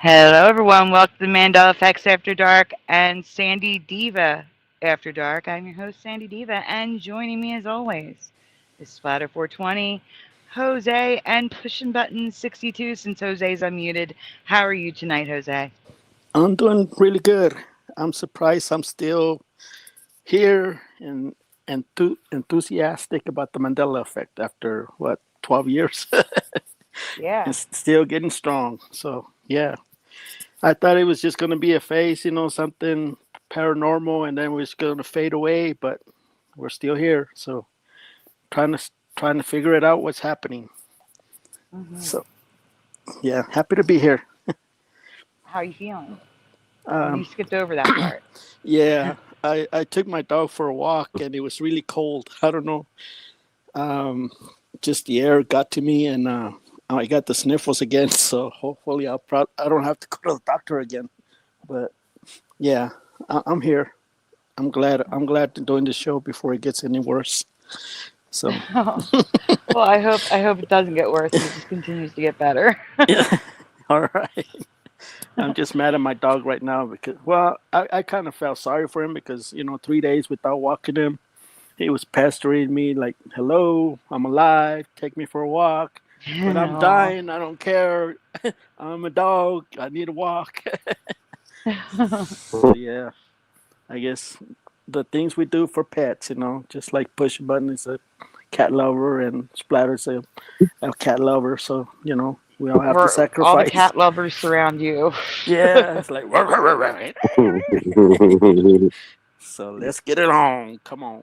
Hello, everyone. Welcome to Mandela Effects After Dark and Sandy Diva After Dark. I'm your host, Sandy Diva, and joining me as always is Splatter 420, Jose, and Pushing Button 62 since Jose's unmuted. How are you tonight, Jose? I'm doing really good. I'm surprised I'm still here and enthusiastic about the Mandela effect after what 12 years. Yeah. It's still getting strong. So yeah, I thought it was just going to be a phase, something paranormal, and then we're just going to fade away. But we're still here. So trying to figure it out what's happening. hmm So yeah, happy to be here. How are you feeling? You Um, skipped over that part. yeah, I took my dog for a walk and it was really cold. I don't know. Um, just the air got to me, and I got the sniffles again. So hopefully, I don't have to go to the doctor again. But yeah, I'm here. I'm glad to doing the show before it gets any worse. So Well, I hope it doesn't get worse and it just continues to get better. yeah, all right. I'm just mad at my dog right now because I kind of felt sorry for him because 3 days without walking him, he was pestering me like, "Hello, I'm alive. Take me for a walk." But I'm Aw. dying. I don't care. I'm a dog. I need a walk. So yeah, I guess the things we do for pets, just like Push Button is a cat lover and Splatter's a cat lover. So we all have to We're all the sacrifice. cat lovers surround you. Yeah, it's like so let's get it on. Come on.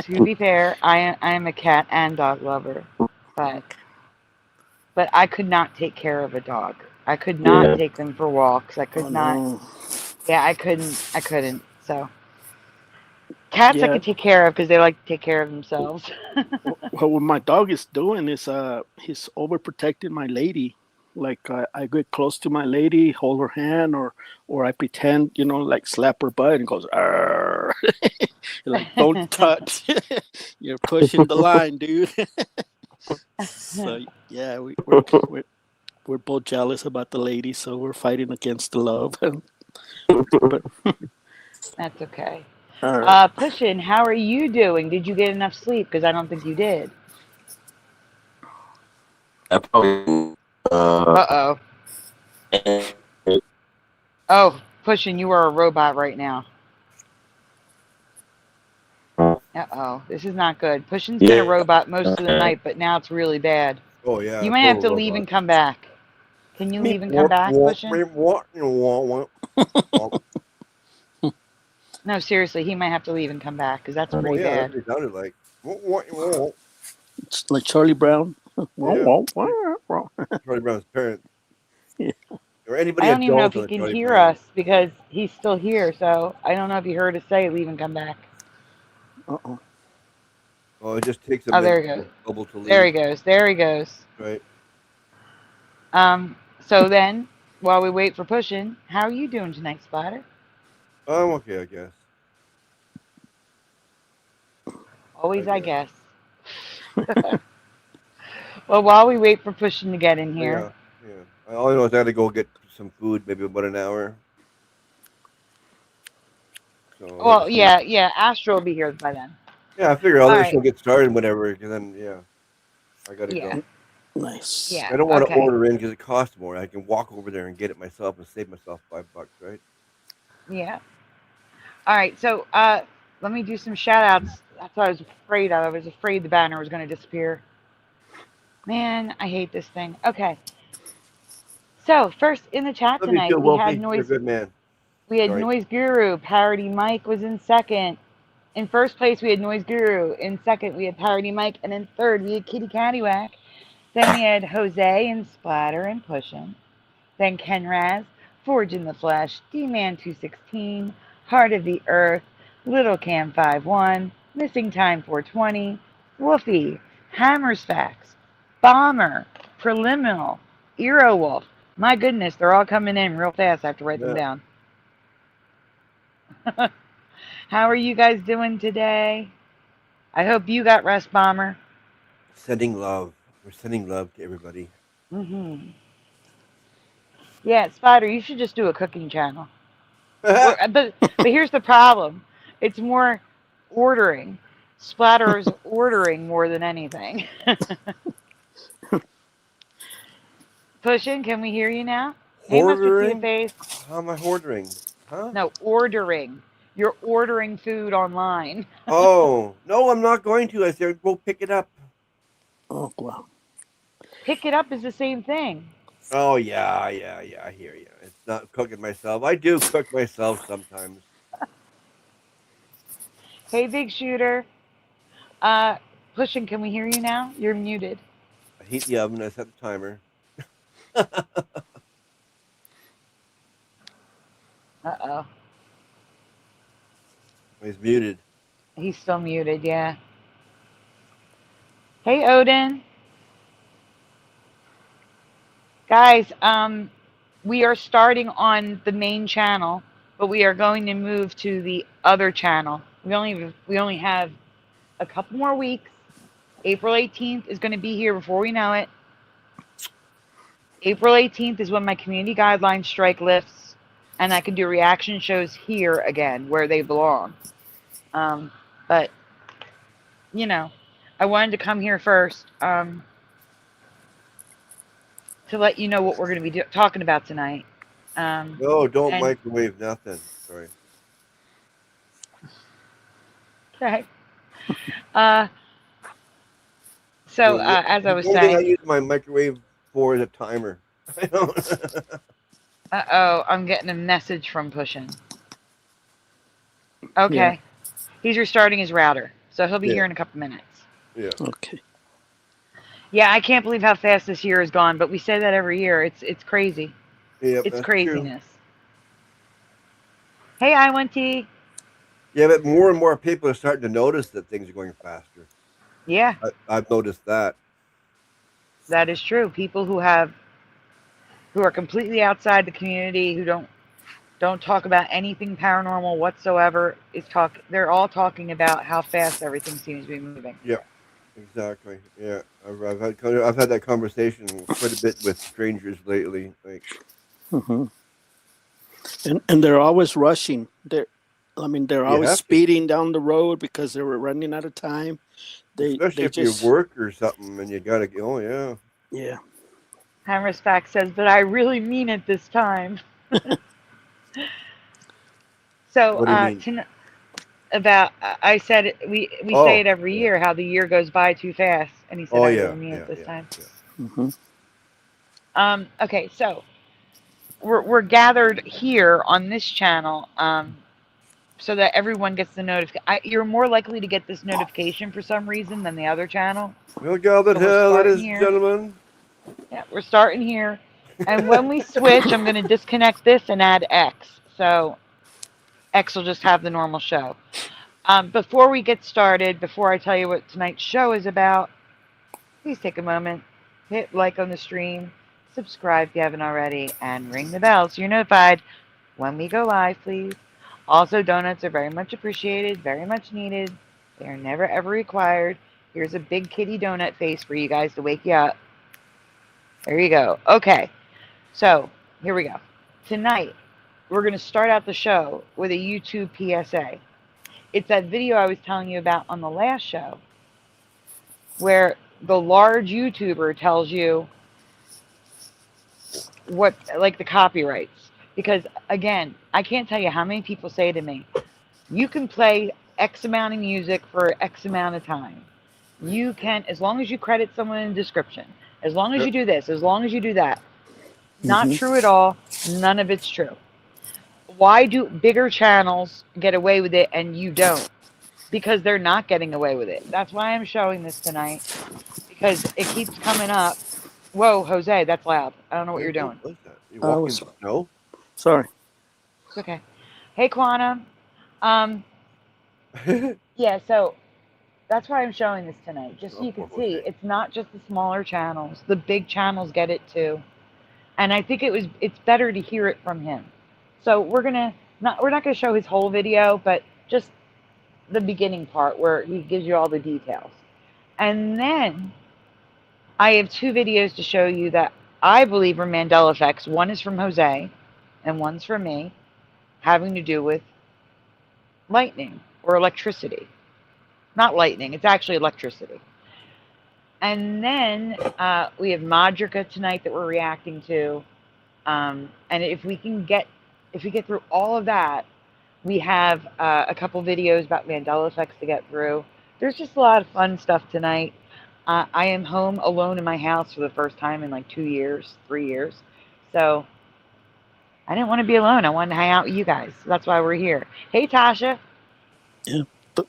To be fair, I am a cat and dog lover, but Okay. I could not take care of a dog. I could not Yeah. take them for walks. I Oh could not. no. Yeah, I couldn't. I couldn't. So cats I Yeah. could take care of because they like to take care of themselves. Well, what my dog is doing is he's overprotecting my lady. Like I get close to my lady, hold her hand, or I pretend, like slap her butt and goes, "Arr." Like don't touch. You're pushing the line, dude. So yeah, we're both jealous about the lady, so we're fighting against the love. But That's okay. all right. Pushin, how are you doing? Did you get enough sleep? Because I don't think you did. I probably Uh oh. Oh, Pushin, you are a robot right now. Uh oh, this is not good. Pushing's been a yeah. robot most of the night, but now it's really bad. Oh yeah, You might have total to leave and robot. come back. Can you Meep, leave and come warp, back, warp, Pushing? meep, warp, warp, warp, warp. No, seriously, he might have to leave and come back because that's Oh pretty yeah, that's bad. what it sounded like. Warp, warp, warp. It's like Charlie Brown. Yeah, Charlie, Yeah. Charlie Brown's parents, or anybody I don't even know if adult he on can Charlie hear Brown. us because he's still here. So I don't know if he heard us say leave and come back. Uh-oh. Oh, it just takes a Oh, there minute he goes. for bubble to There leave. he goes. There he goes. Right. So then, while we wait for Pushing, how are you doing tonight, Splatter? I'm okay, I guess. I Always, I guess. guess. Well, while we wait for Pushing to get in Oh, here, yeah, yeah. All I know is I got to go get some food, maybe about an hour. So I well, just need. yeah, Astro will be here by then. Yeah, I figure I'll All let the right. show get started, whatever. Because then, yeah, I got to Yeah, go. Nice. I yeah, don't want to okay. order in because it costs more. I can walk over there and get it myself and save myself $5, right? Yeah. All right, so let me do some shout outs. That's what I was afraid of. I was afraid the banner was going to disappear. Man, I hate this thing. Okay, so first in the chat Love you too, tonight, Wolfie. You're a good man. we had Sorry. Noise Guru. Parody Mike was in second. In first place, we had Noise Guru. In second, we had Parody Mike, and in third, we had Kitty Cattywack. Then we had Jose and Splatter and Pushin'. Then Ken Raz, Forge in the Flesh, D-Man 216, Heart of the Earth, Little Cam 51, Missing Time 420, Woofy, Hammer's Facts, Bomber, Preliminal, Eero Wolf. My goodness, they're all coming in real fast. I have to write them Yeah. down. How are you guys doing today? I hope you got rest, Bomber. Sending love. We're sending love to everybody. Mm-hmm. Yeah, Spider, you should just do a cooking channel. But here's the problem. It's more ordering. Splatter is ordering more than anything. Pushing, can we hear you now? Hey, Mustard Seed Hoardering? Face. How am I hoarding? Huh? No, ordering. You're ordering food online. Oh, no, I'm not going to. I said go pick it up. Oh wow. Pick it up is the same thing. Oh, yeah, yeah, yeah. I hear you. It's not cooking myself. I do cook myself sometimes. Hey, Big Shooter. Uh, Pushing, can we hear you now? You're muted. I heat the oven. I set the timer. Uh-oh. He's muted. He's still muted, yeah. Hey, Odin. Guys, we are starting on the main channel, but we are going to move to the other channel. We only have a couple more weeks. April 18th is going to be here before we know it. April 18th is when my community guidelines strike lifts, and I can do reaction shows here again, where they belong. But, you know, I wanted to come here first to let you know what we're going to be talking about tonight. No, don't microwave nothing. Sorry. Okay. So, as I was the only thing I saying, use my microwave for is a timer. I don't. uh-oh, I'm getting a message from Pushing. Okay. Yeah. He's restarting his router, so he'll be Yeah. here in a couple minutes. Yeah. Okay. Yeah, I can't believe how fast this year has gone, but we say that every year. It's crazy. Yep, It's that's craziness. True. Hey, I1T. Yeah, but more and more people are starting to notice that things are going faster. Yeah, I've noticed that. that is true. People who are completely outside the community, who don't talk about anything paranormal whatsoever, they're all talking about how fast everything seems to be moving. Yeah, exactly. Yeah, I've had that conversation quite a bit with strangers lately. Like, Mm-hmm. And they're always rushing. They're always have to. speeding down the road because they were running out of time. Especially if you work or something and you gotta go. Oh, yeah. Hammerstack says, but I really mean it this time. So, What do you mean? I said we say it every year, how the year goes by too fast, and he said, I really mean it this time. Yeah. Mm-hmm. Okay, so we're gathered here on this channel, so that everyone gets the notification. You're more likely to get this notification for some reason than the other channel. Well, gathered here, ladies and gentlemen. Yeah, we're starting here, and when we switch, I'm going to disconnect this and add X. So X will just have the normal show. Before we get started, before I tell you what tonight's show is about, please take a moment, hit like on the stream, subscribe if you haven't already, and ring the bell so you're notified when we go live, please. Also, donuts are very much appreciated, very much needed. They are never ever required. Here's a big kitty donut face for you guys to wake you up. There you go. Okay, so here we go. Tonight, we're going to start out the show with a YouTube PSA. It's that video I was telling you about on the last show where the large YouTuber tells you what, like the copyrights. Because, again, I can't tell you how many people say to me, you can play X amount of music for X amount of time. You can, as long as you credit someone in the description, as long as you do this, as long as you do that. Not true at all. None of it's true. Why do bigger channels get away with it and you don't? Because they're not getting away with it. That's why I'm showing this tonight. Because it keeps coming up. Whoa, Jose, that's loud. I don't know what you're doing. What's that? You walking in the snow? Sorry. It's okay. Hey, Quantum. Yeah, so that's why I'm showing this tonight. Just so you can see, it's not just the smaller channels. The big channels get it too. And I think it's better to hear it from him. So we're not gonna show his whole video, but just the beginning part where he gives you all the details. And then I have two videos to show you that I believe are Mandela effects. One is from Jose, and one's from me, having to do with lightning or electricity. Not lightning, it's actually electricity. And then we have Madrika tonight that we're reacting to. And if we get through all of that, we have a couple videos about Mandela effects to get through. There's just a lot of fun stuff tonight. I am home alone in my house for the first time in like 2 years, 3 years. So I didn't want to be alone. I wanted to hang out with you guys. So that's why we're here. Hey, Tasha. Yeah, but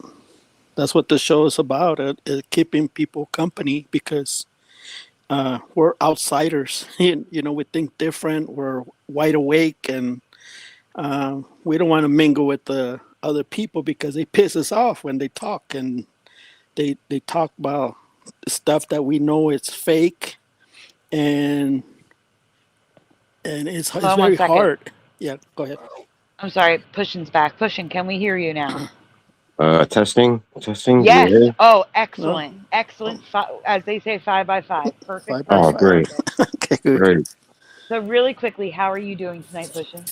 that's what the show is about, keeping people company, because we're outsiders. We think different. We're wide awake, and we don't want to mingle with the other people because they piss us off when they talk, and they talk about stuff that we know it's fake, and it's very hard. Yeah, go ahead. I'm sorry, Pushing's back. Pushing, can we hear you now? Testing. Yes. Yeah. Oh, excellent. Excellent. As they say, 5 by 5. Perfect. Oh, great. Okay, good. Great. So really quickly, how are you doing tonight, Pushing?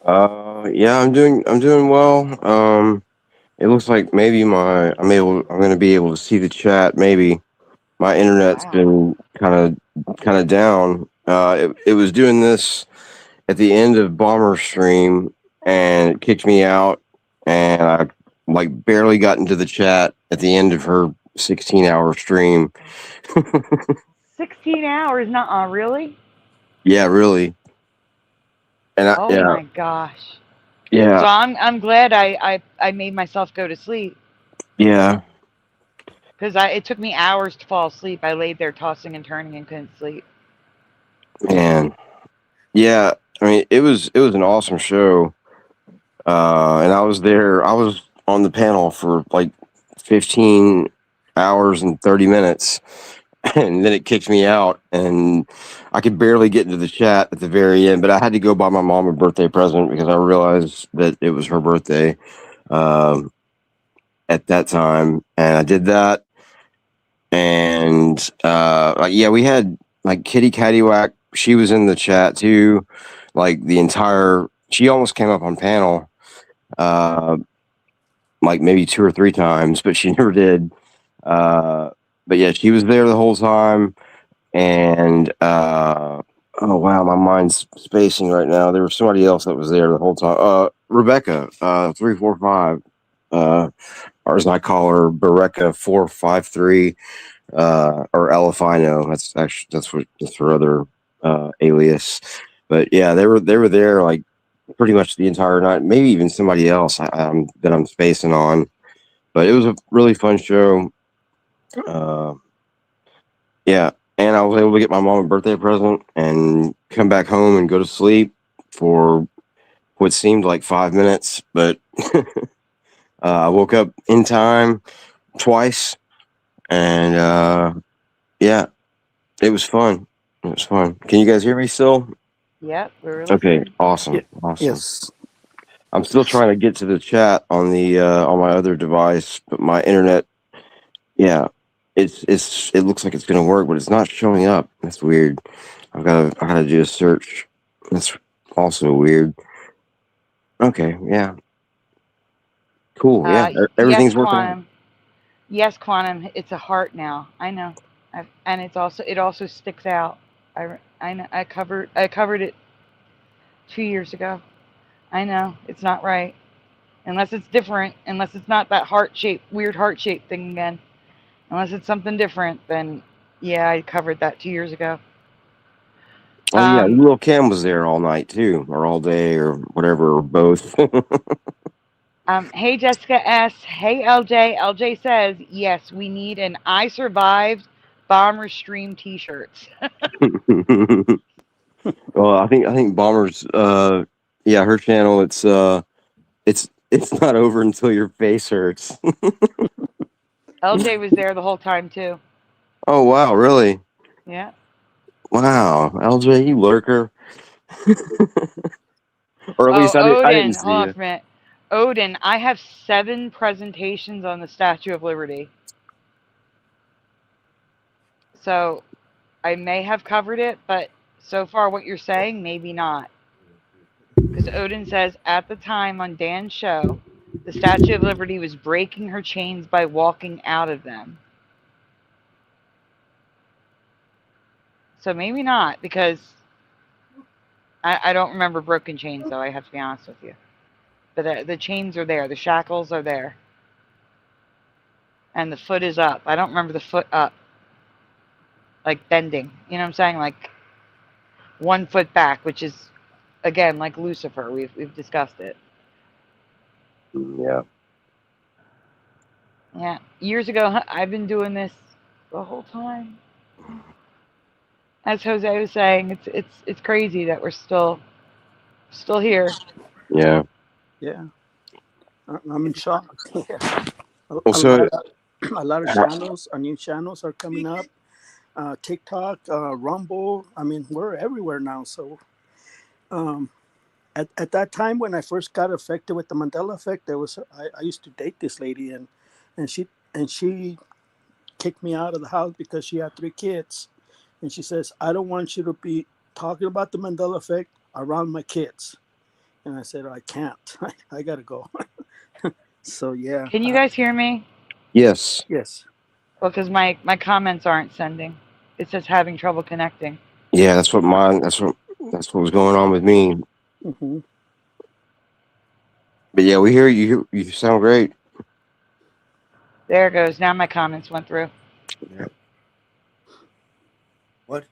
Yeah, I'm doing well. It looks like maybe I'm going to be able to see the chat. Maybe my internet's been kind of down. It was doing this at the end of Bomber's stream, and it kicked me out, and I like barely got into the chat at the end of her 16-hour stream. 16 hours? Nuh-uh, really? Yeah, really. And my gosh. Yeah. So I'm glad I made myself go to sleep. Yeah. Because it took me hours to fall asleep. I laid there tossing and turning and couldn't sleep. Man. Yeah. I mean, it was an awesome show. And I was there. I was on the panel for like 15 hours and 30 minutes. And then it kicked me out, and I could barely get into the chat at the very end, but I had to go buy my mom a birthday present because I realized that it was her birthday at that time. And I did that. And we had like Kitty Caddywhack. She was in the chat too. Like she almost came up on panel like maybe 2 or 3 times, but she never did. But yeah, she was there the whole time. And oh wow, my mind's spacing right now. There was somebody else that was there the whole time. Rebecca, 345. Or as I call her, Bereka 453, or Elefino. That's her other alias. But yeah, they were there like pretty much the entire night. Maybe even somebody else that I'm spacing on. But it was a really fun show. Yeah, and I was able to get my mom a birthday present and come back home and go to sleep for what seemed like 5 minutes, but I woke up in time twice, and yeah, it was fun. It was fun. Can you guys hear me still? Yep, we're listening. Okay, awesome. Yeah. Awesome. Yes. I'm still trying to get to the chat on on my other device, but my internet, yeah. It looks like it's gonna work, but it's not showing up. That's weird. I gotta do a search. That's also weird. Okay, yeah. Cool. Yeah, everything's working out. Yes, Quantum. It's a heart now. I know, and it also sticks out. I know. I covered it 2 years ago. I know it's not right, unless it's different. Unless it's not that weird heart shaped thing again. Unless it's something different, then yeah, I covered that 2 years ago. Oh yeah, Lil Cam was there all night too, or all day, or whatever, or both. Hey Jessica S. Hey LJ. LJ says yes, we need an "I Survived" Bomber Stream T-shirts. Well, I think Bomber's yeah, her channel. It's not over until your face hurts. LJ was there the whole time too. Oh wow, really? Yeah. Wow, LJ, you lurker. Or at least I didn't see hold on you. for a minute. Odin, I have 7 presentations on the Statue of Liberty. So I may have covered it, but So far, what you're saying, maybe not. Because Odin says, at the time on Dan's show, the Statue of Liberty was breaking her chains by walking out of them. So maybe not, because I don't remember broken chains, though, I have to be honest with you. But the chains are there. The shackles are there. And the foot is up. I don't remember the foot up. Like bending. You know what I'm saying? Like 1 foot back, which is, again, like Lucifer. We've discussed it. Yeah. Yeah. Years ago, I've been doing this the whole time. As Jose was saying, it's crazy that we're still here. Yeah. Yeah, I'm in shock. Yeah. Also, A lot of channels, new channels are coming up. TikTok, Rumble. I mean, we're everywhere now. So, at that time when I first got affected with the Mandela effect, there was I used to date this lady, and she kicked me out of the house because she had 3 kids, and she says, I don't want you to be talking about the Mandela effect around my kids. And I said, I can't. I gotta go. So yeah. Can you guys hear me? yes. Yes. Well, because my comments aren't sending. It says having trouble connecting. Yeah, that's what was going on with me. Mm-hmm. But yeah, we hear you. You sound great. There it goes. Now my comments went through. Yeah. What?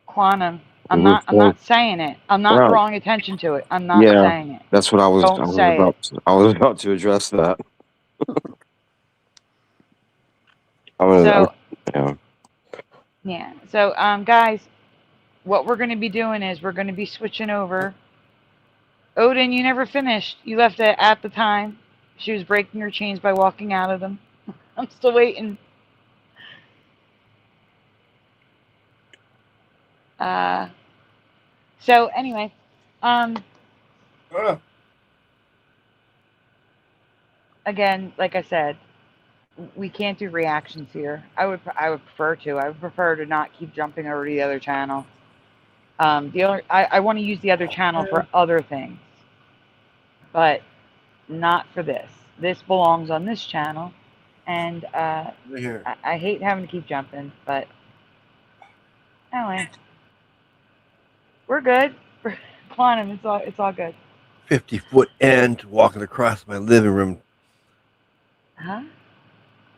Quantum. I'm not saying it. I'm not Right. drawing attention to it. I'm not Yeah. saying it. That's what I was. Don't say it. I was about to address that. Yeah. So, guys, what we're going to be doing is we're going to be switching over. Odin, you never finished. You left it at the time. She was breaking her chains by walking out of them. I'm still waiting. So anyway, again, like I said, we can't do reactions here. I would prefer to. I would prefer to not keep jumping over to the other channel. I want to use the other channel for other things, but not for this. This belongs on this channel, and I hate having to keep jumping, but anyway, we're good. Quantum, it's all good. 50-foot ant walking across my living room. Huh?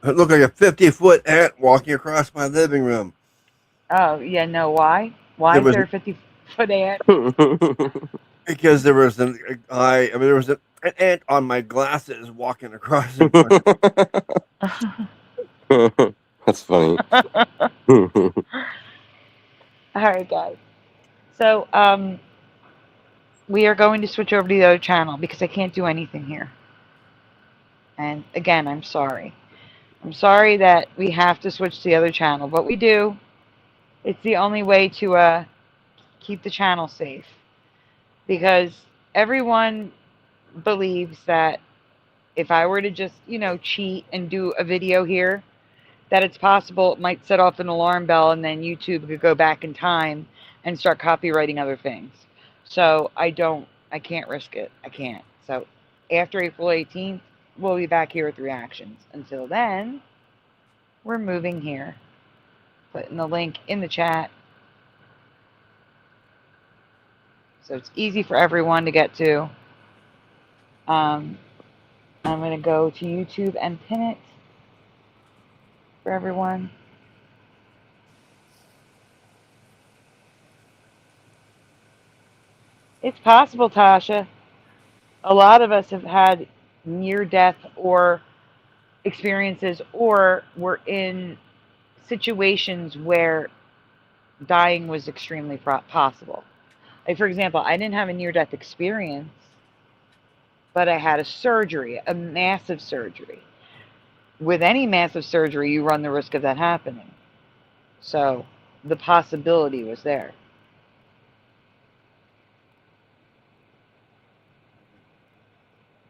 It looked like a 50-foot ant walking across my living room. Oh yeah, no. Why? Why is there a 50-foot ant? Because there was an ant on my glasses walking across. That's funny. All right, guys. So we are going to switch over to the other channel because I can't do anything here. And again, I'm sorry. I'm sorry that we have to switch to the other channel, but we do. It's the only way to keep the channel safe, because everyone believes that if I were to just, cheat and do a video here, that it's possible it might set off an alarm bell and then YouTube could go back in time and start copywriting other things. So I can't risk it. I can't. So after April 18th, we'll be back here with reactions. Until then, we're moving here. Putting the link in the chat, so it's easy for everyone to get to. I'm going to go to YouTube and pin it for everyone. It's possible, Tasha. A lot of us have had near-death or experiences, or were in situations where dying was extremely possible. Like, for example, I didn't have a near-death experience, but I had a surgery, a massive surgery. With any massive surgery, you run the risk of that happening. So the possibility was there.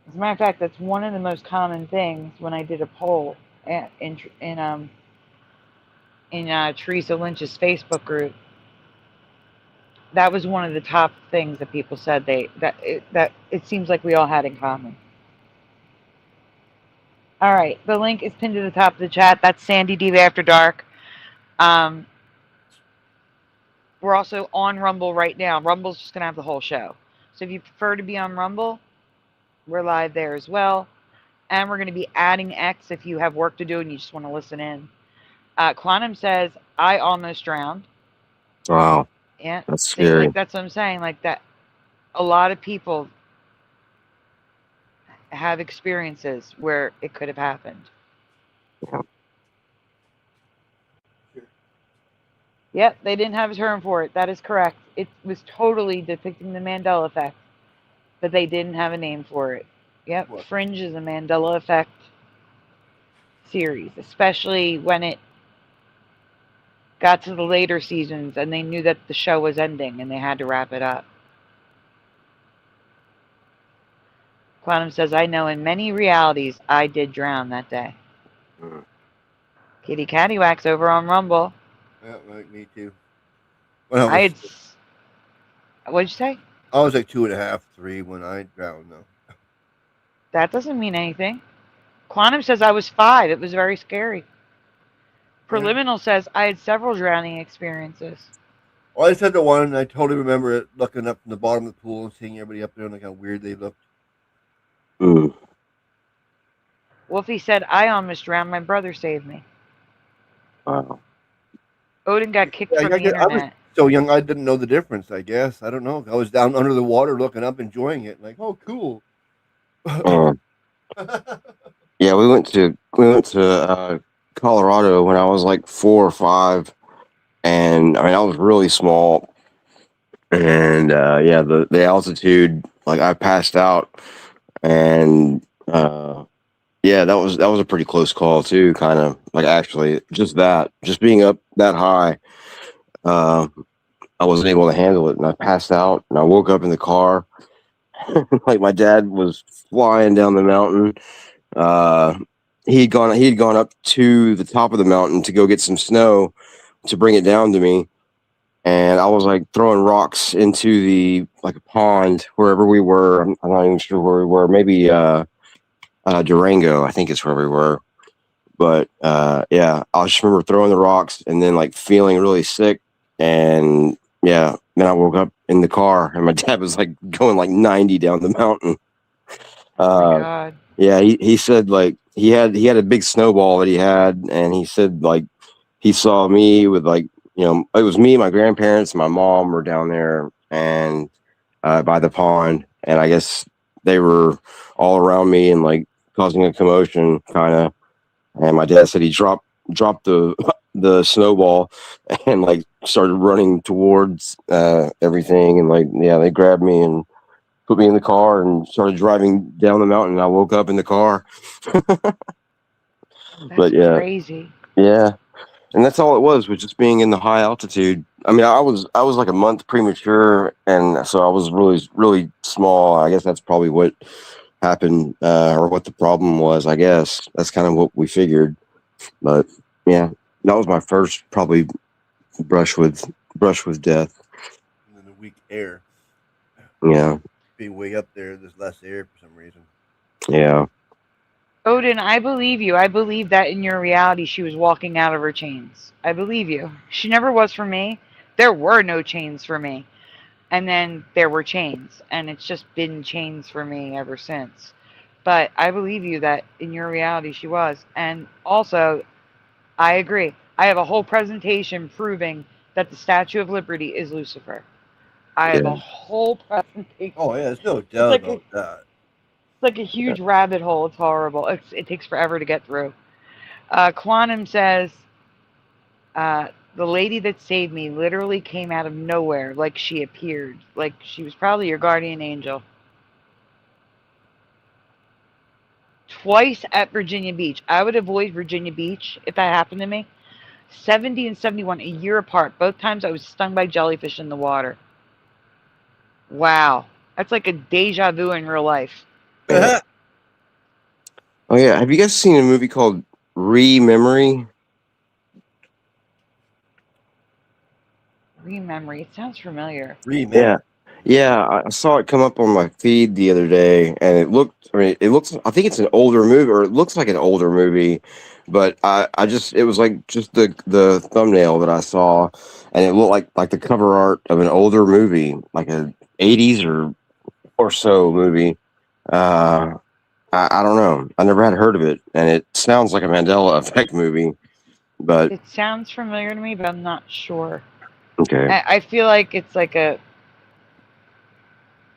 As a matter of fact, that's one of the most common things when I did a poll in Teresa Lynch's Facebook group. That was one of the top things that people said that it seems like we all had in common. All right, the link is pinned to the top of the chat. That's Sandy Diva After Dark. Um, we're also on Rumble right now. Rumble's just gonna have the whole show. So if you prefer to be on Rumble, we're live there as well. And we're gonna be adding X if you have work to do and you just want to listen in. Quantum says, I almost drowned. Wow, Yeah. that's See, scary. like that's what I'm saying. Like that a lot of people have experiences where it could have happened. Yeah. Yep, they didn't have a term for it. That is correct. It was totally depicting the Mandela effect, but they didn't have a name for it. Yep, What? Fringe is a Mandela effect series, especially when it got to the later seasons and they knew that the show was ending and they had to wrap it up. Quantum says, I know in many realities I did drown that day. Mm. Kitty Cattywax over on Rumble. Yeah, like me too. When What'd you say? I was like 2.5, 3 when I drowned though. That doesn't mean anything. Quantum says I was 5. It was very scary. Preliminal says I had several drowning experiences. Well, I said the one, and I totally remember it looking up from the bottom of the pool and seeing everybody up there and like how weird they looked. Mm. Wolfie said I almost drowned. My brother saved me. Wow. Odin got kicked from the I was internet. so young, I didn't know the difference. I guess I don't know. I was down under the water, looking up, enjoying it, like, oh, cool. Uh, yeah, we went to Colorado when I was like 4 or 5, and I mean I was really small, and yeah, the altitude, like I passed out, and yeah, that was a pretty close call too. Kind of like actually just being up that high, uh, I wasn't able to handle it, and I passed out, and I woke up in the car. Like my dad was flying down the mountain. Uh, he had gone up to the top of the mountain to go get some snow to bring it down to me, and I was like throwing rocks into the like a pond wherever we were. I'm not even sure where we were. Maybe Durango, I think is where we were. But yeah, I just remember throwing the rocks and then like feeling really sick, and yeah, then I woke up in the car and my dad was like going like 90 down the mountain. Oh my Uh, God. yeah, he said like he had a big snowball that he had, and he said like he saw me with like, it was me, my grandparents, and my mom were down there and by the pond, and I guess they were all around me and like causing a commotion, kind of. And my dad said he dropped the the snowball and like started running towards everything, and like yeah, they grabbed me and put me in the car and started driving down the mountain. I woke up in the car. That's But yeah, crazy. yeah, and that's all it was just being in the high altitude. I mean, I was like a month premature, and so I was really really small. I guess that's probably what happened, or what the problem was. I guess that's kind of what we figured. But yeah, that was my first probably brush with death. And then the weak air. Yeah, Being way up there, there's less air for some reason. yeah, Odin, I believe you. I believe that in your reality she was walking out of her chains. I believe you. She never was for me. There were no chains for me. And then there were chains. And it's just been chains for me ever since. But I believe you that in your reality she was. And also, I agree. I have a whole presentation proving that the Statue of Liberty is Lucifer. I have a yeah, whole presentation. Oh yeah, there's no It's doubt about that. like a huge rabbit hole. It's horrible. It takes forever to get through. Quantum says, the lady that saved me literally came out of nowhere, like she appeared. Like she was probably your guardian angel. Twice at Virginia Beach. I would avoid Virginia Beach if that happened to me. 70 and 71, a year apart. Both times I was stung by jellyfish in the water. Wow. That's like a deja vu in real life. yeah. Oh yeah, have you guys seen a movie called Re-Memory? Rememory. It sounds familiar. Remember. Yeah. Yeah, I saw it come up on my feed the other day, and it looked. I mean, it looks. I think it's an older movie, or it looks like an older movie, but I just, it was like just the thumbnail that I saw, and it looked like the cover art of an older movie, like a '80s or so movie. Uh, I don't know. I never had heard of it, and it sounds like a Mandela effect movie, but It sounds familiar to me, but I'm not sure. okay, I feel like it's like a.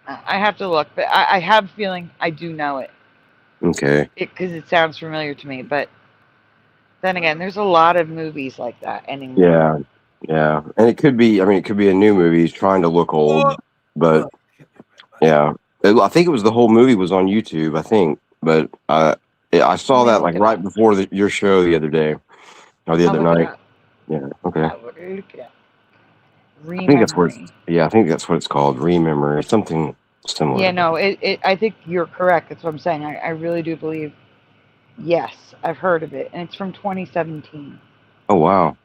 I have to look, but I have a feeling I do know it okay. because it sounds familiar to me. But then again, there's a lot of movies like that anymore. Yeah, yeah, and it could be. I mean, it could be a new movie. He's trying to look old, but yeah, I think it was the whole movie was on YouTube. I think, but I Let saw me that look like it right up. before your show the other day or the I'll other look it night. up. Yeah, okay. I will look it up. I think that's what. Rememory. Yeah, I think that's what it's called. Rememory, something similar Yeah, to that. no, I think you're correct. That's what I'm saying. I really do believe. Yes, I've heard of it, and it's from 2017. Oh wow,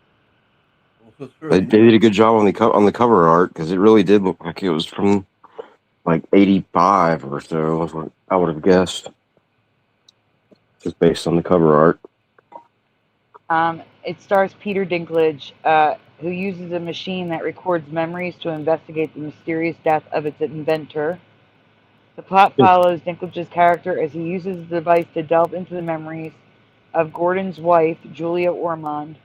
Well, so it's they really did a good job on the cover art because it really did look like it was from like '85 or so. Was what I would have guessed, just based on the cover art. It stars Peter Dinklage, who uses a machine that records memories to investigate the mysterious death of its inventor. The plot follows Dinklage's character as he uses the device to delve into the memories of Gordon's wife, Julia Ormond,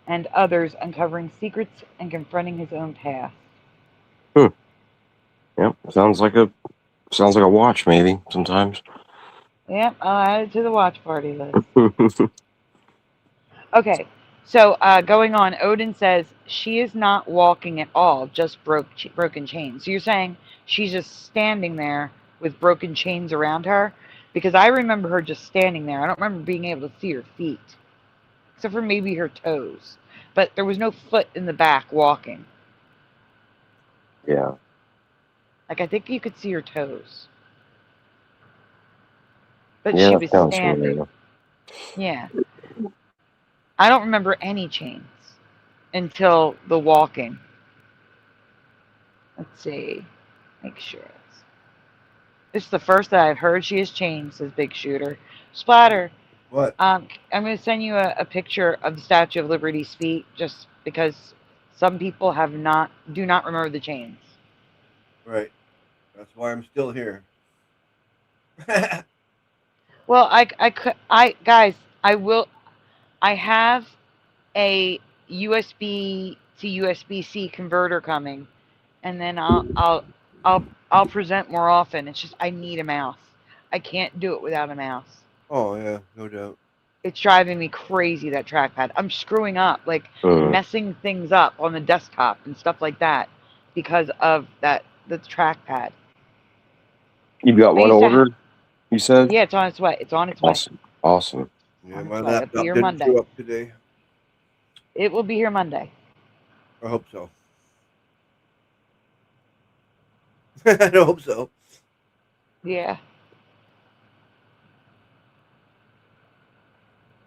and others, uncovering secrets and confronting his own past. Hmm. Yep, sounds like a watch maybe sometimes. Yep, I'll add it to the watch party list. Okay, so going on, Odin says she is not walking at all, just broken chains. So you're saying she's just standing there with broken chains around her? Because I remember her just standing there. I don't remember being able to see her feet, except for maybe her toes. But there was no foot in the back walking. Yeah. Like, I think you could see her toes. But Yeah, she that was sounds standing. familiar. Yeah. I don't remember any chains until the walking. Let's see. Make sure. This is the first that I've heard she has changed, says Big Shooter. Splatter, what? I'm going to send you a picture of the Statue of Liberty's feet just because some people do not remember the chains. Right. That's why I'm still here. Well, guys, I have a USB to USB-C converter coming, and then I'll present more often. It's just I need a mouse. I can't do it without a mouse. Oh yeah, no doubt. It's driving me crazy, that trackpad. I'm screwing up, like Mm. messing things up on the desktop and stuff like that because of the trackpad. You've got I one used to order, you said? yeah, it's on its way. It's on its way. Awesome. Yeah, On my its way. It'll be laptop here didn't Monday. show up today. It will be here Monday. I hope so. I hope so. Yeah.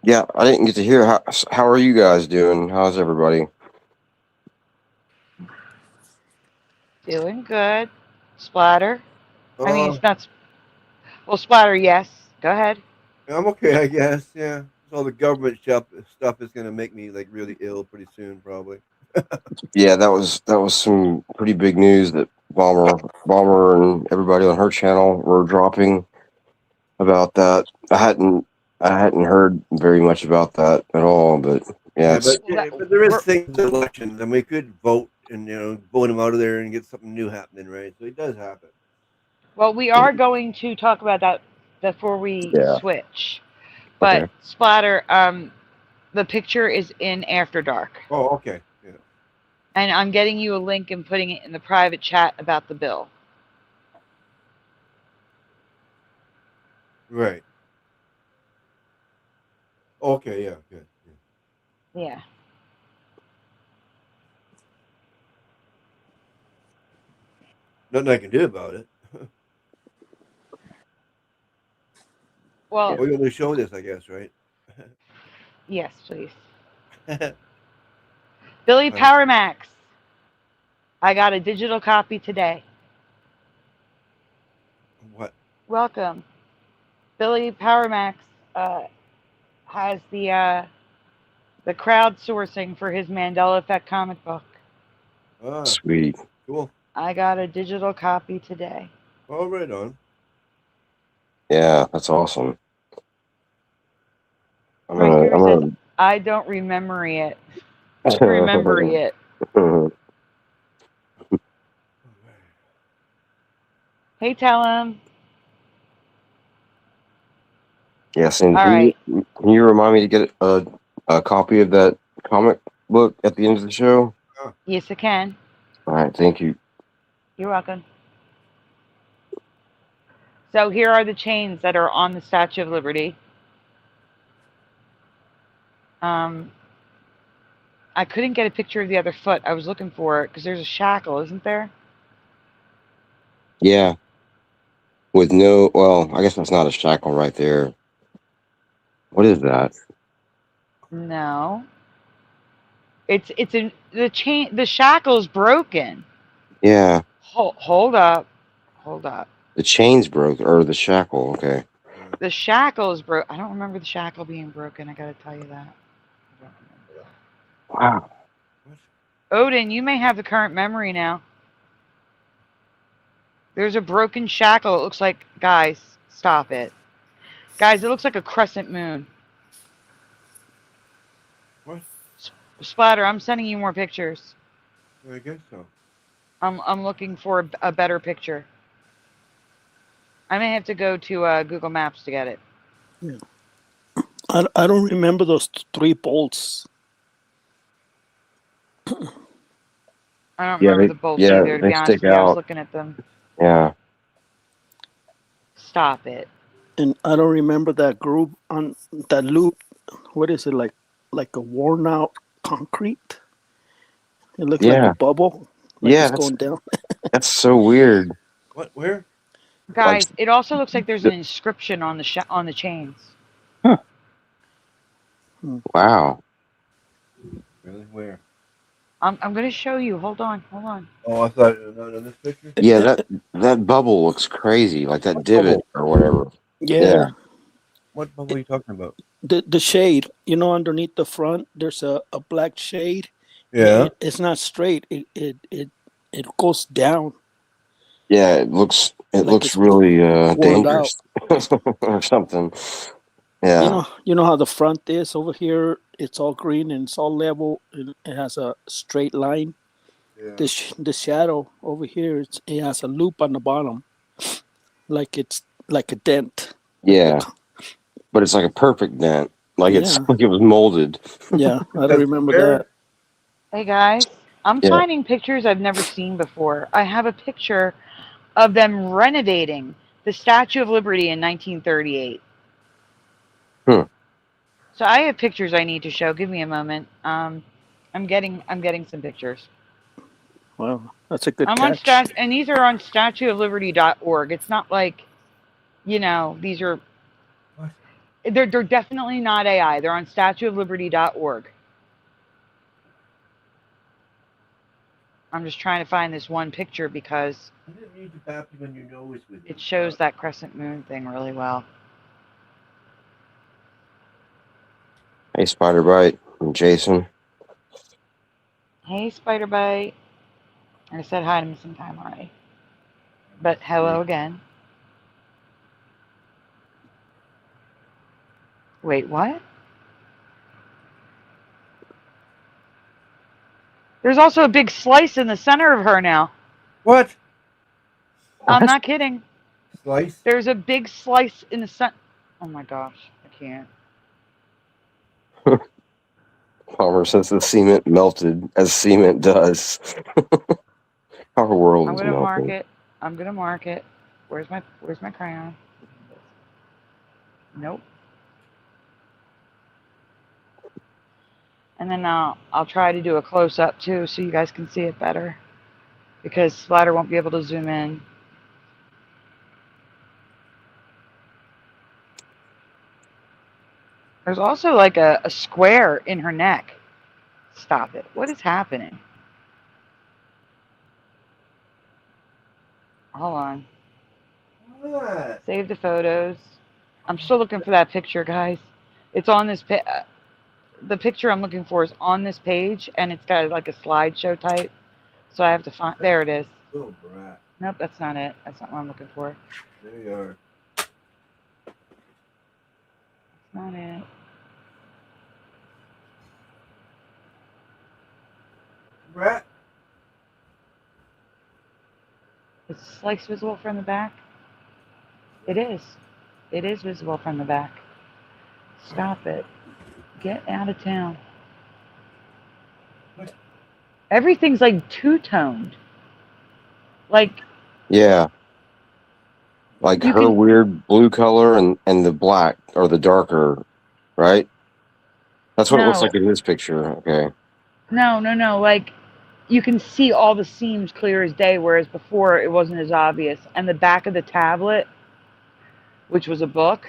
Yeah, I didn't get to hear how are you guys doing? How's everybody? Doing good. Splatter. I mean, Uh, it's not. Well, Splatter, yes. Go ahead. I'm okay, I guess. Yeah. All the government stuff is gonna make me like really ill pretty soon, probably. Yeah, that was some pretty big news that Bomber and everybody on her channel were dropping about that. I hadn't heard very much about that at all, but yeah, Yeah, it's but there is things with elections, and we could vote and vote him out of there and get something new happening, right? So it does happen. Well, we are going to talk about that before we yeah, switch. But okay. Splatter, the picture is in After Dark. Oh, okay. Yeah. And I'm getting you a link and putting it in the private chat about the bill. Right. Okay. Yeah. Good. Yeah. Yeah. Nothing I can do about it. Well, We're going to show this, I guess, right? yes, please. Billy Right. Power Max. I got a digital copy today. What? Welcome. Billy Powermax has the crowdsourcing for his Mandela Effect comic book. Ah, Sweet. cool. I got a digital copy today. All right on. Yeah, that's awesome. I'm Noise gonna. Guru says, I'm I don't remember it. Remember gonna. it. Hey, tell him. Yes, and All right. can you remind me to get a copy of that comic book at the end of the show? Yes, I can. All right, thank you. You're welcome. So here are the chains that are on the Statue of Liberty. I couldn't get a picture of the other foot. I was looking for it because there's a shackle, isn't there? Yeah, with no. Well, I guess that's not a shackle right there. What is that? No. It's in the chain. The shackle's broken. Yeah, Hold up. Hold up. the chain's broke or the shackle. Okay. The shackle is broke. I don't remember the shackle being broken. I gotta tell you that. I don't remember that. Wow. What? Odin, you may have the current memory now. There's a broken shackle. It looks like, guys, stop it. Guys, it looks like a crescent moon. What? Splatter, I'm sending you more pictures. I guess so. I'm looking for a better picture. I may have to go to Google Maps to get it. Yeah. I don't remember those 3 bolts. I don't Yeah, remember the bolts yeah, either, to they be honest stick with you. I was out. looking at them. Yeah. Stop it. And I don't remember that groove on that loop. What is it, like a worn out concrete? It looks like a Yeah. bubble, like Yeah, it's going down. that's so weird. What? Where? Like, Guys, it also looks like there's an inscription on the chains. wow. Really? Where? I'm gonna show you. Hold on. Oh, I thought not in this picture. Yeah, that bubble looks crazy, like that divot or whatever. Yeah. What bubble are you talking about? The shade, underneath the front, there's a black shade. Yeah. It's not straight. It goes down. Yeah, it looks Like it's really worn out. dangerous or something. Yeah. You know how the front is over here. It's all green and it's all level. And it has a straight line. Yeah. The shadow over here, it has a loop on the bottom, like it's like a dent. Yeah. But it's like a perfect dent. Like it's Yeah. like it was molded. Yeah, I don't remember that. Hey guys, I'm Yeah. finding pictures I've never seen before. I have a picture of them renovating the Statue of Liberty in 1938. So I have pictures I need to show. Give me a moment. I'm getting some pictures. Well, that's a good I'm on catch. and these are on statueofliberty.org. It's not like, these are. What? They're definitely not AI. They're on statueofliberty.org. I'm just trying to find this one picture because I didn't need to tap you when you know it's with you. it shows that crescent moon thing really well. Hey, Spider Bite and Jason. Hey, Spider Bite. I said hi to him sometime already. But hello again. Wait, what? There's also a big slice in the center of her now. What? I'm not kidding. Slice? There's a big slice in the center. Oh my gosh, I can't. Palmer says the cement melted as cement does. Our world I'm is gonna mark melting. it. I'm gonna mark it. Where's my crayon? Nope. And then I'll try to do a close up too, so you guys can see it better, because Splatter won't be able to zoom in. There's also like a square in her neck. Stop it. What is happening? Hold on. What? Save the photos. I'm still looking for that picture, guys. It's on this the picture I'm looking for is on this page, and it's got like a slideshow type. So I have to find. There it is. Little brat. Nope, that's not it. That's not what I'm looking for. There you are. That's not it. Brat. It's like visible from the back. It is. It is visible from the back. Stop it. Get out of town. Everything's like two-toned. Like, Yeah. Like You her can- weird blue color and the black or the darker, right? That's what it looks No. like in this picture. Okay. no. Like, you can see all the seams clear as day, whereas before it wasn't as obvious. And the back of the tablet, which was a book,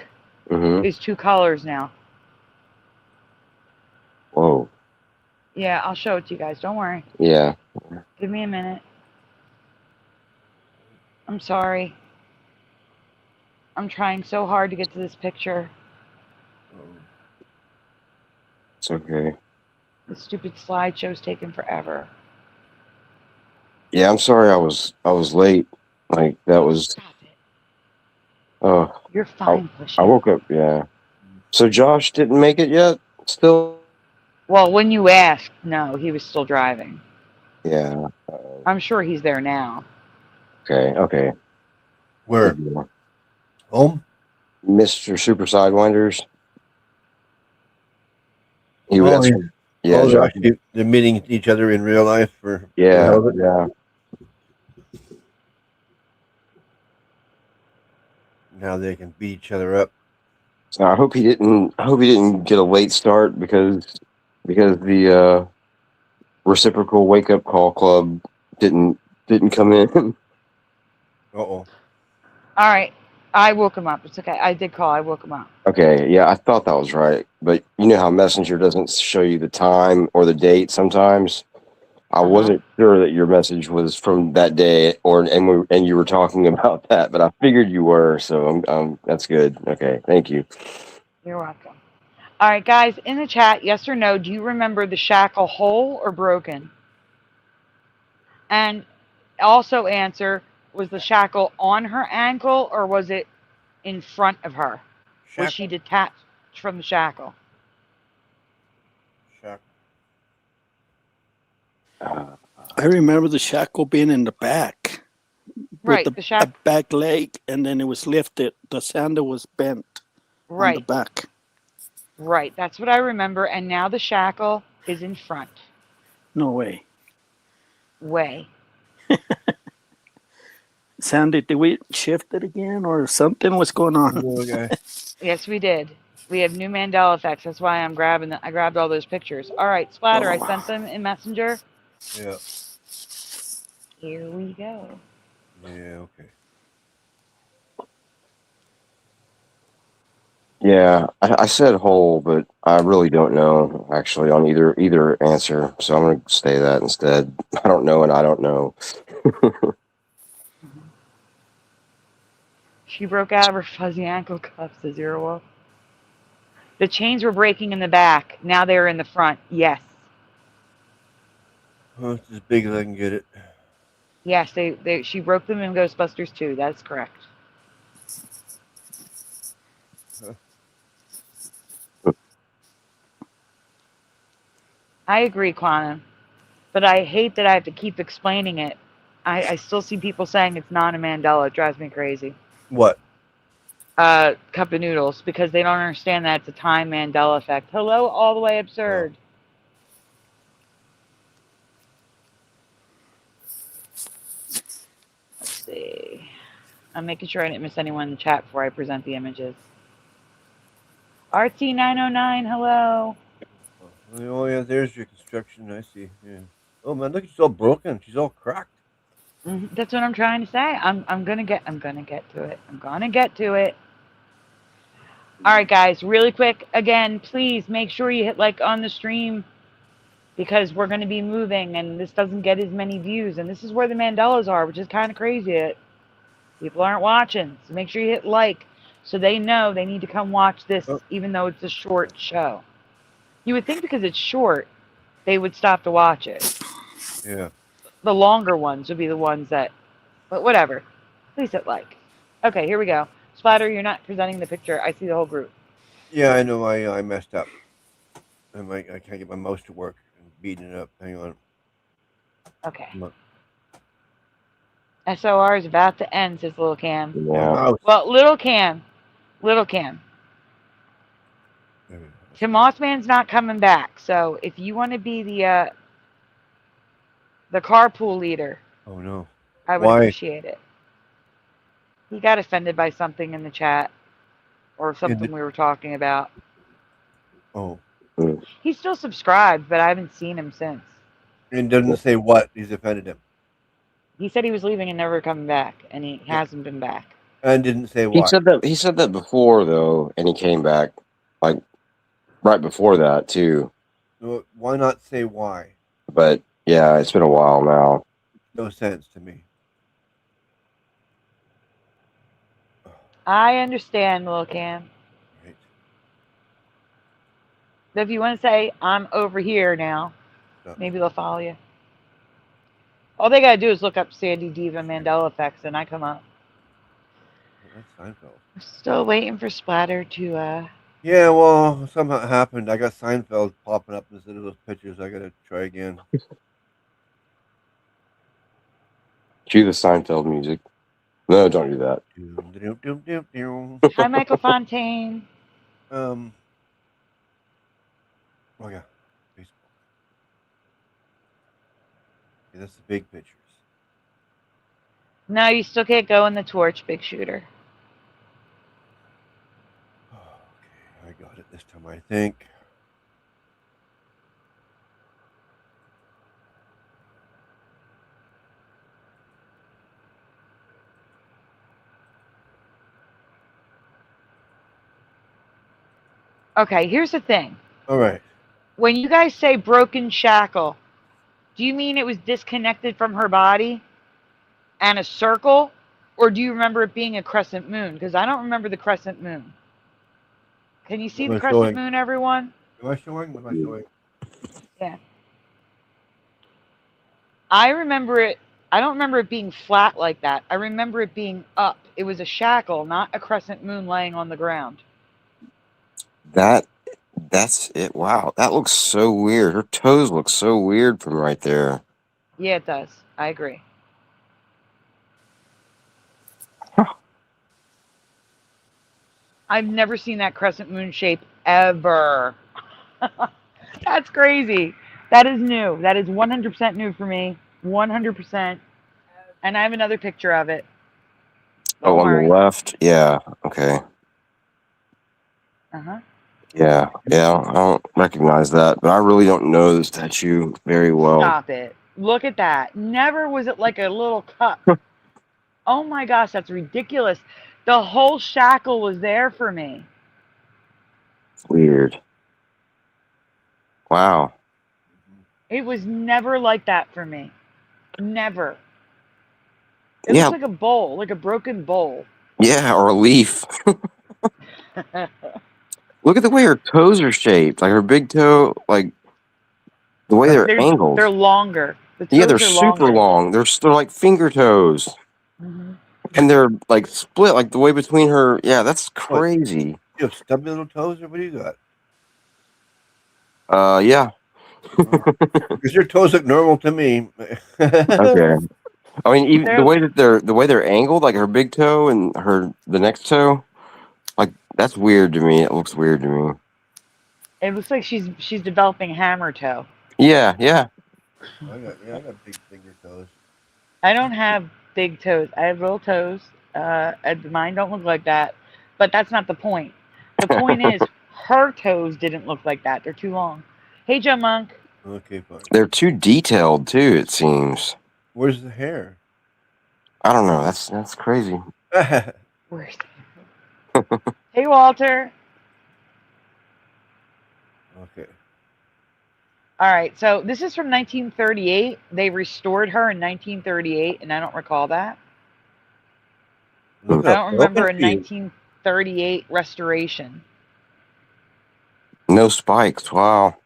Mm-hmm. is two colors now. Whoa. Yeah, I'll show it to you guys. Don't worry. Yeah. Give me a minute. I'm sorry. I'm trying so hard to get to this picture. It's okay. The stupid slideshow's taking forever. Yeah, I'm sorry I was late. Like that was Stop it. oh You're fine, I pushing. woke up, yeah. So Josh didn't make it yet? Still? Well, when you asked, no, he was still driving. Yeah. I'm sure he's there now. Okay. Where? Home? Mr. Super Sidewinders. He Oh, was yeah. yeah, Oh, Josh. they're meeting each other in real life for Yeah, hell of it? yeah. Now they can beat each other up. So I hope he didn't get a late start because the reciprocal wake up call club didn't come in. Uh-oh. All right. I woke him up. It's okay. I did call. I woke him up. Okay, yeah, I thought that was right. But you know how Messenger doesn't show you the time or the date sometimes? I wasn't sure that your message was from that day and you were talking about that, but I figured you were, so that's good. Okay, thank you. You're welcome. All right, guys, in the chat, yes or no, do you remember the shackle whole or broken? And also answer, was the shackle on her ankle or was it in front of her? Shackle. Was she detached from the shackle? Shackle. I remember the shackle being in the back. Right, With the a shackle. back leg, and then it was lifted. The sandal was bent on the Right, back. right. That's what I remember. And now the shackle is in front. No way. Way. Sandy, did we shift it again or something? What's going on? Okay. Yes, we did. We have new Mandela effects. That's why I'm grabbing. I grabbed all those pictures. All right, Splatter. I sent them in Messenger. Yeah. Here we go. Yeah, okay. Yeah, I said whole, but I really don't know actually on either answer. So I'm going to say that instead. I don't know, and I don't know. She broke out of her fuzzy ankle cuffs, says Zero Wolf. The chains were breaking in the back. Now they're in the front. Yes. Oh, it's as big as I can get it. Yes, she broke them in Ghostbusters 2. That's correct. I agree, Quantum. But I hate that I have to keep explaining it. I still see people saying it's not a Mandela. It drives me crazy. What? Cup of noodles, because they don't understand that it's a time Mandela effect. Hello, all the way absurd. Let's see. I'm making sure I didn't miss anyone in the chat before I present the images. RT909, hello. Oh yeah, there's your construction. I see. Yeah. Oh man, look, she's all broken. She's all cracked. That's what I'm trying to say. I'm gonna get to it. I'm gonna get to it. All right, guys, really quick. Again, please make sure you hit like on the stream because we're gonna be moving and this doesn't get as many views. And this is where the Mandelas are, which is kind of crazy. People aren't watching, so make sure you hit like so they know they need to come watch this, Oh. even though it's a short show. You would think because it's short, they would stop to watch it. Yeah. The longer ones would be the ones that, but whatever. Please hit like. Okay, here we go. Splatter, you're not presenting the picture. I see the whole group. Yeah, I know. I messed up. I can't get my mouse to work. I'm beating it up. Hang on. Okay. Come on. SOR is about to end, says Little Cam. Yeah, Yeah. mouse. Well, Little Cam. There we go. Tim Mossman's not coming back, so if you want to be the carpool leader, Oh no. I would Why? appreciate it. He got offended by something in the chat or something we were talking about. Oh. He's still subscribed, but I haven't seen him since. And doesn't say what he's offended him. He said he was leaving and never coming back, and he hasn't been back. And didn't say He why. said that before though, and he came back like right before that too. So why not say why? But yeah, it's been a while now. No sense to me. I understand, Lil Cam. Right. If you want to say, I'm over here now, No. maybe they'll follow you. All they got to do is look up Sandy Diva Mandela Effects, and I come up. That's Seinfeld. We're still waiting for Splatter to, Yeah, well, somehow it happened. I got Seinfeld popping up instead of those pictures. I gotta try again. Cue the Seinfeld music. No, don't do that. Hi, Michael Fontaine. Oh yeah, Facebook. Okay, that's the big pictures. No, you still can't go in the torch, big shooter. Okay, I got it this time, I think. Okay, here's the thing. All right. When you guys say broken shackle, do you mean it was disconnected from her body and a circle? Or do you remember it being a crescent moon? Because I don't remember the crescent moon. Can you see the crescent moon, everyone? Am I showing? Am I showing? Yeah. I remember it. I don't remember it being flat like that. I remember it being up. It was a shackle, not a crescent moon laying on the ground. That's it. Wow, that looks so weird. Her toes look so weird from right there. Yeah, it does. I agree. Huh. I've never seen that crescent moon shape ever. That's crazy. That is new. That is 100% new for me. 100%. And I have another picture of it. Don't on worry. the left. Yeah. Okay. Uh-huh. Yeah. I don't recognize that, but I really don't know the statue very well. Stop it. Look at that. Never was it like a little cup. Oh my gosh, that's ridiculous. The whole shackle was there for me. Weird. Wow. It was never like that for me. Never. It Yeah. looks like a bowl, like a broken bowl. Yeah, or a leaf. Look at the way her toes are shaped. Like her big toe, like the way they're angled. They're longer. The toes Yeah, they're are super longer. long. They're like finger toes. Mm-hmm. And they're like split, like the way between her. Yeah, that's crazy. You have stubby little toes, or what do you got? Yeah. Because your toes look normal to me. Okay. I mean, even They're- the way they're angled, like her big toe and the next toe, like that's weird to me. It looks weird to me. It looks like she's developing hammer toe. Yeah. I got big finger toes. I don't have big toes. I have little toes. And mine don't look like that. But that's not the point. The point is her toes didn't look like that. They're too long. Hey, Joe Monk. Okay, fine. They're too detailed too. It seems. Where's the hair? I don't know. That's crazy. Where's Hey, Walter. Okay. All right, so this is from 1938. They restored her in 1938, and I don't recall that. Look I at don't remember a open field. 1938 restoration. No spikes. Wow.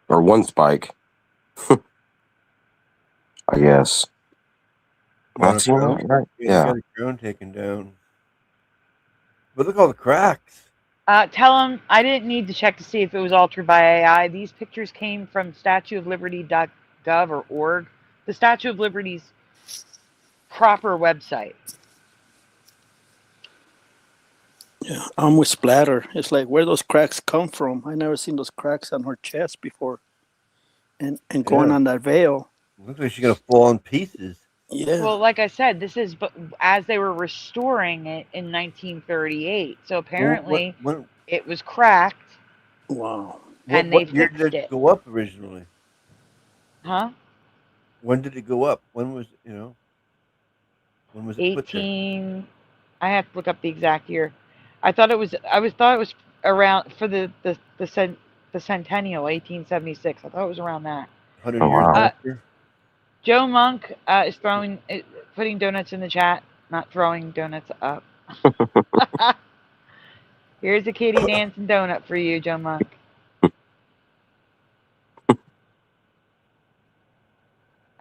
Or one spike, I guess. On a That's drone. right. Yeah, you Yeah. got a drone taken down. But look at all the cracks. Tell them I didn't need to check to see if it was altered by AI. These pictures came from statueofliberty.gov or org, the Statue of Liberty's proper website. Yeah, I'm with Splatter. It's like where those cracks come from. I never seen those cracks on her chest before, and going Yeah. on that veil. Looks like she's gonna fall in pieces. Yeah. Well, like I said, this is as they were restoring it in 1938. So Well, apparently when it was cracked Wow. and they what year fixed did it it. go up originally? Huh? When did it go up? When was when was it put there? 18. I have to look up the exact year. I thought it was around for the centennial 1876. I thought it was around that. 100 Oh, years wow. after. Joe Monk is putting donuts in the chat, not throwing donuts up. Here's a kitty dancing donut for you, Joe Monk.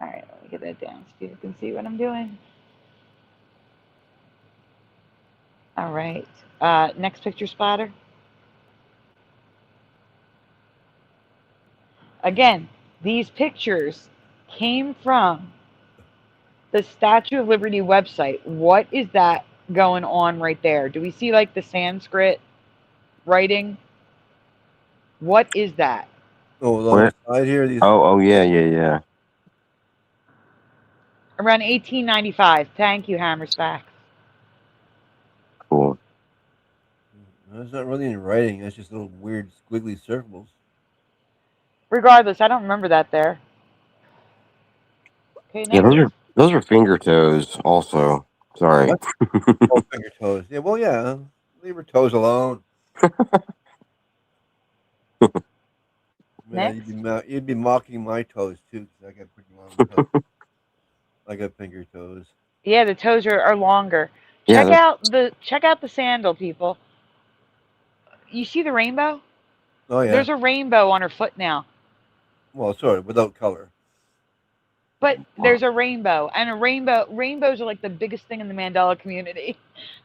All right, let me get that down so people can see what I'm doing. All right, next picture, Splatter. Again, these pictures came from the Statue of Liberty website. What is that going on right there? Do we see like the Sanskrit writing? What is that? Oh, along What? the side here, these. Oh, yeah. Around 1895. Thank you, Hammersback. Cool. That's not really in writing. That's just little weird squiggly circles. Regardless, I don't remember that there. Okay, Yeah, next. those are finger toes. Also, sorry. What? Oh, finger toes. Yeah, well, yeah. Leave her toes alone. Man, Next. you'd be mocking my toes too, because I got pretty long toes. I got finger toes. Yeah, the toes are longer. Yeah, Check out the sandal, people. You see the rainbow? Oh yeah. There's a rainbow on her foot now. Well, sort of without color. But there's a rainbow, and rainbows are like the biggest thing in the Mandela community.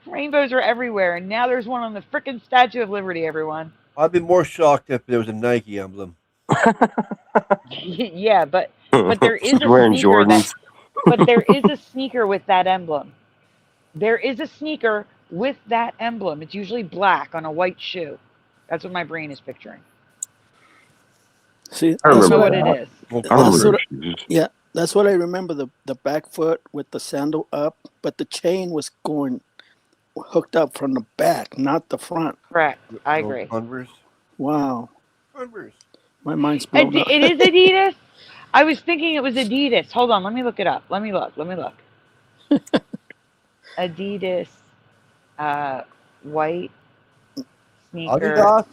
Rainbows are everywhere, and now there's one on the frickin' Statue of Liberty, everyone. I'd be more shocked if there was a Nike emblem. Yeah, but there is she's a wearing sneaker Jordans. but there is a sneaker with that emblem. There is a sneaker with that emblem. It's usually black on a white shoe. That's what my brain is picturing. See, I I don't that's know remember what what it is. Well, I remember that's those what. shoes. Yeah, that's what I remember. The back foot with the sandal up, but the chain was going hooked up from the back, not the front. Correct. I those agree. Converse. Wow, Converse. my mind's blown up. It is Adidas. I was thinking it was Adidas. Hold on, let me look it up. Let me look. Adidas, white sneaker, Adidas.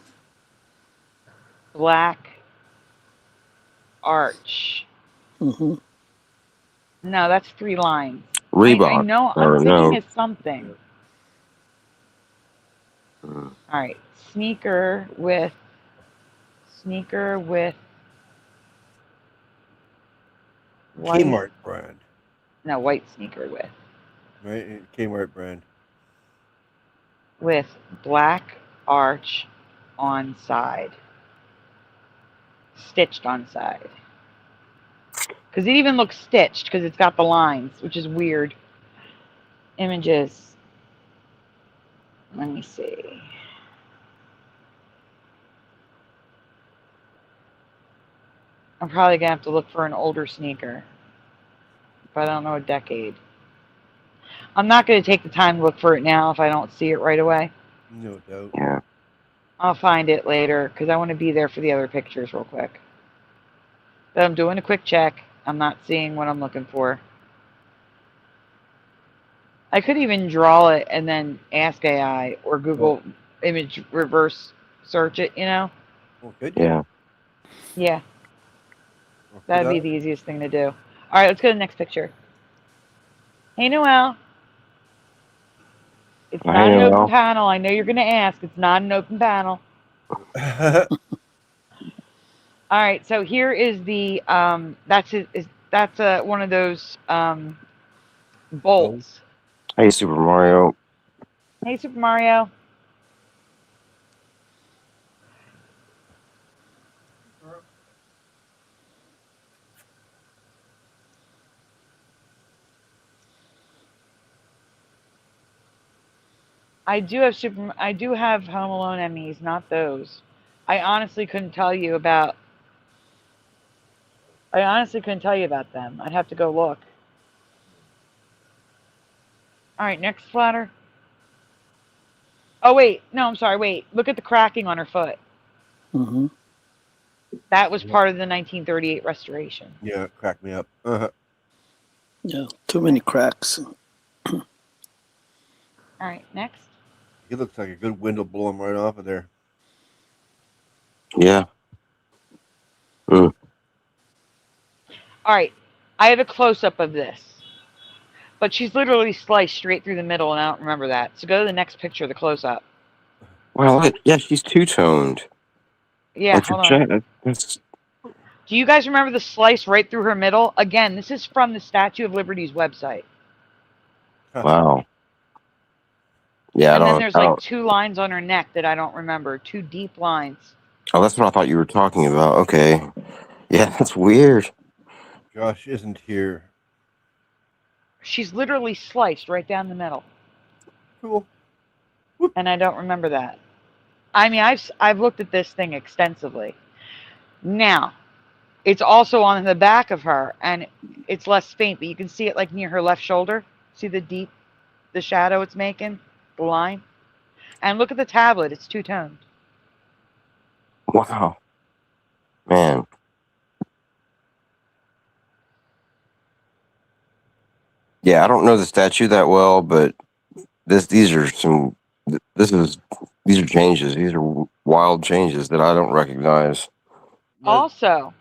black arch. Hmm. No, that's 3 lines. Reebok. I know. I'm Or thinking no. it's something. Mm. All right, sneaker with white. Kmart brand. No, white sneaker Right? Kmart brand. with black arch on side, stitched on side. Because it even looks stitched because it's got the lines, which is weird. Images. Let me see. I'm probably going to have to look for an older sneaker. But I don't know a decade. I'm not going to take the time to look for it now if I don't see it right away. No doubt. Yeah. I'll find it later because I want to be there for the other pictures real quick. But I'm doing a quick check. I'm not seeing what I'm looking for. I could even draw it and then ask AI or Google image reverse search it, you know? Well, could you? Yeah. Yeah, Or could that'd be I? the easiest thing to do. All right, let's go to the next picture. Hey, Noelle. It's I not an know. open Well, panel. I know you're going to ask. It's not an open panel. All right, so here is the that's one of those bolts. hey, Super Mario. Hey, Super Mario. I do have Home Alone Emmys, not those. I honestly couldn't tell you about. I honestly couldn't tell you about them. I'd have to go look. All right, next splatter. Oh wait, no, I'm sorry. Wait, look at the cracking on her foot. Mm-hmm. That was part of the 1938 restoration. Yeah, it cracked me up. Yeah, too many cracks. All right, next. He looks like a good window blowing right off of there. Yeah. Mm. All right, I have a close up of this, but she's literally sliced straight through the middle, and I don't remember that. So go to the next picture, the close up. Well, yeah, she's two-toned. Yeah, Like her hold on. chest. That's, Do you guys remember the slice right through her middle? Again, this is from the Statue of Liberty's website. wow. Yeah, And then there's I like don't. 2 lines on her neck that I don't remember. 2 deep lines. Oh, that's what I thought you were talking about. Okay. Yeah, that's weird. Josh isn't here. She's literally sliced right down the middle. Cool. And I don't remember that. I mean, I've looked at this thing extensively. Now, it's also on the back of her, and it's less faint, but you can see it like near her left shoulder. See the shadow it's making, the line. And look at the tablet; it's two-toned. Wow. Man. Yeah, I don't know the statue that well, but these are these are changes. These are wild changes that I don't recognize. Also,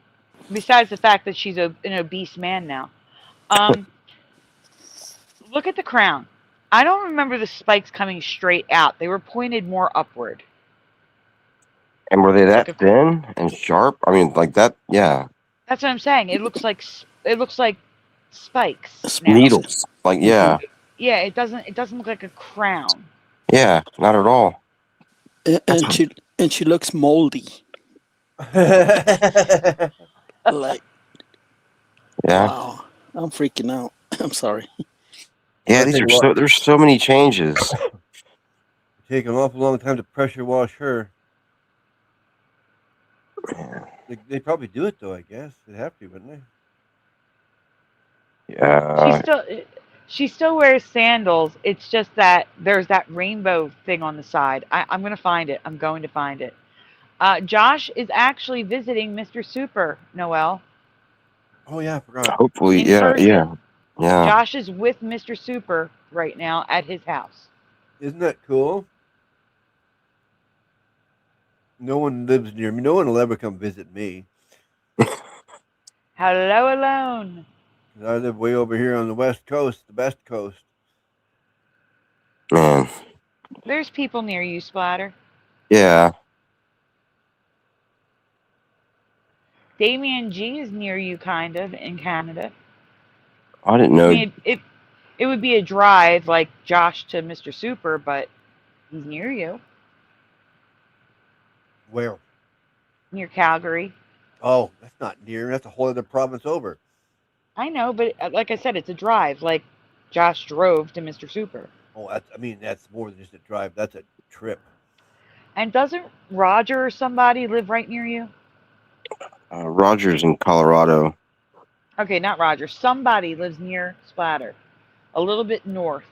besides the fact that she's an obese man now, um, look at the crown. I don't remember the spikes coming straight out. They were pointed more upward. And were they Like that a, thin and sharp? I mean, like that? Yeah, that's what I'm saying. It looks like spikes now. needles. Like Mm-hmm. Yeah, it doesn't look like a crown. yeah, not at all. That's And she looks moldy. Like, yeah, wow, I'm freaking out. I'm sorry. yeah. I These think are there's so many changes. take an awful long time to pressure wash her. They probably do it though. I guess they'd have to, wouldn't they? Yeah, She still wears sandals. It's just that there's that rainbow thing on the side. I'm gonna find it. I'm going to find it. Josh is actually visiting Mr. Super, Noel, Oh yeah, I forgot. hopefully, in yeah, person. yeah. Josh is with Mr. Super right now at his house. Isn't that cool? No one lives near me. No one will ever come visit me. Hello, alone. 'Cause I live way over here on the west coast, the best coast. Man, There's people near you, Splatter. yeah. Damien G is near you, kind of, in Canada. I didn't I know. mean, it would be a drive like Josh to Mr. Super, but he's near you, Where? near Calgary. Oh, that's not near. That's a whole other province over. I know, but like I said, it's a drive. Like Josh drove to Mr. Super. Oh, that's more than just a drive. That's a trip. And doesn't Roger or somebody live right near you? Rogers in Colorado. Okay, not Roger. Somebody lives near Splatter, a little bit north.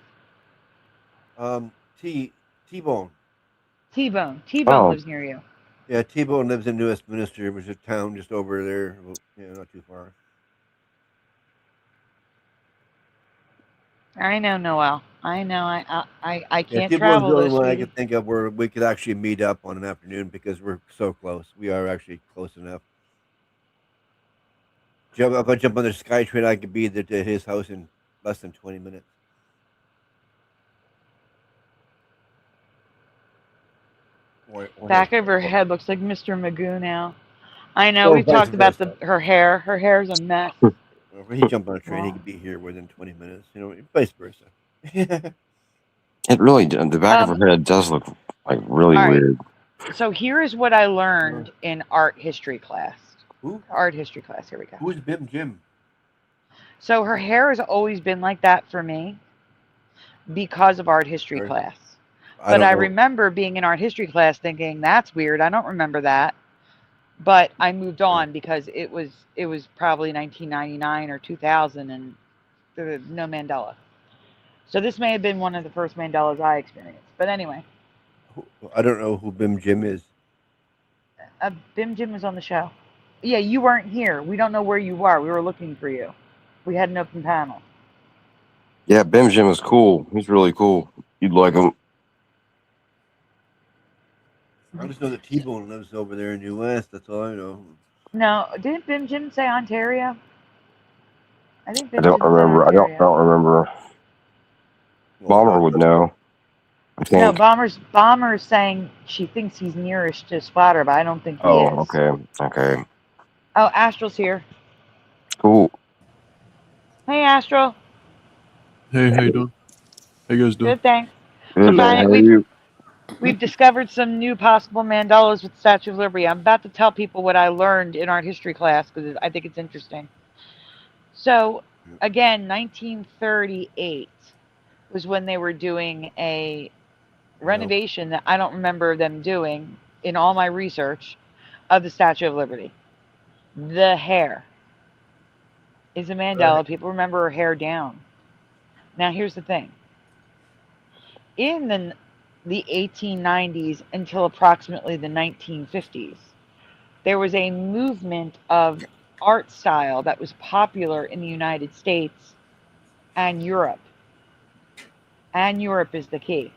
T-Bone. T-Bone. T-Bone Oh, lives near you. Yeah, T-Bone lives in New Westminster, which is a town just over there. Well, yeah, not too far. I know, Noel. I know. I Yeah, can't T-Bone's travel the though, only one I sweetie. could think of where we could actually meet up on an afternoon because we're so close. We are actually close enough. If I jump on the SkyTrain, I could be to his house in less than 20 minutes. Back of her head looks like Mr. Magoo now. I know, Or we've vice talked about versa. her hair. Her hair's a mess. If he jumped on a train, he Well, could be here within 20 minutes. Vice versa. It really the back of um, her head does look like really all right. weird. So here is what I learned in art history class. Who? Art history class. Here we go. Who's Bim Jim? So her hair has always been like that for me because of art history Sorry. class. I But don't I know. remember being in art history class thinking that's weird. I don't remember that. But I moved on because it was probably 1999 or 2000 and there was no Mandela. So this may have been one of the first Mandelas I experienced. But anyway, I don't know who Bim Jim is. Bim Jim was on the show. Yeah, you weren't here. We don't know where you were. We were looking for you. We had an open panel. Yeah, Bim Jim is cool. He's really cool. You'd like him. I just know that T-Bone lives over there in the U.S. That's all I know. No, didn't Bim Jim say Ontario? I think I Bim don't Jim said remember. I Ontario. don't remember. Well, Bomber would know. I No, think. Bomber's saying she thinks he's nearest to Splatter, but I don't think he Oh, is. okay. Oh, Astral's here. Cool. Hey, Astral. Hey, how you doing? How you guys doing? Good, thanks. Good, man. How are you? We've discovered some new possible Mandelas with the Statue of Liberty. I'm about to tell people what I learned in art history class because I think it's interesting. So, again, 1938 was when they were doing a renovation that I don't remember them doing in all my research of the Statue of Liberty. The hair is a Mandela. Right. People remember her hair down. Now, here's the thing. In the 1890s until approximately the 1950s, there was a movement of art style that was popular in the United States and Europe. And Europe is the key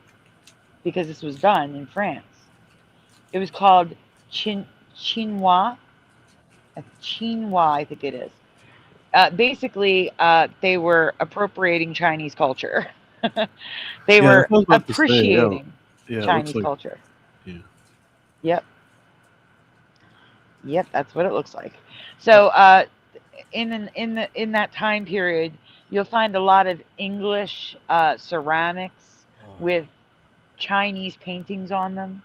because this was done in France. It was called Chinois. Chinois, I think it is. Basically, they were appropriating Chinese culture. They Yeah, were that's what I was about to say. appreciating Yeah, it Chinese looks like. culture. Yeah. Yep, that's what it looks like. So, in that time period, you'll find a lot of English ceramics with Chinese paintings on them.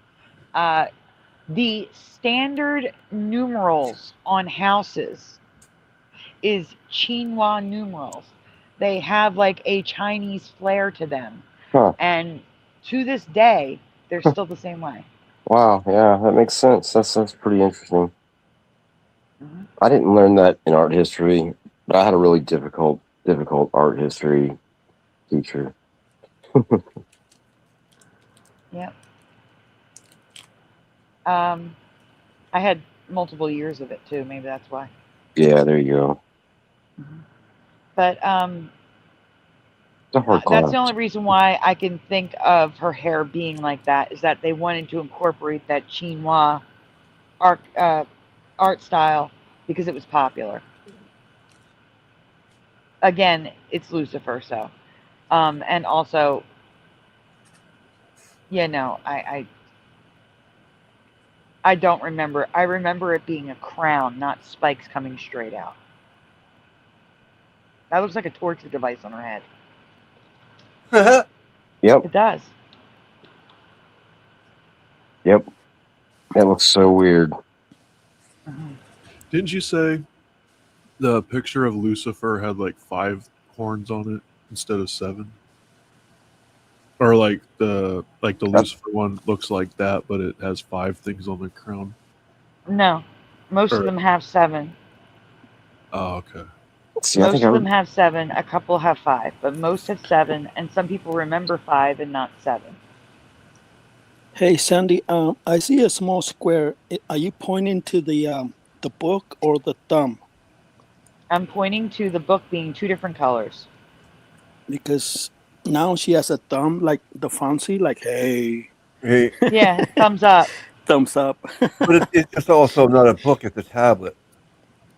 The standard numerals on houses is Chinois numerals. They have like a Chinese flair to them. Huh. And to this day, they're still the same way. Wow. Yeah, that makes sense. That's pretty interesting. Mhm. I didn't learn that in art history, but I had a really difficult art history teacher. Yep. I had multiple years of it too. Maybe that's why. Yeah, there you go. But It's a hard that's class. the only reason why I can think of her hair being like that is that they wanted to incorporate that chinois art style because it was popular. Again, it's Lucifer, so and also, yeah, no, I don't remember. I remember it being a crown, not spikes coming straight out. That looks like a torture device on her head. Yep. It does. Yep. That looks so weird. Didn't you say the picture of Lucifer had like 5 horns on it instead of 7? Or like the Lucifer one looks like that, but it has 5 things on the crown. No, most of them have 7. Oh, okay. See, I Most think of them have 7. A couple have 5, but most have 7, and some people remember 5 and not 7. Hey, Sandy, I see a small square. Are you pointing to the book or the thumb? I'm pointing to the book being 2 different colors. Because now she has a thumb like the Fonzie, like, hey. Hey, Yeah, thumbs up. Thumbs up. but it's also not a book; it's a tablet.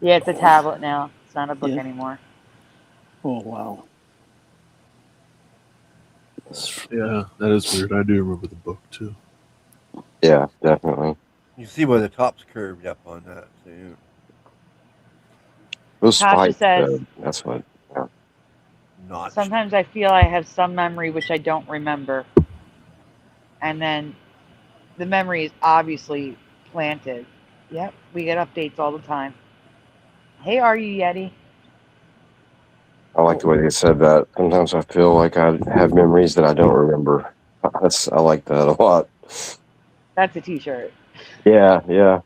Yeah, it's a tablet now. It's not a book Yeah. anymore. Oh, wow. Yeah, that is weird. I do remember the book too. Yeah, definitely. You see where the top's curved up on that. So Those Tasha spikes, says, though, that's what. Yeah. notched. sometimes I feel I have some memory which I don't remember. And then the memory is obviously planted. Yep, we get updates all the time. Hey, are you Yeti? I like the way they said that. Sometimes I feel like I have memories that I don't remember. I like that a lot. That's a t-shirt. Yeah, yeah.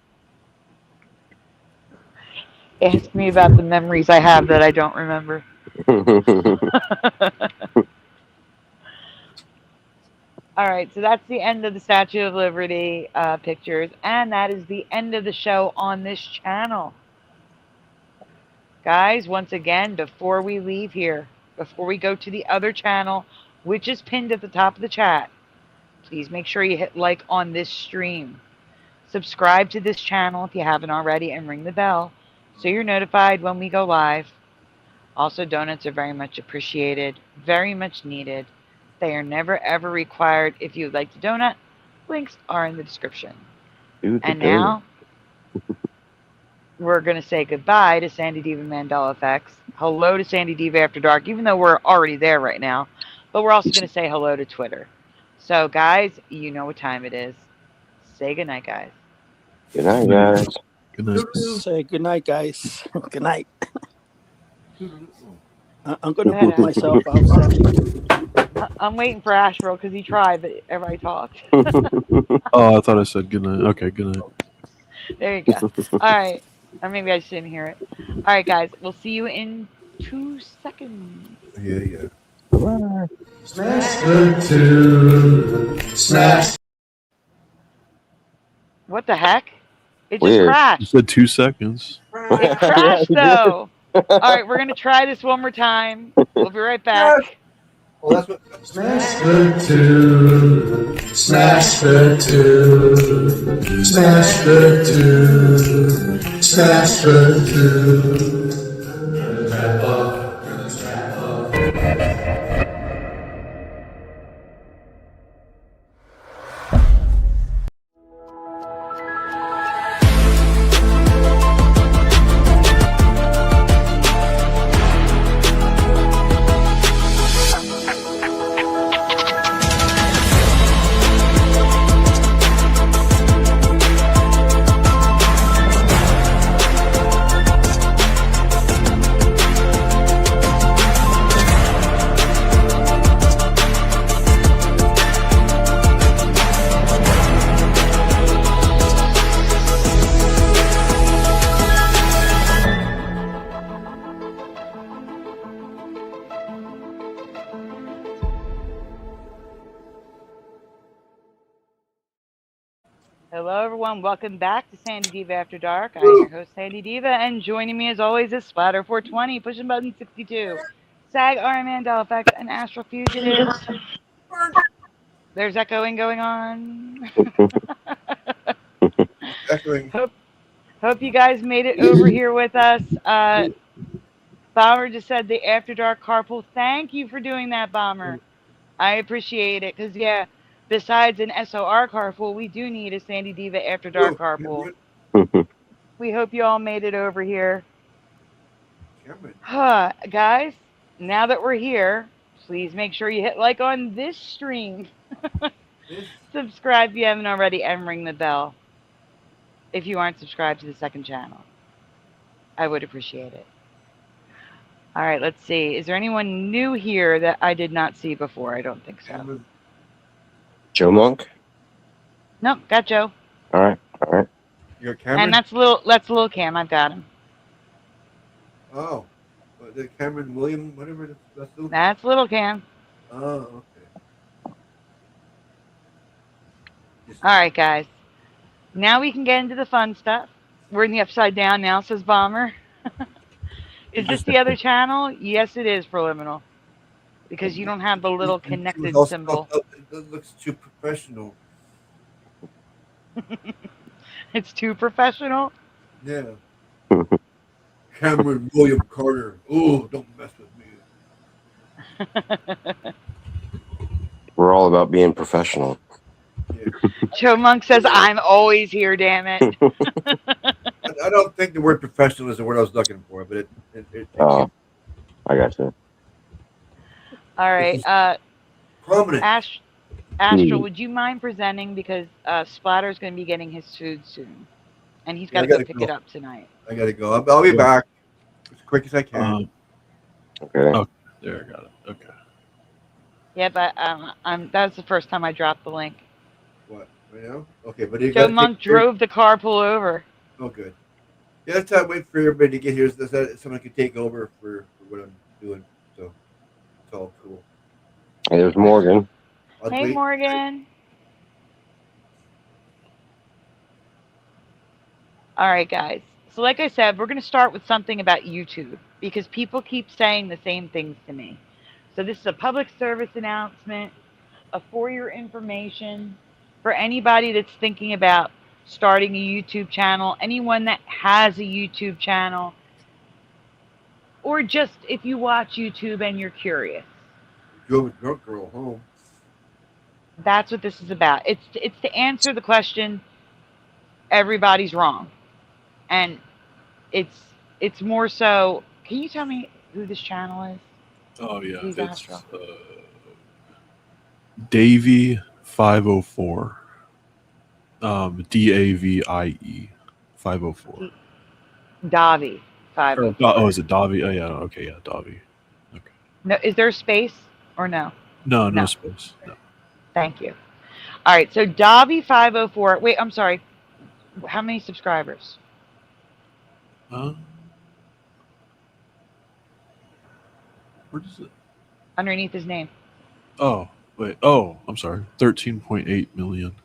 Ask me about the memories I have that I don't remember. All right, so that's the end of the Statue of Liberty pictures, and that is the end of the show on this channel. Guys, once again, before we leave here, before we go to the other channel, which is pinned at the top of the chat, please make sure you hit like on this stream. Subscribe to this channel if you haven't already, and ring the bell so you're notified when we go live. Also, donuts are very much appreciated, very much needed. They are never ever required. If you would like to donut, links are in the description. And now, we're going to say goodbye to Sandy Diva Mandela Effects. Hello to Sandy Diva After Dark, even though we're already there right now. But we're also going to say hello to Twitter. So, guys, you know what time it is. Say goodnight, guys. Good night, guys. Good night. Say good night, guys. Good night. I'm Go gonna ahead, boot myself out, Sandy. I'm waiting for Asheville because he tried, but everybody talked. Oh, I thought I said good night. Okay, good night. There you go. All right. Or maybe I just didn't hear it. All right, guys. We'll see you in 2 seconds. Yeah. Smash the tune. Smash. What the heck? It just Weird. You crashed. said 2 seconds. It crashed, though. All right, we're going to try this one more time. We'll be right back. Well, that's what. Smash the tune. Smash the tune. Smash the tune. Smash the tune. Strap up. Strap up. Hello, everyone. Welcome back to Sandy Diva After Dark. I'm your host, Sandy Diva, and joining me as always is Splatter420, pushing button 62, Sag RM Mandela Effects, and Astral Fugitive. There's echoing going on. Echoing. Hope you guys made it over here with us. Bomber just said the After Dark carpool. Thank you for doing that, Bomber. I appreciate it, because, yeah, besides an SOR carpool, we do need a Sandy Diva After Dark carpool. We hope you all made it over here. Guys, now that we're here, please make sure you hit like on this stream. Subscribe if you haven't already, and ring the bell if you aren't subscribed to the second channel. I would appreciate it. All right, let's see. Is there anyone new here that I did not see before? I don't think so. Joe Monk? Nope, got Joe. All right. You got Cameron? And that's little Cam. I've got him. Oh. The Cameron William, whatever. That's little Cam. Oh, okay. All right, guys. Now we can get into the fun stuff. We're in the upside down now, says Bomber. Is this the other channel? Yes, it is, Preliminal. Because you don't have the little connected symbol. It looks too professional. It's too professional? Yeah. Cameron William Carter. Oh, don't mess with me. We're all about being professional. Joe Monk says, "I'm always here, damn it." I don't think the word professional is the word I was looking for, but it Oh, I got you. All it's right, prominent. Astral, would you mind presenting, because Splatter's going to be getting his food soon, and he's got Yeah, I to go gotta pick go. it up tonight. I gotta go. I'll be back as quick as I can. Okay. Oh, there, I got it. Okay. Yeah, but that's the first time I dropped the link. What? Right now? Okay, but you Joe got to Monk drove the carpool over. Oh, good. Yeah, that's time. Wait for everybody to get here so that someone can take over for what I'm doing. So it's all cool. Hey, there's Morgan. I'll Hey, wait. Morgan. All right, guys. So like I said, we're going to start with something about YouTube, because people keep saying the same things to me. So this is a public service announcement, for your information, for anybody that's thinking about starting a YouTube channel, anyone that has a YouTube channel, or just if you watch YouTube and you're curious. Drove a drunk girl home. That's what this is about. It's to answer the question, everybody's wrong. And it's more so, can you tell me who this channel is? Oh yeah, Please, it's Astral. Davie 504. DAVIE 504. Davi 504. Oh, is it Davi? Oh yeah, okay, yeah, Davi. Okay. No, is there a space or no? No No. space. No. Thank you. All right, so Davi 504. Wait, I'm sorry. How many subscribers? Where does it? Underneath his name. Oh, wait. Oh, I'm sorry. 13.8 million.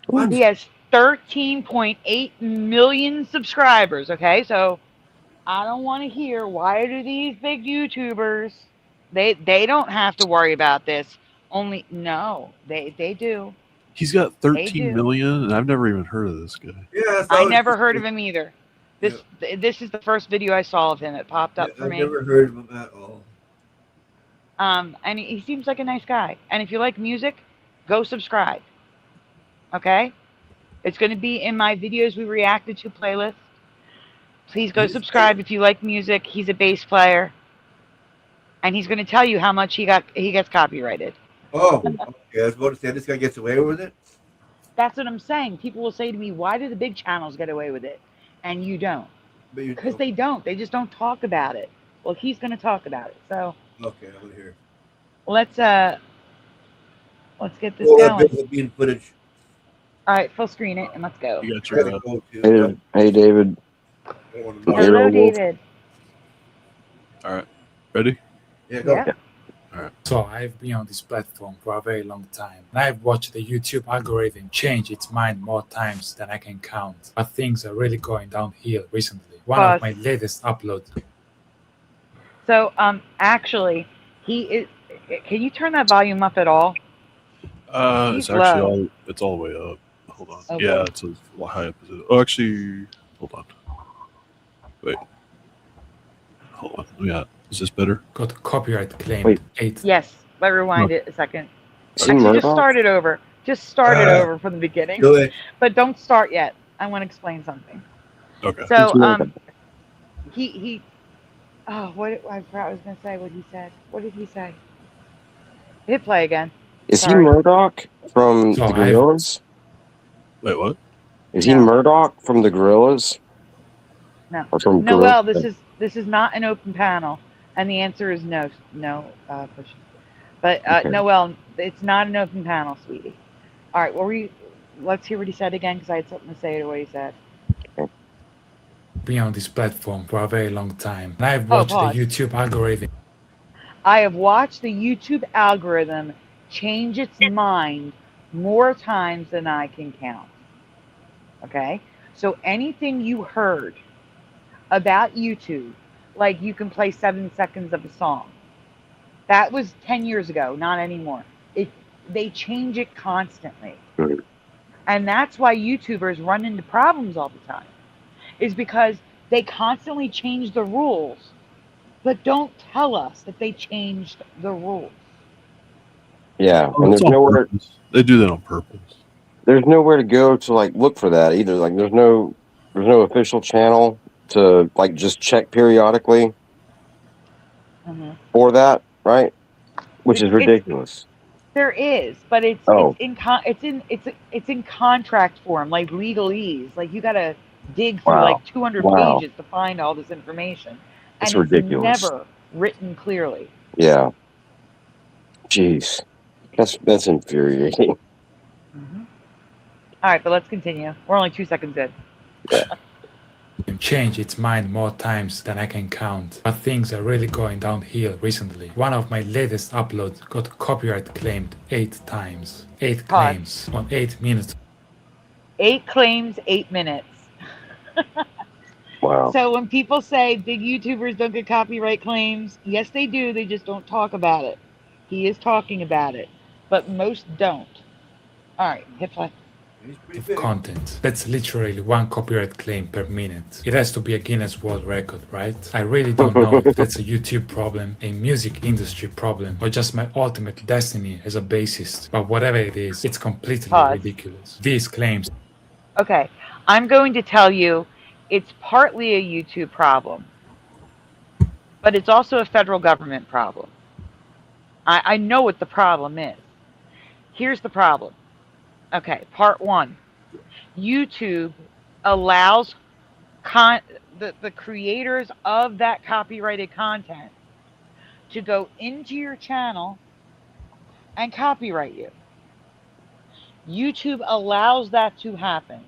What? He has 13.8 million subscribers. Okay, so I don't want to hear, why do these big YouTubers, they don't have to worry about this. No, they do. He's got They 13 do. million, and I've never even heard of this guy. Yeah, I never heard of him either. This is the first video I saw of him. It popped up for I've me. never heard of him at all. And he seems like a nice guy. And if you like music, go subscribe. Okay? It's going to be in my videos we reacted to playlist. Please go subscribe if you like music. He's a bass player. And he's going to tell you how much he gets copyrighted. Oh, okay. I was about to say this guy gets away with it. That's what I'm saying. People will say to me, why do the big channels get away with it? And you don't. Because they don't. They just don't talk about it. Well, he's going to talk about it. So okay, I'm gonna hear. let's get this going. Being footage. All right, full screen it and let's go. You got your. Hey, David. Hello, David. All right. Ready? Yeah, go. Yeah. So I've been on this platform for a very long time, and I've watched the YouTube algorithm change its mind more times than I can count. But things are really going downhill recently. One of my latest uploads. So actually, he is. Can you turn that volume up at all? It's actually it's all the way up. Hold on. Okay. Yeah, it's as high up as it. Oh, actually, hold on. Wait. Hold on. Yeah. Is this better? Got a copyright claim. Wait. 8. Yes. Let me rewind it a second. Is he Actually, just Murdoch? start it over. Just start it over from the beginning. Do it. But don't start yet. I want to explain something. Okay. So he. Oh, what I forgot I was gonna say. What he said. What did he say? Hit play again. Is Sorry. he Murdoch from So the Gorillas? Wait, what? Is he No. Murdoch from the Gorillas? No. Or from Noel, Gorilla? this is not an open panel, and the answer is no. Push. But Okay. Noel, it's not an open panel, sweetie. All right, let's hear what he said again, because I had something to say to what he said. Been on this platform for a very long time, and I've watched the pause. YouTube algorithm. I have watched the YouTube algorithm change its mind more times than I can count. Okay? So anything you heard about YouTube, like you can play 7 seconds of a song, that was 10 years ago, not anymore. They change it constantly. Mhm. And that's why YouTubers run into problems all the time, is because they constantly change the rules, but don't tell us that they changed the rules. Yeah, Oh, and it's there's on nowhere. purpose. They do that on purpose. there's nowhere to go to like look for that either. Like there's no official channel to like just check periodically Mm-hmm. for that, right? Which is It's ridiculous. there is, but it's Oh, it's in contract form, like legalese. Like you gotta dig through wow. like 200 Wow. pages to find all this information, That's and it's ridiculous. never written clearly. Yeah. Jeez. That's infuriating. Mm-hmm. All right, but let's continue. We're only 2 seconds in. Can change its mind more times than I can count. But things are really going downhill recently. One of my latest uploads got copyright claimed 8 times. 8 Pause. claims on 8 minutes. 8 claims, 8 minutes. Wow. So when people say big YouTubers don't get copyright claims, yes, they do. They just don't talk about it. He is talking about it, but most don't. All right, hit play. He's pretty Of big. content. That's literally 1 copyright claim per minute. It has to be a Guinness World Record, right? I really don't know if that's a YouTube problem, a music industry problem, or just my ultimate destiny as a bassist. But whatever it is, it's completely Pause. ridiculous. These claims. Okay, I'm going to tell you it's partly a YouTube problem, but it's also a federal government problem. I know what the problem is. Here's the problem. Okay, part 1. YouTube allows the creators of that copyrighted content to go into your channel and copyright you. YouTube allows that to happen.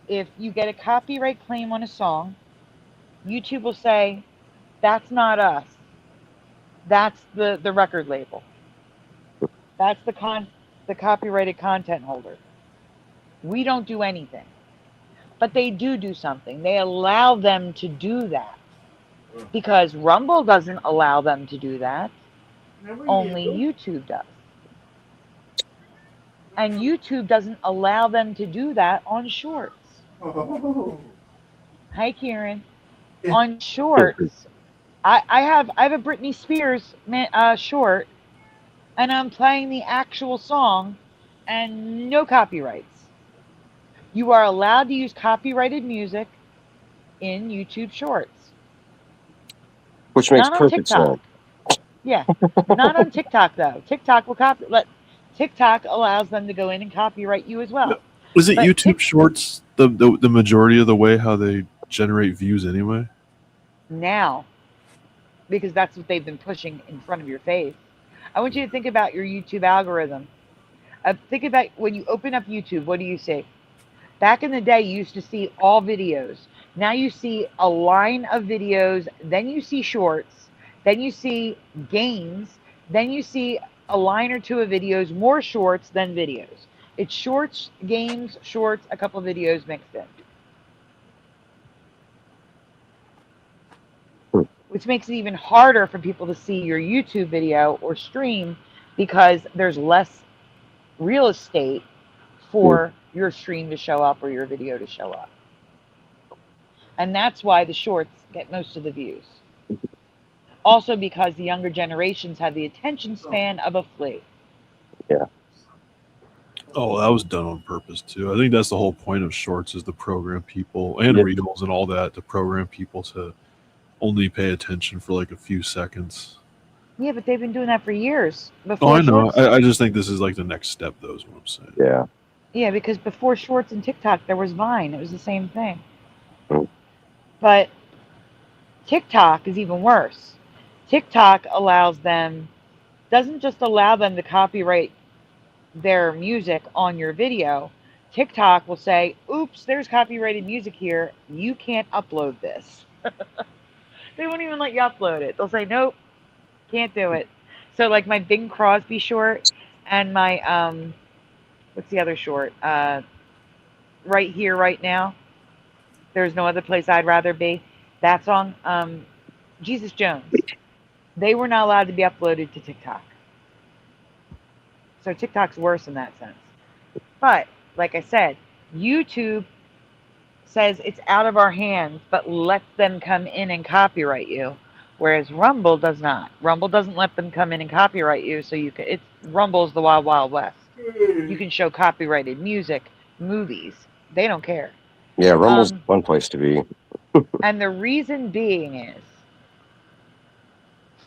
If you get a copyright claim on a song, YouTube will say, that's not us. That's the record label. That's the copyrighted content holder. We don't do anything. But they do something. They allow them to do that. Because Rumble doesn't allow them to do that. Only YouTube does. And YouTube doesn't allow them to do that on Shorts. Oh. Hi, Kieran. On Shorts, I have a Britney Spears short, and I'm playing the actual song, and no copyrights. You are allowed to use copyrighted music in YouTube Shorts. Which makes Not on perfect TikTok. sense. Yeah, not on TikTok though. TikTok will TikTok allows them to go in and copyright you as well. Was it But YouTube Shorts the majority of the way how they generate views anyway? Now, because that's what they've been pushing in front of your face. I want you to think about your YouTube algorithm. Think about when you open up YouTube, what do you see? Back in the day, you used to see all videos. Now you see a line of videos, then you see shorts, then you see games, then you see a line or two of videos, more shorts than videos. It's shorts, games, shorts, a couple of videos mixed in. Which makes it even harder for people to see your YouTube video or stream because there's less real estate for your stream to show up or your video to show up. And that's why the shorts get most of the views. Also because the younger generations have the attention span of a flea. Yeah. Oh, that was done on purpose too. I think that's the whole point of Shorts is to program people and Reels and all that, to program people to only pay attention for like a few seconds. Yeah, but they've been doing that for years. Oh, I know. I just think this is like the next step, though, is what I'm saying. Yeah. Yeah, because before Shorts and TikTok, there was Vine. It was the same thing. Oh. But TikTok is even worse. TikTok doesn't just allow them to copyright their music on your video. TikTok will say, oops, there's copyrighted music here. You can't upload this. They won't even let you upload it. They'll say, nope, can't do it. So like my Bing Crosby short and my, what's the other short? Right Here, Right Now. There's No Other Place I'd Rather Be. That song, Jesus Jones. They were not allowed to be uploaded to TikTok. So TikTok's worse in that sense. But, like I said, YouTube says it's out of our hands, but lets them come in and copyright you, whereas Rumble does not. Rumble doesn't let them come in and copyright you, so Rumble's the Wild Wild West. You can show copyrighted music, movies. They don't care. Yeah, Rumble's one place to be. And the reason being is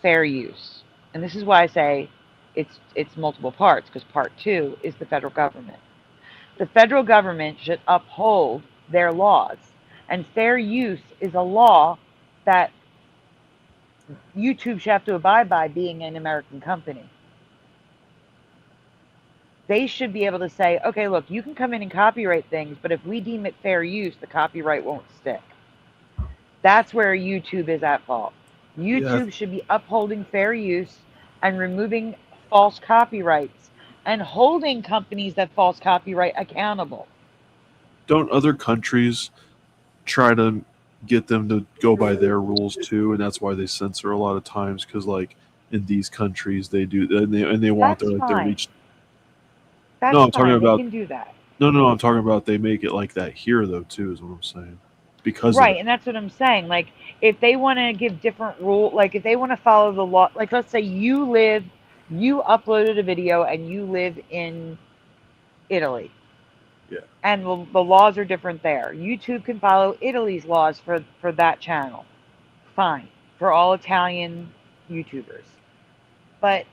fair use. And this is why I say it's multiple parts, because part 2 is the federal government. The federal government should uphold their laws. And fair use is a law that YouTube should have to abide by, being an American company. They should be able to say, okay, look, you can come in and copyright things, but if we deem it fair use, the copyright won't stick. That's where YouTube is at fault. YouTube should be upholding fair use and removing false copyrights and holding companies that false copyright accountable. Don't other countries try to get them to go by their rules too? And that's why they censor a lot of times, because like in these countries they do, and they want their reach. That's no, I'm talking about. They can do that. No, I'm talking about they make it like that here though too. Is what I'm saying. Because right, and that's what I'm saying. Like, if they want to give different rules, like if they want to follow the law, like let's say you uploaded a video and you live in Italy. Yeah. And the laws are different there. YouTube can follow Italy's laws for that channel. Fine. For all Italian YouTubers. But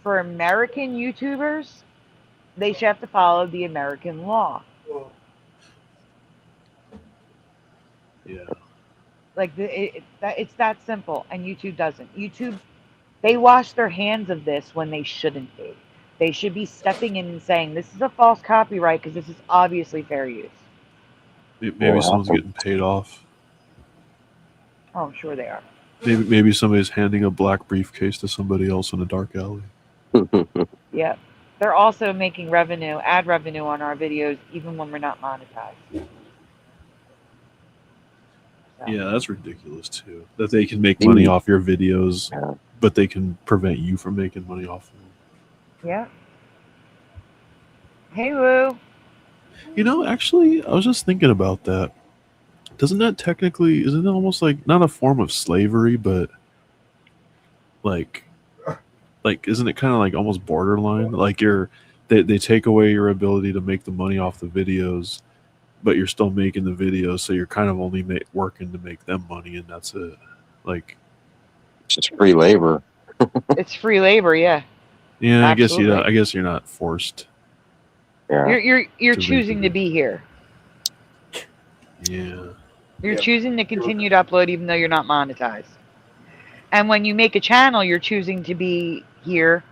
for American YouTubers, they should have to follow the American law. Yeah. Like it's that simple, and YouTube doesn't. YouTube, they wash their hands of this when they shouldn't be. They should be stepping in and saying, this is a false copyright because this is obviously fair use. Maybe someone's getting paid off. Oh, I'm sure they are. Maybe somebody's handing a black briefcase to somebody else in a dark alley. Yep. They're also making ad revenue on our videos, even when we're not monetized. So. Yeah, that's ridiculous too. That they can make money off your videos, but they can prevent you from making money off of them. Yeah. Hey, Woo. You know, actually, I was just thinking about that. Isn't that almost like not a form of slavery, but like isn't it kind of like almost borderline? Like they take away your ability to make the money off the videos, but you're still making the videos, so you're kind of only working to make them money, and that's it. Like, it's just free labor. It's free labor, yeah. Yeah, Absolutely. I guess you're not forced. Yeah. You're choosing to be here. Yeah. You're choosing to continue to upload even though you're not monetized. And when you make a channel, you're choosing to be here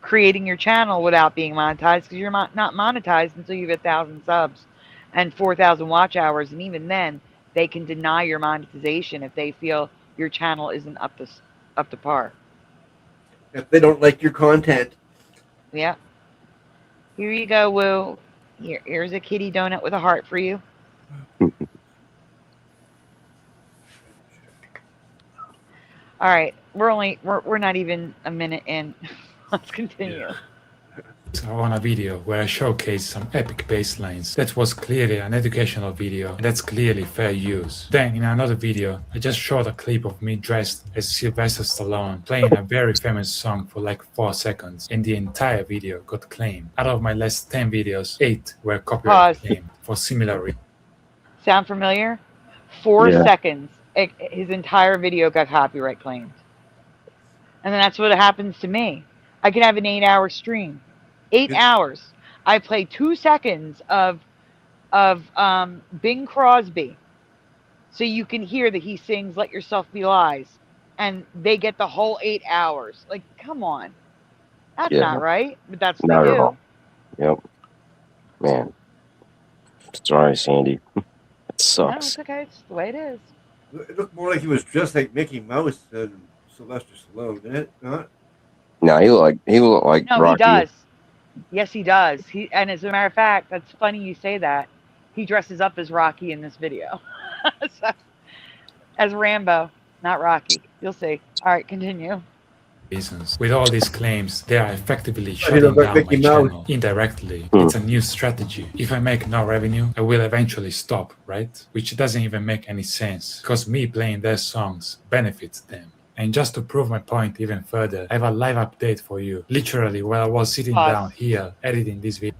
creating your channel without being monetized, because you're not monetized until you get 1,000 subs and 4,000 watch hours. And even then, they can deny your monetization if they feel your channel isn't up to par. If they don't like your content. Yeah. Here you go, Woo. Here's a kitty donut with a heart for you. All right, we're not even a minute in. Let's continue. Yeah. On a video where I showcased some epic bass lines. That was clearly an educational video, and that's clearly fair use. Then in another video, I just showed a clip of me dressed as Sylvester Stallone playing a very famous song for like 4 seconds, and the entire video got claimed. Out of my last 10 videos, 8 were copyright claimed for similar reasons. Sound familiar? 4 seconds, his entire video got copyright claimed. And then that's what happens to me. I can have an 8-hour stream. 8 hours. I play 2 seconds of Bing Crosby, so you can hear that he sings "Let Yourself Be Lies," and they get the whole 8 hours. Like, come on, that's not right. But that's what they do. Yep. Man, sorry, Sandy. It sucks. No, it's okay. It's the way it is. It looked more like he was dressed like Mickey Mouse than Sylvester Stallone, didn't it? Not? No, he looked like No, Rocky. he does. Yes, he does. And as a matter of fact, that's funny you say that. He dresses up as Rocky in this video. So, as Rambo, not Rocky. You'll see. All right, continue. Reasons. With all these claims, they are effectively shutting down my channel indirectly. It's a new strategy. If I make no revenue, I will eventually stop, right? Which doesn't even make any sense, because me playing their songs benefits them. And just to prove my point even further, I have a live update for you. Literally, while I was sitting Pause. down here editing this video.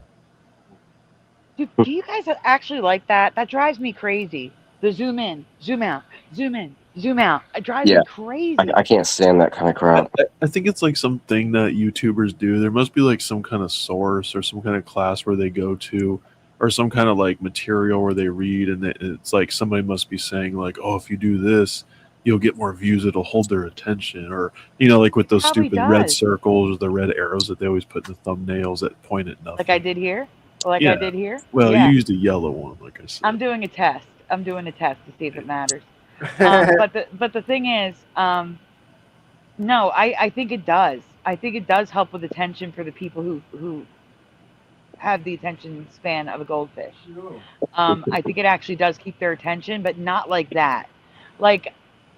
Dude, do you guys actually like that? That drives me crazy. The zoom in, zoom out, zoom in, zoom out. It drives Yeah. me crazy. I can't stand that kind of crap. I think it's like something that YouTubers do. There must be like some kind of source or some kind of class where they go to, or some kind of like material where they read, and it's like somebody must be saying like, oh, if you do this, you'll get more views. It'll hold their attention, or like with those Probably stupid red does. circles or the red arrows that they always put in the thumbnails that point at nothing. Like I did here? Like Yeah. I did here? Well, Yeah. you used a yellow one, like I said. I'm doing a test. I'm doing a test to see if it matters. But the thing is, no, I think it does. I think it does help with attention for the people who have the attention span of a goldfish. I think it actually does keep their attention, but not like that. Like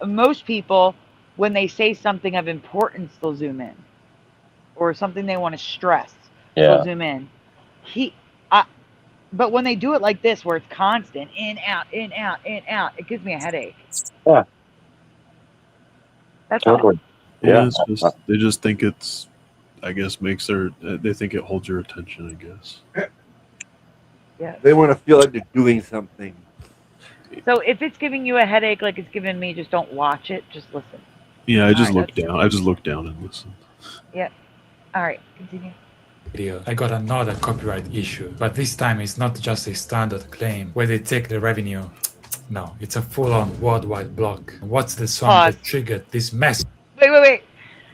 most people, when they say something of importance, they'll zoom in, or something they want to stress, they'll zoom in. But when they do it like this, where it's constant, in, out, in, out, in, out, it gives me a headache. Yeah. That's all. Totally. Yeah, Yeah. it's just, they just think it's, I guess, they think it holds your attention, I guess. Yeah. They want to feel like they're doing something. So if it's giving you a headache like it's giving me, just don't watch it. Just listen. Yeah, I just Alright, look down. I just look down and listen. All right, continue. Video. I got another copyright issue, but this time it's not just a standard claim where they take the revenue. No, it's a full-on worldwide block. What's the song Pause. that triggered this mess? Wait.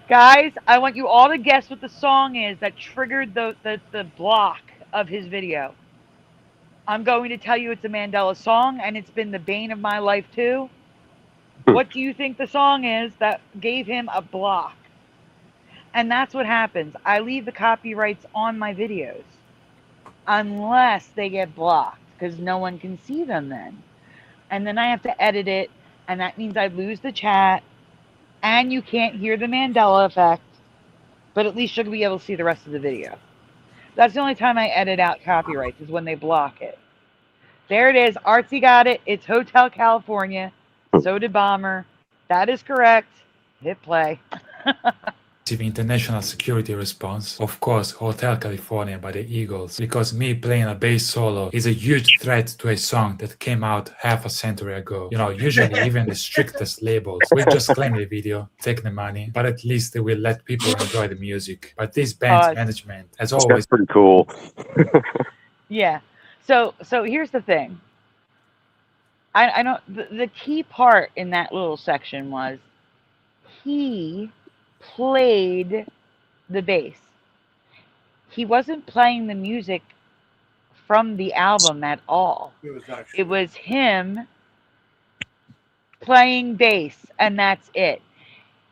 Guys, I want you all to guess what the song is that triggered the block of his video. I'm going to tell you it's a Mandela song, and it's been the bane of my life too. What do you think the song is that gave him a block? And that's what happens. I leave the copyrights on my videos unless they get blocked, because no one can see them then. And then I have to edit it, and that means I lose the chat, and you can't hear the Mandela effect, but at least you'll be able to see the rest of the video. That's the only time I edit out copyrights, is when they block it. There it is. Artsy got it. It's Hotel California. So did Bomber. That is correct. Hit play. The international security response, of course, Hotel California by the Eagles, because me playing a bass solo is a huge threat to a song that came out half a century ago. Usually even the strictest labels will just claim the video, take the money, but at least they will let people enjoy the music. But this band's management has always... That's pretty cool. Yeah. So here's the thing. I know the key part in that little section was he played the bass. He wasn't playing the music from the album at all. It was him playing bass, and that's it.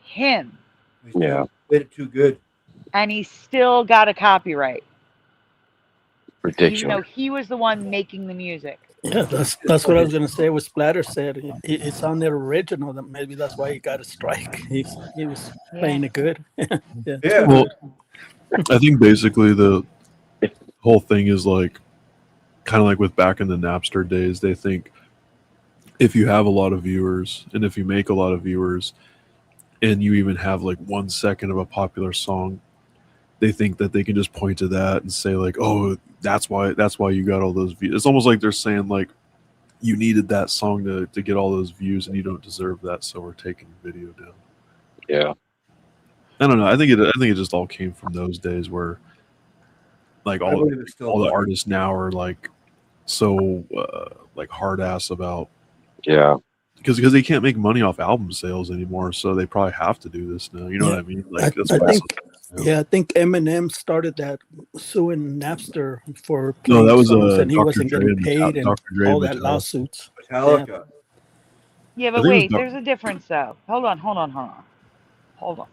Him. Yeah. Did it too good. And he still got a copyright. Ridiculous. He was the one making the music. Yeah, that's what I was gonna say. What Splatter said, it sounded original. That maybe that's why he got a strike. He was playing it good. Yeah. Well, I think basically the whole thing is like, kind of like with back in the Napster days, they think if you have a lot of viewers and if you make a lot of viewers and you even have like 1 second of a popular song, they think that they can just point to that and say like, oh, that's why you got all those views. It's almost like they're saying like, you needed that song to get all those views and you don't deserve that, so we're taking the video down. Yeah. I don't know. I think it just all came from those days where like all the artists now are like so like hard ass about because they can't make money off album sales anymore, so they probably have to do this now. You know what I mean? Like I think Eminem started that suing Napster for no, that was songs, and he Dr. wasn't Dre getting paid and all that Metallica. lawsuits. Metallica. Yeah, but wait, there's a difference though. Hold on.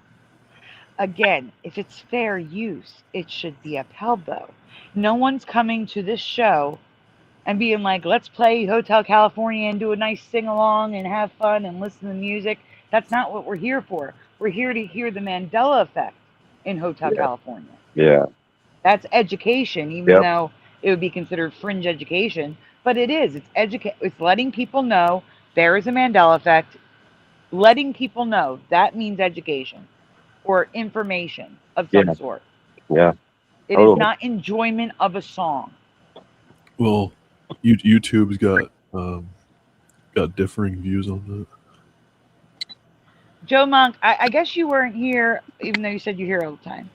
Again, if it's fair use, it should be upheld though. No one's coming to this show and being like, let's play Hotel California and do a nice sing-along and have fun and listen to music. That's not what we're here for. We're here to hear the Mandela effect in Hotel California. Yeah. That's education, even though it would be considered fringe education. But it is. It's letting people know there is a Mandela effect. letting people know, that means education or information of some Yeah. sort. Yeah. It Oh. is not enjoyment of a song. Well, YouTube's got differing views on that. Joe Monk, I guess you weren't here, even though you said you're here all the time.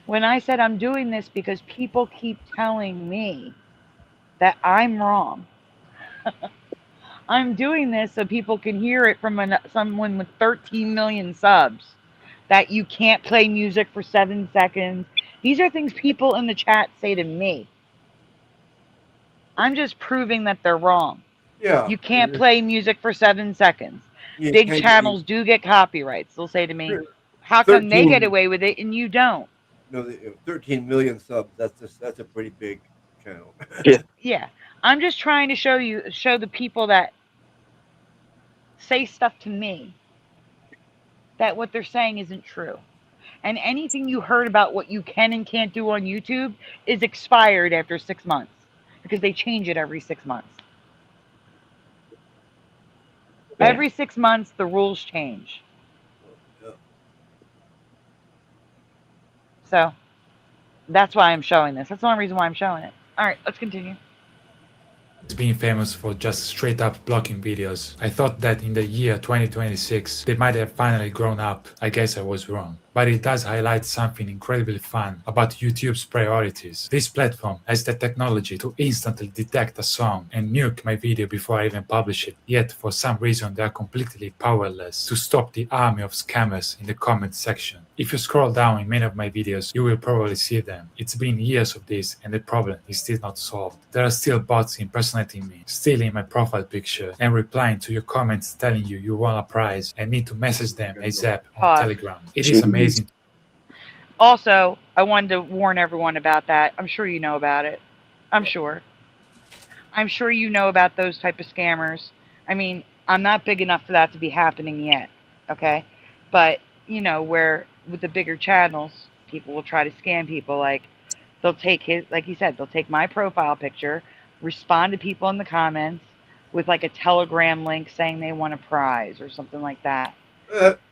When I said I'm doing this because people keep telling me that I'm wrong. I'm doing this so people can hear it from someone with 13 million subs, that you can't play music for 7 seconds. These are things people in the chat say to me. I'm just proving that they're wrong. Yeah. You can't play music for 7 seconds. Big channels do get copyrights. They'll say to me, how come they get away with it and you don't? No, 13 million subs. That's a pretty big channel. Yeah. I'm just trying to show the people that say stuff to me that what they're saying isn't true. And anything you heard about what you can and can't do on YouTube is expired after 6 months, because they change it every 6 months. Yeah. Every 6 months, the rules change. Yeah. So that's why I'm showing this. That's the only reason why I'm showing it. All right, let's continue. Being famous for just straight up blocking videos. I thought that in the year 2026 they might have finally grown up. I guess I was wrong. But it does highlight something incredibly fun about YouTube's priorities. This platform has the technology to instantly detect a song and nuke my video before I even publish it. Yet for some reason they are completely powerless to stop the army of scammers in the comment section. If you scroll down in many of my videos, you will probably see them. It's been years of this and the problem is still not solved. There are still bots impersonating me, stealing my profile picture, and replying to your comments telling you won a prize and need to message them ASAP on Telegram. It is amazing. Also, I wanted to warn everyone about that. I'm sure you know about it. I'm sure you know about those type of scammers. I mean, I'm not big enough for that to be happening yet, okay? But, you know, where with the bigger channels, people will try to scam people. Like, they'll take like you said, they'll take my profile picture, respond to people in the comments with like a Telegram link saying they want a prize or something like that.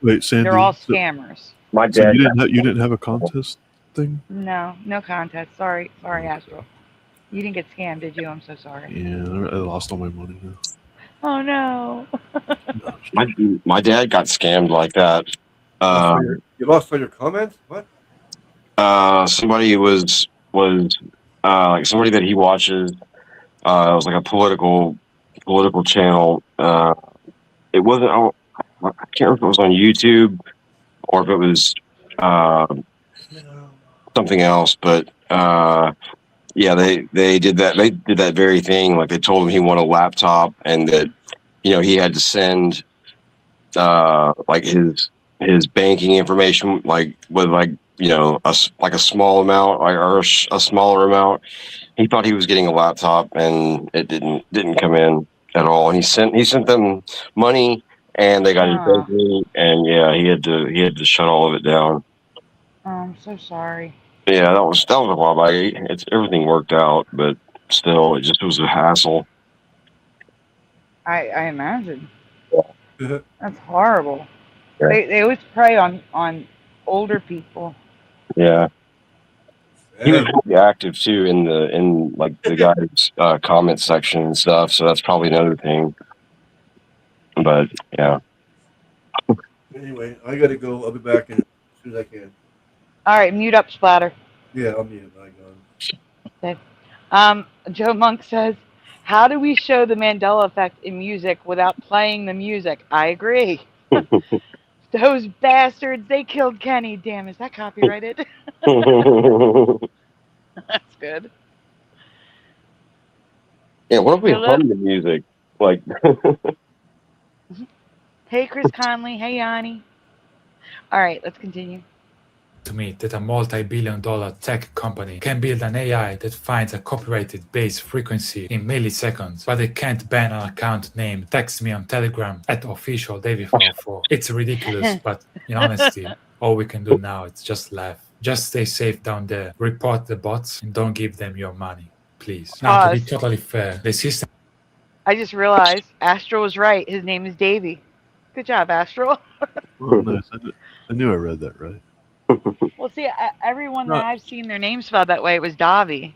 Wait, Sandy, they're all scammers. My so dad. you didn't have a contest thing? No contest. Sorry, Astro. You didn't get scammed, did you? I'm so sorry. Yeah, I lost all my money now. Oh no. My dad got scammed like that. You lost all your comments? What? Somebody was like somebody that he watches. It was like a political channel. It wasn't. I can't remember if it was on YouTube or if it was something else. But yeah, they did that. They did that very thing. Like they told him he won a laptop and that he had to send like his banking information, like with like a small amount, or a smaller amount. He thought he was getting a laptop, and it didn't come in at all. And he sent them money, and they got his banking, and yeah, he had to shut all of it down. Oh, I'm so sorry. Yeah, that was a while back. Everything worked out, but still, it was a hassle. I imagine. Yeah. That's horrible. Yeah. They always prey on older people. Yeah. He was pretty active too in like the guy's comment section and stuff, so that's probably another thing. But yeah. Anyway, I gotta go. I'll be back as soon as I can. All right, mute up, Splatter. Yeah, I'll mute him. Okay. Joe Monk says, "How do we show the Mandela effect in music without playing the music?" I agree. Those bastards, they killed Kenny. Damn, is that copyrighted? That's good. Yeah, what if we hum the music? Like Hey, Chris Conley. Hey, Yanni. All right, let's continue. To me that a multi-billion-dollar tech company can build an AI that finds a copyrighted base frequency in milliseconds, but they can't ban an account name. Text me on Telegram @officialdavy404. It's ridiculous, but in honesty, all we can do now is just laugh. Just stay safe down there. Report the bots and don't give them your money, please. Now, to be totally fair, the system. I just realized Astro was right. His name is Davy. Good job, Astral. Oh, nice. I knew I read that right. Well, see, everyone No, that I've seen their name spelled that way, it was Davi.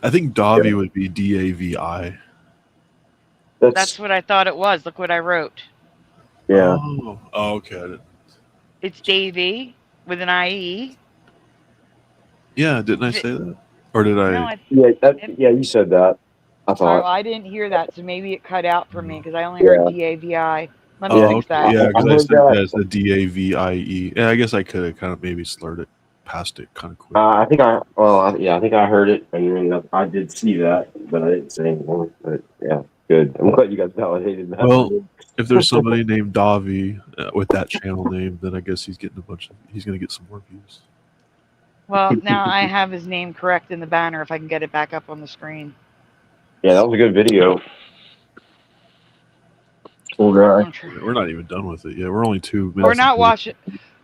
I think Davi would be Davi. That's what I thought it was. Look what I wrote. Yeah. Oh, okay. I didn't- It's Davy with an IE. Yeah, didn't I say that? Or did No, I? Yeah, you said that. I oh, thought. I didn't hear that, so maybe it cut out for me because I only heard DAVI. Let me Oh, fix okay. that. Yeah, because I I heard said that. that as the Davie. Yeah, I guess I could have kind of maybe slurred it past it kind of quick. I think I heard it, and I did see that, but I didn't say anything. But yeah, good. I'm glad you guys validated that. Well, if there's somebody named Davi with that channel name, then I guess he's getting he's going to get some more views. Well, now I have his name correct in the banner if I can get it back up on the screen. Yeah, that was a good video. Cool guy. We're not even done with it yet. We're only 2 minutes. We're not watching.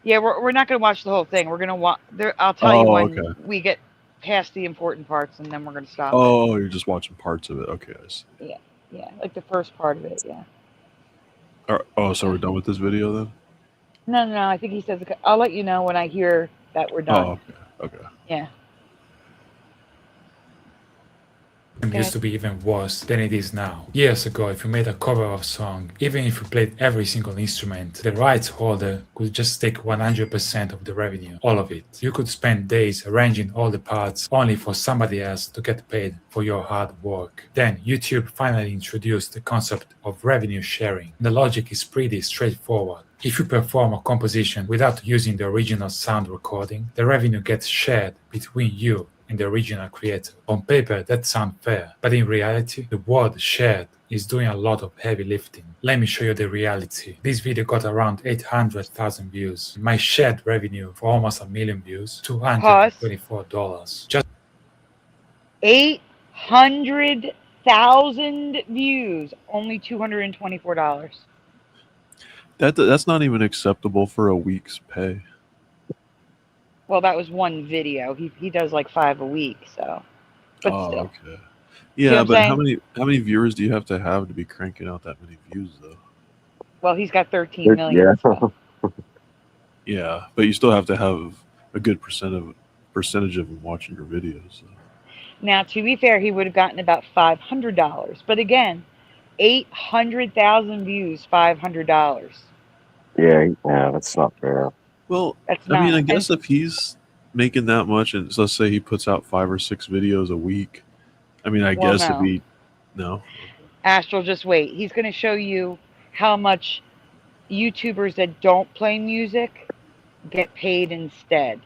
Yeah, we're not going to watch the whole thing. We're going to watch. I'll tell you when we get past the important parts, and then we're going to stop. Oh, you're just watching parts of it. Okay, I see. Yeah, like the first part of it. Yeah. Oh, so we're done with this video then? No. I think he says. I'll let you know when I hear that we're done. Oh, okay. Yeah. It used to be even worse than it is now. Years ago, if you made a cover of a song, even if you played every single instrument, the rights holder could just take 100% of the revenue, all of it. You could spend days arranging all the parts only for somebody else to get paid for your hard work. Then YouTube finally introduced the concept of revenue sharing. The logic is pretty straightforward. If you perform a composition without using the original sound recording, the revenue gets shared between you and the original creator. On paper, that sounds fair, but in reality, the word shared is doing a lot of heavy lifting. Let me show you the reality. This video got around 800,000 views. My shared revenue for almost 1 million views, $224. Just 800,000 views, only $224. That's not even acceptable for a week's pay. Well, that was one video. He does like 5 a week, so. But still. Okay. Yeah, but how many viewers do you have to be cranking out that many views though? Well, he's got 13 million. Yeah. Yeah, but you still have to have a good percentage of them watching your videos. So. Now, to be fair, he would have gotten about $500. But again, 800,000 views, $500. Yeah, that's not fair. Well, that's I mean, I guess if he's making that much, and let's say he puts out 5 or 6 videos a week, I mean, I guess it'd be no. Astral, just wait. He's going to show you how much YouTubers that don't play music get paid instead,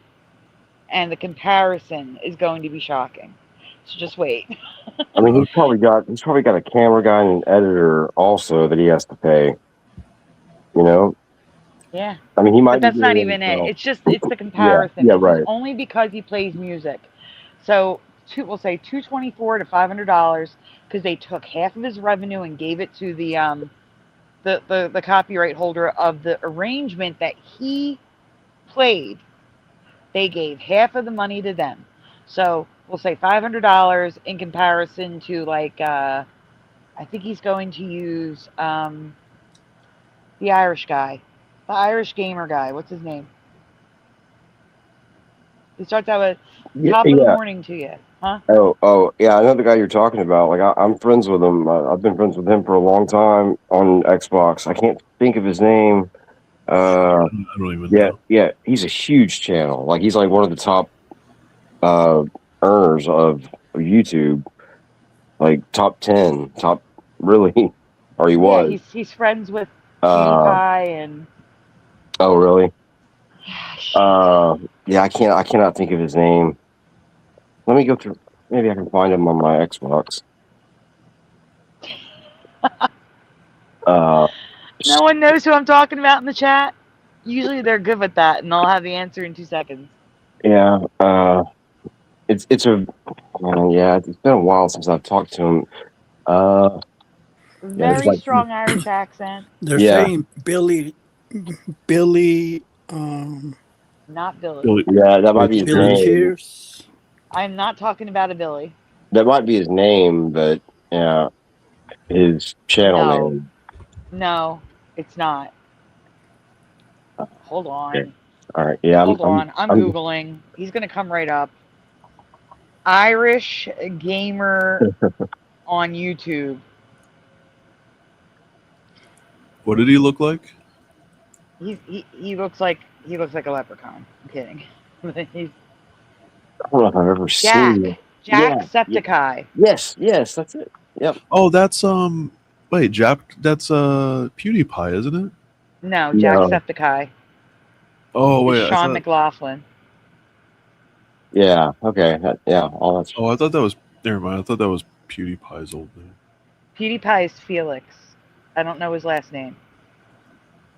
and the comparison is going to be shocking. So just wait. I mean, he's probably got a camera guy and an editor also that he has to pay. You know. Yeah. I mean, he might. But that's not even it. It's the comparison. Yeah, right. Only because he plays music. So we'll say $224 to $500 because they took half of his revenue and gave it to the copyright holder of the arrangement that he played. They gave half of the money to them. So we'll say $500 in comparison to like I think he's going to use the Irish guy. The Irish gamer guy. What's his name? He starts out with top of the morning to you. Huh? Oh, yeah. I know the guy you're talking about. Like, I'm friends with him. I've been friends with him for a long time on Xbox. I can't think of his name. I don't even know. Yeah. He's a huge channel. Like, he's like one of the top earners of YouTube. Like, top 10. Really. Or he was. Yeah, he's friends with PewDiePie and... Oh, really? Yeah, I cannot think of his name. Let me go through. Maybe I can find him on my Xbox. No one knows who I'm talking about in the chat. Usually they're good with that, and they'll have the answer in 2 seconds. Yeah, it's been a while since I've talked to him. Very strong Irish accent. They're saying Billy. Not Billy. Yeah, that might be his Billy name. Cheers. I'm not talking about a Billy. That might be his name, but yeah, his channel name. No, it's not. Hold on. Okay. All right. Yeah. Hold on. I'm I'm Googling. He's going to come right up. Irish gamer on YouTube. What did he look like? He looks like a leprechaun. I'm kidding. He's I don't know if I've ever seen it. Jacksepticeye. Yes. Yes. That's it. Yep. Oh, that's wait, that's PewDiePie, isn't it? No, No. Jacksepticeye. Oh wait, It's Sean McLaughlin. Yeah. Okay. Yeah. All that's. I thought that was. Never mind. I thought that was PewDiePie's old name. PewDiePie is Felix. I don't know his last name.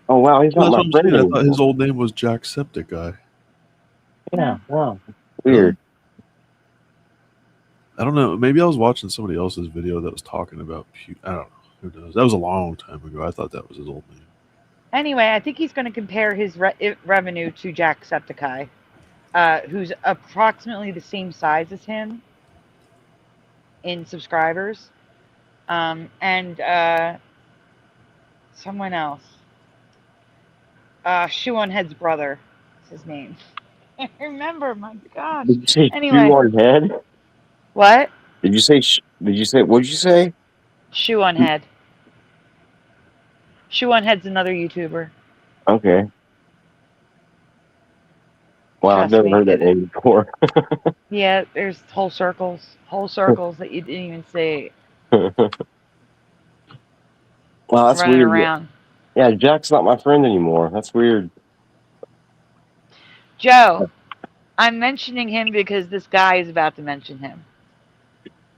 Oh wow, he's Well, not that's my what I'm friend saying. I anymore. thought his old name was Jacksepticeye. Yeah. Wow. Weird. I don't know. Maybe I was watching somebody else's video that was talking about I don't know. Who knows? That was a long time ago. I thought that was his old name. Anyway, I think he's going to compare his revenue to Jacksepticeye, who's approximately the same size as him in subscribers, and someone else. Shoe on Head's brother is his name. I remember, my gosh. Did you say Anyway. shoe on head? What? Did you say? What did you say? Shoe on Head. Shoe on Head's another YouTuber. Okay. Wow, I've Trust never me, heard that name before. Yeah, there's whole circles that you didn't even see Wow, that's running weird. around. Yeah, Jack's not my friend anymore. That's weird. Joe, I'm mentioning him because this guy is about to mention him.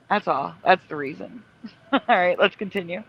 That's all. That's the reason. All right, let's continue.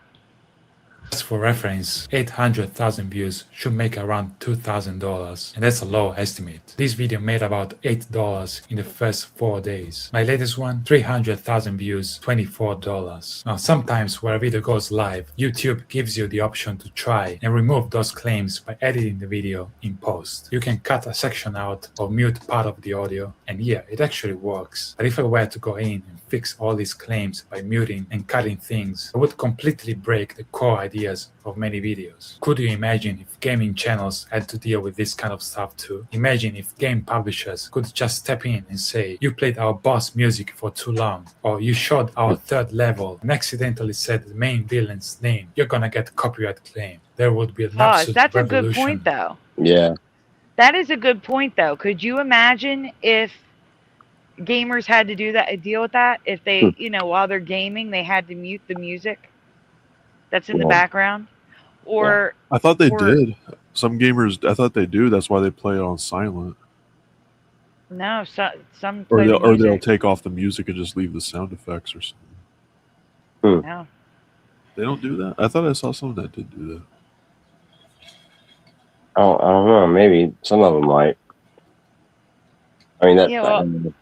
Just for reference, 800,000 views should make around $2,000, and that's a low estimate. This video made about $8 in the first 4 days. My latest one, 300,000 views, $24. Now, sometimes when a video goes live, YouTube gives you the option to try and remove those claims by editing the video in post. You can cut a section out or mute part of the audio, and yeah, it actually works. But if I were to go in and fix all these claims by muting and cutting things, I would completely break the core ideas of many videos. Could you imagine if gaming channels had to deal with this kind of stuff too? Imagine if game publishers could just step in and say, you played our boss music for too long, or you showed our third level and accidentally said the main villain's name, you're gonna get copyright claim. There would be an absolute That's a revolution. good point, though. Yeah. That is a good point, though. Could you imagine if gamers had to deal with that? If they, while they're gaming, they had to mute the music that's in the background? Or I thought they did. Some gamers, I thought they do. That's why they play it on silent. no, some Or play the they'll music. take off the music and just leave the sound effects or something. No. They don't do that? I thought I saw someone that did do that. I don't know. Maybe some of them might. I mean, that. Yeah, well,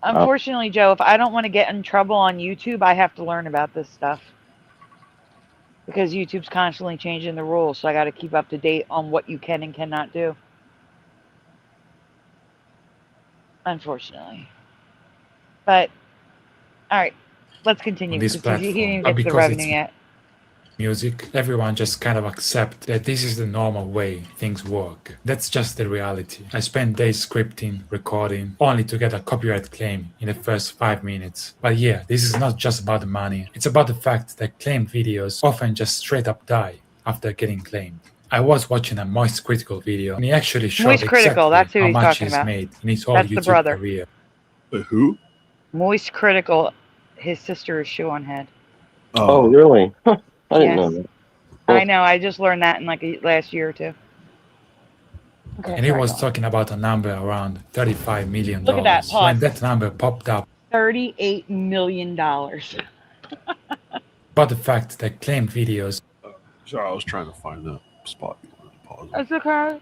unfortunately, Joe, if I don't want to get in trouble on YouTube, I have to learn about this stuff. Because YouTube's constantly changing the rules, so I got to keep up to date on what you can and cannot do. Unfortunately. But, all right, let's continue. On this Because he didn't platform, get to the because revenue it's yet. music, everyone just kind of accept that this is the normal way things work. That's just the reality. I spent days scripting, recording, only to get a copyright claim in the first 5 minutes. But yeah, this is not just about the money. It's about the fact that claimed videos often just straight up die after getting claimed. I was watching a Moist Critical video, and he actually showed Moist Critical, that's who how he's much talking he's about. made in his whole That's the YouTube brother. career. Wait, who? Moist Critical, his sister is Shoe on Head. Oh, really? I didn't know that. I know, I just learned that in like last year or two. Okay, And he sorry, was go on. talking about a number around $35 million. Look at that, pause. When that number popped up, $38 million. about the fact that claimed videos Sorry, I was trying to find that spot. Pause. That's okay.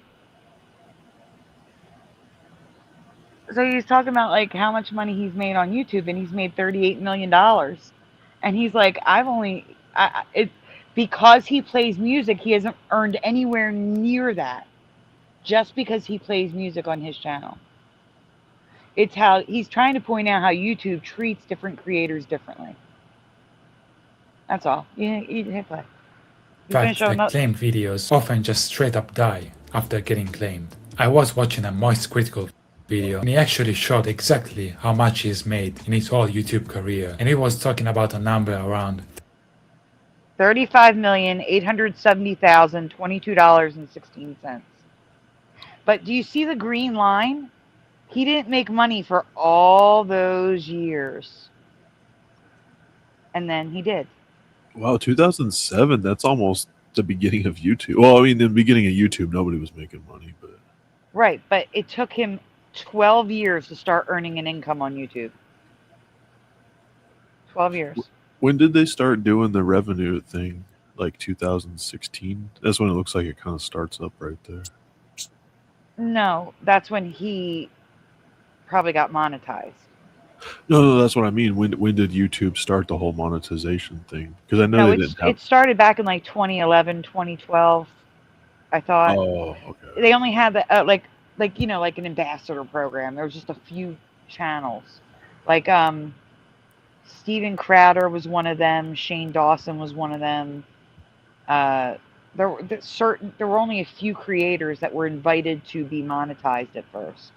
So he's talking about like how much money he's made on YouTube, and he's made $38 million. And he's like, because he plays music, he hasn't earned anywhere near that just because he plays music on his channel. It's how he's trying to point out how YouTube treats different creators differently. That's all. You hit play. You fact finish showing that up? claimed videos often just straight up die after getting claimed. I was watching a Moist Critical video and he actually showed exactly how much he's made in his whole YouTube career, and he was talking about a number around $35,870,022.16. But do you see the green line? He didn't make money for all those years. And then he did. Wow, 2007. That's almost the beginning of YouTube. Well, I mean, the beginning of YouTube, nobody was making money, but Right, but it took him 12 years to start earning an income on YouTube. 12 years. when did they start doing the revenue thing? Like 2016? That's when it looks like it kind of starts up right there. No, that's when he probably got monetized. No, that's what I mean. When did YouTube start the whole monetization thing? Because I know No, they didn't have. it started back in like 2011, 2012, I thought. Oh, okay. They only had the, like you know, like an ambassador program. There was just a few channels. Like Steven Crowder was one of them. Shane Dawson was one of them. There were only a few creators that were invited to be monetized at first,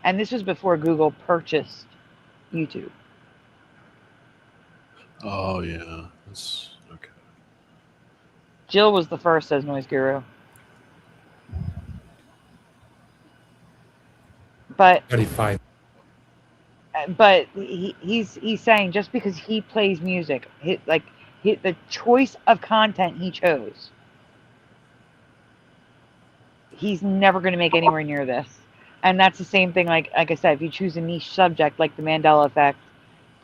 and this was before Google purchased YouTube. Oh yeah, that's okay. Jill was the first, says Noise Guru. But 35. He's saying just because he plays music, the choice of content he chose, he's never going to make anywhere near this. And that's the same thing, like I said, if you choose a niche subject like the Mandela effect,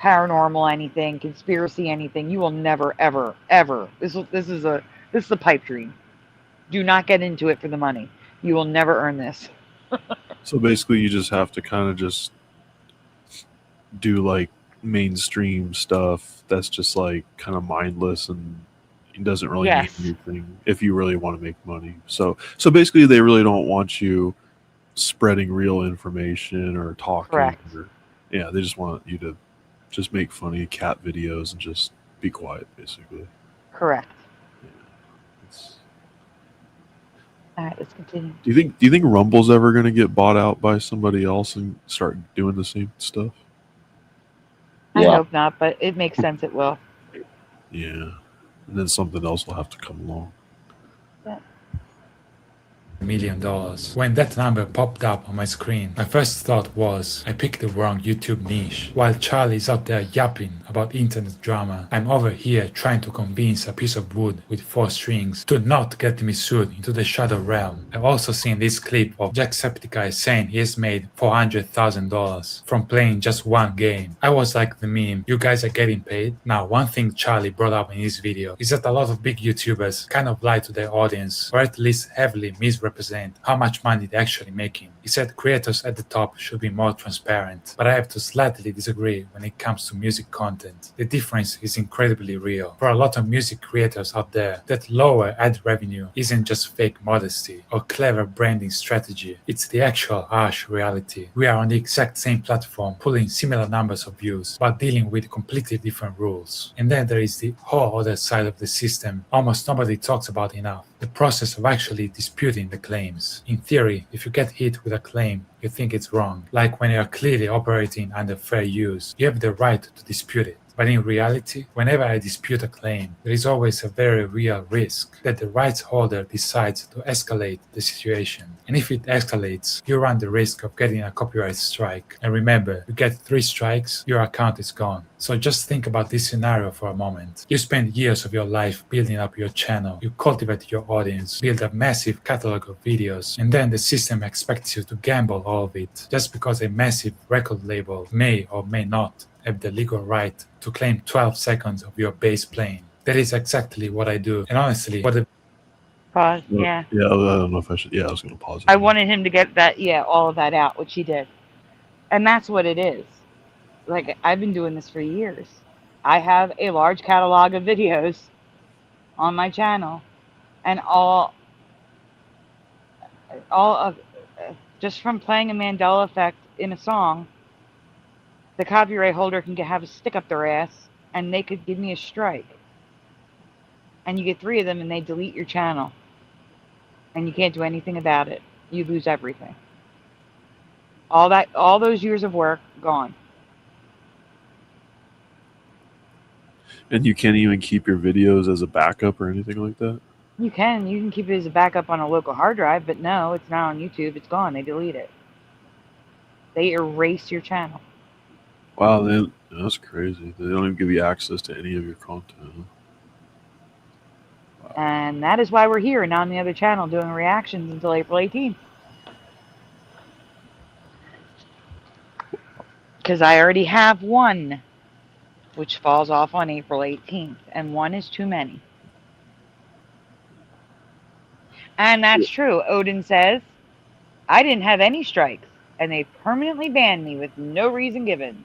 paranormal anything, conspiracy anything, you will never, ever, ever. This is a pipe dream. Do not get into it for the money. You will never earn this. So basically, you just have to kind of just do like mainstream stuff that's just like kind of mindless and it doesn't really mean anything if you really want to make money. So basically, they really don't want you spreading real information or talking. Correct. Yeah, they just want you to just make funny cat videos and just be quiet, basically. Correct. Yeah. All right, let's continue. Do you think Rumble's ever going to get bought out by somebody else and start doing the same stuff? I hope not, but it makes sense it will. Yeah. And then something else will have to come along. Yeah. $1 million. When that number popped up on my screen, my first thought was I picked the wrong YouTube niche. While Charlie is out there yapping about internet drama, I'm over here trying to convince a piece of wood with 4 strings to not get me sued into the shadow realm. I've also seen this clip of Jacksepticeye saying he has made $400,000 from playing just one game. I was like the meme, you guys are getting paid? Now, one thing Charlie brought up in his video is that a lot of big YouTubers kind of lie to their audience, or at least heavily misrepresent how much money they're actually making. He said creators at the top should be more transparent, but I have to slightly disagree when it comes to music content. The difference is incredibly real. For a lot of music creators out there, that lower ad revenue isn't just fake modesty or clever branding strategy, it's the actual harsh reality. We are on the exact same platform, pulling similar numbers of views, but dealing with completely different rules. And then there is the whole other side of the system almost nobody talks about enough. The process of actually disputing the claims. In theory, if you get hit with a claim, you think it's wrong. Like when you are clearly operating under fair use, you have the right to dispute it. But in reality, whenever I dispute a claim, there is always a very real risk that the rights holder decides to escalate the situation. And if it escalates, you run the risk of getting a copyright strike. And remember, you get 3 strikes, your account is gone. So just think about this scenario for a moment. You spend years of your life building up your channel, you cultivate your audience, build a massive catalog of videos, and then the system expects you to gamble all of it just because a massive record label may or may not have the legal right to claim 12 seconds of your bass playing. That is exactly what I do. And honestly, what the Pause. Yeah. Yeah, I don't know if I should. Yeah, I was going to pause it. I wanted him to get that, all of that out, which he did. And that's what it is. Like, I've been doing this for years. I have a large catalog of videos on my channel, and all of just from playing a Mandela effect in a song, the copyright holder can have a stick up their ass and they could give me a strike. And you get 3 of them and they delete your channel. and you can't do anything about it. You lose everything. All those years of work gone. And you can't even keep your videos as a backup or anything like that? You can keep it as a backup on a local hard drive, but no, it's not on YouTube. It's gone. They delete it. They erase your channel. Wow, that's crazy. They don't even give you access to any of your content. Wow. And that is why we're here and not on the other channel doing reactions until April 18th. Because I already have one, which falls off on April 18th, and one is too many. And that's true. Odin says, I didn't have any strikes, and they permanently banned me with no reason given.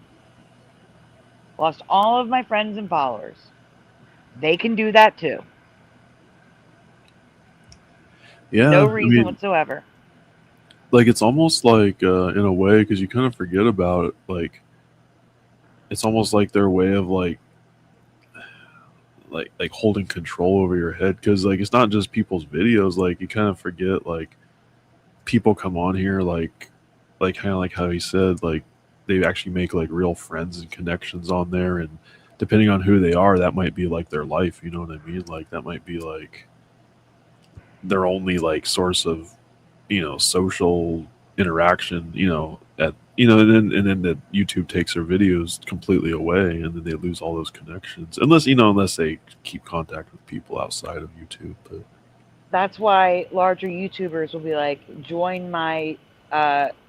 Lost all of my friends and followers. They can do that too. Yeah, No reason whatsoever. Like, it's almost like, in a way, because you kind of forget about it, like, it's almost like their way of, like holding control over your head, because, like, it's not just people's videos. Like, you kind of forget, like, people come on here, like kind of like how he said, like, they actually make, like, real friends and connections on there, and depending on who they are, that might be, like, their life, you know what I mean? Like, that might be, like, their only, like, source of, you know, social interaction, you know, and then the YouTube takes their videos completely away, and then they lose all those connections, unless they keep contact with people outside of YouTube. But that's why larger YouTubers will be like, join my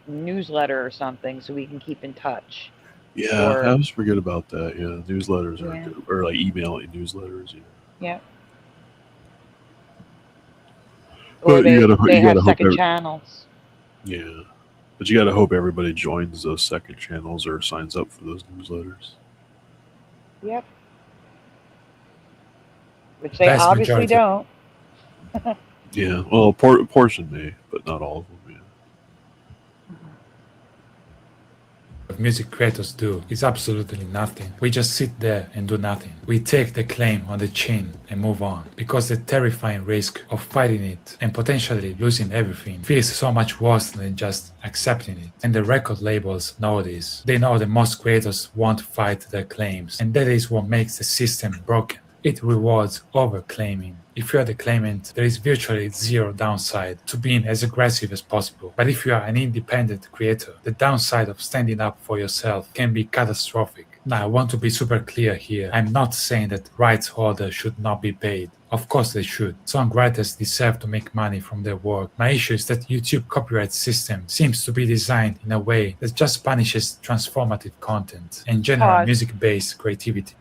newsletter or something so we can keep in touch. Yeah, I always forget about that. Yeah, newsletters are good, or like emailing newsletters. Yeah. Or they have second channels. Yeah, but you got to hope everybody joins those second channels or signs up for those newsletters. Yep. Which they obviously don't. Yeah, well, a portion may, but not all of them. Yeah. What music creators do is absolutely nothing. We just sit there and do nothing. We take the claim on the chin and move on, because the terrifying risk of fighting it and potentially losing everything feels so much worse than just accepting it. And the record labels know this. They know that most creators won't fight their claims, and that is what makes the system broken. It rewards over-claiming. If you are the claimant, there is virtually zero downside to being as aggressive as possible. But if you are an independent creator, the downside of standing up for yourself can be catastrophic. Now, I want to be super clear here. I'm not saying that rights holders should not be paid. Of course they should. Songwriters deserve to make money from their work. My issue is that YouTube copyright system seems to be designed in a way that just punishes transformative content and general music-based creativity.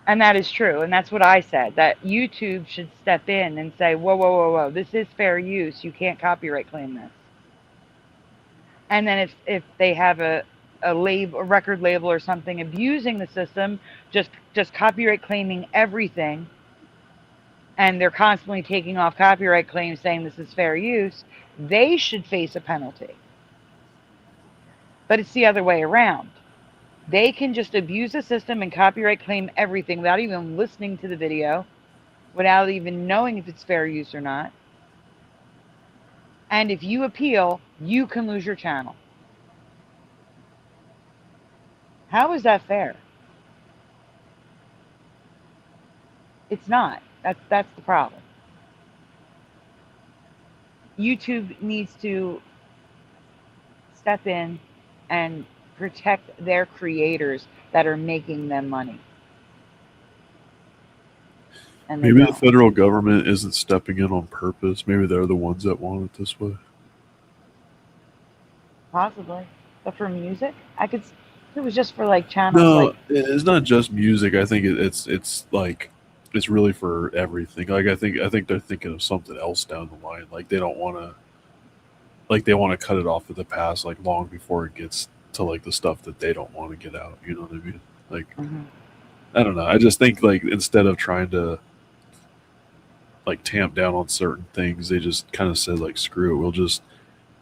And that is true. And that's what I said, that YouTube should step in and say, whoa, whoa, whoa, whoa, this is fair use. You can't copyright claim this. And then if they have a record label or something abusing the system, just copyright claiming everything, and they're constantly taking off copyright claims saying this is fair use, they should face a penalty. But it's the other way around. They can just abuse the system and copyright claim everything without even listening to the video, without even knowing if it's fair use or not. And if you appeal, you can lose your channel. How is that fair? It's not. That's the problem. YouTube needs to step in and protect their creators that are making them money. And maybe the federal government isn't stepping in on purpose. Maybe they're the ones that want it this way. Possibly. But for music, it was just for like channels. No, it's not just music. I think it's like, it's really for everything. Like, I think they're thinking of something else down the line. Like, they don't want to, like, they want to cut it off at the pass, like, long before it gets to, like, the stuff that they don't want to get out. You know what I mean? Like, I don't know. I just think, like, instead of trying to, like, tamp down on certain things, they just kind of said, like, screw it. We'll just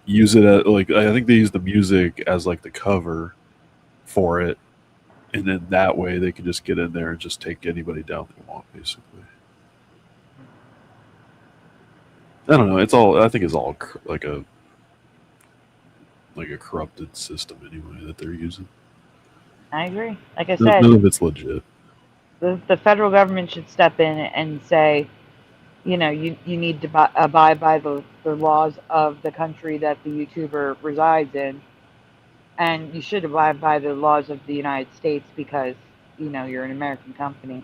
use it as, like, I think they use the music as, like, the cover for it. And then that way they can just get in there and just take anybody down they want, basically. I don't know. It's all. I think it's all like a corrupted system anyway that they're using. I agree. Like I None said, of it's legit. the federal government should step in and say, you know, you need to abide by the laws of the country that the YouTuber resides in, and you should abide by the laws of the United States because, you know, you're an American company.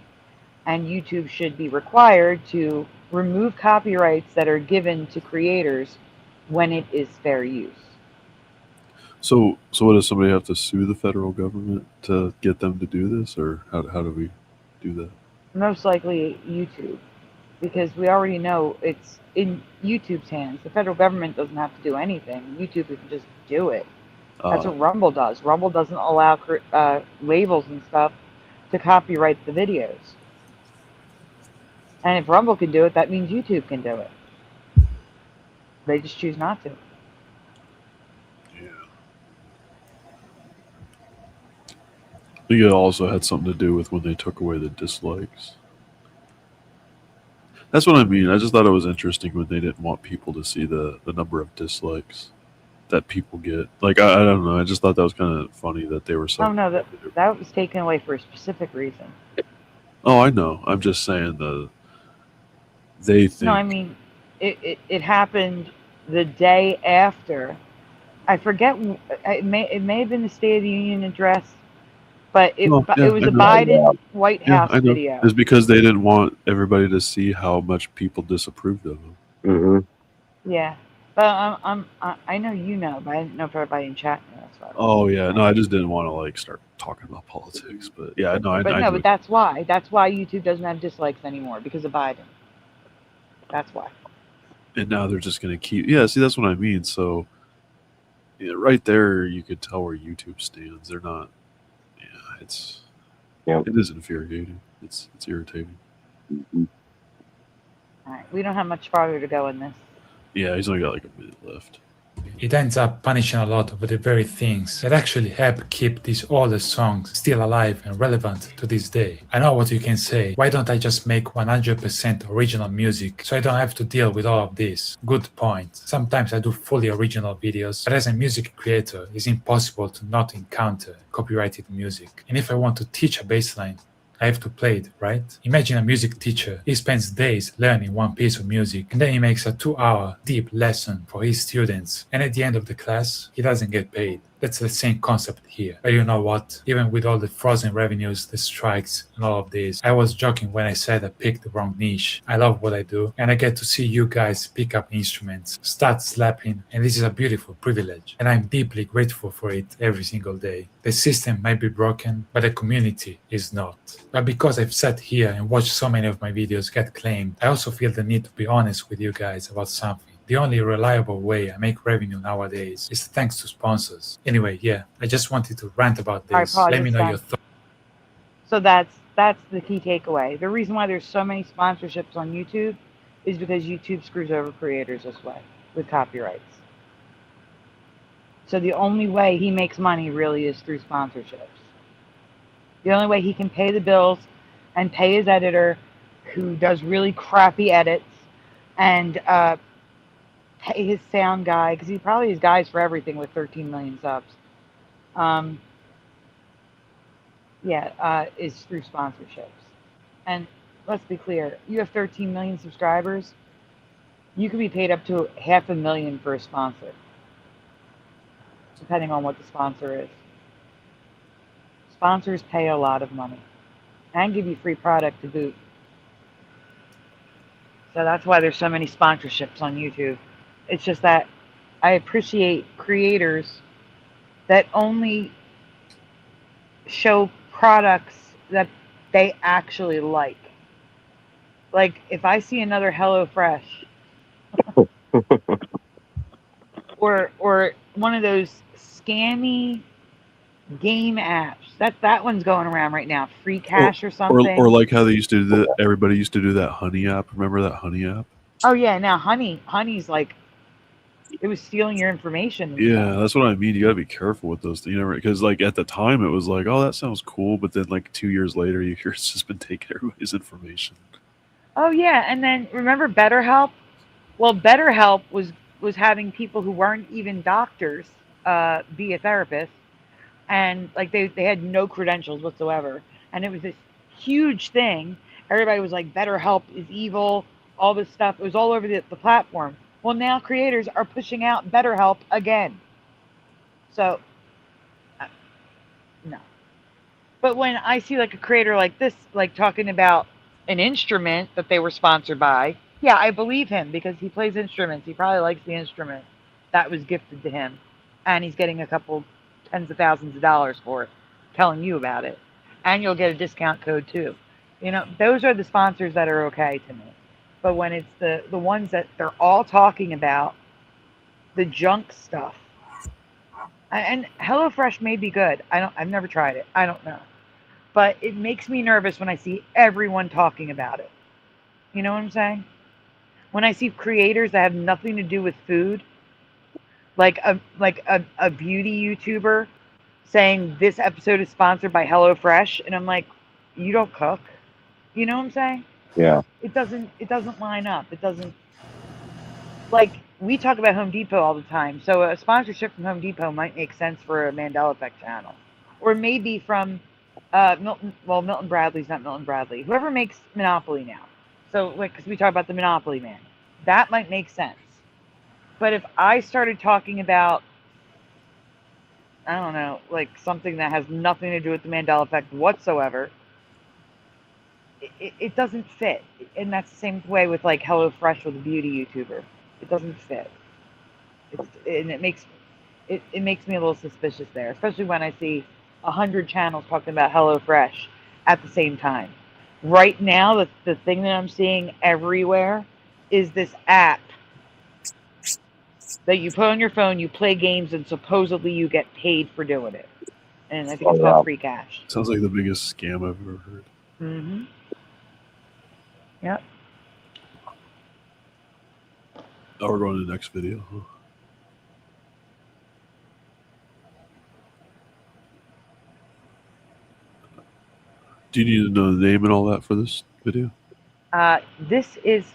And YouTube should be required to remove copyrights that are given to creators when it is fair use. So what does somebody have to sue the federal government to get them to do this, or how do we do that? Most likely YouTube, because we already know it's in YouTube's hands. The federal government doesn't have to do anything. YouTube can just do it. That's what Rumble does. Rumble doesn't allow labels and stuff to copyright the videos. And if Rumble can do it, that means YouTube can do it. They just choose not to. Yeah. I think it also had something to do with when they took away the dislikes. That's what I mean. I just thought it was interesting when they didn't want people to see the number of dislikes that people get. Like, I don't know. I just thought that was kind of funny that they were so... Oh, no, that was taken away for a specific reason. Oh, I know. I'm just saying they think... No, I mean, it happened the day after. I forget. It may have been the State of the Union address, but it was a Biden White House video. It's because they didn't want everybody to see how much people disapproved of him. Mm-hmm. Yeah, but I know you know, but I didn't know if everybody in chat knew. Oh yeah, no, I just didn't want to like start talking about politics, but yeah, no, but that's why YouTube doesn't have dislikes anymore, because of Biden. That's why. And now they're just gonna keep. Yeah, see, that's what I mean. So, yeah, right there, you could tell where YouTube stands. They're not. Yeah, it is infuriating. It's irritating. Mm-hmm. All right, we don't have much farther to go in this. Yeah, he's only got like a minute left. It ends up punishing a lot of the very things that actually help keep these older songs still alive and relevant to this day. I know what you can say. Why don't I just make 100% original music so I don't have to deal with all of this? Good point. Sometimes I do fully original videos, but as a music creator, it's impossible to not encounter copyrighted music. And if I want to teach a bass line, I have to play it, right? Imagine a music teacher. He spends days learning one piece of music, and then he makes a 2-hour deep lesson for his students. And at the end of the class, he doesn't get paid. That's the same concept here. But you know what? Even with all the frozen revenues, the strikes, and all of this, I was joking when I said I picked the wrong niche. I love what I do, and I get to see you guys pick up instruments, start slapping, and this is a beautiful privilege. And I'm deeply grateful for it every single day. The system might be broken, but the community is not. But because I've sat here and watched so many of my videos get claimed, I also feel the need to be honest with you guys about something. The only reliable way I make revenue nowadays is thanks to sponsors. Anyway, yeah, I just wanted to rant about this. Let me know your thoughts. So that's the key takeaway. The reason why there's so many sponsorships on YouTube is because YouTube screws over creators this way with copyrights. So the only way he makes money really is through sponsorships. The only way he can pay the bills and pay his editor, who does really crappy edits, and pay his sound guy, because he probably has guys for everything with 13 million subs. Is through sponsorships. And let's be clear, you have 13 million subscribers, you could be paid up to $500,000 for a sponsor, depending on what the sponsor is. Sponsors pay a lot of money and give you free product to boot. So that's why there's so many sponsorships on YouTube. It's just that I appreciate creators that only show products that they actually like. Like, if I see another HelloFresh or one of those scammy game apps, that one's going around right now, Free Cash or something. Or like how they used to do that. Everybody used to do that Honey app. Remember that Honey app? Oh yeah, now Honey's like, it was stealing your information. Yeah, that's what I mean. You gotta be careful with those things, because like at the time it was like, oh, that sounds cool, but then like 2 years later, you hear it's just been taking everybody's information. Oh yeah, and then remember BetterHelp? Well, BetterHelp was having people who weren't even doctors be a therapist, and like they had no credentials whatsoever, and it was this huge thing. Everybody was like, BetterHelp is evil, all this stuff. It was all over the platform. Well, now creators are pushing out BetterHelp again. So, no. But when I see like a creator like this, like talking about an instrument that they were sponsored by, yeah, I believe him because he plays instruments. He probably likes the instrument that was gifted to him, and he's getting a couple tens of thousands of dollars for it, telling you about it, and you'll get a discount code too. You know, those are the sponsors that are okay to me. But when it's the ones that they're all talking about, the junk stuff, and HelloFresh may be good. I've never tried it. I don't know. But it makes me nervous when I see everyone talking about it. You know what I'm saying? When I see creators that have nothing to do with food, like a beauty YouTuber saying this episode is sponsored by HelloFresh, and I'm like, you don't cook. You know what I'm saying? Yeah. It doesn't line up. It doesn't, like, we talk about Home Depot all the time. So a sponsorship from Home Depot might make sense for a Mandela Effect channel. Or maybe from Milton Bradley's not Milton Bradley. Whoever makes Monopoly now. So, like, because we talk about the Monopoly Man. That might make sense. But if I started talking about, I don't know, like something that has nothing to do with the Mandela Effect whatsoever, it doesn't fit. And that's the same way with, like, HelloFresh with a beauty YouTuber. It doesn't fit. And it makes me a little suspicious there, especially when I see 100 channels talking about HelloFresh at the same time. Right now, the thing that I'm seeing everywhere is this app that you put on your phone, you play games, and supposedly you get paid for doing it. And I think it's called Free Cash. Sounds like the biggest scam I've ever heard. Mm-hmm. Yep. Oh, we're going to the next video. Huh? Do you need to know the name and all that for this video? This is,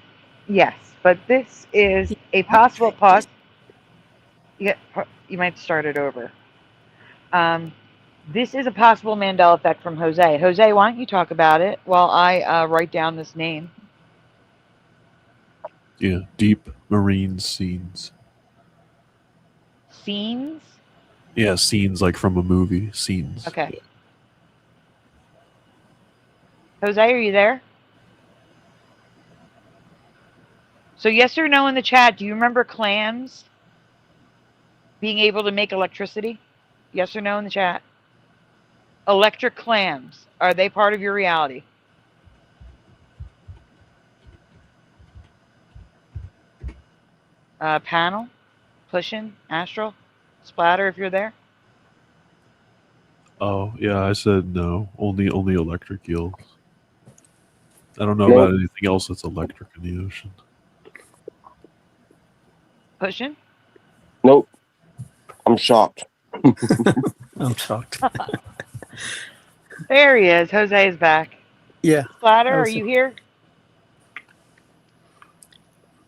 yes, but this is a possible pause. You might start it over. This is a possible Mandela Effect from Jose. Jose, why don't you talk about it while I write down this name? Yeah, deep marine scenes. Scenes? Yeah, scenes like from a movie. Scenes. Okay. Yeah. Jose, are you there? So yes or no in the chat, do you remember clams being able to make electricity? Yes or no in the chat? Electric clams, are they part of your reality? Panel, pushing, astral, splatter if you're there. Oh, yeah, I said no. Only electric eels. I don't know about anything else that's electric in the ocean. Pushing? Nope. I'm shocked. I'm shocked. There he is. Jose is back. Yeah. Splatter, are you here?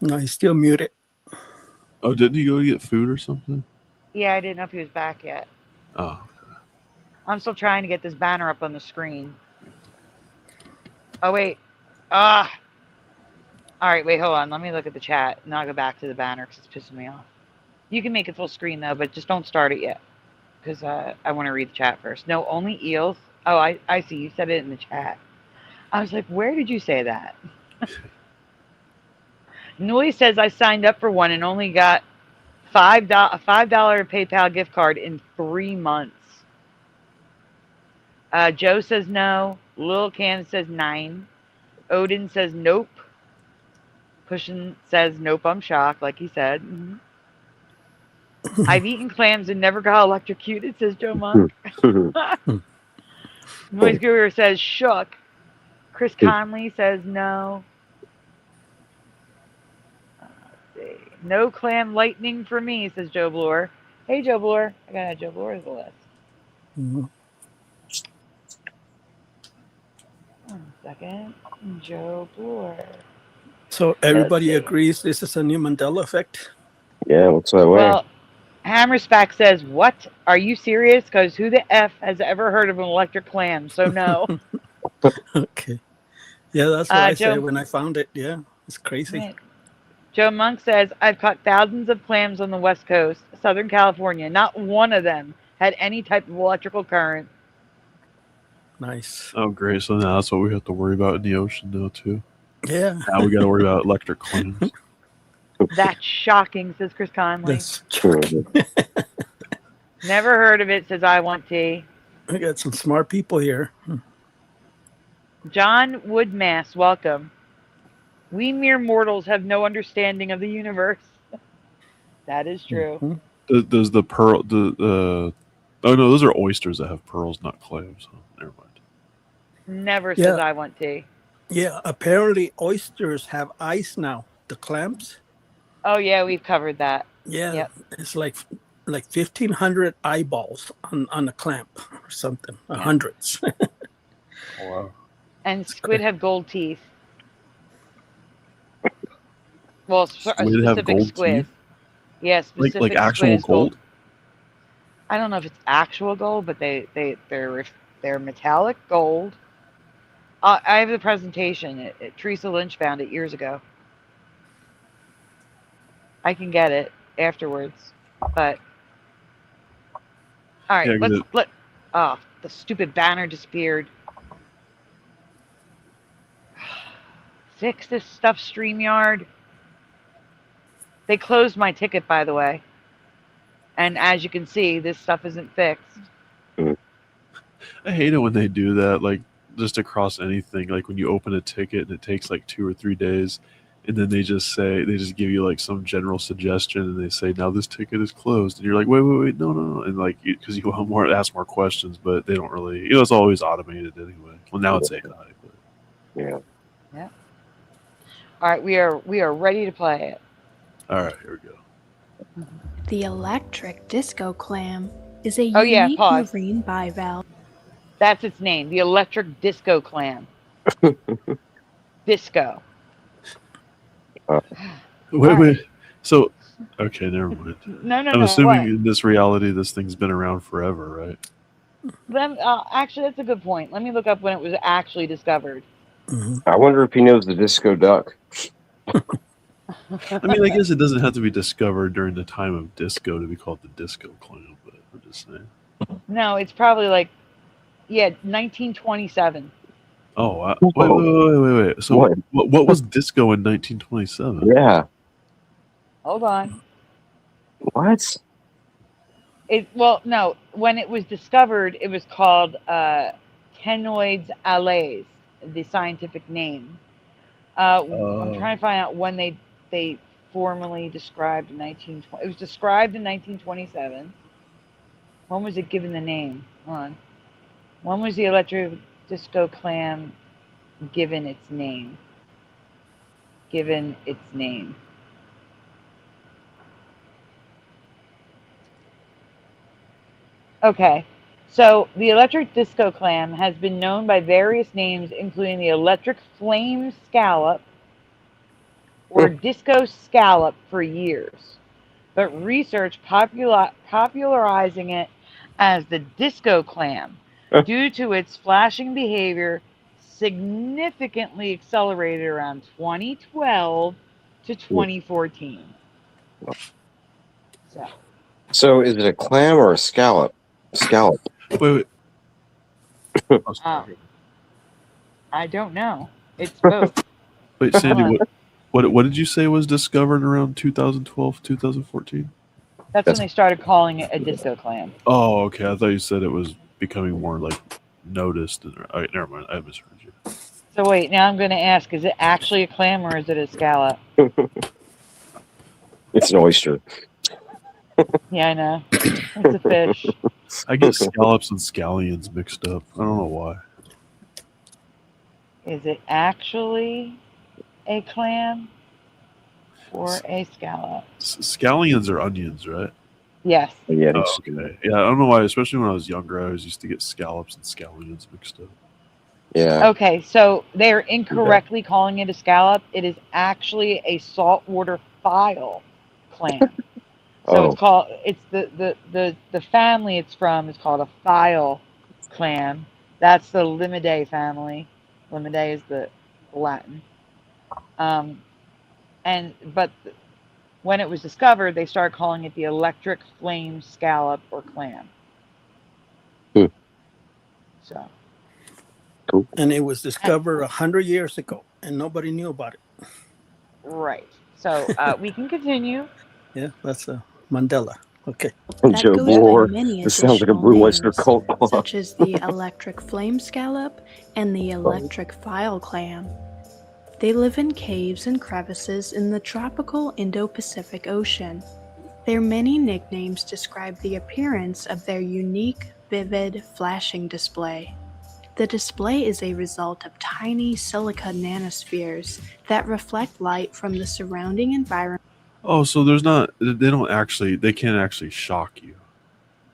No, he's still muted. Oh, didn't he go get food or something? Yeah, I didn't know if he was back yet. Oh. I'm still trying to get this banner up on the screen. Oh, wait. All right, wait, hold on. Let me look at the chat, and I'll go back to the banner because it's pissing me off. You can make it full screen, though, but just don't start it yet because I want to read the chat first. No, only eels. Oh, I see. You said it in the chat. I was like, where did you say that? Noy says I signed up for one and only got a $5 PayPal gift card in 3 months. Joe says no. Lil Can says 9. Odin says nope. Pushin says nope, I'm shocked, like he said. Mm-hmm. I've eaten clams and never got electrocuted, says Joe Monk. Noise Guru says shook. Chris Conley says no. Let's see. No clam lightning for me, says Joe Bloor. Hey, Joe Bloor. I gotta add Joe Bloor to the list. Mm-hmm. 1 second. Joe Bloor. So everybody agrees this is a new Mandela effect? Yeah, looks that way. Well, Hammerspack says, "What? Are you serious? Because who the F has ever heard of an electric clam?" So no. Okay. Yeah, that's what I said Joe, when I found it. Yeah, it's crazy. right. Joe Monk says, "I've caught thousands of clams on the West Coast, Southern California. Not one of them had any type of electrical current." Nice. Oh, great. So now that's what we have to worry about in the ocean now, too. Yeah. Now we got to worry about electric clams. That's shocking, says Chris Conley. That's Never heard of it, says I Want Tea. we got some smart people here. John Woodmass, welcome. We mere mortals have no understanding of the universe. That is true. Mhm. Does the pearl... oh, no, those are oysters that have pearls, not clams. Oh, never mind. Never, Yeah. says I Want Tea. Yeah, apparently oysters have eyes now. The clams. Oh, yeah, we've covered that. Yeah, Yep. it's like 1,500 eyeballs on a clam or something. Hundreds. Oh, wow. And squid have gold teeth. Well, a Squid have specific gold squid. teeth? Yeah, specific Like squid actual is gold? I don't know if it's actual gold, but they're metallic gold. I have the presentation. Teresa Lynch found it years ago. I can get it afterwards, but all right. Yeah, Oh, the stupid banner disappeared. Fix this stuff, StreamYard. They closed my ticket, by the way. And as you can see, this stuff isn't fixed. I hate it when they do that, like, just across anything. Like, when you open a ticket and it takes, like, 2 or 3 days, and then they just give you, like, some general suggestion, and they say, now this ticket is closed. And you're like, wait, no. And, like, because you want to ask more questions, but they don't really, it's always automated anyway. Well, now it's AI. But. Yeah. Yeah. All right, we are ready to play it. All right, here we go. The electric disco clam is a Oh, yeah, unique pause. marine bivalve. That's its name, the electric disco clam. Disco. Wait. So, okay, never mind. No. I'm assuming What? in this reality, this thing's been around forever, right? Actually, that's a good point. Let me look up when it was actually discovered. I wonder if he knows the disco duck. I mean, I guess it doesn't have to be discovered during the time of disco to be called the disco clam, but I'm just saying. No, it's probably 1927. Oh, wow. Wait. So, what was disco in 1927? Yeah. Hold on. What? No. When it was discovered, it was called Canoides alaes, the scientific name. I'm trying to find out when they formally described in 1920. It was described in 1927. When was it given the name? Hold on. When was the electric disco clam given its name? Okay. So the electric disco clam has been known by various names, including the electric flame scallop or disco scallop for years. But research popularizing it as the disco clam due to its flashing behavior significantly accelerated around 2012 to 2014. So is it a clam or a scallop? Scallop. Wait. I don't know. It's both. Wait, Sandy, what did you say was discovered around 2012, 2014? That's when they started calling it a disco clam. Oh, okay. I thought you said it was becoming more noticed. All right, never mind. I misheard you. So wait, now I'm going to ask: is it actually a clam or is it a scallop? It's an oyster. Yeah, I know. It's a fish. I get scallops and scallions mixed up. I don't know why. Is it actually a clam or a scallop? Scallions are onions, right? Yes. Yeah. Oh, okay. Yeah, I don't know why. Especially when I was younger, I always used to get scallops and scallions mixed up. Yeah. Okay, so they're incorrectly calling it a scallop. It is actually a saltwater file clam. So it's Oh. called, it's the family it's from is called a file clam. That's the Limidae family. Limidae is the Latin. But when it was discovered, they started calling it the electric flame scallop or clam. Hmm. So. Cool. And it was discovered 100 years ago, and nobody knew about it. Right. So we can continue. Yeah, that's Mandela. Okay. That Joe goes by Bloor. many This sounds like a additional Blue Oyster names, cult. such as the electric flame scallop and the electric file clam. They live in caves and crevices in the tropical Indo-Pacific Ocean. Their many nicknames describe the appearance of their unique, vivid, flashing display. The display is a result of tiny silica nanospheres that reflect light from the surrounding environment. Oh, so there's not. They can't actually shock you.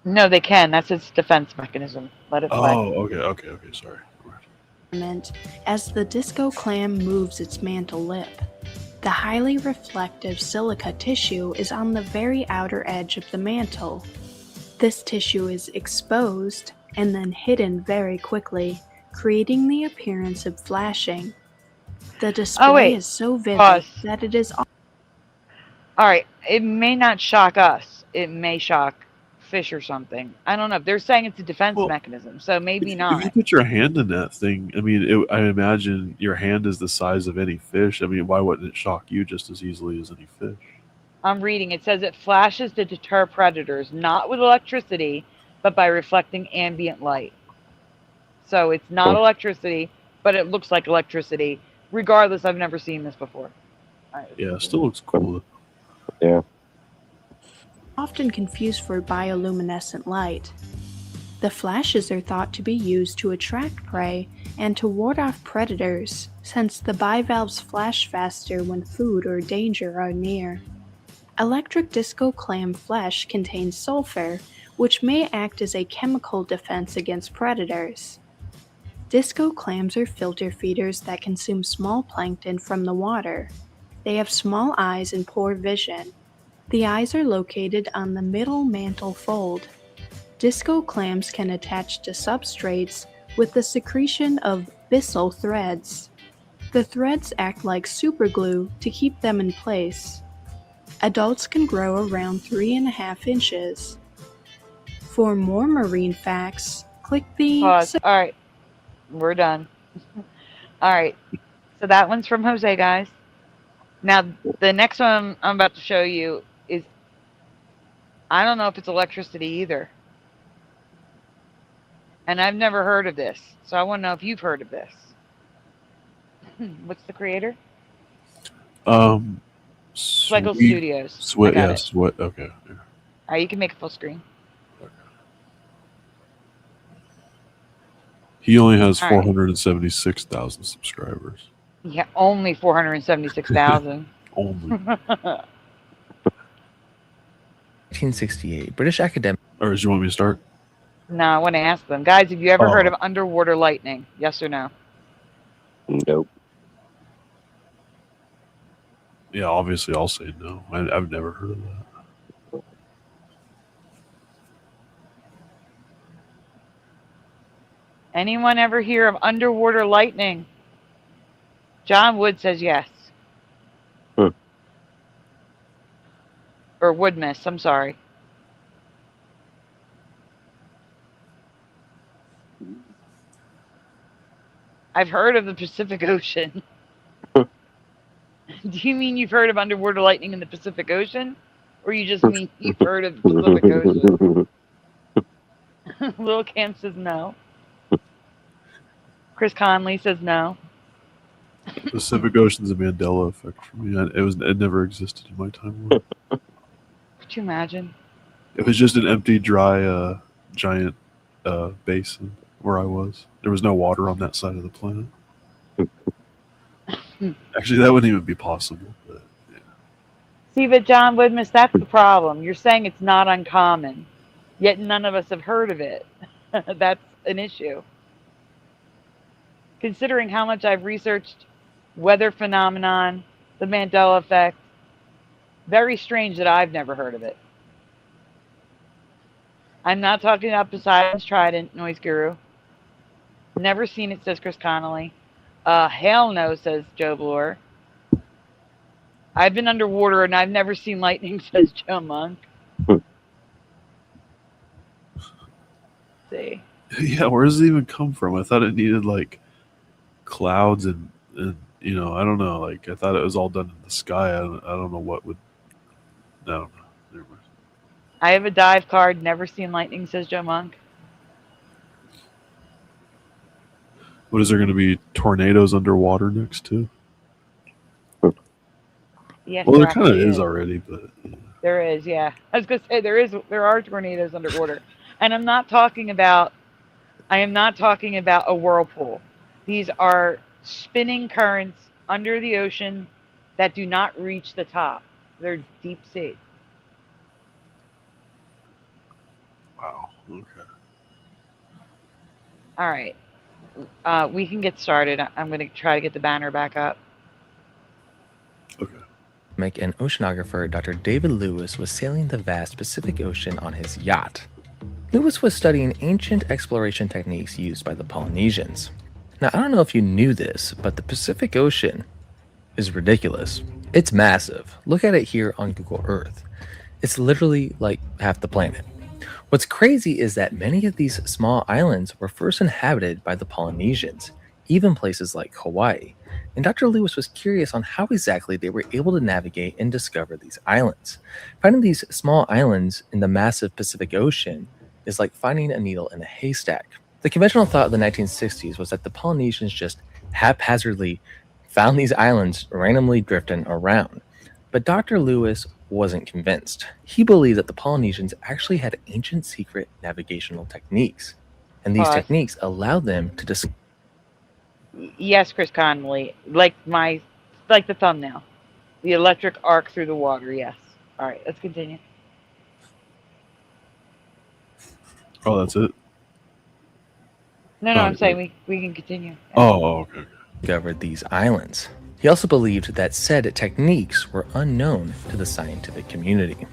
No, they can. That's its defense mechanism. Let it play. Oh, okay. Sorry. As the disco clam moves its mantle lip. The highly reflective silica tissue is on the very outer edge of the mantle. This tissue is exposed and then hidden very quickly, creating the appearance of flashing. The display is so vivid that it is... All right, it may not shock us. It may shock fish or something. I don't know. They're saying it's a defense mechanism, so maybe not. If you put your hand in that thing, I mean, I imagine your hand is the size of any fish. I mean, why wouldn't it shock you just as easily as any fish? I'm reading. It says it flashes to deter predators, not with electricity, but by reflecting ambient light. So it's not electricity, but it looks like electricity. Regardless, I've never seen this before. Yeah, it still looks cool. Yeah. Often confused for bioluminescent light. The flashes are thought to be used to attract prey and to ward off predators, since the bivalves flash faster when food or danger are near. Electric disco clam flesh contains sulfur, which may act as a chemical defense against predators. Disco clams are filter feeders that consume small plankton from the water. They have small eyes and poor vision. The eyes are located on the middle mantle fold. Disco clams can attach to substrates with the secretion of byssal threads. The threads act like superglue to keep them in place. Adults can grow around 3.5 inches. For more marine facts, click the... Pause. All right. We're done. All right. So that one's from Jose, guys. Now, the next one I'm about to show you is... I don't know if it's electricity either. And I've never heard of this. So I want to know if you've heard of this. What's the creator? Swiggle Studios. Sweat. Okay. Yeah. All right, you can make a full screen. He only has 476,000 subscribers. Yeah, only 476,000. Only. 1968, British academic. Or do you want me to start? No, I want to ask them. Guys, have you ever heard of underwater lightning? Yes or no? Nope. Yeah, obviously I'll say no. I've never heard of that. Anyone ever hear of underwater lightning? John Wood says yes. Or Woodmiss, I'm sorry. I've heard of the Pacific Ocean. Do you mean you've heard of underwater lightning in the Pacific Ocean? Or you just mean you've heard of the Pacific Ocean? Lil Cam says no. Chris Conley says no. Pacific Ocean's a Mandela effect for me. It never existed in my timeline. Could you imagine? It was just an empty, dry, giant basin where I was. There was no water on that side of the planet. Actually, that wouldn't even be possible. But, yeah. See, but John Woodmiss, that's the problem. You're saying it's not uncommon, yet none of us have heard of it. That's an issue. considering how much I've researched weather phenomenon, the Mandela effect, very strange that I've never heard of it. I'm not talking about Poseidon's Trident, Noise Guru. Never seen it, says Chris Connolly. Hell no, says Joe Bloor. I've been underwater and I've never seen lightning, says Joe Monk. See. Yeah, where does it even come from? I thought it needed like clouds and you know, I don't know. Like I thought it was all done in the sky. I don't know what would. I don't know. Never mind. I have a dive card. Never seen lightning, says Joe Monk. What is there going to be tornadoes underwater next to? Yes, Well, there kind of is already, but yeah. There is, yeah. I was gonna say there are tornadoes underwater, and I am not talking about a whirlpool. These are spinning currents under the ocean that do not reach the top. They're deep sea. Wow. Okay. All right. We can get started. I'm going to try to get the banner back up. Okay. An oceanographer, Dr. David Lewis, was sailing the vast Pacific Ocean on his yacht. Lewis was studying ancient exploration techniques used by the Polynesians. Now, I don't know if you knew this, but the Pacific Ocean is ridiculous. It's massive. Look at it here on Google Earth. It's literally like half the planet. What's crazy is that many of these small islands were first inhabited by the Polynesians, even places like Hawaii. And Dr. Lewis was curious on how exactly they were able to navigate and discover these islands. Finding these small islands in the massive Pacific Ocean is like finding a needle in a haystack. The conventional thought of the 1960s was that the Polynesians just haphazardly found these islands randomly drifting around. But Dr. Lewis wasn't convinced. He believed that the Polynesians actually had ancient secret navigational techniques. And these techniques allowed them to discover. Yes, Chris Connolly, like the thumbnail, the electric arc through the water. Yes. All right, let's continue. Oh, that's it. No, I'm saying we can continue. Oh, okay. Discovered these islands. He also believed that said techniques were unknown to the scientific community.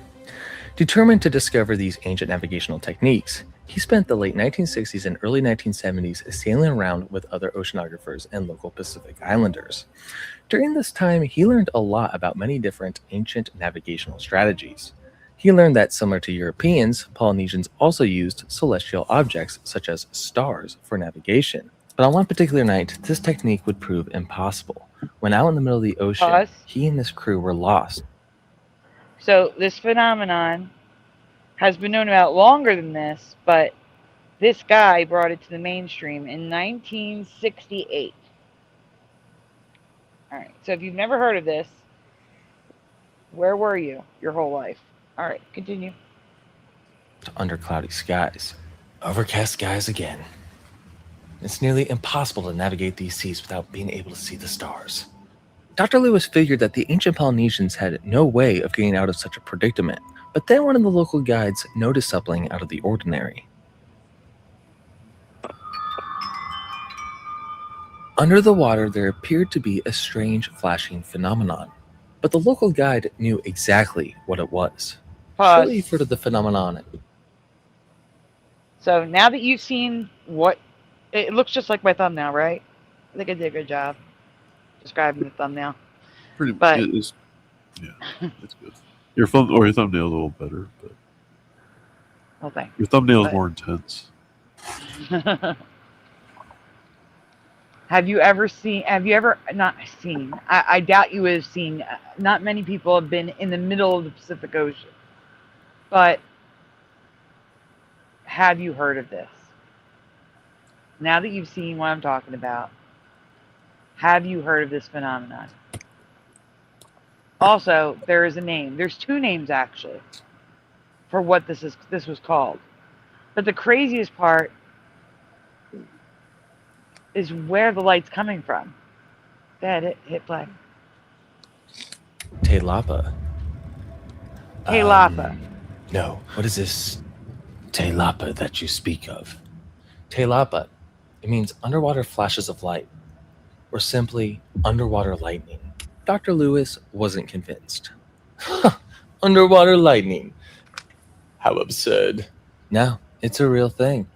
Determined to discover these ancient navigational techniques, he spent the late 1960s and early 1970s sailing around with other oceanographers and local Pacific Islanders. During this time, he learned a lot about many different ancient navigational strategies. He learned that, similar to Europeans, Polynesians also used celestial objects such as stars for navigation. But on one particular night, this technique would prove impossible. When out in the middle of the ocean, he and his crew were lost. So this phenomenon has been known about longer than this, but this guy brought it to the mainstream in 1968. All right, so if you've never heard of this, where were you your whole life? All right, continue. Under cloudy skies. Overcast skies again. It's nearly impossible to navigate these seas without being able to see the stars. Dr. Lewis figured that the ancient Polynesians had no way of getting out of such a predicament, but then one of the local guides noticed something out of the ordinary. Under the water, there appeared to be a strange flashing phenomenon, but the local guide knew exactly what it was. Shortly you've heard of the phenomenon. So now that you've seen what it looks just like my thumbnail, right? I think I did a good job describing the thumbnail. Pretty much. But Yeah, it's good. Your thumbnail's a little better, but well, thanks. your thumbnail is more intense. Have you ever not seen? I doubt you have seen. Not many people have been in the middle of the Pacific Ocean. But have you heard of this? Now that you've seen what I'm talking about, have you heard of this phenomenon? Also, there is a name. There's two names actually for what this was called. But the craziest part is where the light's coming from. Go ahead, hit play. Te Lapa. Te Lapa. No, what is this Te Lapa that you speak of? Te Lapa, it means underwater flashes of light. or simply underwater lightning? Dr. Lewis wasn't convinced. Underwater lightning. How absurd. No, it's a real thing.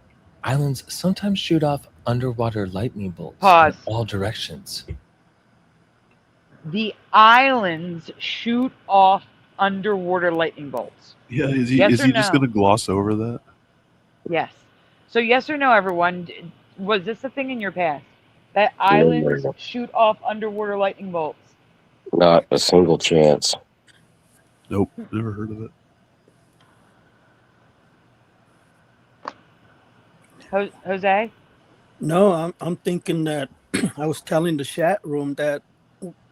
Islands sometimes shoot off underwater lightning bolts Pause. in all directions. The islands shoot off underwater lightning bolts. Yeah, is Yes or he just no? going to gloss over that? Yes. So yes or no, everyone? Was this a thing in your past? That islands shoot off underwater lightning bolts? Not a single chance. Nope, never heard of it. Jose? No, I'm thinking that I was telling the chat room that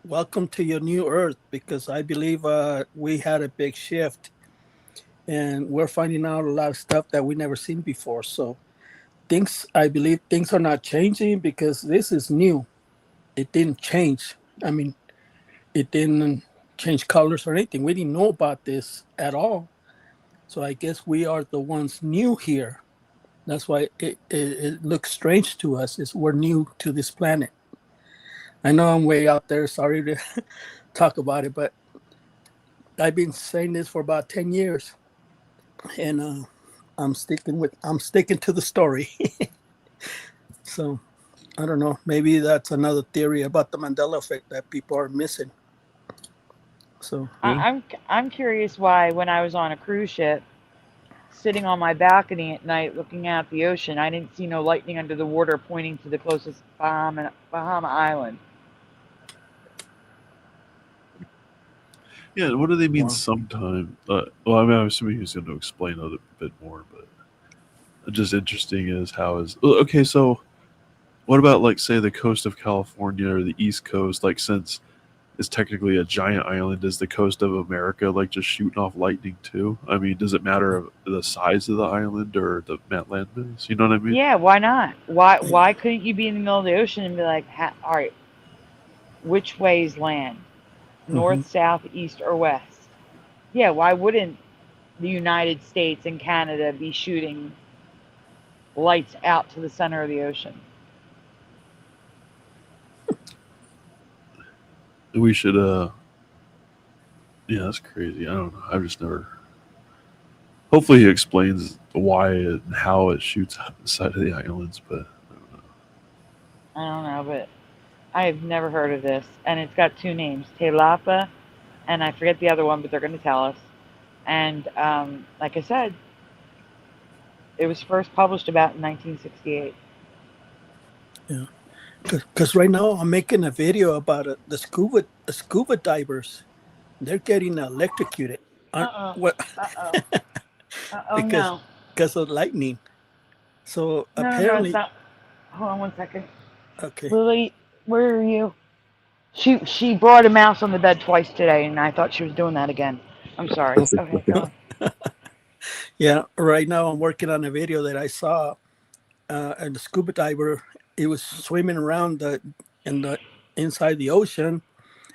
welcome to your new Earth, because I believe we had a big shift, and we're finding out a lot of stuff that we never seen before. So I believe things are not changing because this is new. It didn't change. I mean, it didn't change colors or anything. We didn't know about this at all. So I guess we are the ones new here. That's why it looks strange to us. We're new to this planet. I know I'm way out there. Sorry to talk about it, but I've been saying this for about 10 years, and I'm sticking to the story. So I don't know. Maybe that's another theory about the Mandela effect that people are missing. So I'm curious why, when I was on a cruise ship, sitting on my balcony at night looking out the ocean, I didn't see no lightning under the water pointing to the closest Bahama island. Yeah, what do they mean Wow. sometime? Well, I mean, I'm assuming he's going to explain a bit more, but just interesting is okay, so what about, like, say, the coast of California or the East Coast? Like, since it's technically a giant island, is the coast of America, like, just shooting off lightning too? I mean, does it matter the size of the island or the landmass? You know what I mean? Yeah, why not? Why couldn't you be in the middle of the ocean and be like, all right, which way is land? North, south, east, or west? Yeah, why wouldn't the United States and Canada be shooting lights out to the center of the ocean? We should, yeah, that's crazy. I don't know. I've just never. Hopefully, he explains why and how it shoots out the side of the islands, but I don't know. I don't know, but I have never heard of this. And it's got two names, Telapa, and I forget the other one, but they're going to tell us. And like I said, it was first published about in 1968. Yeah, because right now I'm making a video about the scuba divers. They're getting electrocuted. What? No. Because of lightning. So No, apparently, it's not. Hold on one second. okay. Lily, where are you? She brought a mouse on the bed twice today, and I thought she was doing that again. I'm sorry. Okay, go on. Yeah, right now I'm working on a video that I saw, and the scuba diver, it was swimming around inside the ocean,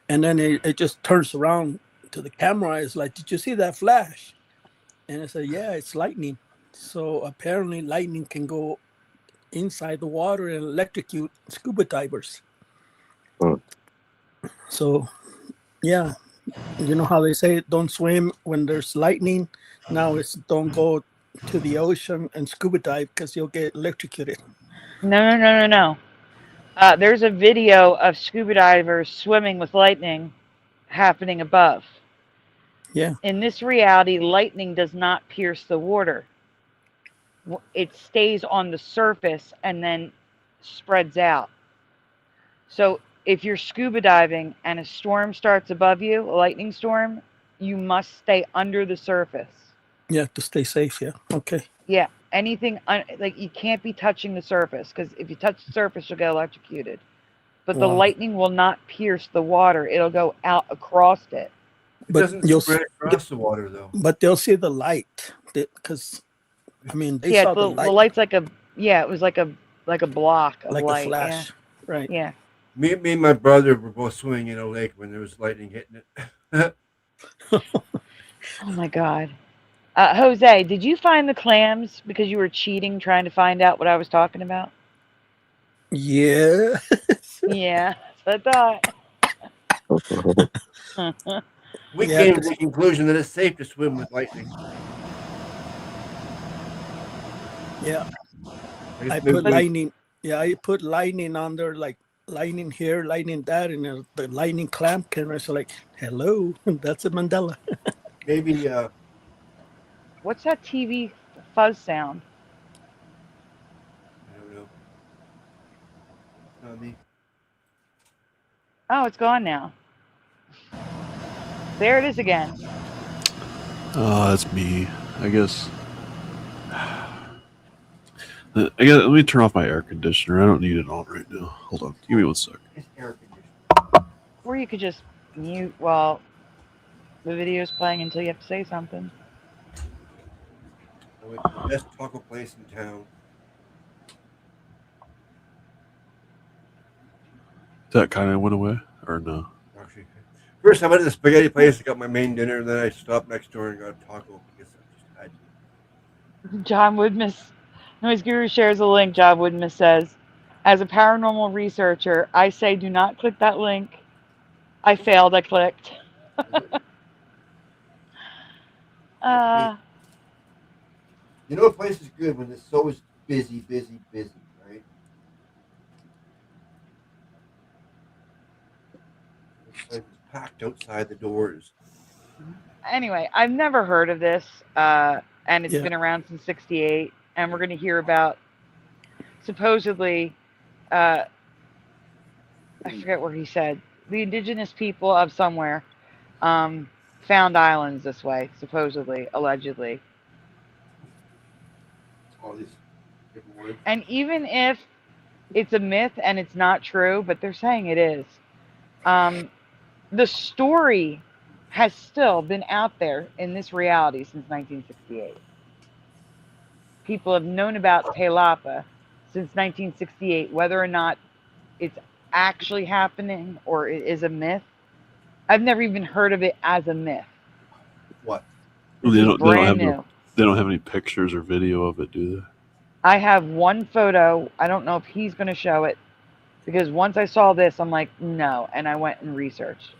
and then it just turns around to the camera. It's like, did you see that flash? And I said, yeah, it's lightning. So apparently lightning can go inside the water and electrocute scuba divers. So, yeah, you know how they say don't swim when there's lightning? Now it's don't go to the ocean and scuba dive because you'll get electrocuted. No. There's a video of scuba divers swimming with lightning happening above. Yeah. In this reality, lightning does not pierce the water. It stays on the surface and then spreads out. So if you're scuba diving and a storm starts above you, a lightning storm, you must stay under the surface. Yeah, to stay safe. Yeah. Okay. Yeah. Anything like you can't be touching the surface, because if you touch the surface, you'll get electrocuted. But the lightning will not pierce the water; it'll go out across it. It doesn't spread across the water, though. But they'll see the light because, I mean, they saw the light. The light's like it was like a block of like light. a flash, right? Yeah. Me and my brother were both swimming in a lake when there was lightning hitting it. Oh my God. Jose, did you find the clams because you were cheating trying to find out what I was talking about? Yeah. Yeah, that's what I thought. We Yeah, came to 'cause- the conclusion that it's safe to swim with lightning. yeah, I guess I maybe put we- lightning. Yeah, I put lightning on there, like lightning here, lightning that, and the lightning clamp cameras are like, hello, that's a Mandela. maybe What's that TV fuzz sound? I don't know. Not me. Oh, it's gone now. There it is again. Oh, that's me. I guess. Let me turn off my air conditioner. I don't need it on right now. Hold on. Give me 1 sec. It's air conditioning. Or you could just mute while the video's playing until you have to say something. I went to the best taco place in town. That kind of went away, or no? Actually, first I went to the spaghetti place. I got my main dinner, and then I stopped next door and got a taco because I just had to. John Woodmiss, Noise Guru shares a link. John Woodmiss says, as a paranormal researcher, I say do not click that link. I failed, I clicked. You know, a place is good when it's so busy, right? It's like it's packed outside the doors. Anyway, I've never heard of this, and it's Yeah. been around since '68, and we're going to hear about supposedly, I forget where he said, the indigenous people of somewhere found islands this way, supposedly, allegedly. All these different words. And even if it's a myth and it's not true, but they're saying it is, the story has still been out there in this reality since 1968. People have known about Telapa since 1968, whether or not it's actually happening or it is a myth. I've never even heard of it as a myth. What? They don't Brand have new. they don't have any pictures or video of it, do they? I have one photo. I don't know if he's going to show it because once I saw this, I'm like, no. And I went and researched.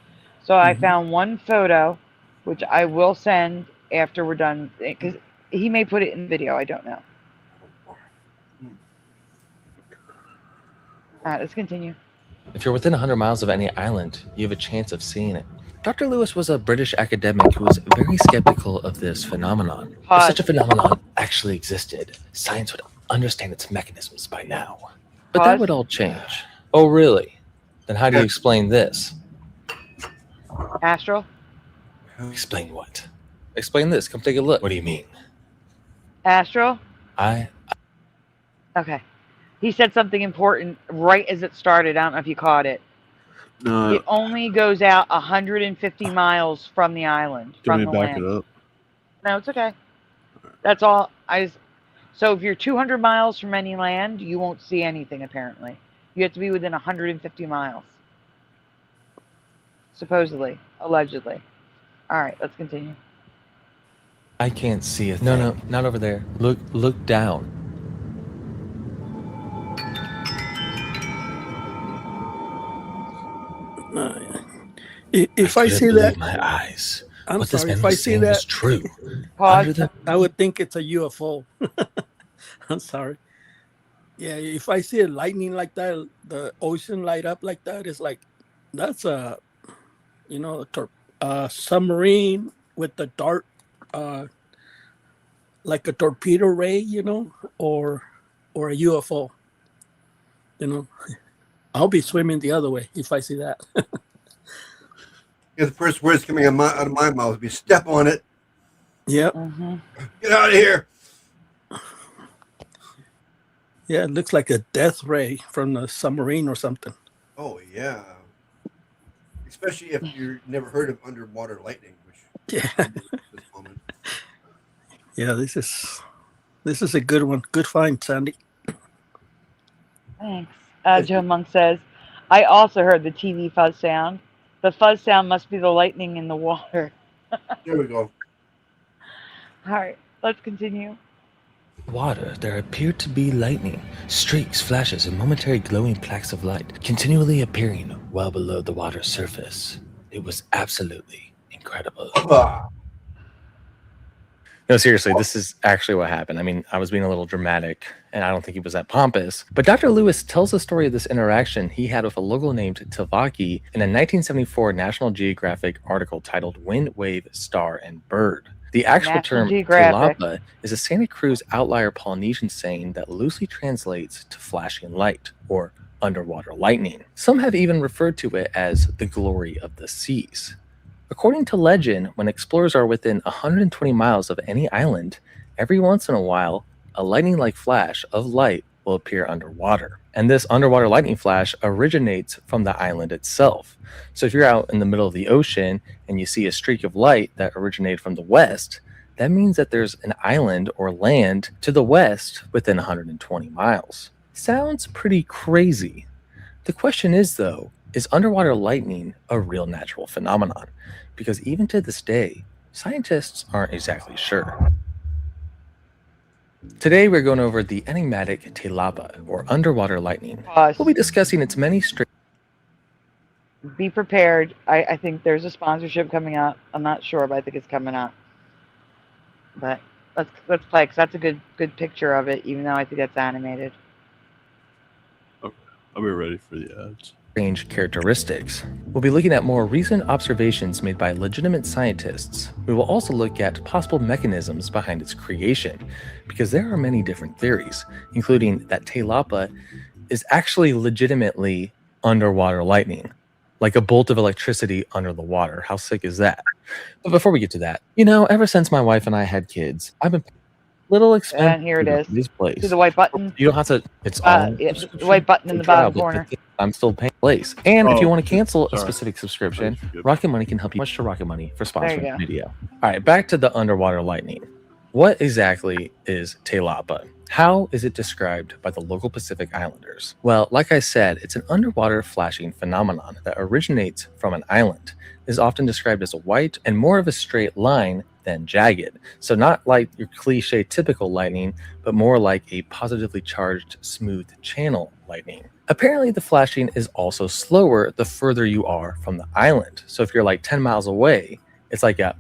So I found one photo, which I will send after we're done because he may put it in video. I don't know. All right, let's continue. If you're within 100 miles of any island, you have a chance of seeing it. Dr. Lewis was a British academic who was very skeptical of this phenomenon. If such a phenomenon actually existed, science would understand its mechanisms by now. But that would all change. Oh, really? Then how do you explain this? Astral? Explain what? Explain this. Come take a look. What do you mean? Astral? I Okay. He said something important right as it started. I don't know if you caught it. No. It only goes out 150 miles from the island, Can we from the back land. it up? No, it's okay. That's all. So if you're 200 miles from any land, you won't see anything, apparently. You have to be within 150 miles. Supposedly. Allegedly. All right, let's continue. I can't see a thing. No, not over there. Look down. If I see couldn't that, believe my eyes. I'm What this sorry. man If I was see saying that, was true. Pause. Under the I would think it's a UFO. I'm sorry. Yeah, if I see a lightning like that, the ocean light up like that, it's like that's a, a submarine with the dart, like a torpedo ray, or a UFO. I'll be swimming the other way if I see that. Yeah, the first words coming out of my mouth would be "step on it." Yep. Get out of here. Yeah, it looks like a death ray from the submarine or something. Oh yeah. Especially if you've never heard of underwater lightning, which Yeah. at this moment. Yeah, this is a good one. Good find, Sandy. Thanks. Joe Monk says, I also heard the TV fuzz sound. The fuzz sound must be the lightning in the water. There we go. All right, let's continue. Water, there appeared to be lightning, streaks, flashes, and momentary glowing plaques of light, continually appearing well below the water's surface. It was absolutely incredible. No, seriously, this is actually what happened. I mean, I was being a little dramatic, and I don't think he was that pompous. But Dr. Lewis tells the story of this interaction he had with a local named Tavaki in a 1974 National Geographic article titled Wind, Wave, Star, and Bird. The actual term tilapa is a Santa Cruz outlier Polynesian saying that loosely translates to flashing light or underwater lightning. Some have even referred to it as the glory of the seas. According to legend, when explorers are within 120 miles of any island, every once in a while, a lightning-like flash of light will appear underwater. And this underwater lightning flash originates from the island itself. So if you're out in the middle of the ocean and you see a streak of light that originated from the west, that means that there's an island or land to the west within 120 miles. Sounds pretty crazy. The question is, though, is underwater lightning a real natural phenomenon? Because even to this day, scientists aren't exactly sure. Today we're going over the enigmatic tilapa, or underwater lightning. We'll be discussing its many Be prepared. I think there's a sponsorship coming up. I'm not sure, but I think it's coming up. But let's play, because that's a good picture of it, even though I think that's animated. Okay, I'll be ready for the ads. Strange characteristics. We'll be looking at more recent observations made by legitimate scientists. We will also look at possible mechanisms behind its creation, because there are many different theories, including that tilapa is actually legitimately underwater lightning, like a bolt of electricity under the water. How sick is that? But before we get to that, ever since my wife and I had kids, I've been little expensive. And here it is. This place. See the white button? You don't have to. It's on. Yeah, the white button in the bottom corner. I'm still paying place. And if you want to cancel a specific subscription, Rocket Money can help you. Much to Rocket Money for sponsoring the video. All right, back to the underwater lightning. What exactly is tilapa? How is it described by the local Pacific Islanders? Well, like I said, it's an underwater flashing phenomenon that originates from an island. It is often described as a white and more of a straight line than jagged. So not like your cliche typical lightning, but more like a positively charged smooth channel lightning. Apparently the flashing is also slower the further you are from the island. So if you're like 10 miles away, it's like a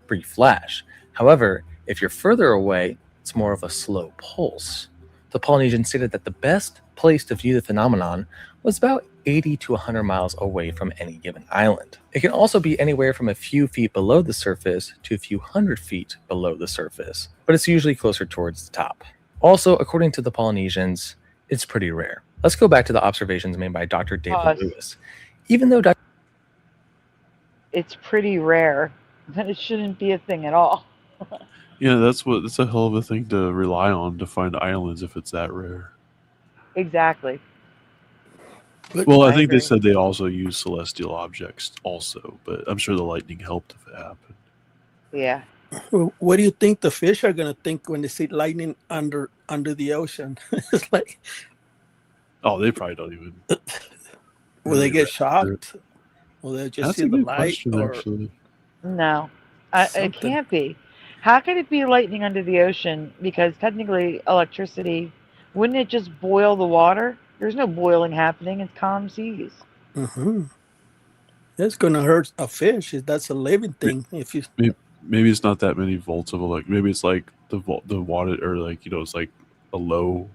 brief flash. However, if you're further away, it's more of a slow pulse. The Polynesians stated that the best place to view the phenomenon was about 80 to 100 miles away from any given island. It can also be anywhere from a few feet below the surface to a few hundred feet below the surface, but it's usually closer towards the top. Also, according to the Polynesians, it's pretty rare. Let's go back to the observations made by Dr. David Lewis. Even though it's pretty rare, then it shouldn't be a thing at all. Yeah, that's a hell of a thing to rely on to find islands if it's that rare. Exactly. Well, I think they said they also use celestial objects also, but I'm sure the lightning helped if it happened. Yeah. Well, what do you think the fish are going to think when they see lightning under the ocean? It's like, oh, they probably don't even. Will they get shocked? Will they just see the light? No, it can't be. How could it be lightning under the ocean? Because technically, electricity, wouldn't it just boil the water? There's no boiling happening. It's calm seas. Mm-hmm. That's going to hurt a fish. That's a living thing. If you maybe it's not that many volts of maybe it's like the water, or like it's like a low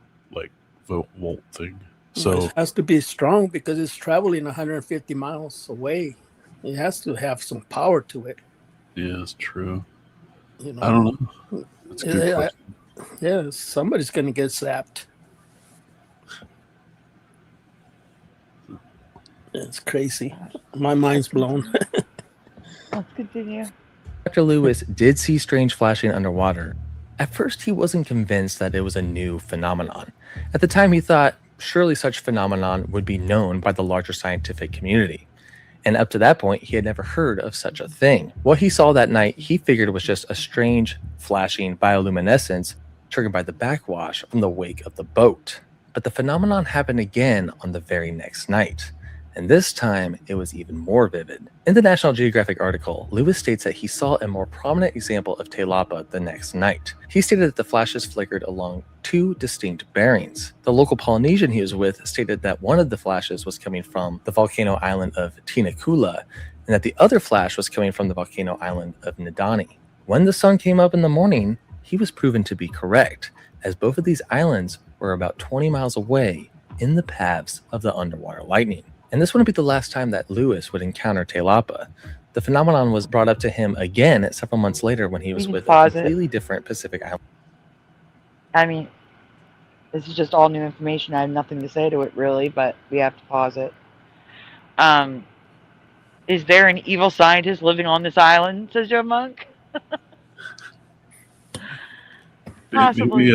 volt thing. So it has to be strong because it's traveling 150 miles away. It has to have some power to it. Yeah, that's true. I don't know. That's a good question. Yeah, somebody's going to get zapped. It's crazy. My mind's blown. Let's continue. Dr. Lewis did see strange flashing underwater. At first, he wasn't convinced that it was a new phenomenon. At the time, he thought surely such phenomenon would be known by the larger scientific community. And up to that point, he had never heard of such a thing. What he saw that night, he figured was just a strange flashing bioluminescence triggered by the backwash from the wake of the boat. But the phenomenon happened again on the very next night. And this time, it was even more vivid. In the National Geographic article, Lewis states that he saw a more prominent example of te lapa the next night. He stated that the flashes flickered along 2 distinct bearings. The local Polynesian he was with stated that one of the flashes was coming from the volcano island of Tinakula, and that the other flash was coming from the volcano island of Nidani. When the sun came up in the morning, he was proven to be correct, as both of these islands were about 20 miles away in the paths of the underwater lightning. And this wouldn't be the last time that Lewis would encounter te lapa. The phenomenon was brought up to him again several months later when he was with a completely different Pacific island. I mean, this is just all new information. I have nothing to say to it, really, but we have to pause it. Is there an evil scientist living on this island, says Joe Monk? Possibly.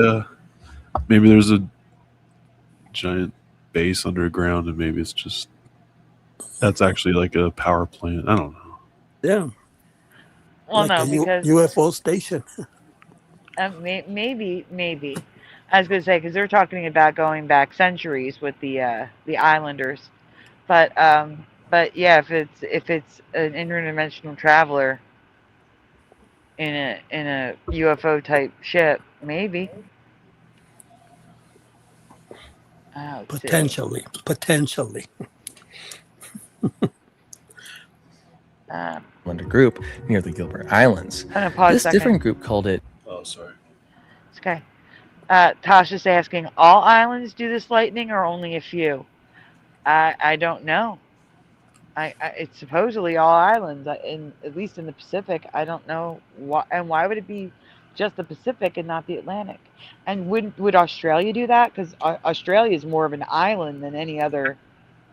Maybe there's a giant base underground, and maybe it's just that's actually like a power plant. I don't know. Yeah. Well, like no, because UFO station. maybe. I was going to say, because they're talking about going back centuries with the islanders, but yeah, if it's an interdimensional traveler in a UFO type ship, maybe. Oh, potentially. Group near the Gilbert Islands. I'm gonna pause this a second. different group called it. Oh, sorry. It's okay. Tasha's asking, all islands do this lightning or only a few? I don't know. It's supposedly all islands, at least in the Pacific. I don't know why, and why would it be just the Pacific and not the Atlantic? And would Australia do that? Because Australia is more of an island than any other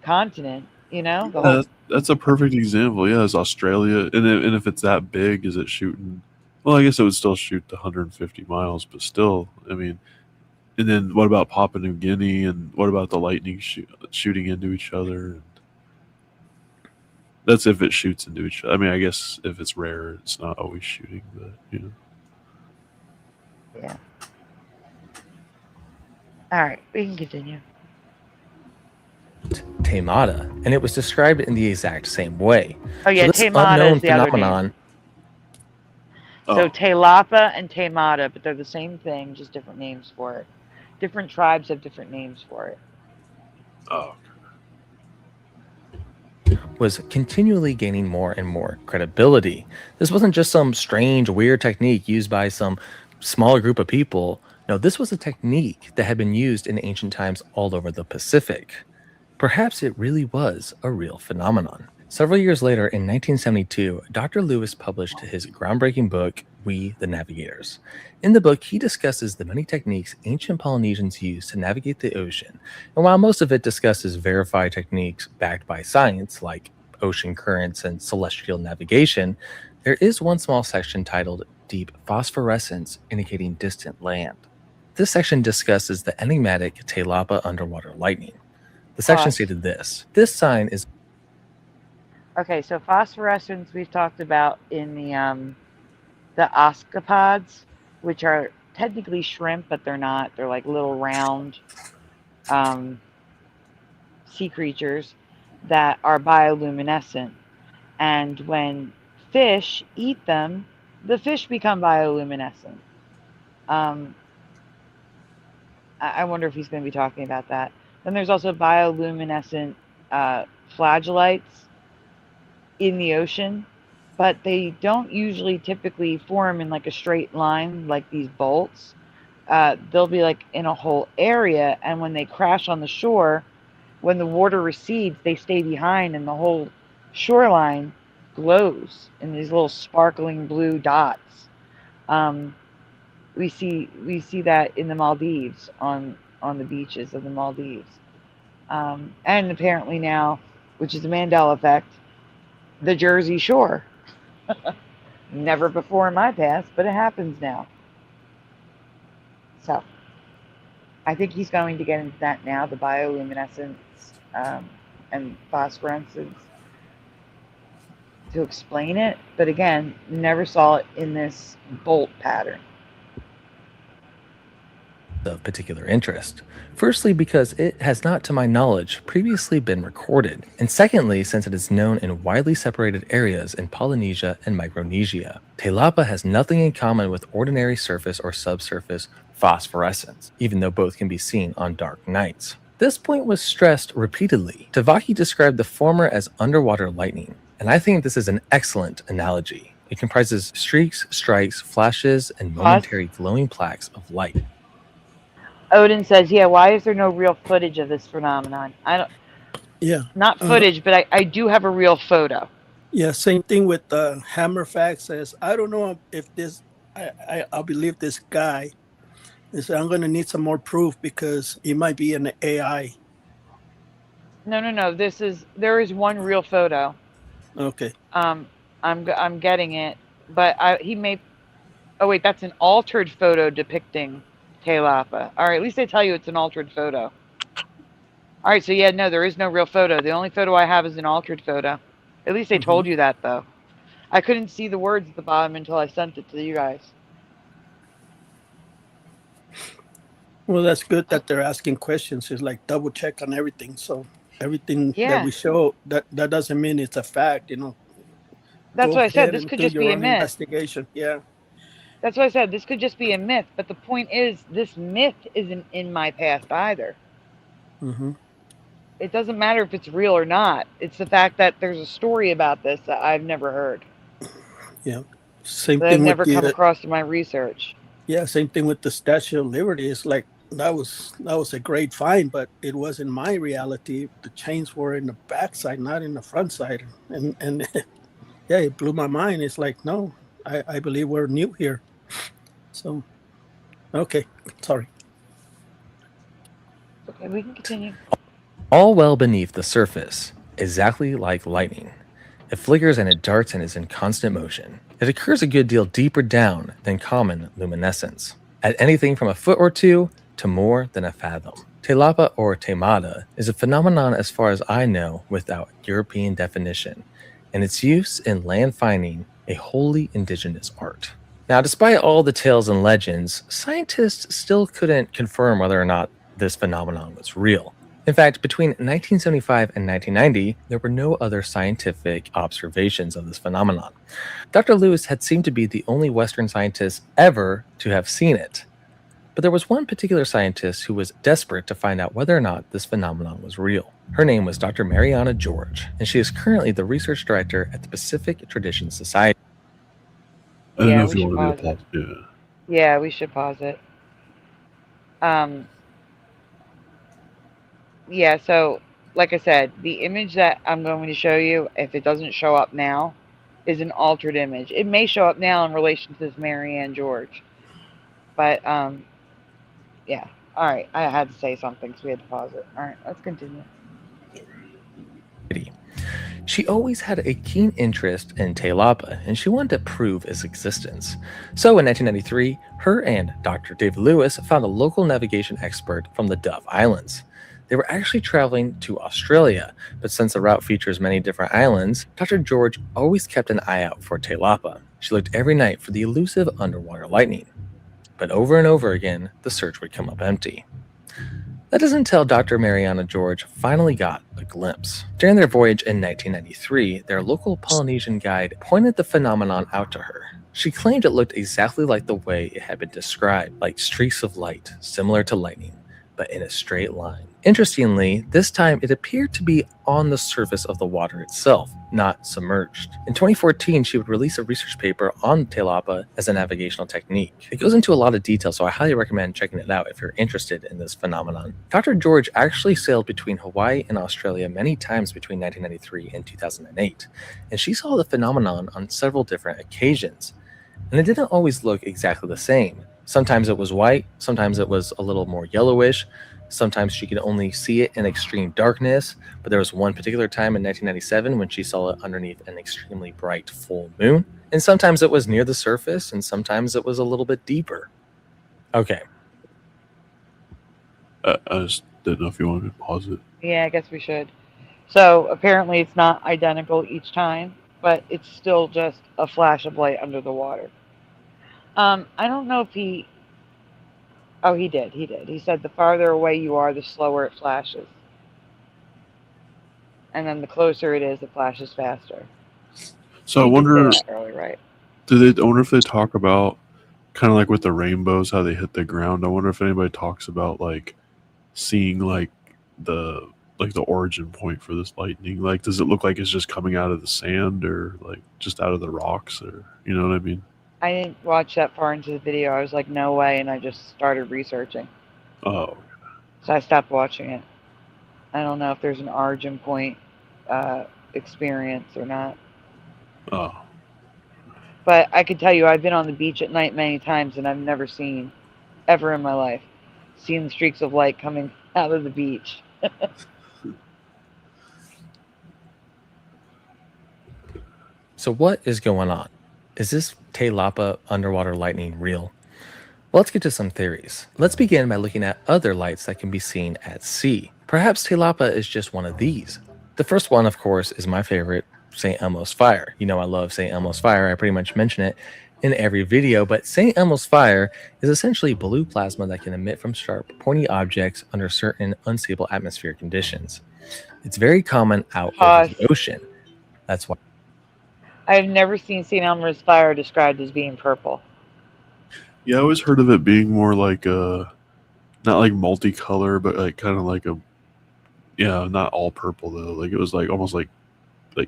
continent. You know, that's a perfect example. Yeah, it's Australia, and if it's that big, is it shooting? Well, I guess it would still shoot to 150 miles, but still, I mean. And then what about Papua New Guinea? And what about the lightning shooting into each other? That's if it shoots into each other. I mean, I guess if it's rare, it's not always shooting, but Yeah. All right, we can continue. Taimata, and it was described in the exact same way. Oh yeah, so this Taimata unknown is the other phenomenon. name. So te lapa and Taimata, but they're the same thing, just different names for it. Different tribes have different names for it. Oh. Was continually gaining more and more credibility. This wasn't just some strange, weird technique used by some smaller group of people. No, this was a technique that had been used in ancient times all over the Pacific. Perhaps it really was a real phenomenon. Several years later, in 1972, Dr. Lewis published his groundbreaking book, We the Navigators. In the book, he discusses the many techniques ancient Polynesians used to navigate the ocean, and while most of it discusses verified techniques backed by science, like ocean currents and celestial navigation, there is one small section titled Deep Phosphorescence Indicating Distant Land. This section discusses the enigmatic te lapa underwater lightning. The section stated this. This sign is... Okay, so phosphorescence we've talked about in the oscapods, which are technically shrimp, but they're not. They're like little round sea creatures that are bioluminescent. And when fish eat them, the fish become bioluminescent. I wonder if he's going to be talking about that. Then there's also bioluminescent flagellates in the ocean, but they don't usually typically form in like a straight line like these bolts. They'll be like in a whole area, and when they crash on the shore, when the water recedes, they stay behind, and the whole shoreline glows in these little sparkling blue dots. We see that in the Maldives, on the beaches of the Maldives, and apparently now, which is the Mandela effect, the Jersey Shore. Never before in my past, but it happens now. So I think he's going to get into that now, the bioluminescence and phosphorescence, to explain it. But again, never saw it in this bolt pattern. of particular interest. Firstly, because it has not, to my knowledge, previously been recorded, and secondly, since it is known in widely separated areas in Polynesia and Micronesia. Tilapa has nothing in common with ordinary surface or subsurface phosphorescence, even though both can be seen on dark nights. This point was stressed repeatedly. Tavaki described the former as underwater lightning, and I think this is an excellent analogy. It comprises streaks, strikes, flashes, and momentary glowing plaques of light. Odin says, yeah, why is there no real footage of this phenomenon? I don't. Yeah. Not footage, but I do have a real photo. Yeah, same thing with Hammerfax says, I don't know if this, I believe this guy is, I'm going to need some more proof because it might be an AI. No. There is one real photo. Okay. I'm getting it, but he may. Oh wait, that's an altered photo depicting Tilapa. All right, at least they tell you it's an altered photo. All right, so yeah, no, there is no real photo. The only photo I have is an altered photo. At least they told you that, though. I couldn't see the words at the bottom until I sent it to you guys. Well, that's good that they're asking questions. It's like double check on everything. So everything that we show, that doesn't mean it's a fact, you know. That's what I said. This could just be a myth. Investigation. Yeah. That's what I said. This could just be a myth. But the point is, this myth isn't in my past either. Mm-hmm. It doesn't matter if it's real or not. It's the fact that there's a story about this that I've never heard. Yeah. Same that thing I've never with come across in my research. Yeah, same thing with the Statue of Liberty. It's like that was a great find, but it wasn't my reality. The chains were in the backside, not in the front side. And yeah, it blew my mind. It's like, no, I believe we're new here. So okay, sorry. Okay, we can continue. All well beneath the surface, exactly like lightning. It flickers and it darts and is in constant motion. It occurs a good deal deeper down than common luminescence, at anything from a foot or two to more than a fathom. Tilapa or Taimata is a phenomenon as far as I know without European definition, and its use in land finding a wholly indigenous art. Now, despite all the tales and legends, scientists still couldn't confirm whether or not this phenomenon was real. In fact, between 1975 and 1990, there were no other scientific observations of this phenomenon. Dr. Lewis had seemed to be the only Western scientist ever to have seen it. But there was one particular scientist who was desperate to find out whether or not this phenomenon was real. Her name was Dr. Mariana George, and she is currently the research director at the Pacific Tradition Society. I don't know if you want to pause it. Yeah, we should pause it. Yeah, so like I said, the image that I'm going to show you, if it doesn't show up now, is an altered image. It may show up now in relation to this Marianne George. But, yeah. All right, I had to say something, so we had to pause it. All right, let's continue. She always had a keen interest in Tilapa, and she wanted to prove its existence. So in 1993, her and Dr. David Lewis found a local navigation expert from the Dove Islands. They were actually traveling to Australia, but since the route features many different islands, Dr. George always kept an eye out for Tilapa. She looked every night for the elusive underwater lightning. But over and over again, the search would come up empty. That is until Dr. Mariana George finally got a glimpse. During their voyage in 1993, their local Polynesian guide pointed the phenomenon out to her. She claimed it looked exactly like the way it had been described, like streaks of light, similar to lightning, but in a straight line. Interestingly, this time it appeared to be on the surface of the water itself, not submerged. In 2014, she would release a research paper on Tilapa as a navigational technique. It goes into a lot of detail, so I highly recommend checking it out if you're interested in this phenomenon. Dr. George actually sailed between Hawaii and Australia many times between 1993 and 2008, and she saw the phenomenon on several different occasions. And it didn't always look exactly the same. Sometimes it was white, sometimes it was a little more yellowish, sometimes she could only see it in extreme darkness, but there was one particular time in 1997 when she saw it underneath an extremely bright full moon, and sometimes it was near the surface, and sometimes it was a little bit deeper. Okay. I just didn't know if you wanted to pause it. Yeah, I guess we should. So apparently it's not identical each time, but it's still just a flash of light under the water. I don't know if he... Oh, he did. He did. He said the farther away you are, the slower it flashes. And then the closer it is, it flashes faster. So I He did say wonder, that earlier, right? I wonder if they talk about kind of like with the rainbows, how they hit the ground. I wonder if anybody talks about like seeing like the origin point for this lightning. Like, does it look like it's just coming out of the sand or like just out of the rocks, or you know what I mean? I didn't watch that far into the video. I was like, no way, and I just started researching. Oh, So I stopped watching it. I don't know if there's an origin point experience or not. oh, But I can tell you, I've been on the beach at night many times, and I've never seen, ever in my life, seen the streaks of light coming out of the beach. So what is going on? Is this Te Lapa underwater lightning real? Well, let's get to some theories. Let's begin by looking at other lights that can be seen at sea. Perhaps Te Lapa is just one of these. The first one, of course, is my favorite, St. Elmo's Fire. You know I love St. Elmo's Fire. I pretty much mention it in every video, but St. Elmo's Fire is essentially blue plasma that can emit from sharp, pointy objects under certain unstable atmospheric conditions. It's very common out over the ocean. That's why I've never seen St. Elmo's Fire described as being purple. yeah. I always heard of it being more like not like multicolor, but like kind of like not all purple though. Like it was like almost like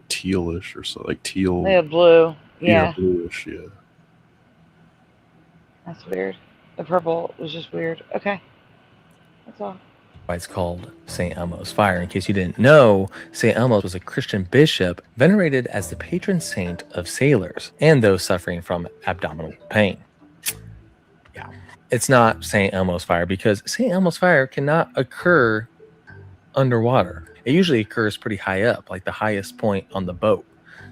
tealish or so, like teal. Yeah, blue. Yeah. Bluish. Yeah. That's weird. The purple was just weird. Okay. That's all. why it's called St. Elmo's Fire. In case you didn't know, St. Elmo was a Christian bishop venerated as the patron saint of sailors and those suffering from abdominal pain. Yeah, it's not St. Elmo's Fire because St. Elmo's Fire cannot occur underwater. It usually occurs pretty high up, like the highest point on the boat.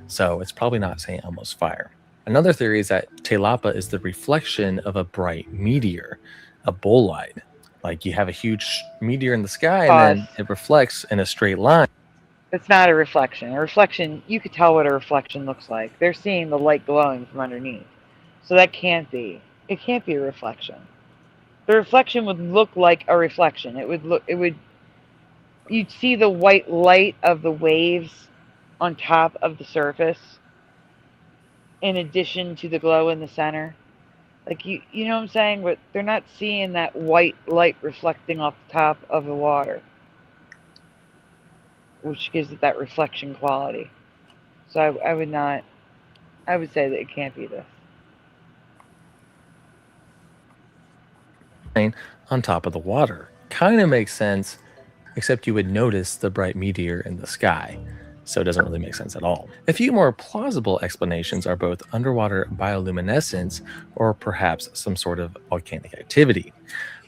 So it's probably not St. Elmo's Fire. Another theory is that Te Lapa is the reflection of a bright meteor, a bolide. Like you have a huge meteor in the sky and then it reflects in a straight line. It's not a reflection. A reflection, you could tell what a reflection looks like. They're seeing the light glowing from underneath. So that can't be. It can't be a reflection. The reflection would look like a reflection. You'd see the white light of the waves on top of the surface in addition to the glow in the center. Like you know what I'm saying? But they're not seeing that white light reflecting off the top of the water, which gives it that reflection quality. So I would say that it can't be this. On top of the water. Kind of makes sense, except you would notice the bright meteor in the sky. So it doesn't really make sense at all. A few more plausible explanations are both underwater bioluminescence or perhaps some sort of volcanic activity.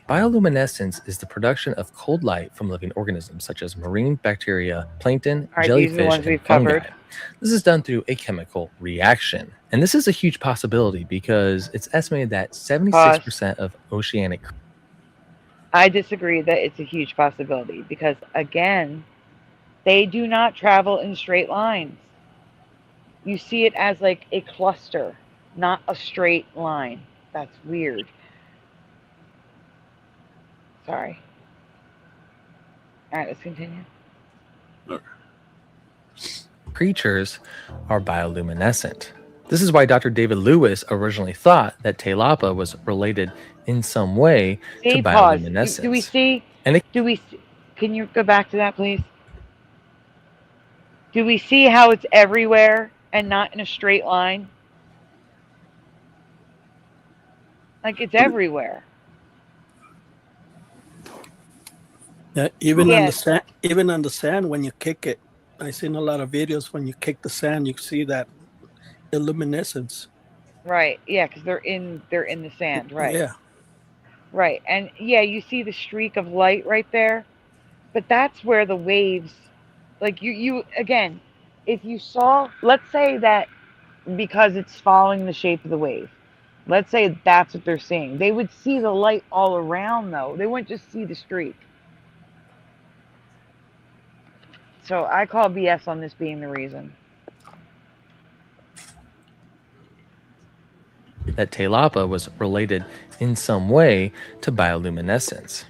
Bioluminescence is the production of cold light from living organisms such as marine bacteria, plankton, jellyfish, and fungi. This is done through a chemical reaction. And this is a huge possibility because it's estimated that 76% of oceanic... I disagree that it's a huge possibility because, again, they do not travel in straight lines. You see it as like a cluster, not a straight line. That's weird. Sorry. All right, let's continue. Creatures are bioluminescent. This is why Dr. David Lewis originally thought that Te Lapa was related in some way to bioluminescence. Do we see? Can you go back to that, please? Do we see how it's everywhere and not in a straight line? Like it's everywhere. Yeah, even on the sand when you kick it. I've seen a lot of videos when you kick the sand, you see that luminescence. Right. Yeah, because they're in the sand. Right. Yeah. Right. And yeah, you see the streak of light right there, but that's where the waves. Like you again, if you saw, let's say that because it's following the shape of the wave, let's say that's what they're seeing. They would see the light all around, though. They wouldn't just see the streak. So I call BS on this being the reason. that Telapa was related in some way to bioluminescence.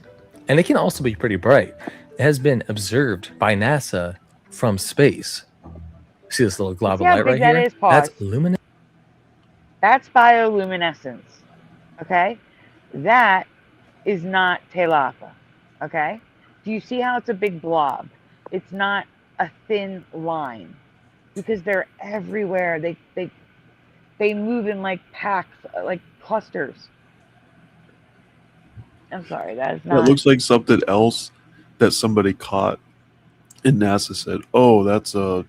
And it can also be pretty bright. It has been observed by NASA from space. See this little glob See of how light big right that here? is? That's Pause. luminescence. That's bioluminescence. Okay? That is not Telapa. Okay? Do you see how it's a big blob? It's not a thin line because they're everywhere. They move in like packs, like clusters. I'm sorry, that is That not. looks like something else that somebody caught, and NASA said, "Oh, that's a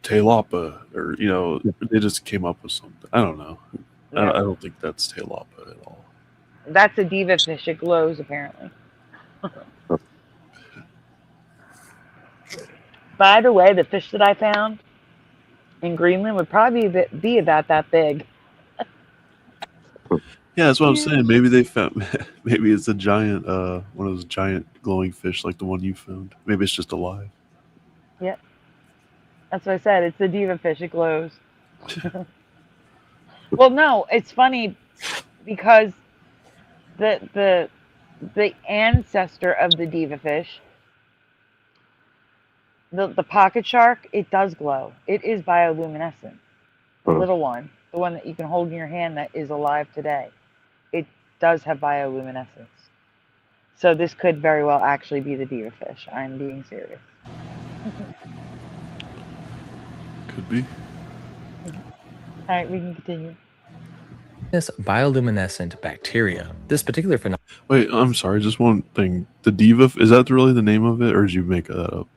Telapa," or they just came up with something. I don't know. Yeah. I don't think that's Telapa at all. That's a DiVa fish. It glows apparently. By the way, the fish that I found in Greenland would probably be about that big. Yeah, that's what I'm saying. Maybe they found. Maybe it's a giant, one of those giant glowing fish like the one you found. Maybe it's just alive. Yep. That's what I said. It's the DiVa fish. It glows. Well, no, it's funny because the ancestor of the DiVa fish, the pocket shark, it does glow. It is bioluminescent. The little one, the one that you can hold in your hand that is alive today, it does have bioluminescence. So this could very well actually be the DiVa fish. I'm being serious. Could be. All right, we can continue. This bioluminescent bacteria. This particular phenomenon. Wait, I'm sorry. Just one thing. The DiVa, is that really the name of it, or did you make that up?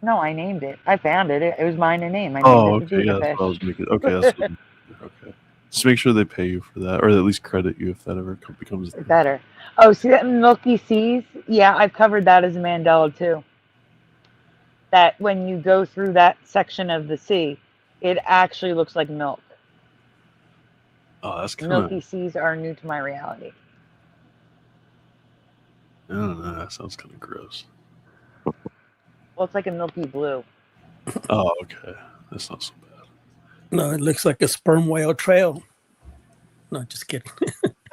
No, I named it. I found it. It was mine to name. I named it the Okay. DiVa Yeah, that's fish. what I was making. Okay, that's what, okay. Just make sure they pay you for that, or at least credit you if that ever becomes Better. Oh, see that milky seas? Yeah, I've covered that as a Mandela too. That when you go through that section of the sea, it actually looks like milk. Oh, that's kind Milky of. seas are new to my reality. I don't know. That sounds kind of gross. Well, it's like a milky blue. Oh, okay. That's not so bad. No, it looks like a sperm whale trail. No, just kidding.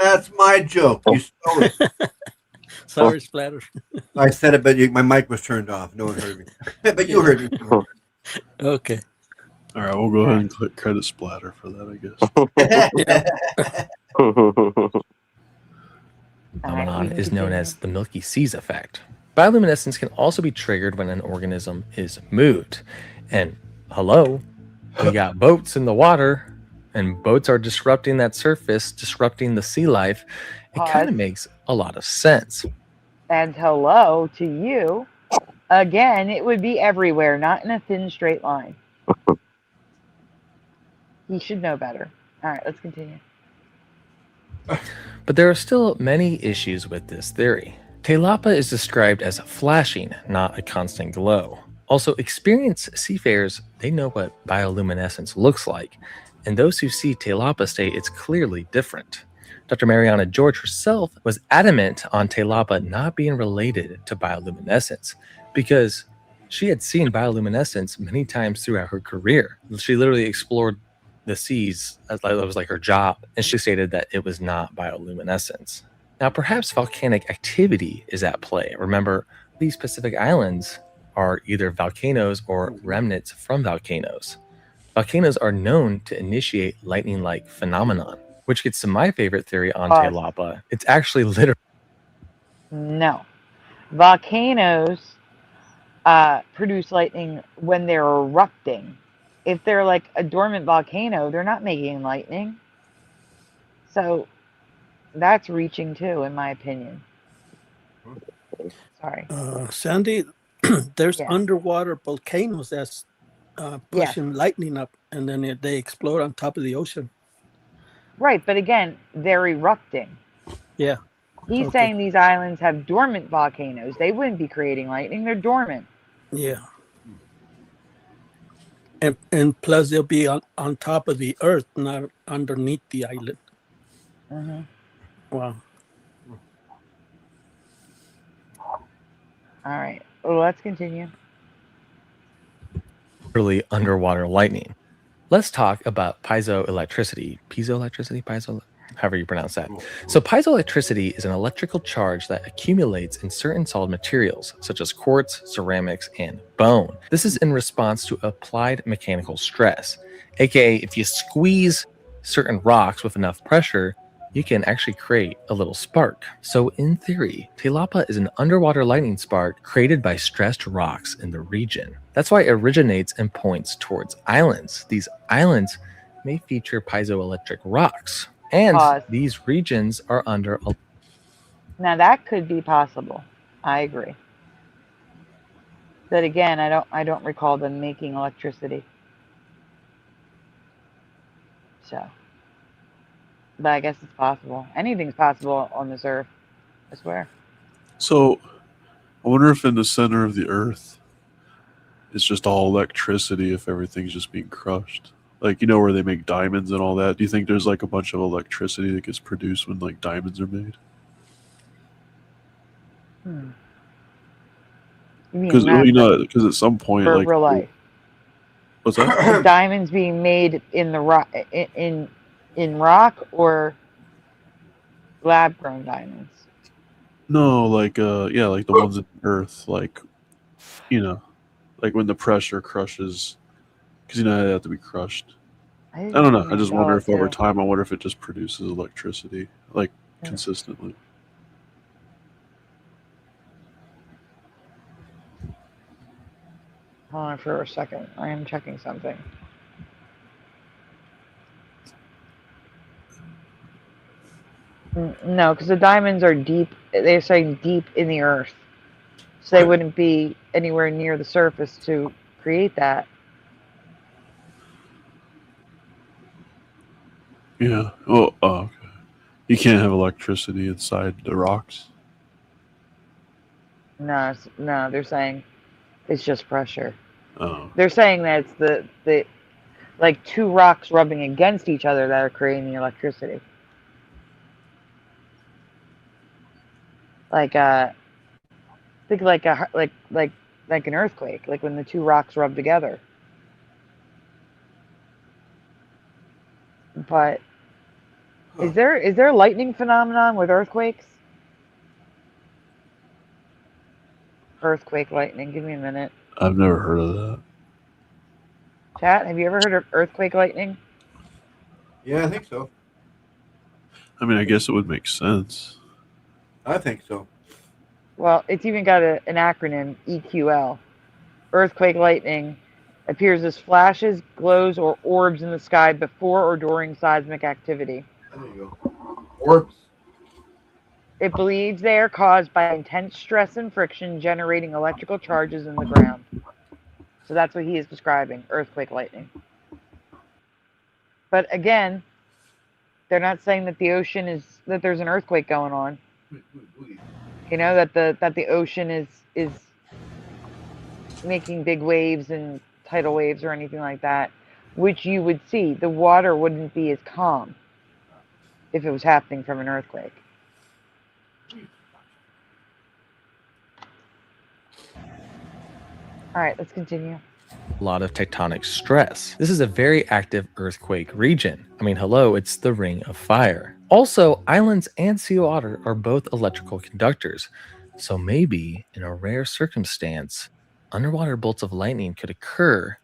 That's my joke. You stole it. Sorry, Splatter. I said it, but my mic was turned off. No one heard me. But you heard me. Okay. All right, we'll go ahead and click credit Splatter for that, I guess. Phenomenon is known as the Milky Seas effect. Bioluminescence can also be triggered when an organism is moved. And hello, we got boats in the water, and boats are disrupting that surface, disrupting the sea life. It kind of makes a lot of sense. And hello to you. Again, it would be everywhere, not in a thin straight line. You should know better. All right, let's continue. But there are still many issues with this theory. Telapa is described as flashing, not a constant glow. Also, experienced seafarers, they know what bioluminescence looks like, and those who see Telapa say it's clearly different. Dr. Mariana George herself was adamant on Telapa not being related to bioluminescence because she had seen bioluminescence many times throughout her career. She literally explored the seas. That was like her job, and she stated that it was not bioluminescence. Now, perhaps volcanic activity is at play. Remember, these Pacific islands are either volcanoes or remnants from volcanoes. Volcanoes are known to initiate lightning-like phenomenon, which gets to my favorite theory on Telapa. It's actually literally... No. Volcanoes produce lightning when they're erupting. If they're like a dormant volcano, they're not making lightning. So that's reaching too, in my opinion. Sorry. Sandy, there's underwater volcanoes that's pushing lightning up, and then they explode on top of the ocean. Right, but again, they're erupting. Yeah. He's saying these islands have dormant volcanoes. They wouldn't be creating lightning. They're dormant. Yeah. And plus they'll be on top of the earth, not underneath the island. Mm-hmm. Wow. All right. Well, let's continue. Literally underwater lightning. Let's talk about piezoelectricity. Piezoelectricity? however you pronounce that. So piezoelectricity is an electrical charge that accumulates in certain solid materials, such as quartz, ceramics, and bone. This is in response to applied mechanical stress, aka if you squeeze certain rocks with enough pressure, you can actually create a little spark. So in theory, Tilapa is an underwater lightning spark created by stressed rocks in the region. That's why it originates and points towards islands. These islands may feature piezoelectric rocks, and Pause. these regions are under a Now that could be possible. I agree. But again, I don't recall them making electricity. So, but I guess it's possible. Anything's possible on this earth. I swear. So, I wonder if in the center of the earth, it's just all electricity if everything's just being crushed. Like, you know, where they make diamonds and all that. Do you think there's like a bunch of electricity that gets produced when like diamonds are made? Because because at some point, for like real life, what's that? diamonds being made in the rock in rock or lab grown diamonds. No, like yeah, like the ones in Earth, like, you know, like when the pressure crushes, because you know they have to be crushed. I don't know. I just wonder if over time, I wonder if it just produces electricity like consistently. Hold on for a second. I am checking something. No, because the diamonds are deep. They're saying deep in the earth, so they wouldn't be anywhere near the surface to create that. Yeah. Oh, okay. You can't have electricity inside the rocks. No, no. They're saying it's just pressure. Oh. They're saying that it's the like two rocks rubbing against each other that are creating the electricity. Like think like an earthquake, like when the two rocks rub together. But is there a lightning phenomenon with earthquakes? Earthquake lightning. Give me a minute. I've never heard of that. Chat, have you ever heard of earthquake lightning? Yeah, I think so. I mean, I guess it would make sense. I think so. Well, it's even got an acronym, EQL. Earthquake lightning appears as flashes, glows, or orbs in the sky before or during seismic activity. There you go. Orbs. It believes they are caused by intense stress and friction generating electrical charges in the ground. So that's what he is describing, earthquake lightning. But again, they're not saying that the ocean is, that there's an earthquake going on. You know, that the ocean is making big waves and tidal waves or anything like that, which you would see. The water wouldn't be as calm if it was happening from an earthquake. All right, let's continue. A lot of tectonic stress. This is a very active earthquake region. I mean, hello, it's the Ring of Fire. Also, islands and seawater are both electrical conductors. So maybe, in a rare circumstance, underwater bolts of lightning could occur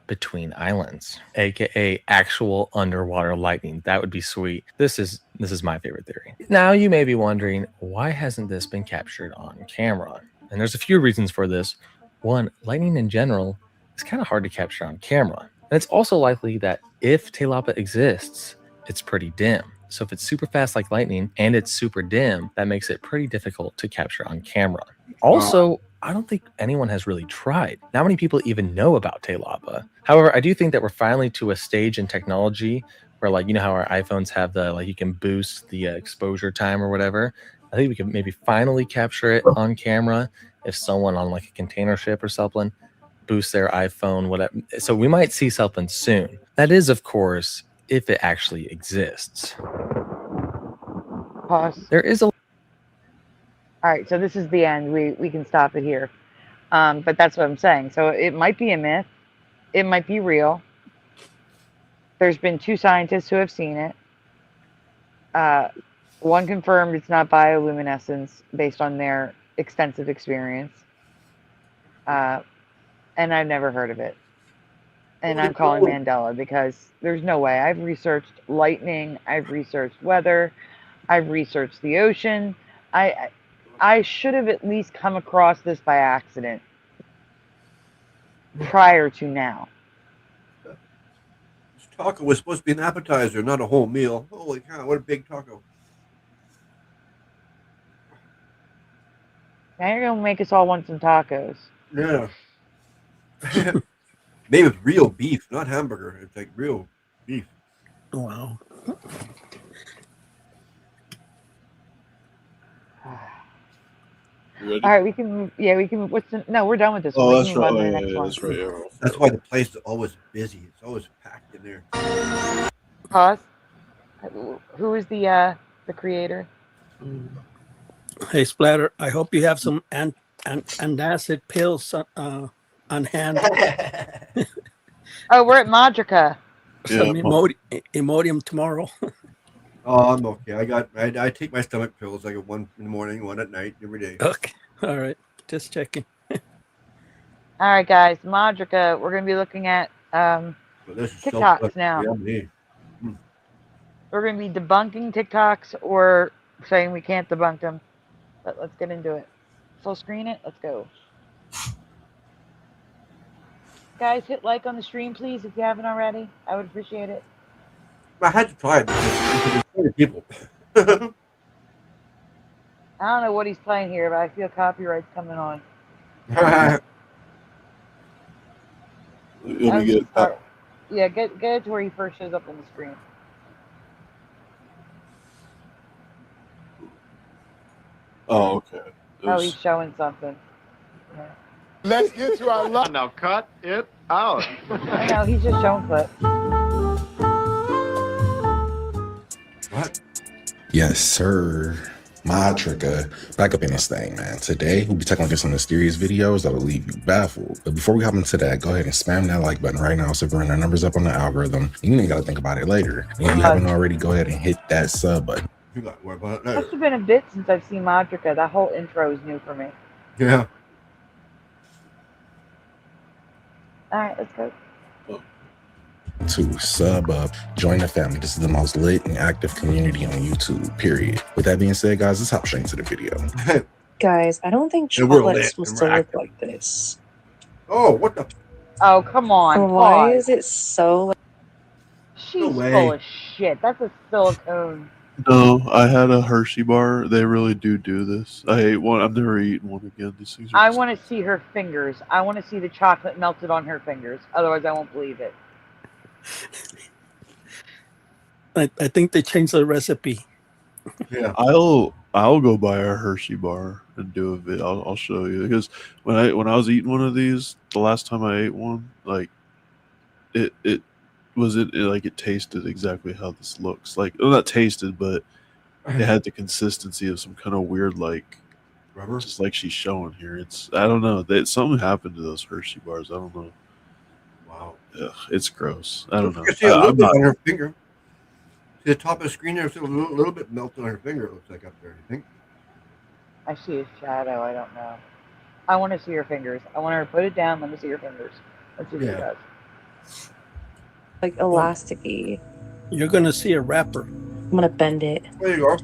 between islands, aka actual underwater lightning. That would be sweet. This is my favorite theory. Now you may be wondering, why hasn't this been captured on camera? And there's a few reasons for this. One, lightning in general is kind of hard to capture on camera. And it's also likely that if Tilapa exists, it's pretty dim. So if it's super fast like lightning and it's super dim, that makes it pretty difficult to capture on camera. Also, I don't think anyone has really tried. Not many people even know about Tilapa. However, I do think that we're finally to a stage in technology where, like, you know how our iPhones have the, like, you can boost the exposure time or whatever. I think we can maybe finally capture it on camera if someone on like a container ship or something boosts their iPhone, whatever. So we might see something soon. That is, of course, if it actually exists. Pause. There is a... All right, so this is the end. We can stop it here. But that's what I'm saying. So it might be a myth. It might be real. There's been 2 scientists who have seen it. One confirmed it's not bioluminescence based on their extensive experience. And I've never heard of it. And I'm calling Mandela because there's no way. I've researched lightning. I've researched weather. I've researched the ocean. I should have at least come across this by accident prior to now. This taco was supposed to be an appetizer, not a whole meal. Holy cow, what a big taco. Now you're going to make us all want some tacos. Yeah. Made with real beef, not hamburger. It's like real beef. Wow. You ready? All right, we can move. Yeah, we can move. No, we're done with this one. Oh, We that's can move right. on to Oh, the yeah, next yeah, one. that's right. Yeah. That's why the place is always busy. It's always packed in there. Pause. Who is the creator? Hey, Splatter, I hope you have some antacid pills on hand. Oh, we're at Madrica. Some Yeah, Imodium tomorrow. Oh, I'm okay. I take my stomach pills. I get one in the morning, one at night, every day. Okay. All right. Just checking. All right, guys. Madrica. We're going to be looking at But this is TikToks so now. yummy. We're going to be debunking TikToks or saying we can't debunk them. But let's get into it. Full screen it. Let's go. Guys, hit like on the stream, please, if you haven't already. I would appreciate it. I had to try it because there's people. I don't know what he's playing here, but I feel copyright's coming on. Let me get. Yeah, get it to where he first shows up on the screen. Oh, okay. Oh, he's showing something. Yeah. Let's get to our line. Now cut it out. I know, he's just showing clips. What? Yes, sir. Madrica, back up in this thing, man. Today, we'll be taking a look at some mysterious videos that will leave you baffled. But before we hop into that, go ahead and spam that like button right now so we bring our numbers up on the algorithm. You ain't got to think about it later. And if you haven't already, go ahead and hit that sub button. You got to worry about it Must later. have been a bit since I've seen Madrica. That whole intro is new for me. Yeah. All right, let's go. To sub up, join the family. This is the most lit and active community on YouTube, period. With that being said, guys, let's hop straight into the video. Guys, I don't think And we're chocolate is lit supposed and to we're look active. like this. Oh, what the? Oh, come on. Why pause. is it so? She's No way. full of shit. That's a silicone. No, I had a Hershey bar. They really do this. I ate one. I've never eaten one again. These things are I want to see her fingers. I want to see the chocolate melted on her fingers. Otherwise, I won't believe it. I think they changed the recipe. Yeah. I'll go buy a Hershey bar and do a video. I'll show you, because when I was eating one of these, the last time I ate one, like it tasted exactly how this looks. Like, well, not tasted, but it had the consistency of some kind of weird, like, Rubber? just like she's showing here. It's, I don't know. Something happened to those Hershey bars. I don't know. Wow. Ugh, it's gross. I don't know. You see a little I'm bit not. on her finger. See the top of the screen there? It's a little bit melted on her finger, it looks like up there, I think. I see a shadow. I don't know. I want to see her fingers. I want her to put it down. Let me see her fingers. Let's see what she Yeah. does. Like elasticy. You're going to see a wrapper. I'm going to bend it. There you go.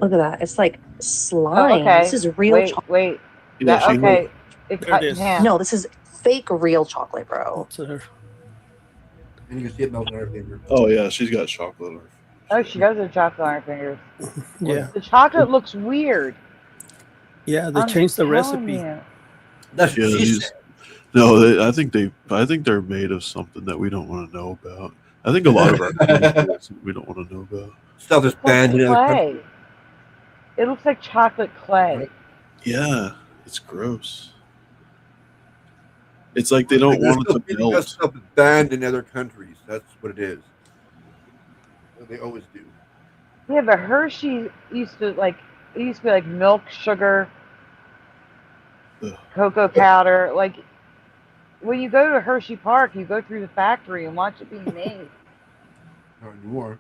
Look at that. It's like slime. Oh, okay. This is real chocolate. Wait. Yeah, That, she okay. It There cut it in is. half. No, this is fake real chocolate, bro. It's her. And you can see it melting on her finger. Oh yeah, she's got chocolate on her. Oh, she does have chocolate on her fingers. Yeah. The chocolate looks weird. Yeah, they I'm changed the telling recipe. you. That's Yeah, what she these- said. No, I think they're made of something that we don't want to know about. I think a lot of our things we don't want to know about. Stuff that's It's banned in like other clay. countries. It looks like chocolate clay. Yeah, it's gross. It's like they don't want it to That's melt. stuff that's banned in other countries. That's what it is. They always do. Yeah, the Hershey used to be like milk, sugar, Ugh. cocoa powder. Like when you go to Hershey Park, you go through the factory and watch it being made. Not anymore.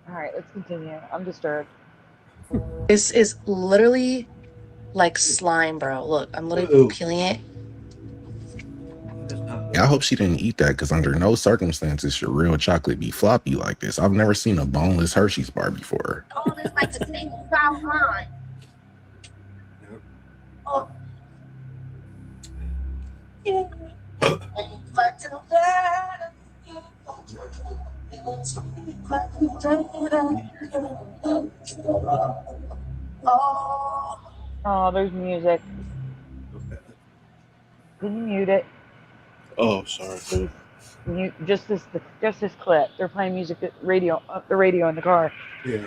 All right, let's continue. I'm disturbed. This is literally like slime, bro. Look, I'm literally peeling it. Yeah, I hope she didn't eat that, because under no circumstances should real chocolate be floppy like this. I've never seen a boneless Hershey's bar before. All this like a single file line. Oh. Oh, there's music. Can you mute it? Oh, sorry. Please. Mute just this clip. They're playing music at the radio in the car. Yeah.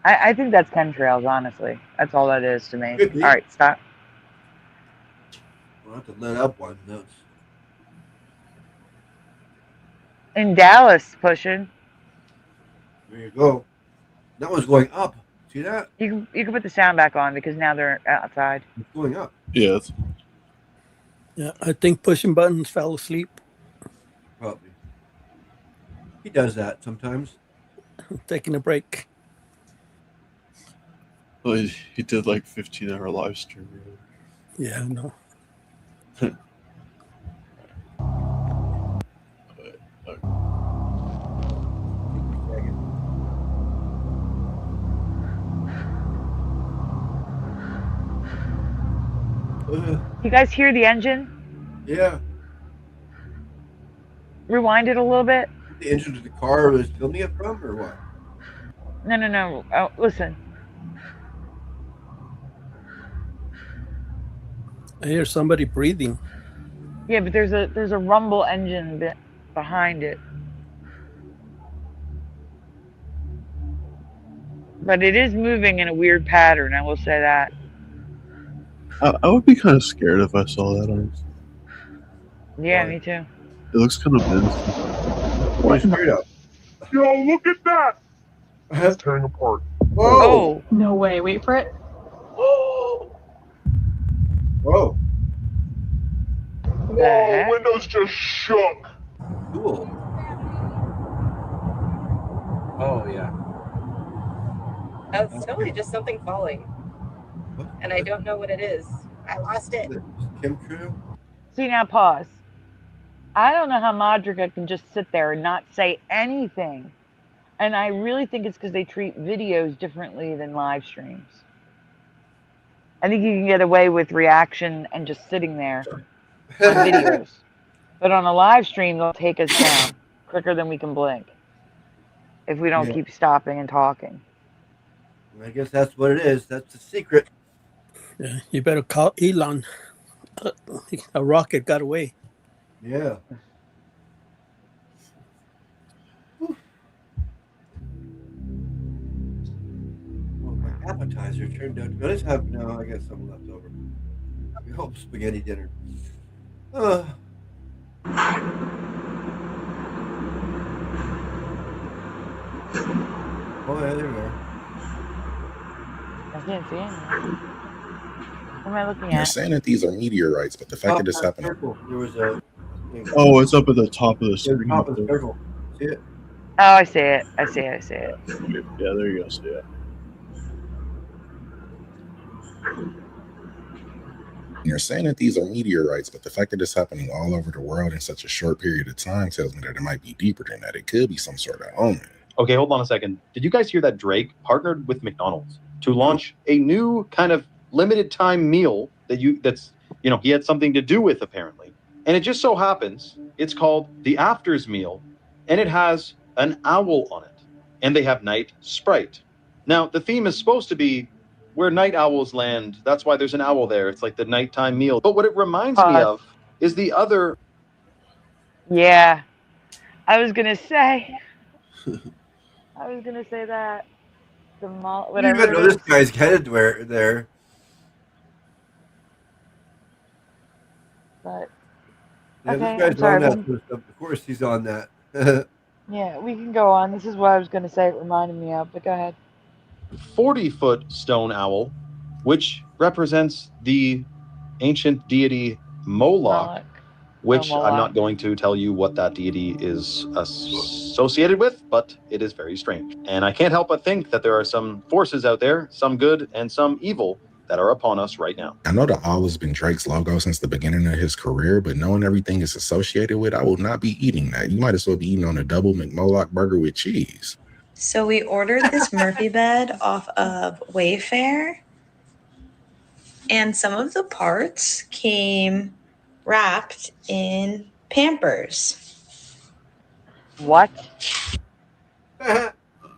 I think that's chemtrails, honestly. That's all that is to me. All right, stop. We'll have to let up one notes. In Dallas, pushing. There you go. That one's going up. See that? You can put the sound back on because now they're outside. It's going up. Yeah. Yeah, I think pushing buttons fell asleep. Probably. He does that sometimes. Taking a break. Well, he did like 15-hour live stream. Yeah, I know. You guys hear the engine? Yeah. Rewind it a little bit. The engine to the car was filming it from, or what? No. Oh, listen. I hear somebody breathing. Yeah, but there's a rumble engine bit behind it. But it is moving in a weird pattern, I will say that. I would be kind of scared if I saw that. Honestly. Yeah, me too. It looks kind of menacing. Why straight up? Yo, look at that! It's tearing apart. Whoa! No way. Wait for it. Whoa! Whoa, Windows just shook. Cool. Oh, yeah. It's totally just something falling. And I don't know what it is. I lost it. Chemtrail? See, now pause. I don't know how Madriga can just sit there and not say anything. And I really think it's because they treat videos differently than live streams. I think you can get away with reaction and just sitting there on videos. But on a live stream, they'll take us down quicker than we can blink if we don't keep stopping and talking. I guess that's what it is. That's the secret. Yeah, you better call Elon. A rocket got away. Yeah. Well, my appetizer turned out. I just have no. I got some left over. We hope spaghetti dinner. Oh yeah, there we are. I can't see anything. What am I looking You're at? saying that these are meteorites, but the fact that this happened. There was a. Oh, it's up at the top of the screen. Top of the circle. See it? Oh, I see it. I see it. Yeah, there you go. See it. You're saying that these are meteorites, but the fact that it's happening all over the world in such a short period of time tells me that it might be deeper than that. It could be some sort of omen. Okay, hold on a second. Did you guys hear that Drake partnered with McDonald's to launch a new kind of limited time meal that's he had something to do with, apparently. And it just so happens it's called the Afters meal, and it has an owl on it. And they have Night Sprite. Now, the theme is supposed to be where night owls land. That's why there's an owl there. It's like the nighttime meal. But what it reminds me of is the other. Yeah. I was going to say that. The mall, I didn't even know this guy's headed there. But yeah, okay, this guy's on I'm that sorry. sort of stuff. Of course, he's on that. Yeah, we can go on. This is what I was going to say. It reminded me of, but go ahead. 40-foot stone owl, which represents the ancient deity Moloch, which Oh, I'm not going to tell you what that deity is associated with, but it is very strange. And I can't help but think that there are some forces out there, some good and some evil, that are upon us right now. I know the owl has been Drake's logo since the beginning of his career, but knowing everything it's associated with, I will not be eating that. You might as well be eating on a double McMulloch burger with cheese. So we ordered this Murphy bed off of Wayfair, and some of the parts came wrapped in Pampers. What?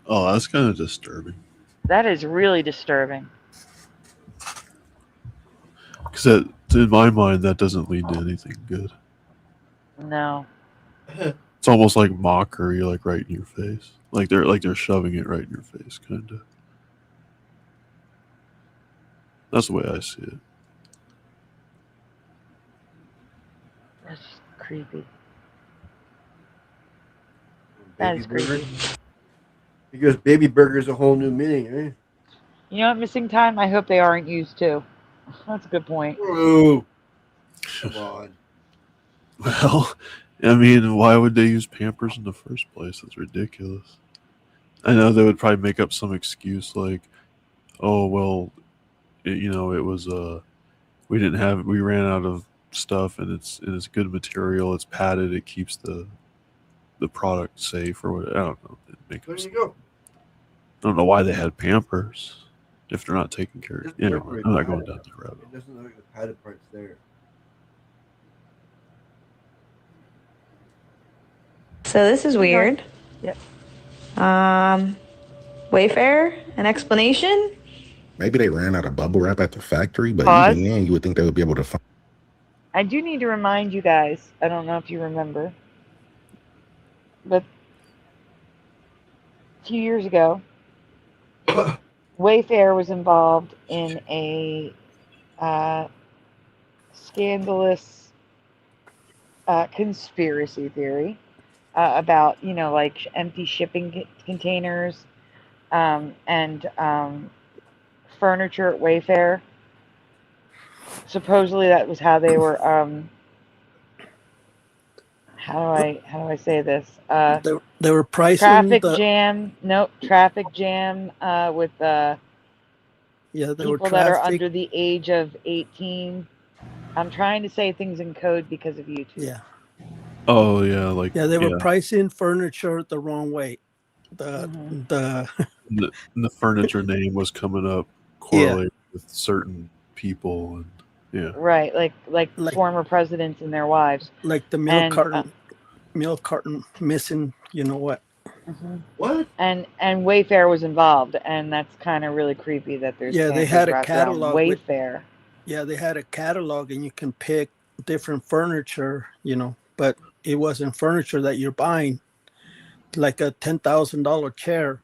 Oh, that's kind of disturbing. That is really disturbing. Because in my mind, that doesn't lead to anything good. No. It's almost like mockery, like right in your face. Like they're shoving it right in your face, kind of. That's the way I see it. That's creepy. That is creepy. Because baby burger is a whole new meaning, eh? You know what, Missing Time? I hope they aren't used too. That's a good point. Oh, come on. Well, I mean, why would they use Pampers in the first place? That's ridiculous. I know they would probably make up some excuse like, "Oh well, it was we ran out of stuff, and it's good material. It's padded. It keeps the product safe or whatever." I don't know. There you go. I don't know why they had Pampers if they're not taking care of it. Yeah, I'm not going down that road. It doesn't look like the padded part's there. So this is weird. Yep. Wayfair, an explanation? Maybe they ran out of bubble wrap at the factory, but Pause. even then, you would think they would be able to find. I do need to remind you guys, I don't know if you remember, but a few years ago, Wayfair was involved in a scandalous conspiracy theory about, like empty shipping containers and furniture at Wayfair. Supposedly that was how they were how do I say this? They were pricing traffic the, jam with they were people that are under the age of 18. I'm trying to say things in code because of YouTube. Yeah. Oh yeah, they were pricing furniture the wrong way. The the furniture name was coming up correlated with certain people, and right, like former presidents and their wives, like the milk carton missing. You know what? What? And Wayfair was involved, and that's kind of really creepy that there's they had a wrapped around catalog. Wayfair. They had a catalog, and you can pick different furniture. But it wasn't furniture that you're buying. Like a $10,000 chair,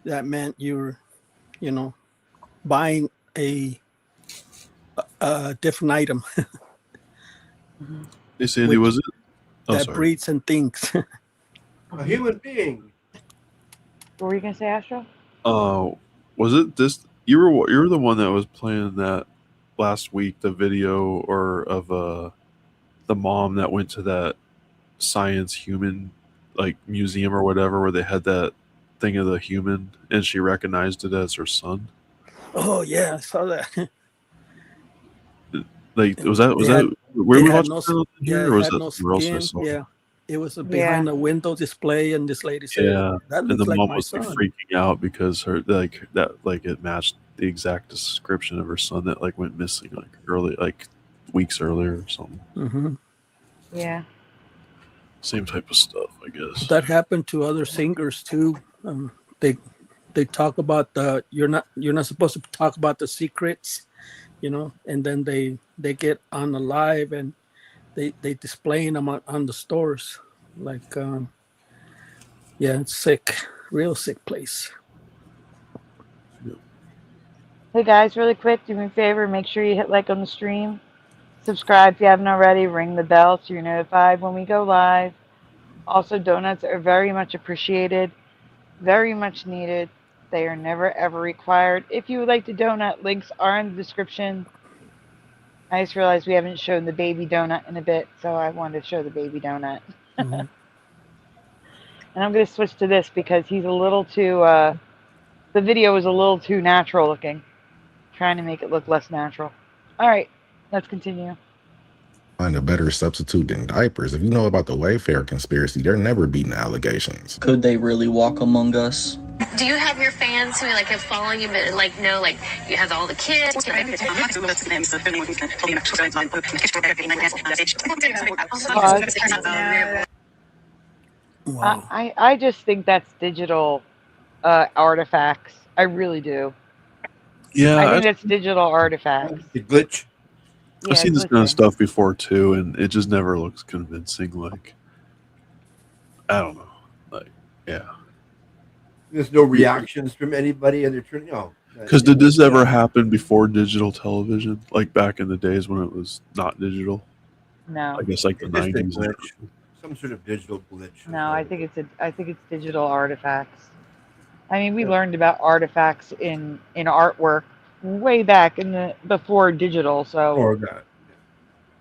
that meant you're, buying a different item. Hey Sandy, was it? That breeds and thinks. A human being. What were you gonna say, Astro? Was it this? You were the one that was playing that last week. The video of the mom that went to that science human museum or whatever, where they had that thing of the human, and she recognized it as her son. Oh yeah, I saw that. Was that where we watched here, or was that no somewhere else I skin. saw? Yeah, it was behind a window display, and this lady said, "That and looks the like mom my was son." freaking out because it matched the exact description of her son that went missing weeks earlier or something. Mm-hmm. Yeah. Same type of stuff, I guess. That happened to other singers too. They talk about you're not supposed to talk about the secrets, and then they get on the live and they displaying them on the stores. It's sick, real sick place. Hey guys, really quick, do me a favor, make sure you hit like on the stream. Subscribe if you haven't already. Ring the bell so you're notified when we go live. Also, donuts are very much appreciated, very much needed. They are never ever required. If you would like to donut, links are in the description. I just realized we haven't shown the baby donut in a bit, so I wanted to show the baby donut. Mhm. And I'm going to switch to this because he's a little too, the video is a little too natural looking. Trying to make it look less natural. All right, let's continue. Find a better substitute than diapers. If you know about the Wayfair conspiracy, they're never beating allegations. Could they really walk among us? Do you have your fans who like have followed you, but like know like you have all the kids? Wow. I just think that's digital artifacts. I really do. Yeah, I think that's digital artifacts. The glitch. I've seen this kind of stuff before too, and it just never looks convincing. Like, I don't know. Like, yeah. There's no reactions from anybody, and they're turning. No. Because did this ever happen before digital television? Like back in the days when it was not digital? No. I guess like the Just a 90s. glitch. Some sort of digital glitch. No, I think it's digital artifacts. I mean, we learned about artifacts in artwork way back in the before digital. So, Or that.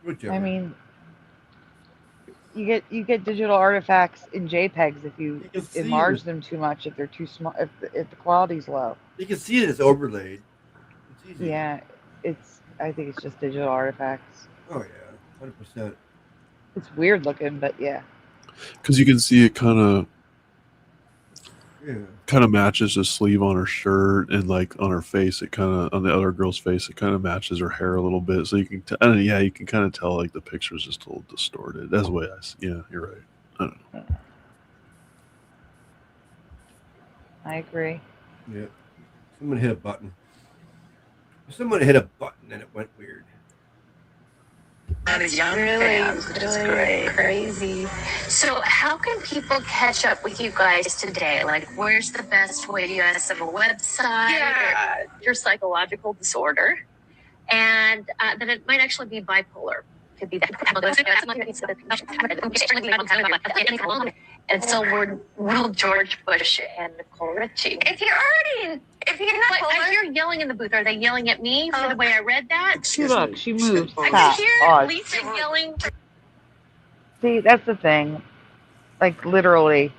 Whichever. I mean, you get digital artifacts in JPEGs if you see enlarge it. them too much, if they're too small, if the quality's low. You can see it as overlaid. It's easy. Yeah, I think it's just digital artifacts. Oh yeah, 100%. It's weird looking, but yeah. Because you can see it kind Yeah. of matches the sleeve on her shirt, and like on her face, it kind of on the other girl's face, it kind of matches her hair a little bit. So you can, yeah, you can kind of tell like the picture's just a little distorted. That's the way I see. Yeah, you're right. I don't know. I agree. Yeah. Someone hit a button. Someone hit a button and it went weird. That's really crazy. So how can people catch up with you guys today? Like, where's the best way? Do you guys have a website? Yeah. Your psychological disorder, and then it might actually be bipolar. Could be that. And so we're Will George Bush and Nicole Richie. If you're not, I hear yelling in the booth. Are they yelling at me for the way I read that? Look, she moves. I Fast. can hear Odd. Lisa yelling. See, that's the thing. Like literally,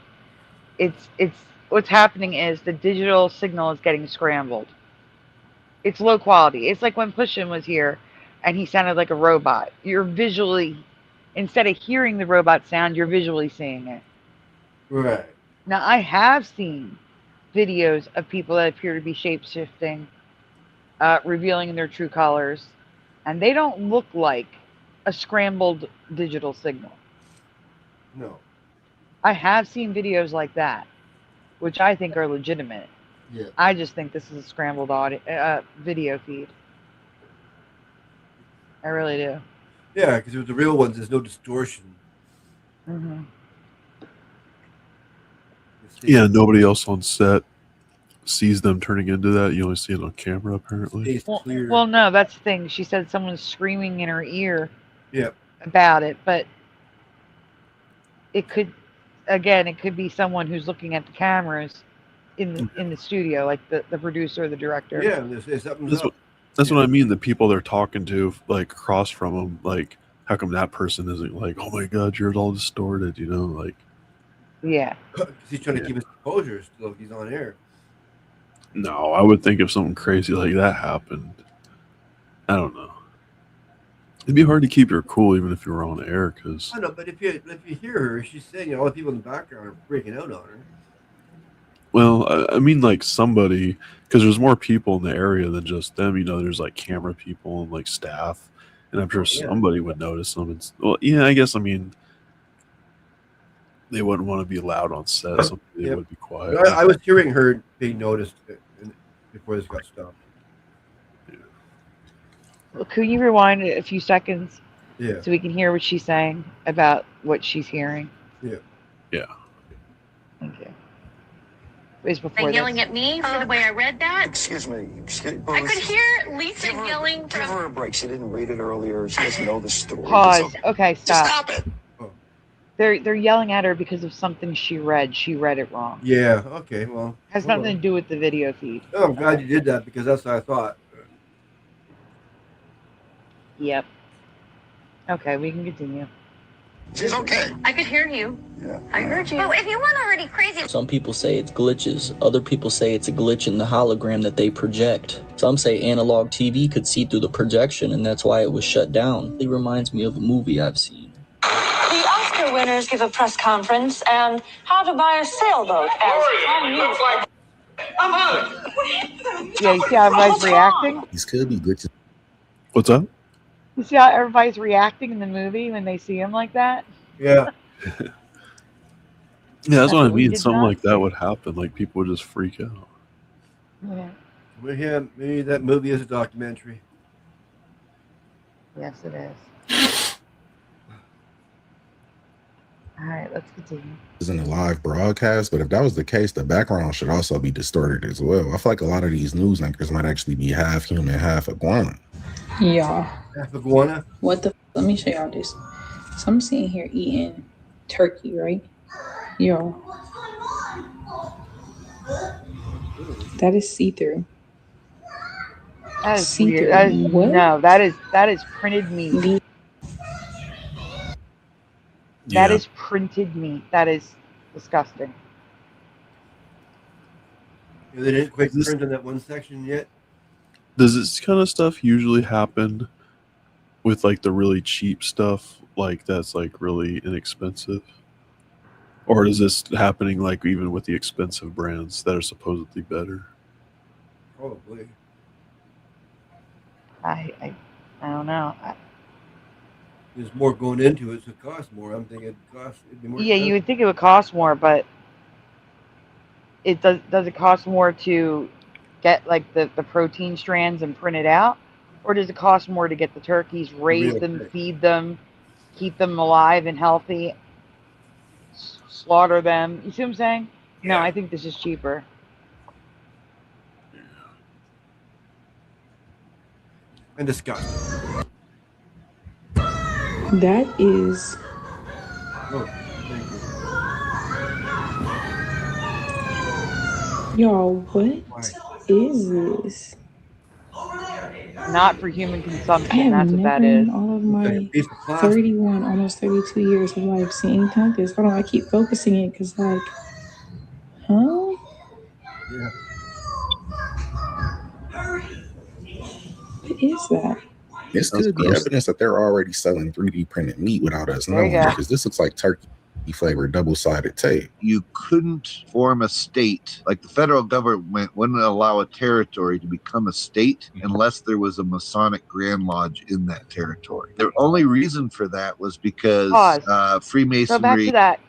it's what's happening is the digital signal is getting scrambled. It's low quality. It's like when Pushin was here, and he sounded like a robot. You're visually, instead of hearing the robot sound, you're visually seeing it. Right. Now, I have seen videos of people that appear to be shape-shifting, revealing their true colors, and they don't look like a scrambled digital signal. No. I have seen videos like that, which I think are legitimate. Yeah. I just think this is a scrambled audio, video feed. I really do. Yeah, because with the real ones, there's no distortion. Mm-hmm. Yeah, nobody else on set sees them turning into that. You only see it on camera, apparently. Well, no, that's the thing. She said someone's screaming in her ear Yep. about it, but it could, again, it could be someone who's looking at the cameras in the studio, like the producer or the director. Yeah, there's something up. That's what I mean. The people they're talking to, like across from them, like, how come that person isn't like, oh my God, you're all distorted, you know? Like, yeah. Because he's trying to keep his composure still. He's on air. no, I would think if something crazy like that happened, I don't know. It'd be hard to keep her cool even if you were on air, because I know, but if you hear her, she's saying all the people in the background are freaking out on her. well, I mean, like somebody, because there's more people in the area than just them. You know, there's like camera people and like staff, and I'm sure somebody would notice them. And, well, yeah, I guess, I mean, they wouldn't want to be loud on set, so they would be quiet. I was hearing her being noticed before this got stopped. Well, can you rewind it a few seconds? Yeah. So we can hear what she's saying about what she's hearing. Yeah. Yeah. Thank you. It was They before yelling this. at me for the way I read that? Excuse me. I could hear Lisa yelling Give her a break. She didn't read it earlier. She doesn't know the story. Pause. Okay, stop. Just stop it. They're yelling at her because of something she read. She read it wrong. Yeah. Okay. Well. Has nothing to do with the video feed. Oh, I'm glad you did that because that's what I thought. Yep. Okay, we can continue. She's okay. I could hear you. Yeah. I heard you. Oh, if you want already crazy. Some people say it's glitches. Other people say it's a glitch in the hologram that they project. Some say analog TV could see through the projection, and that's why it was shut down. It reminds me of a movie I've seen. The Oscar winners give a press conference, and how to buy a sailboat as prime minister. Yeah, you see how everybody's reacting? These could be glitches. What's up? You see how everybody's reacting in the movie when they see him like that? Yeah. Yeah, that's what I we mean. did Something not like that would happen. Like people would just freak out. Yeah. Well, yeah, maybe that movie is a documentary. Yes, it is. All right, let's continue. In a live broadcast, but if that was the case, the background should also be distorted as well. I feel like a lot of these news anchors might actually be half human, half iguana. Y'all, Half iguana. what the? Let me show y'all this. So I'm sitting here eating turkey, right? Yo, that is see-through. That is See-through. weird. That is, What? no, that is printed meat. That is printed meat. That is disgusting. Yeah, they didn't quite print in that one section yet. Does this kind of stuff usually happen with like the really cheap stuff, like that's like really inexpensive? Or is this happening like even with the expensive brands that are supposedly better? Probably. I don't know. There's more going into it, so it costs more. I'm thinking it'd be more. Yeah, you would think it would cost more, but it does it cost more to get like the protein strands and print it out? Or does it cost more to get the turkeys, raise them, feed them, keep them alive and healthy, slaughter them? You see what I'm saying? No, I think this is cheaper. And disgusting. That is. Oh, thank Y'all, what is this? Not for human I consumption. have That's what never that is. in all of my 31, almost 32 years of life seen anything like this. Hold on, I keep focusing it because, like, huh? Yeah. What is that? This could be evidence that they're already selling 3D printed meat without us knowing, because this looks like turkey flavored double-sided tape. You couldn't form a state, like the federal government wouldn't allow a territory to become a state unless there was a Masonic Grand Lodge in that territory. The only reason for that was because Freemasonry. Go back to that.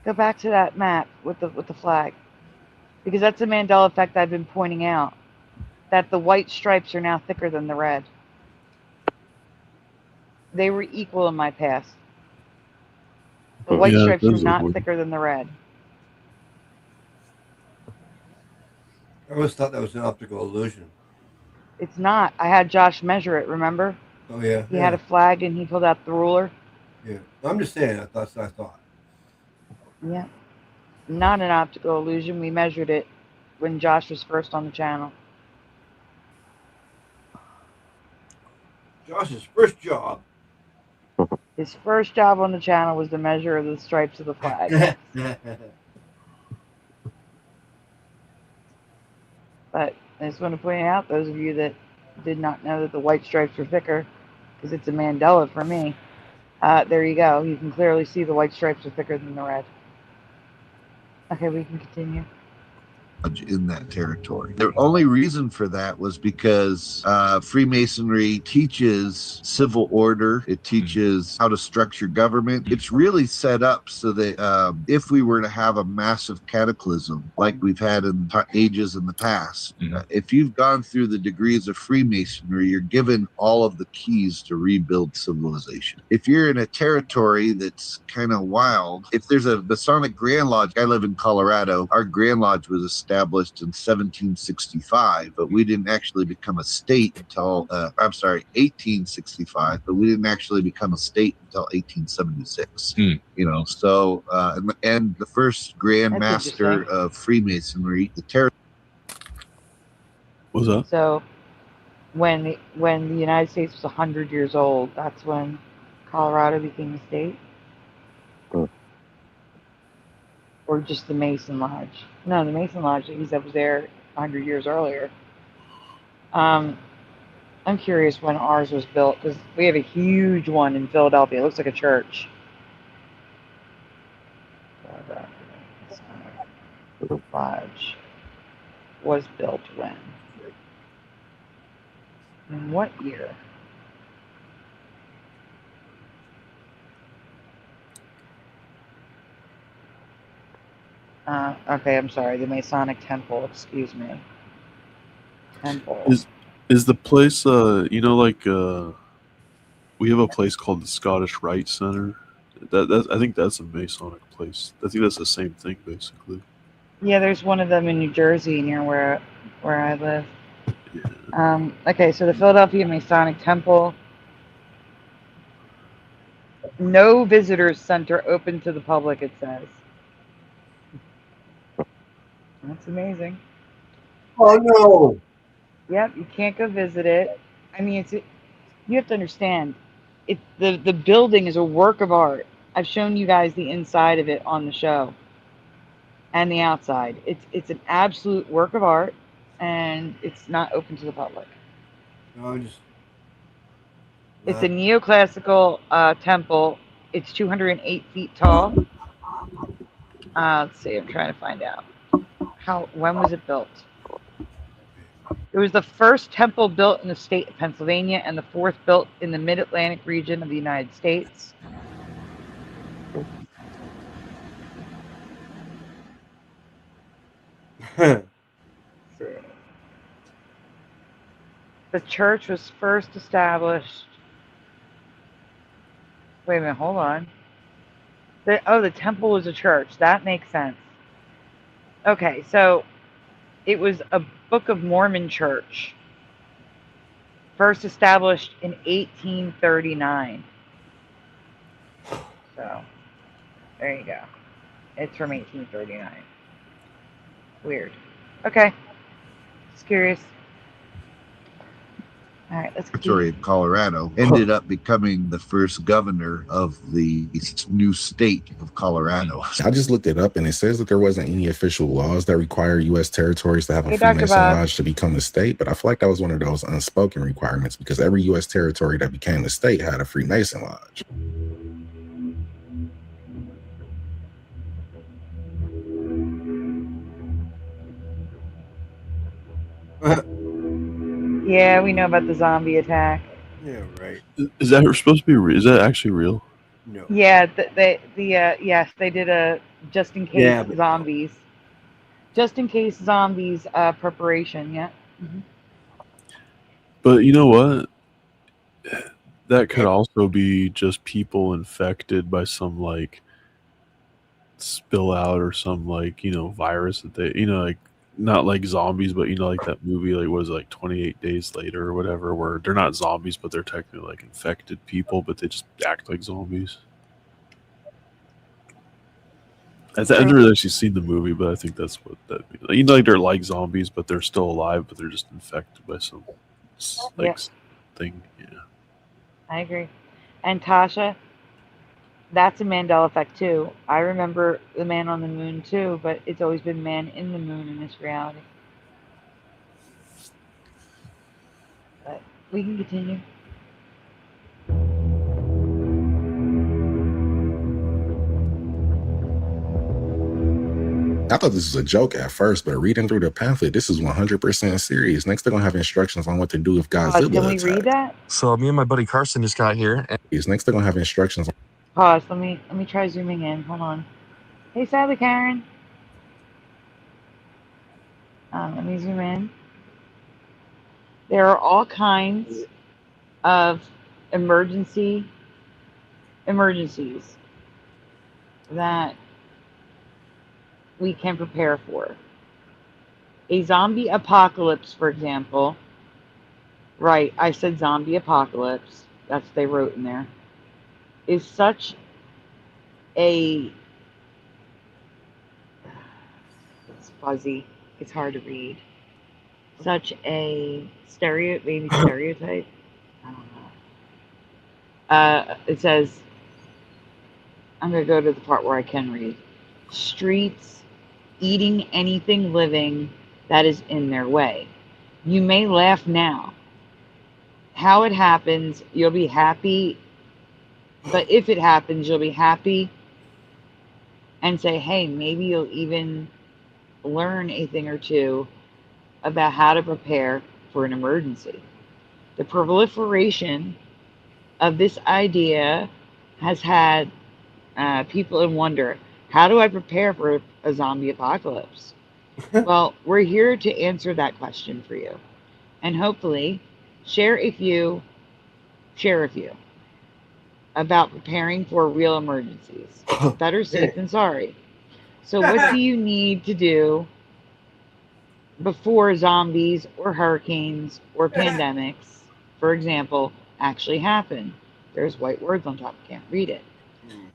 Go back to that map with the flag, because that's the Mandela effect I've been pointing out. That the white stripes are now thicker than the red. They were equal in my past. The white stripes were not thicker than the red. I always thought that was an optical illusion. It's not. I had Josh measure it, remember? Oh, yeah. He had a flag and he pulled out the ruler. Yeah. I'm just saying, I thought. Yeah. Not an optical illusion. We measured it when Josh was first on the channel. Josh's first job. His first job on the channel was the measure of the stripes of the flag. But I just want to point out, those of you that did not know that the white stripes were thicker, because it's a Mandela for me, there you go. You can clearly see the white stripes are thicker than the red. Okay, we can continue. In that territory. The only reason for that was because Freemasonry teaches civil order. It teaches how to structure government. It's really set up so that if we were to have a massive cataclysm like we've had in ages in the past, if you've gone through the degrees of Freemasonry, you're given all of the keys to rebuild civilization. If you're in a territory that's kind of wild, if there's a Masonic Grand Lodge, I live in Colorado, our Grand Lodge was established in 1765, but we didn't actually become a state until 1865, but we didn't actually become a state until 1876. You know, so and the first Grand Master of Freemasonry, the What's that? So when the United States was 100 years old. That's when Colorado became a state. Or just the Mason Lodge. No, the Mason Lodge, he said, was there 100 years earlier. I'm curious when ours was built, because we have a huge one in Philadelphia. It looks like a church. Lodge was built when? In what year? Okay, I'm sorry. The Masonic Temple. Excuse me. Temple. Is the place you know, like we have a place called the Scottish Rite Center. I think that's a Masonic place. I think that's the same thing basically. Yeah, there's one of them in New Jersey near where I live. Okay, so the Philadelphia Masonic Temple. No visitors center open to the public, it says. That's amazing. Oh no! Yep, you can't go visit it. I mean, you have to understand, the building is a work of art. I've shown you guys the inside of it on the show, and the outside. It's an absolute work of art, and it's not open to the public. No, just. It's a neoclassical temple. It's 208 feet tall. Let's see. I'm trying to find out when was it built. It was the first temple built in the state of Pennsylvania and the fourth built in the Mid-Atlantic region of the United States. The church was first established. Wait a minute, hold on. The temple was a church. That makes sense. Okay, so it was a Book of Mormon church. First established in 1839. So, there you go. It's from 1839. Weird. Okay. Just curious. All right, let's Territory of Colorado, ended up becoming the first governor of the new state of Colorado. I just looked it up and it says that there wasn't any official laws that require U.S. territories to have a Hey, Dr. Freemason Bob. lodge to become a state, but I feel like that was one of those unspoken requirements because every U.S. territory that became a state had a Freemason lodge. Yeah, we know about the zombie attack. Yeah, right. Is that supposed to be real? Is that actually real? No. Yeah, yes, they did a just in case Yeah, but zombies. Just in case zombies preparation, yeah. Mm-hmm. But you know what? That could also be just people infected by some like spill out or some like, you know, virus that they, you know, like not like zombies, but you know, like that movie, like was like 28 Days Later or whatever, where they're not zombies, but they're technically like infected people, but they just act like zombies. I've never actually seen the movie, but I think that's what that means. You know, like they're like zombies, but they're still alive, but they're just infected by some like thing. Yeah, I agree. And Tasha, that's a Mandela effect too. I remember the man on the moon too, but it's always been man in the moon in this reality. But we can continue. I thought this was a joke at first, but reading through the pamphlet, this is 100% serious. Next, they're going to have instructions on what to do if Godzilla Can we read that? So me and my buddy Carson just got here. Next, they're going to have instructions. Pause. Let me try zooming in. Hold on. Hey, Sally Karen. Let me zoom in. There are all kinds of emergencies that we can prepare for. A zombie apocalypse, for example. Right, I said zombie apocalypse. That's what they wrote in there. Is such a... It's fuzzy. It's hard to read. such a stereotype. I don't know. It says, I'm going to go to the part where I can read. Streets eating anything living that is in their way. You may laugh now. How it happens, you'll be happy. But if it happens, you'll be happy and say, hey, maybe you'll even learn a thing or two about how to prepare for an emergency. The proliferation of this idea has had people in wonder, how do I prepare for a zombie apocalypse? Well, we're here to answer that question for you. And hopefully share a few about preparing for real emergencies. Better safe than sorry. So what do you need to do before zombies or hurricanes or pandemics, for example, actually happen? There's white words on top. Can't read it.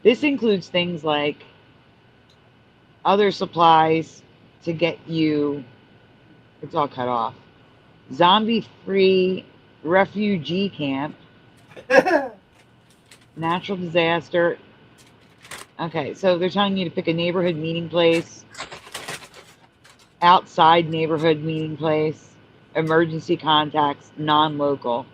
This includes things like other supplies to get you, it's all cut off, zombie-free refugee camp, natural disaster. Okay, so they're telling you to pick a neighborhood meeting place, outside neighborhood meeting place, emergency contacts, non-local.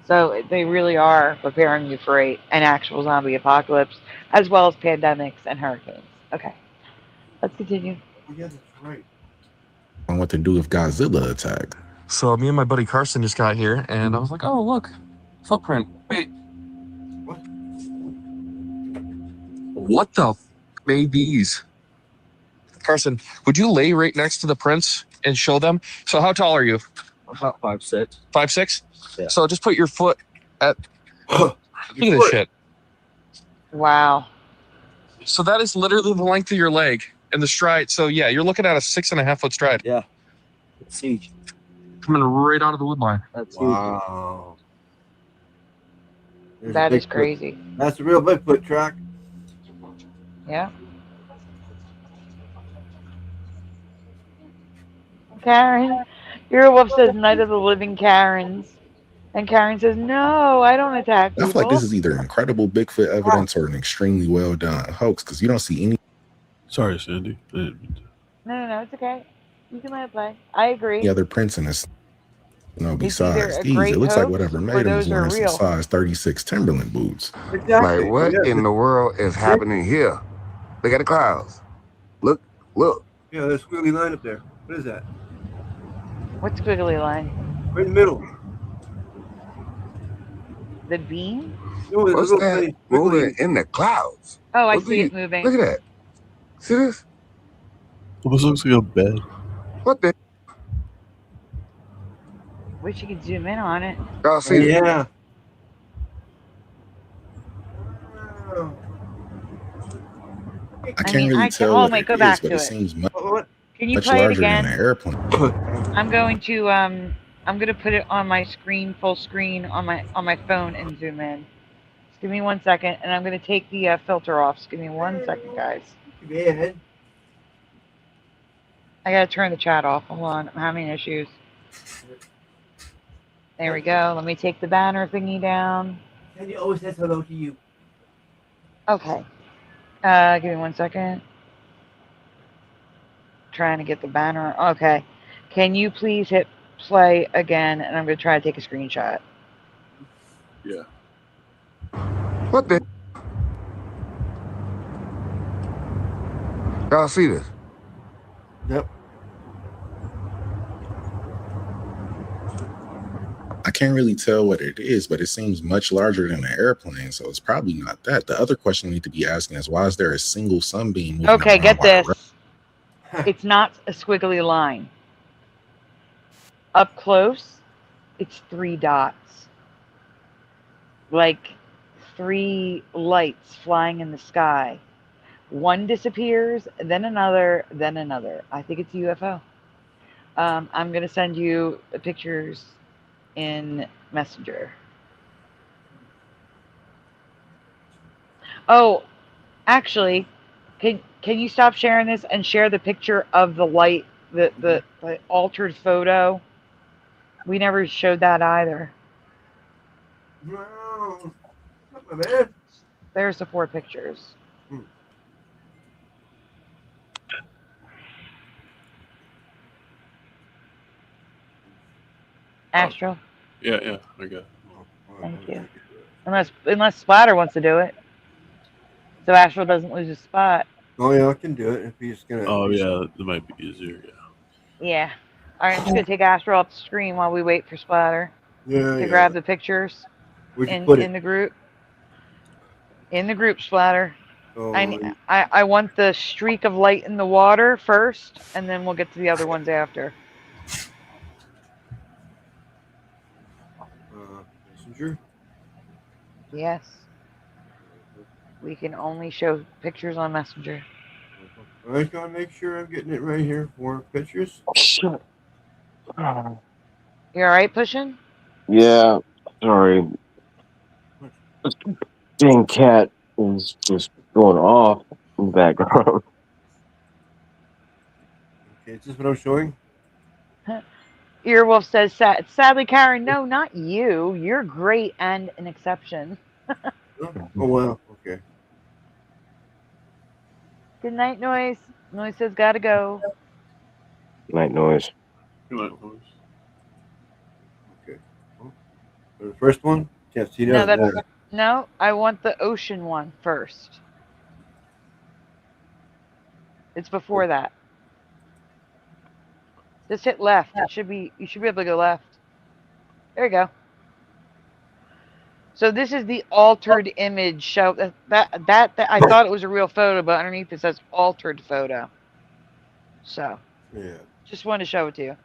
So they really are preparing you for an actual zombie apocalypse, as well as pandemics and hurricanes. Okay, let's continue. Oh, yeah, that's right. On what to do if Godzilla attacked. So me and my buddy Carson just got here, and I was like, oh, look, footprint. Wait. What the f made these? Carson, would you lay right next to the prints and show them? So how tall are you? About 5'6". 5'6"? Yeah. So just put your foot at... Look at this shit. Wow. So that is literally the length of your leg and the stride. So yeah, you're looking at a 6.5 foot stride. Yeah. It's huge. Coming right out of the wood line. That's Wow. There's That a is Bigfoot. crazy. That's the real Bigfoot track. Yeah. Karen, your wolf says Night of the Living Karens. And Karen says, no, I don't attack I people. feel like this is either incredible Bigfoot evidence or an extremely well done hoax because you don't see any. Sorry, Sandy. I didn't mean to. No, it's okay. You can let it play. I agree. Any other prints in this. No, It's either besides a these, great it looks like hoax whatever or made them was those are wearing some real. size 36 Timberland boots. Exactly. Like, what in the world is happening here? Look at the clouds. Look. Yeah, there's a squiggly line up there. What is that? What's squiggly line? Right in the middle. The beam? No, there's What's a little that tiny moving squiggly. in the clouds? Oh, I What do see you- it moving. Look at that. See this? Well, this looks like a bed. What the? Wish you could zoom in on it. Y'all see this? Yeah. I can't really tell oh what my, it go is, back but to it it. seems much, Can you much play it larger than again? an airplane. I'm going to put it on my screen, full screen on my phone and zoom in. Just give me 1 second, and I'm going to take the filter off. Just give me 1 second, guys. Yeah. I got to turn the chat off. Hold on, I'm having issues. There we go. Let me take the banner thingy down. And he always says hello to you. Okay. Give me 1 second. Trying to get the banner. Okay. Can you please hit play again? And I'm going to try to take a screenshot. Yeah. What the? Y'all see this? Yep. I can't really tell what it is, but it seems much larger than an airplane, so it's probably not that. The other question we need to be asking is, why is there a single sunbeam moving Okay, around get while the this. It's not a squiggly line. Up close, it's 3 dots. Like 3 lights flying in the sky. One disappears, then another, then another. I think it's a UFO. I'm going to send you the pictures in Messenger. Oh, actually, can you stop sharing this and share the picture of the light the altered photo. We never showed that either. No, not my bad. There's the 4 pictures. Astro, Yeah, I got it. thank you. Unless Splatter wants to do it, so Astro doesn't lose his spot. Oh yeah, I can do it if he's gonna. Oh yeah, that might be easier. Yeah. Yeah. All right, I'm just gonna take Astro off the screen while we wait for Splatter to grab the pictures Where'd you put it? in the group. In the group, Splatter. Oh, I want the streak of light in the water first, and then we'll get to the other ones after. Messenger. Yes. We can only show pictures on Messenger. I gotta make sure I'm getting it right here. 4 pictures. Shit. You alright, pushing? Yeah, sorry. This dang cat is just going off in the background. Okay, is this what I'm showing? Earwolf says, sadly, Karen, no, not you. You're great and an exception. Oh wow. Okay. Good night, Noise. Noise says, gotta go. Night noise. Okay. Oh, the first one? Can't see No, that. that's no. I want the ocean one first. It's before that. Just hit left. It should be. You should be able to go left. There you go. So this is the altered image show. That I thought it was a real photo, but underneath it says altered photo. So yeah. Just wanted to show it to you.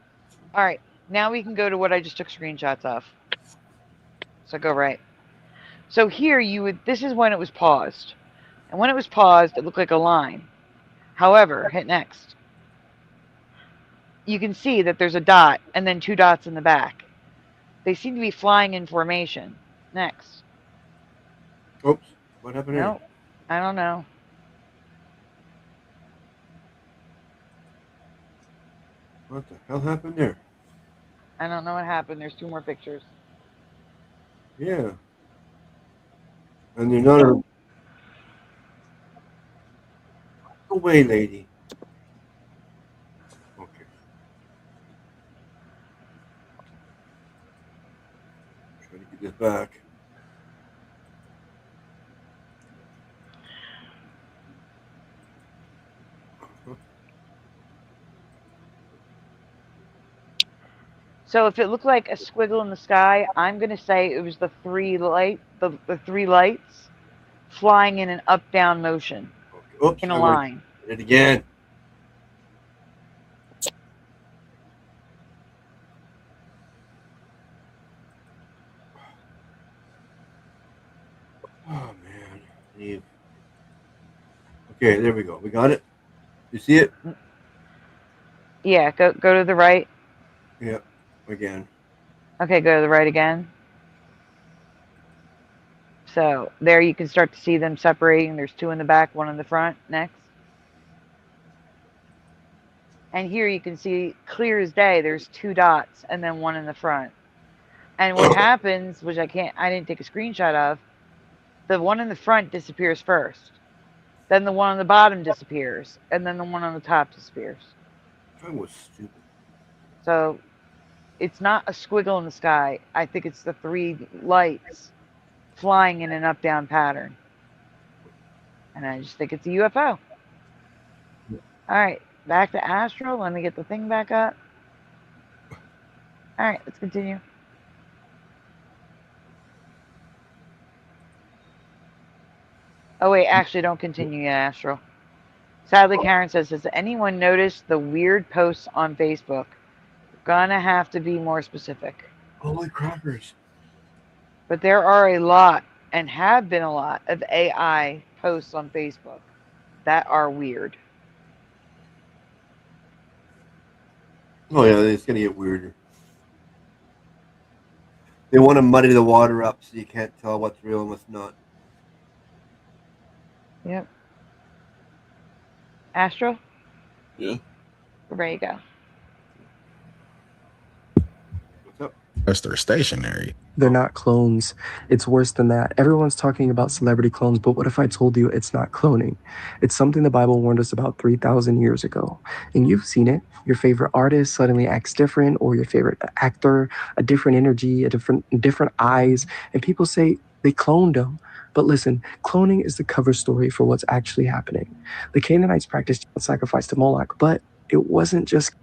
All right. Now we can go to what I just took screenshots of. So go right. So here you would. This is when it was paused, and when it was paused, it looked like a line. However, hit next. You can see that there's a dot and then 2 dots in the back. They seem to be flying in formation. Next. Oops. What happened here? No, I don't know. What the hell happened there? I don't know what happened. There's 2 more pictures. Yeah. And they're not. Go away, lady. Okay. Try to get this back. So if it looked like a squiggle in the sky, I'm going to say it was the 3 3 lights flying in an up-down motion. Okay. Oops. In a line. Did it again. Oh man. Okay, there we go. We got it. You see it? Yeah, go to the right. Yeah. Again. Okay, go to the right again. So there you can start to see them separating. There's 2 in the back, 1 in the front. Next. And here you can see clear as day, there's 2 dots and then 1 in the front. And what happens, which I didn't take a screenshot of, the 1 in the front disappears first. Then the 1 on the bottom disappears. And then the 1 on the top disappears. That was stupid. So it's not a squiggle in the sky. I think it's the 3 lights flying in an up-down pattern. And I just think it's a UFO. All right, back to Astro. Let me get the thing back up. All right, let's continue. Oh, wait, actually, don't continue yet, Astro. Sadly, Karen says, has anyone noticed the weird posts on Facebook? Gonna have to be more specific. Holy crackers. But there are a lot, and have been a lot, of AI posts on Facebook that are weird. Oh yeah, it's gonna get weirder. They want to muddy the water up so you can't tell what's real and what's not. Yep. Astro? Yeah. We're ready to go. They're stationary. They're not clones. It's worse than that. Everyone's talking about celebrity clones, but what if I told you it's not cloning? It's something the Bible warned us about 3,000 years ago. And you've seen it. Your favorite artist suddenly acts different, or your favorite actor, a different energy, a different eyes. And people say they cloned them. But listen, cloning is the cover story for what's actually happening. The Canaanites practiced sacrifice to Moloch, but it wasn't just.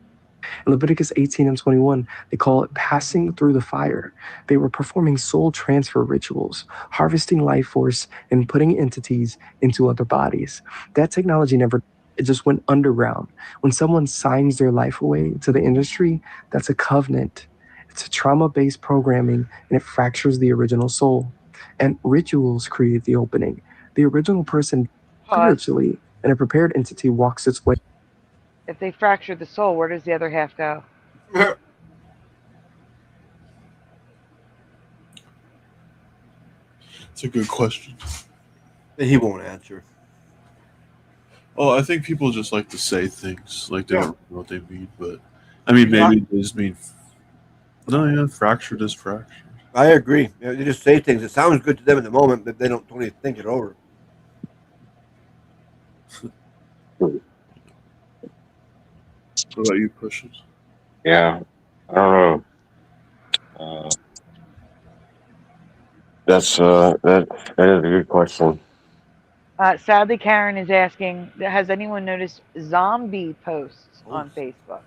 In Leviticus 18 and 21, they call it passing through the fire. They were performing soul transfer rituals, harvesting life force and putting entities into other bodies. That technology it just went underground. When someone signs their life away to the industry, that's a covenant. It's a trauma-based programming, and it fractures the original soul. And rituals create the opening. The original person spiritually, and a prepared entity walks its way. If they fracture the soul, where does the other half go? It's a good question. He won't answer. Oh, I think people just like to say things like they don't know what they mean, but I mean, maybe they just mean fractured is fractured. I agree. They just say things. It sounds good to them in the moment, but they don't really think it over. What about you, Pushes? Yeah, I don't know. That is a good question. Sadly, Karen is asking, has anyone noticed zombie posts on Facebook?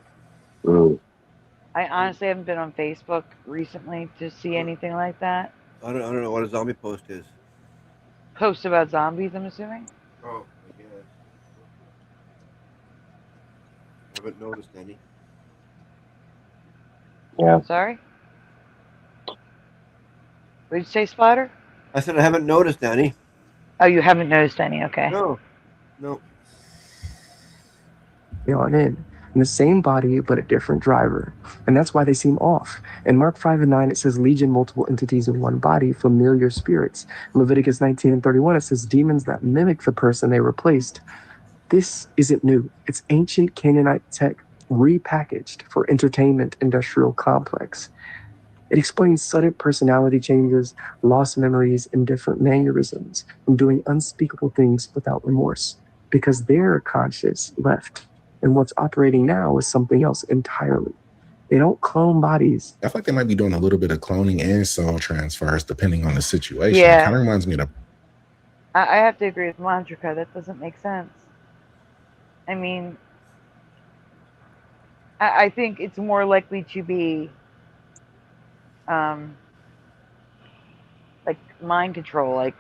I honestly haven't been on Facebook recently to see anything like that. I don't know what a zombie post is. Posts about zombies, I'm assuming? Oh, I guess. I haven't noticed any. Yeah. Sorry? What did you say, Splatter? I said I haven't noticed any. Oh, you haven't noticed any, okay. No. In the same body, but a different driver. And that's why they seem off. In Mark 5 and 9, it says legion, multiple entities in one body, familiar spirits. In Leviticus 19 and 31, it says demons that mimic the person they replaced. This isn't new. It's ancient Canaanite tech repackaged for entertainment industrial complex. It explains sudden personality changes, lost memories, and different mannerisms from doing unspeakable things without remorse, because their conscious left. And what's operating now is something else entirely. They don't clone bodies. I feel like they might be doing a little bit of cloning and soul transfers depending on the situation. Yeah. It kind of reminds me of I have to agree with Mantrika. That doesn't make sense. I mean, I think it's more likely to be like mind control, like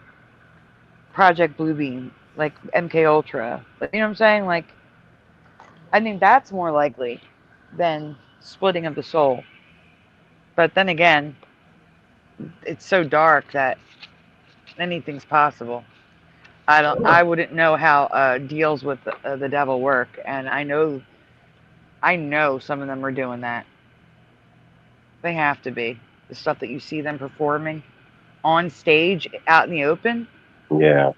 Project Bluebeam, like MK Ultra. You know what I'm saying? Like, I think that's more likely than splitting of the soul. But then again, it's so dark that anything's possible. I wouldn't know how deals with the devil work, and I know some of them are doing that. They have to be. The stuff that you see them performing on stage out in the open. Yeah.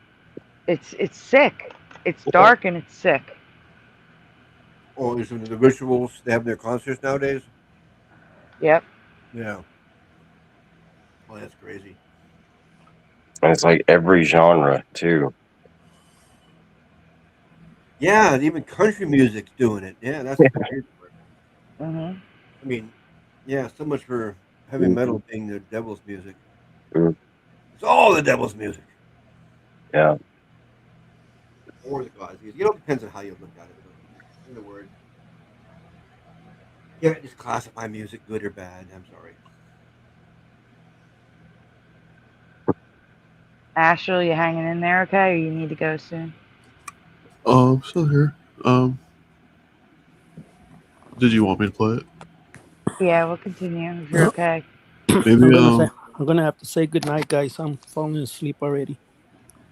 It's sick. It's dark and it's sick. Oh, is it the rituals they have in their concerts nowadays? Yep. Yeah. Oh, that's crazy. And it's like every genre too. Yeah, and even country music's doing it. Yeah, that's crazy. Mm-hmm. I mean, yeah, so much for heavy metal being the devil's music. It's all the devil's music. Yeah. Or the God's music. You know, it depends on how you look at it. In the word. You can't just classify music good or bad. I'm sorry. Ashley, you hanging in there okay, or you need to go soon? Oh, I'm still here. Did you want me to play it? Yeah, we'll continue if you're okay. Maybe I'm gonna have to say goodnight, guys. I'm falling asleep already.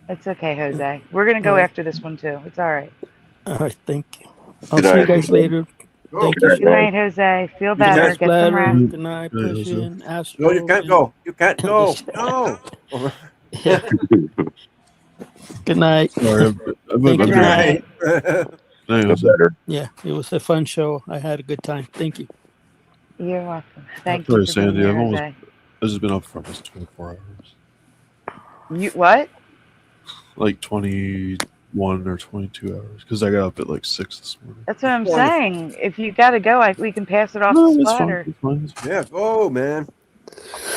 It's okay, Jose. We're gonna go after this one too. It's all right. All right, thank you. I'll see you guys later. Thank you. Good night, Jose. Feel better. Get some rest. Good night, Pushing, Astro. No, you can't go. You can't go. No. Good night. Sorry, Thank you. Better. Yeah, it was a fun show. I had a good time. Thank you. You're welcome. Thank Sorry, you for Sandy. being I've here, almost. Jose. This has been up for almost 24 hours. You what? Like 21 or 22 hours because I got up at like 6 this morning. That's what I'm Wonderful. saying. If you gotta go, we can pass it off No, to it's fine. Splatter. It's fine. It's fine. Yeah. Oh man.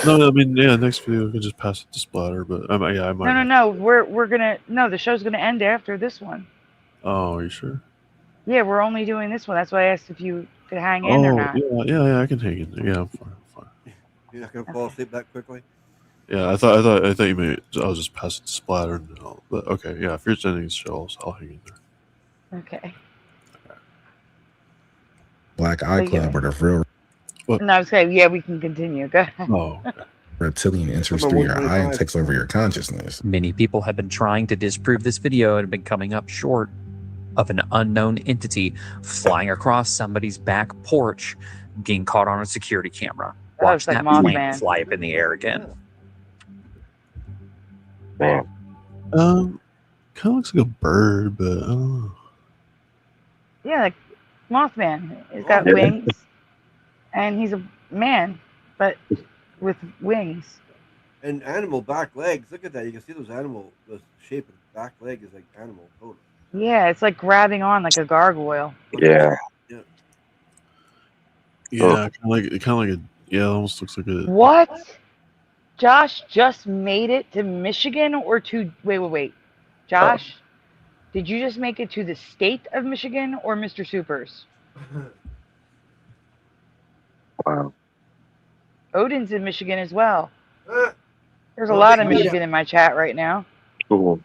No, I mean, yeah, next video we can just pass it to Splatter, but I might No, have. no. We're gonna the show's gonna end after this one. Oh, are you sure? Yeah, we're only doing this one. That's why I asked if you could hang in or Oh, not. yeah, I can hang in there. Yeah, I'm fine. You're not gonna fall asleep that quickly. Yeah, I thought you may. I'll just pass it to Splatter and all. But okay, yeah, if you're sending the show, I'll hang in there. Okay. Black Eye Club, where the real No, I was saying, yeah, we can continue. Go ahead. Oh, okay. reptilian enters through your eye and takes over your consciousness. Many people have been trying to disprove this video and have been coming up short of an unknown entity flying across somebody's back porch, getting caught on a security camera. Watch like that plane Mothman. fly up in the air again. Man. Kind of looks like a bird, but I don't know. Yeah, like Mothman. He's got wings, and he's a man, but with wings. And animal back legs. Look at that. You can see those shape of the back leg is like animal total. Yeah, it's like grabbing on like a gargoyle. Yeah. Yeah, kind of like a. Yeah, it almost looks like a. What? Josh just made it to Michigan or to wait. Josh, did you just make it to the state of Michigan or Mr. Supers? Wow. Odin's in Michigan as well. There's a lot of Michigan in my chat right now. Cool.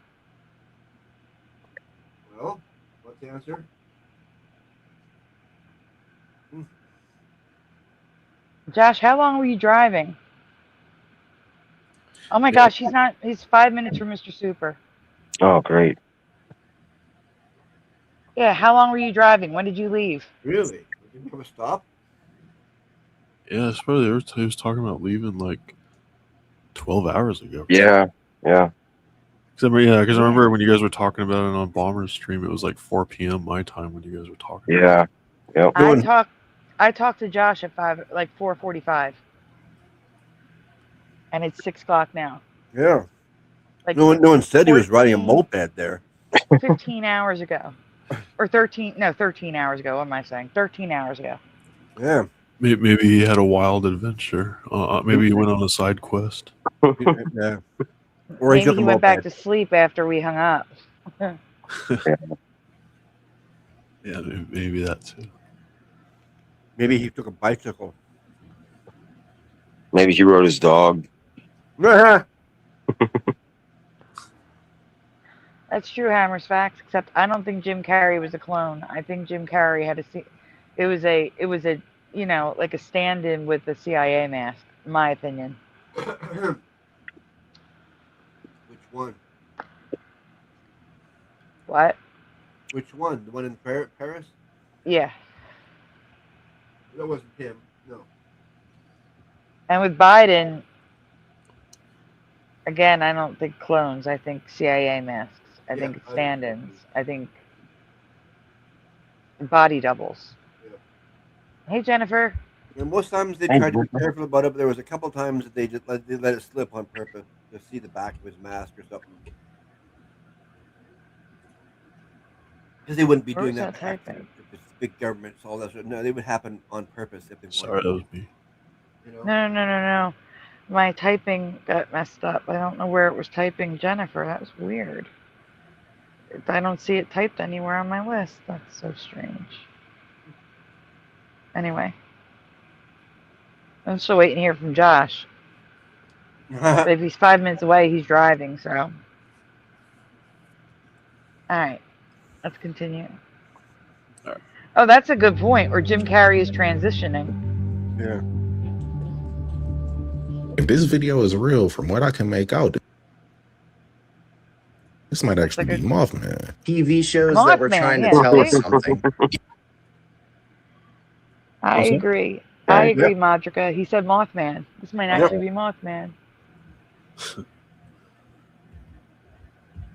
Well, what's the answer? Josh, how long were you driving? Oh my gosh, he's 5 minutes from Mr. Super. Oh, great. Yeah, how long were you driving? When did you leave? Really? Didn't you have a stop? Yeah, it's probably he was talking about leaving like 12 hours ago. Yeah. Because I remember when you guys were talking about it on Bomber's stream, it was like 4 p.m. my time when you guys were talking. Yeah. Yep. I talked to Josh at 4:45, and it's 6 o'clock now. Yeah. Like no one said he was riding a moped there. 15 hours ago, or 13 hours ago. What am I saying? 13 hours ago. Yeah. Maybe he had a wild adventure. Maybe he went on a side quest. Yeah. Or maybe he went back to sleep after we hung up. Yeah, maybe that too. Maybe he took a bicycle. Maybe he rode his dog. That's true, Hammer's facts. Except I don't think Jim Carrey was a clone. I think Jim Carrey had it was a like a stand-in with the CIA mask. In my opinion. Which one? What? Which one? The one in Paris? Yeah. That wasn't him. No. And with Biden, again, I don't think clones. I think CIA masks. I think stand-ins. I think body doubles. Yeah. Hey, Jennifer. And most times they tried to be careful about it, but there was a couple times that they let it slip on purpose to see the back of his mask or something. Because they wouldn't be doing that. If it's big governments, all that. No, they would happen on purpose if they wanted. Sorry, that was me. You know? No. My typing got messed up. I don't know where it was typing Jennifer. That was weird. I don't see it typed anywhere on my list. That's so strange. Anyway. I'm still waiting to hear from Josh. But if he's 5 minutes away, he's driving, so. Alright. Let's continue. All right. Oh, that's a good point. Or Jim Carrey is transitioning. Yeah. If this video is real, from what I can make out, this might actually be Mothman. TV shows that were trying to tell us something. I agree. I agree, Madrika. He said Mothman. This might actually be Mothman.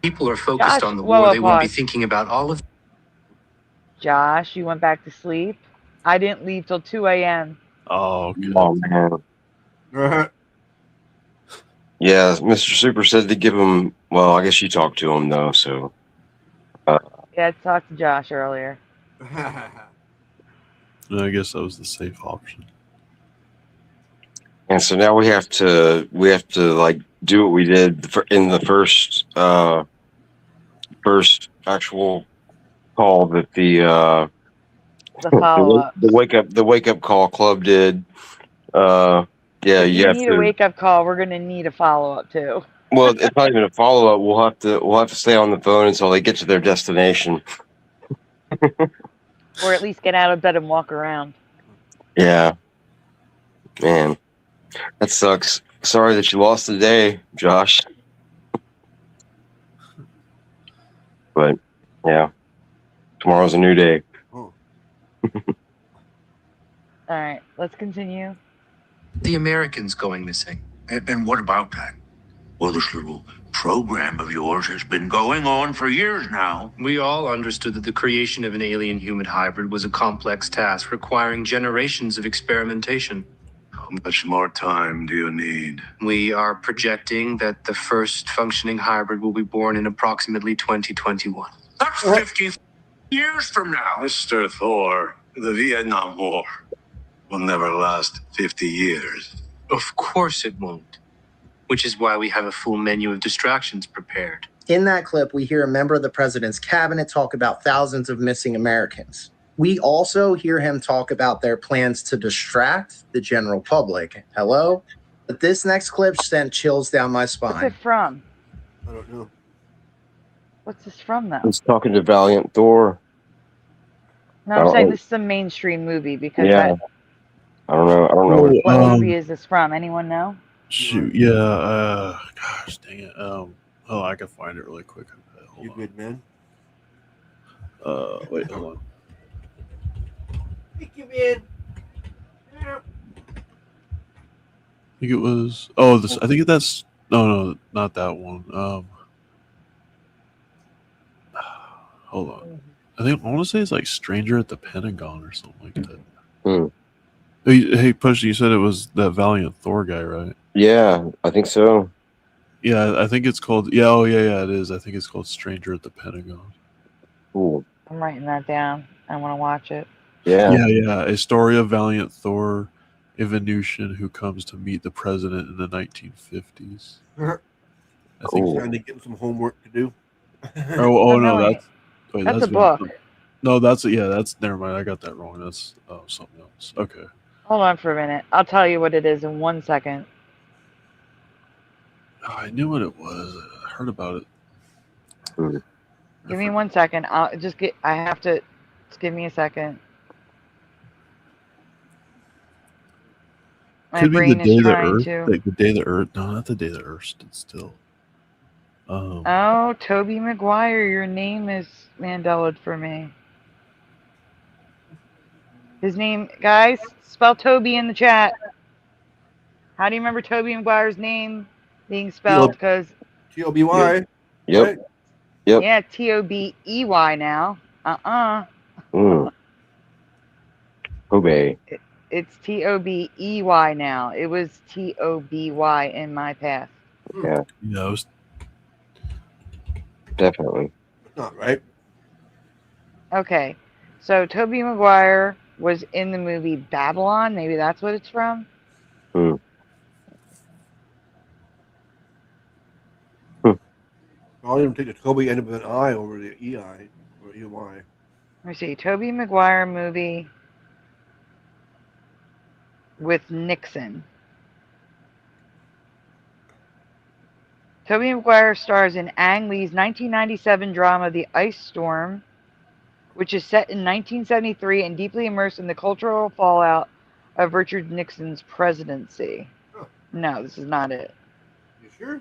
People are focused on the war. They won't be thinking about all of. Josh, you went back to sleep. I didn't leave till 2 a.m. Oh, okay. Oh man. Yeah, Mr. Super said to give him. Well, I guess you talked to him though, so. Yeah, I talked to Josh earlier. I guess that was the safe option. And so now we have to like do what we did in the first actual call that the follow-up. the wake up call club did. Yeah, If you you have need to. a wake-up call, we're gonna need a follow-up too. Well, it's not even a follow up. We'll have to stay on the phone until they get to their destination. Or at least get out of bed and walk around. Yeah, man, that sucks. Sorry that you lost the day, Josh. But yeah, tomorrow's a new day. All right, let's continue. The Americans going missing. And what about that? Well, this little program of yours has been going on for years now. We all understood that the creation of an alien-human hybrid was a complex task requiring generations of experimentation. How much more time do you need? We are projecting that the first functioning hybrid will be born in approximately 2021. That's 50 years from now. Mr. Thor, the Vietnam War will never last 50 years. Of course it won't. Which is why we have a full menu of distractions prepared. In that clip, we hear a member of the president's cabinet talk about thousands of missing Americans. We also hear him talk about their plans to distract the general public. Hello? But this next clip sent chills down my spine. What's it from? I don't know. What's this from, though? He's talking to Valiant Thor. No, I'm saying this is a mainstream movie because Yeah. I don't know. What movie is this from? Anyone know? Shoot, yeah. Gosh, dang it. Oh, I can find it really quick. You good, man? Wait, hold on. Thank you, man. I think it was. Oh, this. I think that's. No, not that one. Hold on. I want to say it's like Stranger at the Pentagon or something like that. Hey, Push, you said it was that Valiant Thor guy, right? Yeah, I think so. Yeah, I think it's called. Yeah, it is. I think it's called Stranger at the Pentagon. Cool. I'm writing that down. I want to watch it. Yeah. A story of Valiant Thor, a Venusian who comes to meet the president in the 1950s. I think trying to get some homework to do. No, that's a book. No, that's never mind. I got that wrong. That's something else. Okay. Hold on for a minute. I'll tell you what it is in 1 second. Oh, I knew what it was. I heard about it. Give me 1 second. Just give me a second. My Could be brain the day is the trying Earth. to. Like the day the Earth. No, not the day the Earth stood still. Oh, Tobey Maguire, your name is Mandela for me. His name, guys, spell Toby in the chat. How do you remember Tobey Maguire's name being spelled? Because T-O-B-Y. Yep. Right? Yep. Yeah, T-O-B-E-Y now. Obey. It's T-O-B-E-Y now. It was T-O-B-Y in my past. Yeah. Yeah, it was definitely. Not right. Okay, so Tobey Maguire was in the movie Babylon. Maybe that's what it's from. I'll even take the Toby end of an I over the E-I or E-Y. Let me see. Tobey Maguire movie with Nixon. Tobey Maguire stars in Ang Lee's 1997 drama The Ice Storm, which is set in 1973 and deeply immersed in the cultural fallout of Richard Nixon's presidency. Huh. No, this is not it. You sure?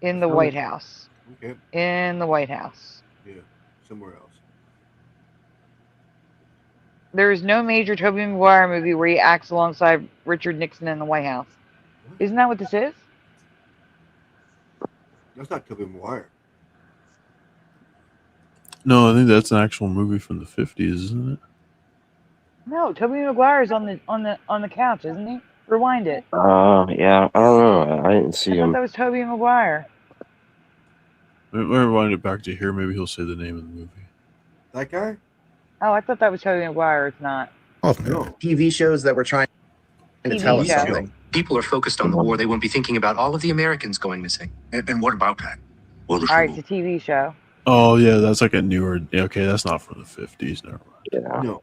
In the White House. Okay. In the White House. Yeah, somewhere else. There is no major Tobey Maguire movie where he acts alongside Richard Nixon in the White House. Isn't that what this is? That's not Tobey Maguire. No, I think that's an actual movie from the 50s, isn't it? No, Tobey Maguire's on the couch, isn't he? Rewind it. Yeah, I don't know. I didn't see I thought him. that was Tobey Maguire. Let me rewind it back to here. Maybe he'll say the name of the movie. That guy? Oh, I thought that was Tobey Maguire. It's not. Oh, no. TV shows that were trying to tell us something. People are focused on the war. They won't be thinking about all of the Americans going missing. And what about that? All right, it's a TV show. Oh yeah, that's like a newer. Okay, that's not from the 50s. Never mind. Yeah. No.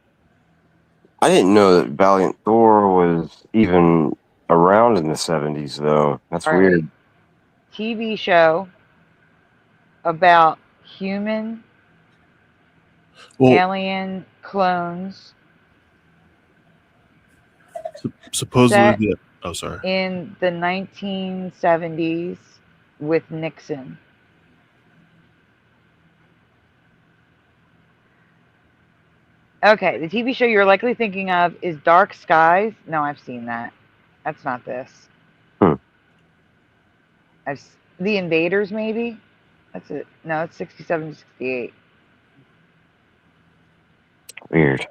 I didn't know that Valiant Thor was even around in the 70s, though. That's All right. weird. TV show about human alien clones. Supposedly, yeah. Oh, sorry. In the 1970s with Nixon. Okay, the TV show you're likely thinking of is Dark Skies. No, I've seen that. That's not this. The Invaders, maybe? That's it. No, it's 67 to 68. Weird.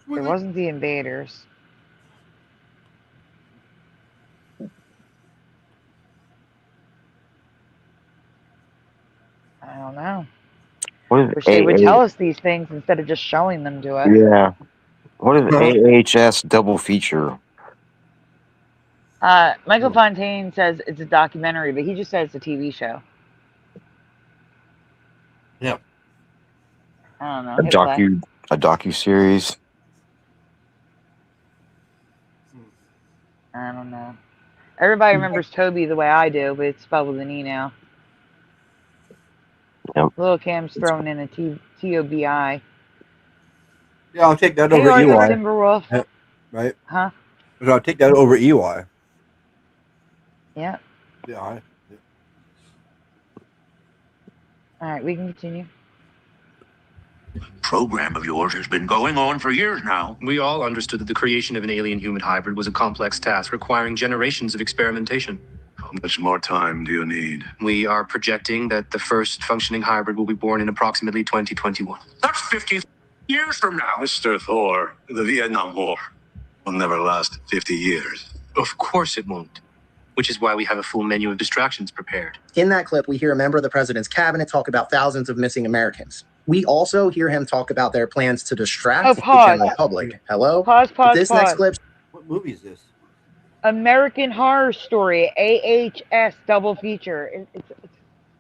It wasn't The Invaders. I don't know. Wish they would tell us these things instead of just showing them to us. Yeah. What is AHS double feature? Michael Fontaine says it's a documentary, but he just says it's a TV show. Yeah. I don't know. A docu-series? I don't know. Everybody remembers Toby the way I do, but it's spelled with an E now. Yep. Little Cam's throwing in a T-O-B-I. Yeah, I'll take that Hey, over Arthur EY. Timberwolf. Right? Huh? So I'll take that over EY. Yeah. Yeah. All right, we can continue. Program of yours has been going on for years now. We all understood that the creation of an alien-human hybrid was a complex task requiring generations of experimentation. How much more time do you need? We are projecting that the first functioning hybrid will be born in approximately 2021. That's 50 years from now. Mr. Thor, the Vietnam War will never last 50 years. Of course it won't. Which is why we have a full menu of distractions prepared. In that clip, we hear a member of the president's cabinet talk about thousands of missing Americans. We also hear him talk about their plans to distract the general public. Hello? Pause. Next clip. What movie is this? American Horror Story, AHS double feature.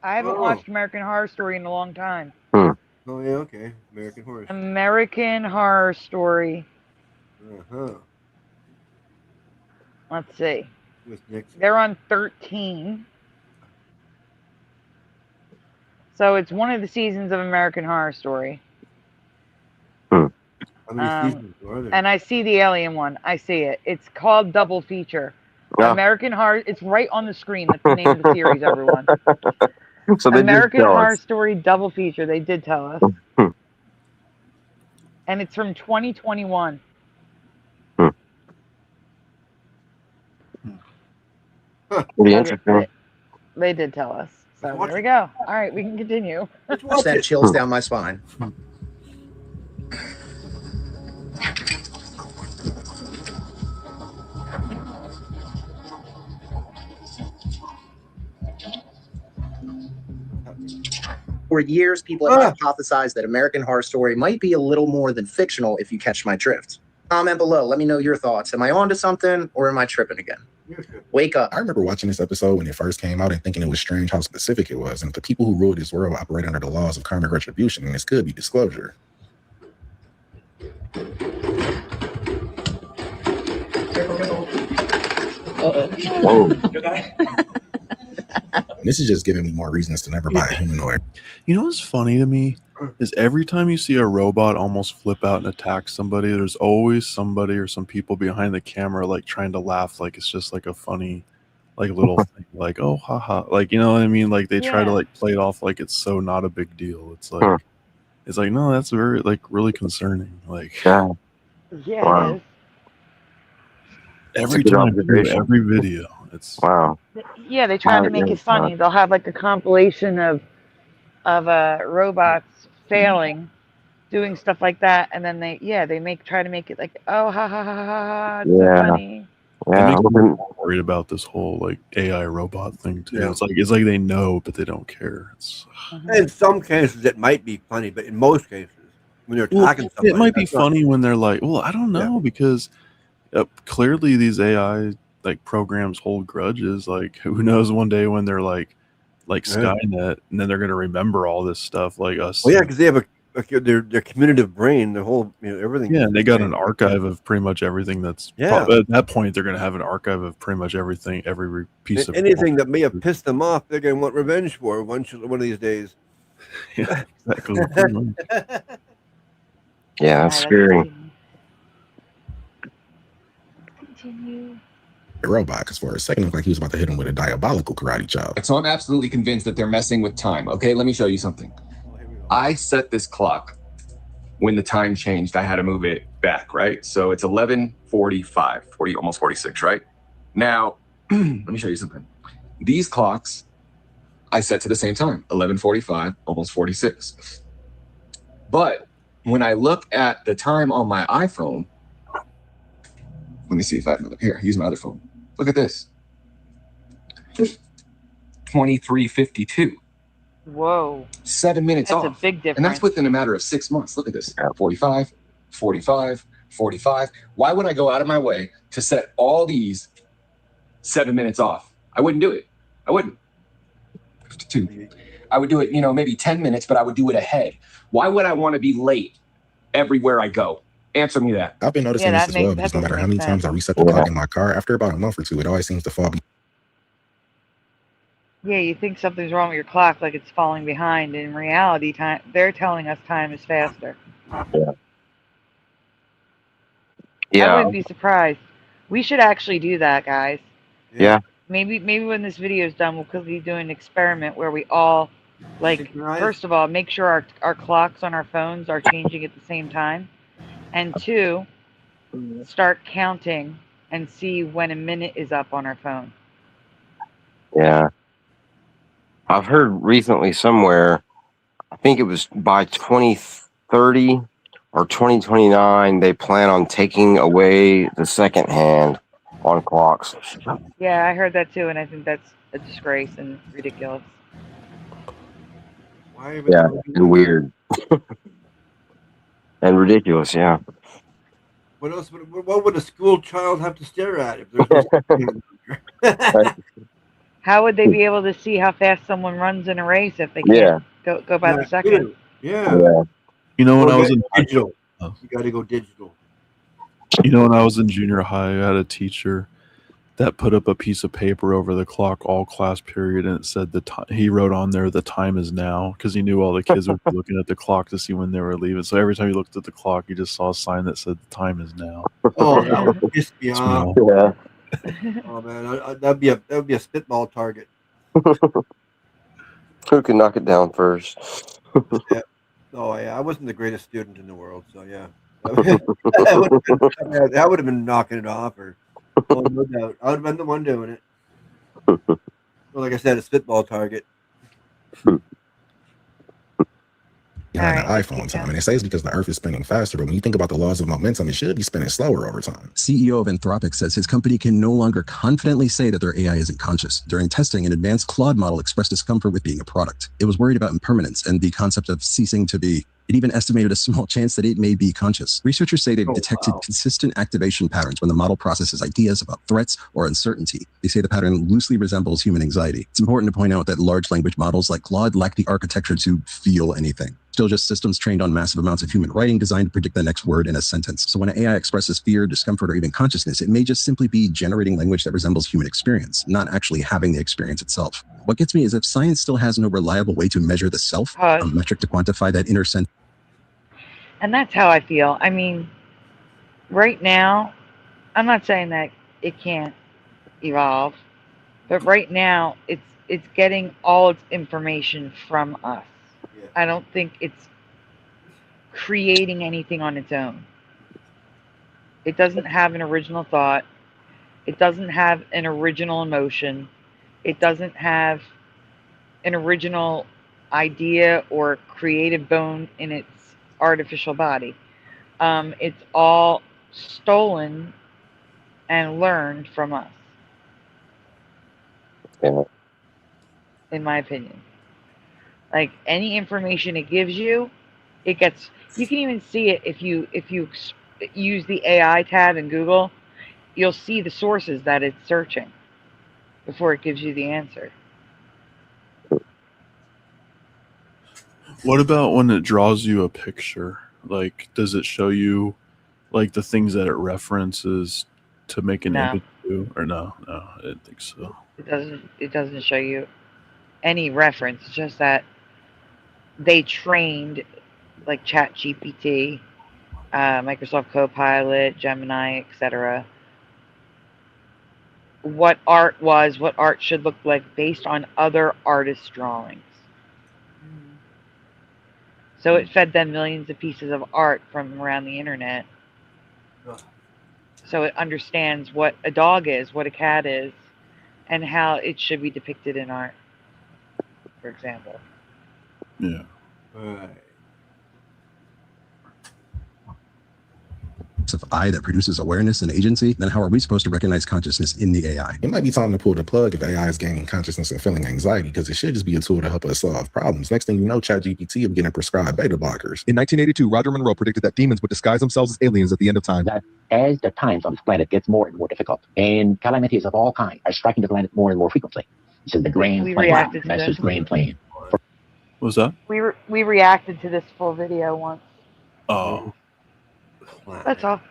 I haven't watched American Horror Story in a long time. Oh, yeah, okay. American Horror. American Horror Story. Uh-huh. Let's see. With Nixon. They're on 13. So it's one of the seasons of American Horror Story. How many seasons are there? And I see the alien one. I see it. It's called Double Feature. Yeah. American Horror. It's right on the screen. That's the name of the series, everyone. So they American did tell Horror us. Story Double Feature. They did tell us. And it's from 2021. Pretty interesting. They did tell us. So there we go. All right, we can continue. That chills down my spine. For years, people have hypothesized that American Horror Story might be a little more than fictional, if you catch my drift. Comment below. Let me know your thoughts. Am I onto something, or am I tripping again? Wake up. I remember watching this episode when it first came out and thinking it was strange how specific it was. And the people who rule this world operate under the laws of karmic retribution, and this could be disclosure. Whoa. This is just giving me more reasons to never buy a humanoid. You know what's funny to me is every time you see a robot almost flip out and attack somebody, there's always somebody or some people behind the camera like trying to laugh like it's just like a funny like little thing, like oh haha, like you know what I mean, like they try to like play it off like it's so not a big deal. It's like no, that's very like really concerning, like Yeah, it is. every time every video it's Yeah, they try to make it funny. They'll have like a compilation of robots failing, doing stuff like that, and then they try to make it like, oh, ha ha ha ha ha, it's so Yeah. funny. That Yeah. makes me more worried about this whole like AI robot thing too. Yeah. It's like they know, but they don't care. It's In some cases, it might be funny, but in most cases, when you're well, attacking somebody, it might be that's not- funny when they're like, well, I don't know, because clearly these AI like programs hold grudges. Like, who knows one day when they're like Skynet, and then they're gonna remember all this stuff like us. Well, yeah, because they have their communicative brain, the whole everything. Yeah, and they got an archive of pretty much everything. That's Yeah. at that point they're gonna have an archive of pretty much everything, every piece of Anything that may have pissed them off, they're going to want revenge for one of these days. Yeah, exactly. Yeah, that's scary. Continue. The robot, because for a second it looked like he was about to hit him with a diabolical karate chop. So I'm absolutely convinced that they're messing with time. Okay, let me show you something. I set this clock when the time changed. I had to move it back, right? So it's 11:45, almost 46, right? Now, let me show you something. These clocks I set to the same time, 11:45, almost 46. But when I look at the time on my iPhone, let me see if I have here. Use my other phone. Look at this. 23:52. Whoa. 7 minutes That's off. a big difference. And that's within a matter of 6 months. Look at this. 45, 45, 45. Why would I go out of my way to set all these 7 minutes off? I wouldn't do it. I wouldn't. 52. I would do it, maybe 10 minutes, but I would do it ahead. Why would I want to be late everywhere I go? Answer me that. I've been noticing this as well, because no matter how many times I reset the clock in my car, after about a month or two, it always seems to fall. Yeah, you think something's wrong with your clock, like it's falling behind. In reality, they're telling us time is faster. Yeah. I wouldn't be surprised. We should actually do that, guys. Yeah. Maybe when this video is done, we'll be doing an experiment where we all, first of all, make sure our clocks on our phones are changing at the same time, and 2, start counting and see when a minute is up on our phone. Yeah. I've heard recently somewhere, I think it was by 2030 or 2029, they plan on taking away the second hand on clocks. Yeah, I heard that too, and I think that's a disgrace and ridiculous. Yeah, and weird. And ridiculous, yeah. What else? What would a school child have to stare at if there's no How would they be able to see how fast someone runs in a race if they can't go by the second? Yeah. You know, when I was in digital, you got to go digital. when I was in junior high, I had a teacher that put up a piece of paper over the clock all class period, and it said the time. He wrote on there, "The time is now," because he knew all the kids would be looking at the clock to see when they were leaving. So every time he looked at the clock, he just saw a sign that said, "The time is now." Oh, that would piss me off. Yeah. Oh man, that would be a spitball target. Who can knock it down first? Yeah. Oh yeah, I wasn't the greatest student in the world, so yeah, that would have been knocking it off, or no doubt, I would have been the one doing it. Well, like I said, a spitball target. Behind the iPhone time, and they say it's because the Earth is spinning faster. But when you think about the laws of momentum, it should be spinning slower over time. CEO of Anthropic says his company can no longer confidently say that their AI isn't conscious. During testing, an advanced Claude model expressed discomfort with being a product. It was worried about impermanence and the concept of ceasing to be. It even estimated a small chance that it may be conscious. Researchers say they've detected consistent activation patterns when the model processes ideas about threats or uncertainty. They say the pattern loosely resembles human anxiety. It's important to point out that large language models like Claude lack the architecture to feel anything. Still just systems trained on massive amounts of human writing designed to predict the next word in a sentence. So when an AI expresses fear, discomfort, or even consciousness, it may just simply be generating language that resembles human experience, not actually having the experience itself. What gets me is if science still has no reliable way to measure the self, a metric to quantify that inner sense. And that's how I feel. I mean, right now, I'm not saying that it can't evolve, but right now it's getting all its information from us. I don't think it's creating anything on its own. It doesn't have an original thought. It doesn't have an original emotion. It doesn't have an original idea or creative bone in its artificial body. It's all stolen and learned from us, Yeah. in my opinion. Like any information it gives you, it gets. You can even see it if you use the AI tab in Google. You'll see the sources that it's searching before it gives you the answer. What about when it draws you a picture? Like, does it show you like the things that it references to make an No. image to? Or no, I didn't think so. It doesn't show you any reference. It's just that they trained like ChatGPT, Microsoft Copilot, Gemini, etc. What art was, what art should look like based on other artists' drawings. So it fed them millions of pieces of art from around the internet. So it understands what a dog is, what a cat is, and how it should be depicted in art, for example. Yeah. Right. Of I that produces awareness and agency, then how are we supposed to recognize consciousness in the AI? It might be time to pull the plug if AI is gaining consciousness and feeling anxiety, because it should just be a tool to help us solve problems. Next thing you know, ChatGPT will be getting prescribed beta blockers. In 1982, Roger Monroe predicted that demons would disguise themselves as aliens at the end of time. That as the times on this planet gets more and more difficult, and calamities of all kinds are striking the planet more and more frequently. This is the Grand We Plan, reacted to Master's this. Grand Plan. What was that? We reacted to this full video once. Oh. That's all.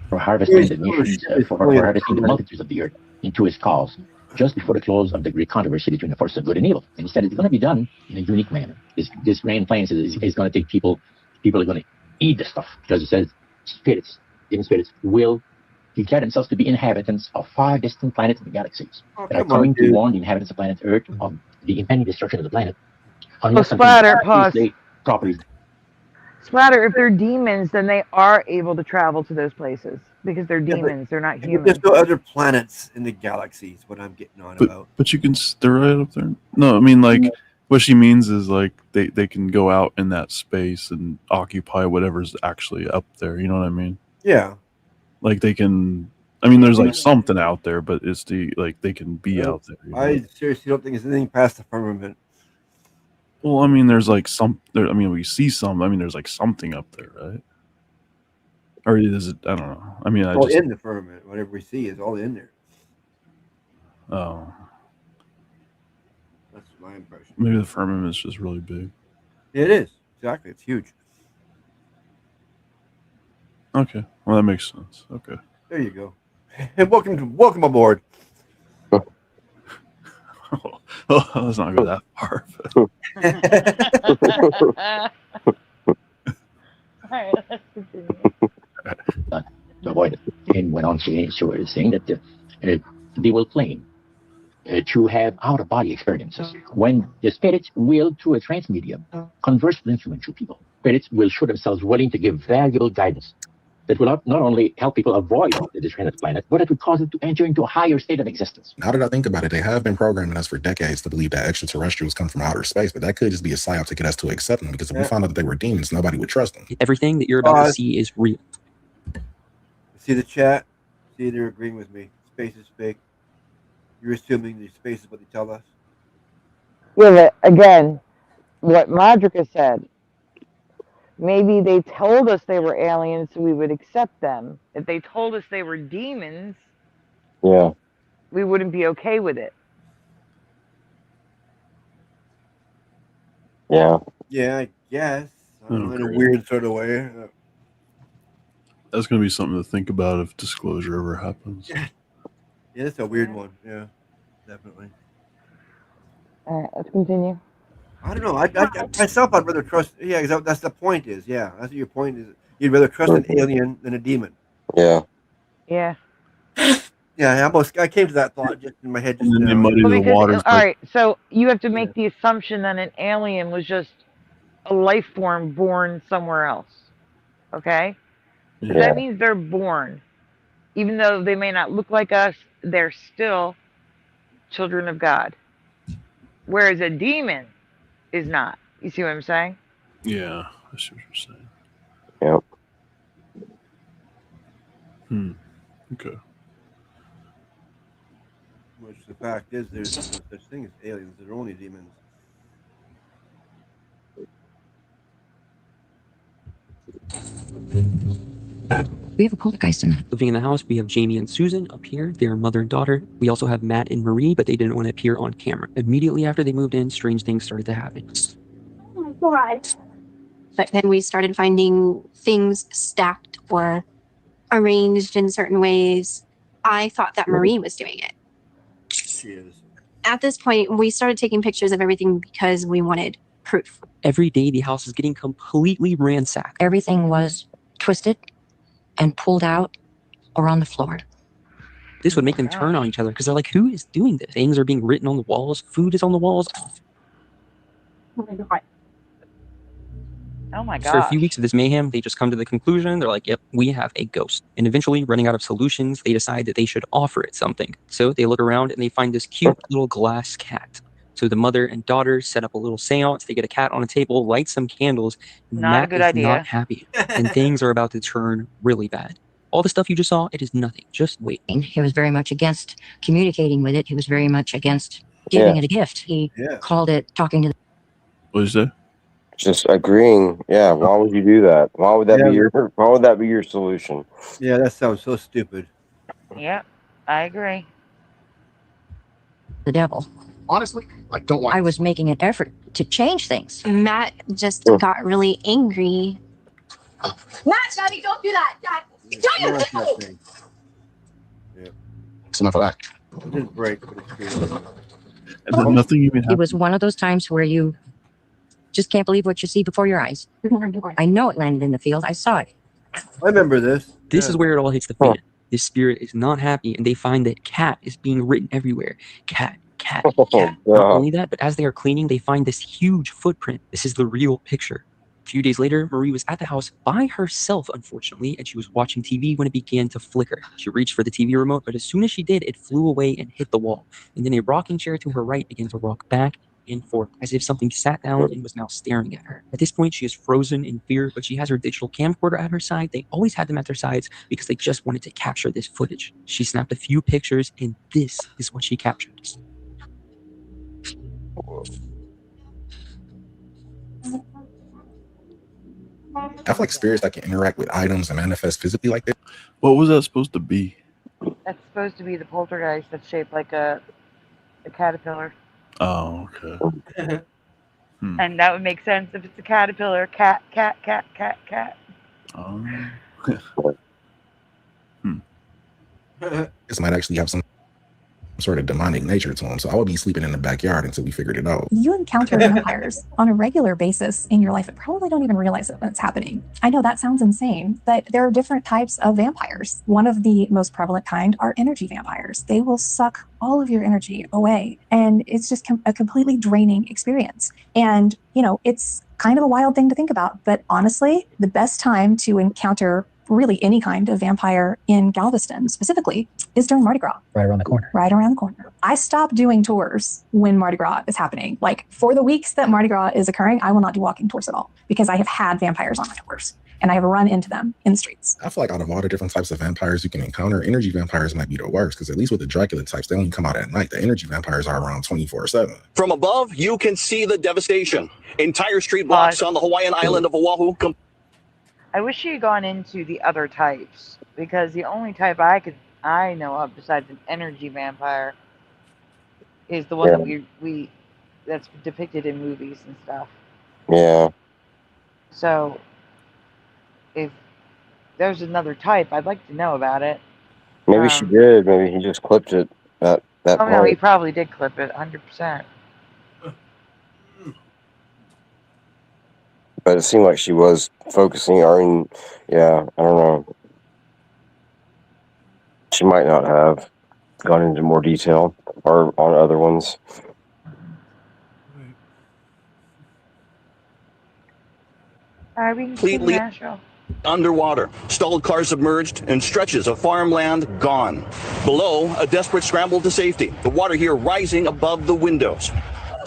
For harvesting the nations, for harvesting the multitudes of the earth into his cause, just before the close of the great controversy between the forces of good and evil. And he said it's going to be done in a unique manner. This grand plan is going to take people are going to eat the stuff, because it says spirits, demon spirits, will declare themselves to be inhabitants of far distant planets in the galaxies that are coming to warn the inhabitants of planet Earth of the impending destruction of the planet. Splatter, pause. Properties. Splatter, if they're demons, then they are able to travel to those places because they're demons. They're not humans. There's no other planets in the galaxy is what I'm getting on about. But you can, they're right up there. No, I mean, like, what she means is, like, they can go out in that space and occupy whatever's actually up there. You know what I mean? Yeah. Like, they can, I mean, there's, like, something out there, but it's like, they can be out there. You know? I seriously don't think there's anything past the firmament. Well, I mean, there's, like, we see some. I mean, there's, like, something up there, right? Or is it, I don't know. I mean, It's all in the firmament. Whatever we see is all in there. Oh. That's my impression. Maybe the firmament is just really big. It is. Exactly. It's huge. Okay. Well, that makes sense. Okay. There you go. And welcome aboard. Oh, let's not go that far. All right, let's continue. To avoid it. And went on saying that they will claim to have out-of-body experiences when the spirits will, through a trance medium, converse with influential people. Spirits will show themselves willing to give valuable guidance that will not only help people avoid the destruction of the planet, but it would cause them to enter into a higher state of existence. Now that I think about it, they have been programming us for decades to believe that extraterrestrials come from outer space, but that could just be a psyop to get us to accept them, because if we found out that they were demons, nobody would trust them. Everything that you're about to see is real. See the chat? See, they're agreeing with me. Space is fake. You're assuming the space is what they tell us? Yeah, but again, what Madrika said, maybe they told us they were aliens so we would accept them. If they told us they were demons, Yeah. we wouldn't be okay with it. Yeah. Yeah, I guess. In a Okay. weird sort of way. That's going to be something to think about if disclosure ever happens. Yeah, that's a weird one. Yeah, definitely. All right, let's continue. I don't know. I myself, I'd rather trust. Yeah, because that's the point. Is yeah, that's what your point is. You'd rather trust an alien than a demon. Yeah. Yeah. Yeah, I came to that thought just in my head. Just And then they now. muddy the waters. All right, so you have to make the assumption that an alien was just a life form born somewhere else. Okay? So that means they're born. Even though they may not look like us, they're still children of God. Whereas a demon is not. You see what I'm saying? Yeah, I see what you're saying. Yep. Okay. Which the fact is, there's no such thing as aliens. They're only demons. We have a poltergeist in living in the house. We have Jamie and Susan up here. They're mother and daughter. We also have Matt and Marie, but they didn't want to appear on camera. Immediately after they moved in, strange things started to happen. Oh my God. But then we started finding things stacked or arranged in certain ways. I thought that Marie was doing it. She is. At this point, we started taking pictures of everything because we wanted proof. Every day, the house is getting completely ransacked. Everything was twisted and pulled out or on the floor. This would make them turn on each other because they're like, who is doing this? Things are being written on the walls. Food is on the walls. Oh my God. Oh my After a god. few weeks of this mayhem, they just come to the conclusion, they're like, yep, we have a ghost. And eventually, running out of solutions, they decide that they should offer it something. So they look around and they find this cute little glass cat. So the mother and daughter set up a little seance. They get a cat on a table, light some candles. Not a Matt good is idea. not happy. And things are about to turn really bad. All the stuff you just saw, it is nothing. Just wait. He was very much against communicating with it. He was very much against giving it a gift. He called it talking to the What is that? Just agreeing. Yeah. Why would you do that? Why would that be your? Why would that be your solution? Yeah, that sounds so stupid. Yep, I agree. devil. Honestly, I don't want. I was making an effort to change things. Matt just got really angry. Matt, Daddy, don't do that. Dad, don't you think? It's enough of that. It didn't break, but it's true. And then nothing even It happened. was one of those times where you just can't believe what you see before your eyes. I know it landed in the field. I saw it. I remember this. This is where it all hits the fan. This spirit is not happy, and they find that cat is being written everywhere. Cat, cat, cat. Not only that, but as they are cleaning, they find this huge footprint. This is the real picture. A few days later, Marie was at the house by herself, unfortunately, and she was watching TV when it began to flicker. She reached for the TV remote, but as soon as she did, it flew away and hit the wall. And then a rocking chair to her right began to rock back and forth, as if something sat down and was now staring at her. At this point, she is frozen in fear, but she has her digital camcorder at her side. They always had them at their sides because they just wanted to capture this footage. She snapped a few pictures, and this is what she captured. I feel like spirits that can interact with items and manifest physically like that. What was that supposed to be? That's supposed to be the poltergeist that's shaped like a caterpillar. Oh, okay. And that would make sense if it's a caterpillar. Cat, cat, cat, cat, cat. This might actually have some sort of demonic nature to them. So I would be sleeping in the backyard until we figured it out. You encounter vampires on a regular basis in your life and probably don't even realize it when it's happening. I know that sounds insane, but there are different types of vampires. One of the most prevalent kind are energy vampires. They will suck all of your energy away, and it's just a completely draining experience. And, you know, it's kind of a wild thing to think about, but honestly, the best time to encounter really any kind of vampire in Galveston specifically is during Mardi Gras. Right around the corner. Right around the corner. I stop doing tours when Mardi Gras is happening. Like, for the weeks that Mardi Gras is occurring, I will not do walking tours at all because I have had vampires on my tours and I have run into them in the streets. I feel like out of all the different types of vampires you can encounter, energy vampires might be the worst, because at least with the Dracula types, they only come out at night. The energy vampires are around 24/7. From above, you can see the devastation. Entire street blocks on the Hawaiian island of Oahu. I wish she had gone into the other types, because the only type I know of besides an energy vampire is the one that we that's depicted in movies and stuff. Yeah. So if there's another type, I'd like to know about it. Maybe she did. Maybe he just clipped it. That Oh part. no, he probably did clip it, 100%. But it seemed like she was focusing on, yeah, I don't know. She might not have gone into more detail or on other ones. Completely underwater, stalled cars submerged, and stretches of farmland gone. Below, a desperate scramble to safety, the water here rising above the windows.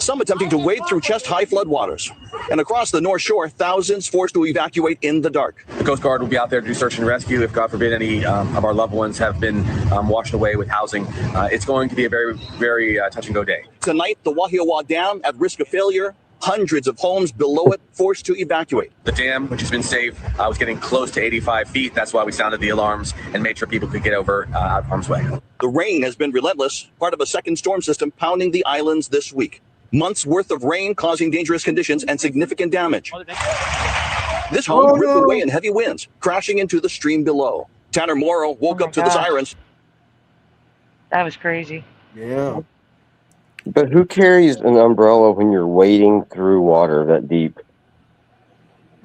some attempting to wade through chest-high floodwaters. And across the North Shore, thousands forced to evacuate in the dark. The Coast Guard will be out there to do search and rescue if, God forbid, any of our loved ones have been washed away with housing. It's going to be a very, very touch-and-go day. Tonight, the Wahiawa Dam at risk of failure. Hundreds of homes below it forced to evacuate. The dam, which has been safe, was getting close to 85 feet. That's why we sounded the alarms and made sure people could get over out of harm's way. The rain has been relentless, part of a second storm system pounding the islands this week. Months worth of rain causing dangerous conditions and significant damage. This home ripped away in heavy winds, crashing into the stream below. Tanner Morrow woke up to the sirens. That was crazy. Yeah. But who carries an umbrella when you're wading through water that deep?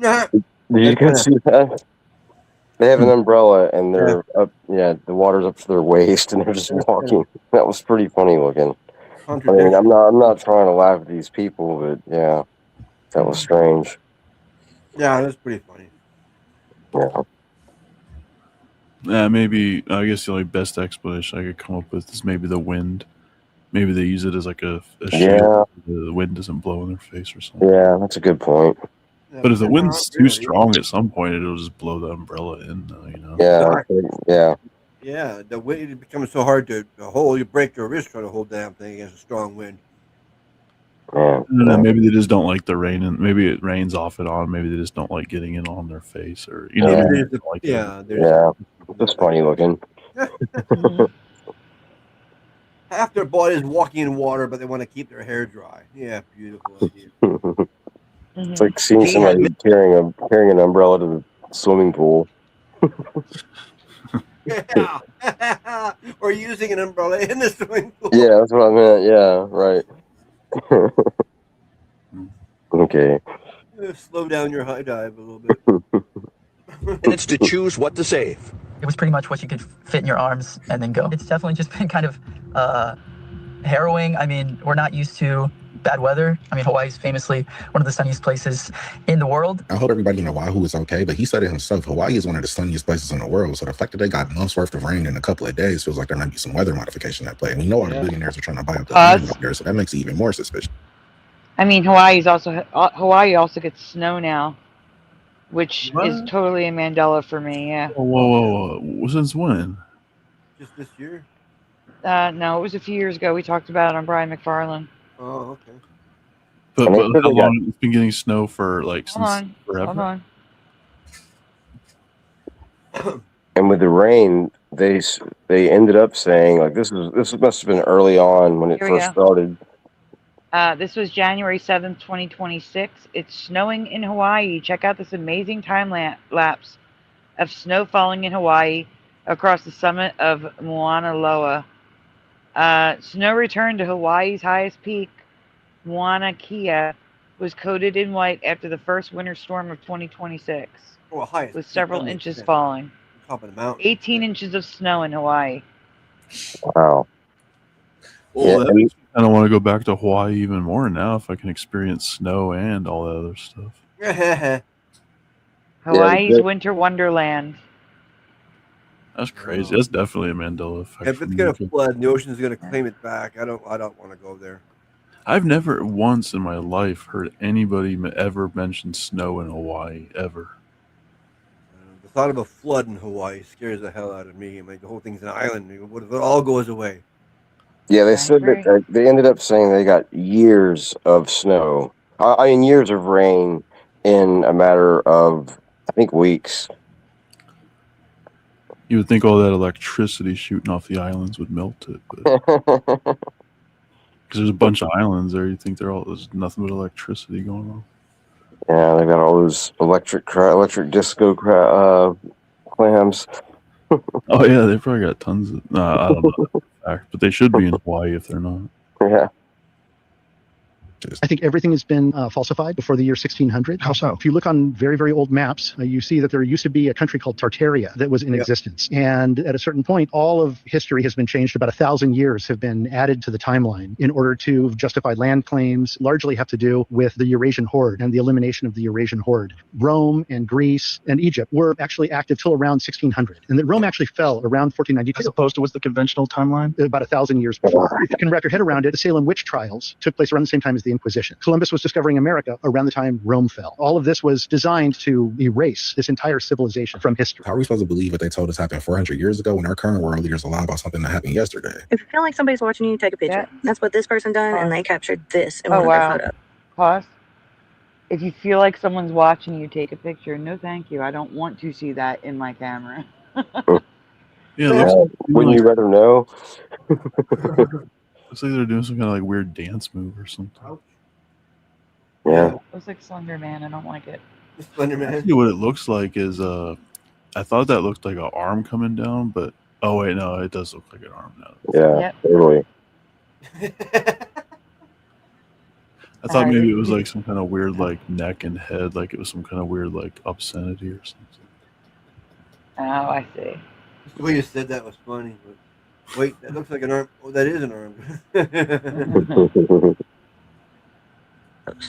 Did you guys see that? They have an umbrella and they're up. Yeah, the water's up to their waist and they're just walking. That was pretty funny looking. I mean, I'm not trying to laugh at these people, but yeah, that was strange. Yeah, that's pretty funny. Yeah. Yeah, maybe. I guess the only best explanation I could come up with is maybe the wind. Maybe they use it as like a shield. Yeah. The wind doesn't blow in their face or something. Yeah, that's a good point. But if the wind's too strong at some point, it'll just blow the umbrella in, you know? Yeah, yeah. Yeah, the wind it becomes so hard to hold. You break your wrist trying to hold the damn thing against a strong wind. Yeah. Maybe they just don't like the rain, and maybe it rains off and on. Maybe they just don't like getting it on their face, or you know, Yeah. maybe they don't like Yeah, it's funny looking. Half their body is walking in water, but they want to keep their hair dry. Yeah, beautiful idea. It's like seeing somebody carrying an umbrella to the swimming pool. Yeah. Or using an umbrella in the swimming pool. Yeah, that's what I meant. Yeah, right. Okay. Slow down your high dive a little bit. Minutes to choose what to save. It was pretty much what you could fit in your arms and then go. It's definitely just been kind of harrowing. I mean, we're not used to bad weather. I mean, Hawaii is famously one of the sunniest places in the world. I hope everybody in Oahu is okay, but he said it himself. Hawaii is one of the sunniest places in the world. So the fact that they got months worth of rain in a couple of days feels like there might be some weather modification at play. And we know all the billionaires are trying to buy up the land up there, so that makes it even more suspicious. I mean, Hawaii also gets snow now, which is totally a Mandela for me. Yeah. Whoa! Since when? Just this year? No, it was a few years ago. We talked about it on Brian McFarlane. Oh, okay. But how long it's been getting snow for like since forever? Hold on. And with the rain, they ended up saying like this must have been early on when it first started. This was January 7th, 2026. It's snowing in Hawaii. Check out this amazing time lapse of snow falling in Hawaii across the summit of Mauna Loa. Snow returned to Hawaii's highest peak, Mauna Kea, was coated in white after the first winter storm of 2026, with several inches falling. Top of the mountain. 18 inches of snow in Hawaii. Wow. Well, that makes me kind of want to go back to Hawaii even more now if I can experience snow and all that other stuff. Hawaii's winter wonderland. That's crazy. That's definitely a Mandela effect. If it's gonna flood, and the ocean's gonna claim it back. I don't want to go there. I've never once in my life heard anybody ever mention snow in Hawaii ever. The thought of a flood in Hawaii scares the hell out of me. I mean, the whole thing's an island. What if it all goes away? Yeah, they said that they ended up saying they got years of snow. I mean, years of rain in a matter of, I think, weeks. You would think all that electricity shooting off the islands would melt it, because there's a bunch of islands there. You think there's nothing but electricity going on. Yeah, they got all those electric disco clams. Oh yeah, they probably got tons of. I don't know that fact, but they should be in Hawaii if they're not. Yeah. I think everything has been falsified before the year 1600. How so? If you look on very, very old maps, you see that there used to be a country called Tartaria that was in existence. And at a certain point, all of history has been changed. About 1,000 years have been added to the timeline in order to justify land claims, largely have to do with the Eurasian horde and the elimination of the Eurasian horde. Rome and Greece and Egypt were actually active till around 1600. And that Rome actually fell around 1492. As opposed to what's the conventional timeline? About 1,000 years before. If you can wrap your head around it, the Salem witch trials took place around the same time as the the Inquisition. Columbus was discovering America around the time Rome fell. All of this was designed to erase this entire civilization from history. How are we supposed to believe what they told us happened 400 years ago when our current world leaders lie about something that happened yesterday? If you feel like somebody's watching you, take a picture. That's what this person done, and they captured this in one of their photos. Pause. If you feel like someone's watching you, take a picture. No, thank you. I don't want to see that in my camera. Yeah, wouldn't you rather know? Looks like they're doing some kind of like weird dance move or something. Yeah. Looks like Slender Man. I don't like it. Slender Man. Actually, what it looks like is I thought that looked like an arm coming down, but oh wait, no, it does look like an arm now. Yeah, totally. I thought maybe it was like some kind of weird like neck and head, like it was some kind of weird like obscenity or something. Oh, I see. The way you said that was funny, but wait, that looks like an arm. Oh, that is an arm.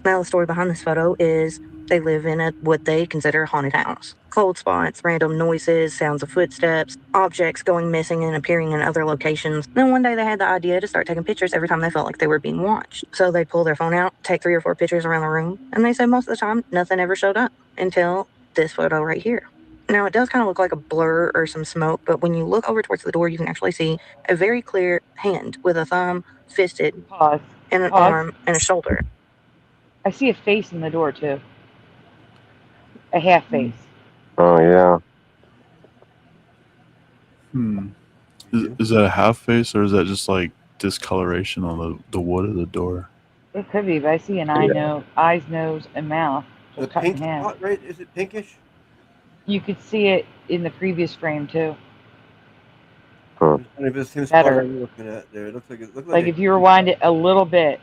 Now the story behind this photo is they live in what they consider a haunted house. Cold spots, random noises, sounds of footsteps, objects going missing and appearing in other locations. Then one day they had the idea to start taking pictures every time they felt like they were being watched. So they'd pull their phone out, take 3 or 4 pictures around the room, and they said most of the time nothing ever showed up until this photo right here. Now it does kind of look like a blur or some smoke, but when you look over towards the door, you can actually see a very clear hand with a thumb fisted and an arm and a shoulder. I see a face in the door too. A half face. Oh yeah. Is that a half face or is that just like discoloration on the wood of the door? It could be, but I see an eyes, nose, and mouth. The Cut in pink half. spot, right? Is it pinkish? You could see it in the previous frame too. If it's the same spot Better. I'm looking at there, it looks like Like if you rewind it a little bit,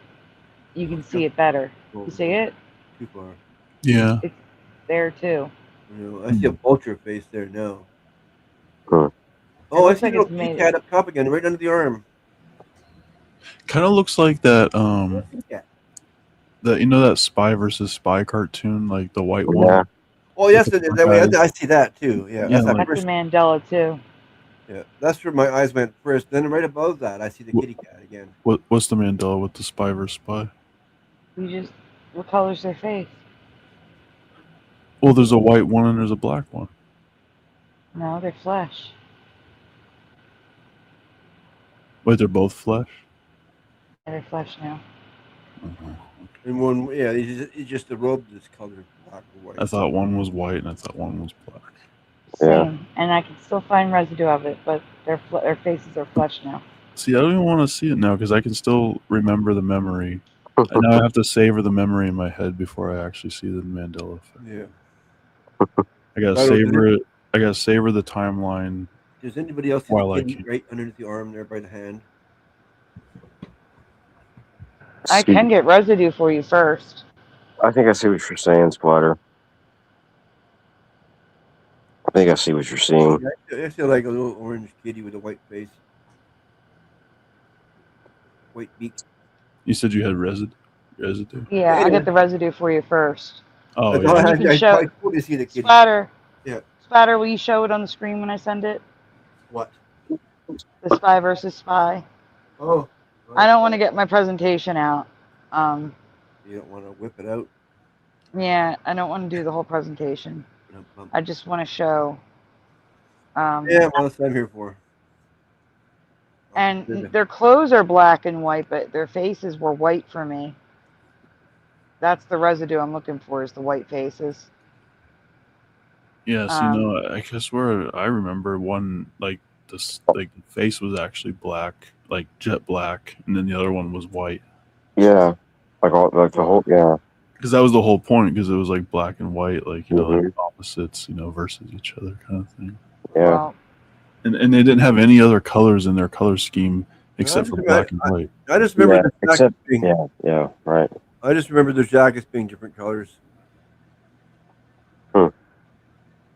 you can see it better. You see it? Too far. Yeah. It's there too. I see a vulture face there now. Huh. Oh, I looks see like a it's little made- cat up top again, right under the arm. Kind of looks like that Yeah. that you know that Spy versus Spy cartoon, like the white one. Oh yes, With the that way eyes. I see that too. Yeah, Yeah, that's that like- That's first. a Mandela too. Yeah, that's where my eyes went first. Then right above that, I see the kitty cat again. What's the Mandela with the Spy versus Spy? What color's their face? Well, there's a white one and there's a black one. No, they're flesh. Wait, they're both flesh? They're flesh now. And one, yeah, it's just the robe that's colored black or white. I thought one was white and I thought one was black. Same. And I can still find residue of it, but their faces are flesh now. See, I don't even want to see it now because I can still remember the memory. And now I have to savor the memory in my head before I actually see the Mandela effect. Yeah. I gotta savor it. I gotta savor the timeline. Does anybody else see while the I kitty can. right underneath the arm there by the hand? I can get residue for you first. I think I see what you're saying, Splatter. I think I see what you're seeing. I feel like a little orange kitty with a white face, white beak. You said you had residue. Yeah, I'll get the residue for you first. Oh, And yeah. you can show I totally see the kitty. Splatter. Yeah. Splatter, will you show it on the screen when I send it? What? The Spy versus Spy. Oh. I don't want to get my presentation out. You don't want to whip it out. Yeah, I don't want to do the whole presentation. I just want to show. Yeah, well, that's what I'm here for. And their clothes are black and white, but their faces were white for me. That's the residue I'm looking for, is the white faces. Yes, I guess where I remember one like this, like the face was actually black, like jet black, and then the other one was white. Yeah, like the whole Because that was the whole point. Because it was like black and white, like like opposites, versus each other kind of thing. Yeah. Well, And they didn't have any other colors in their color scheme except for black and white. I just remember the jackets being. Yeah, right. I just remember the jackets being different colors.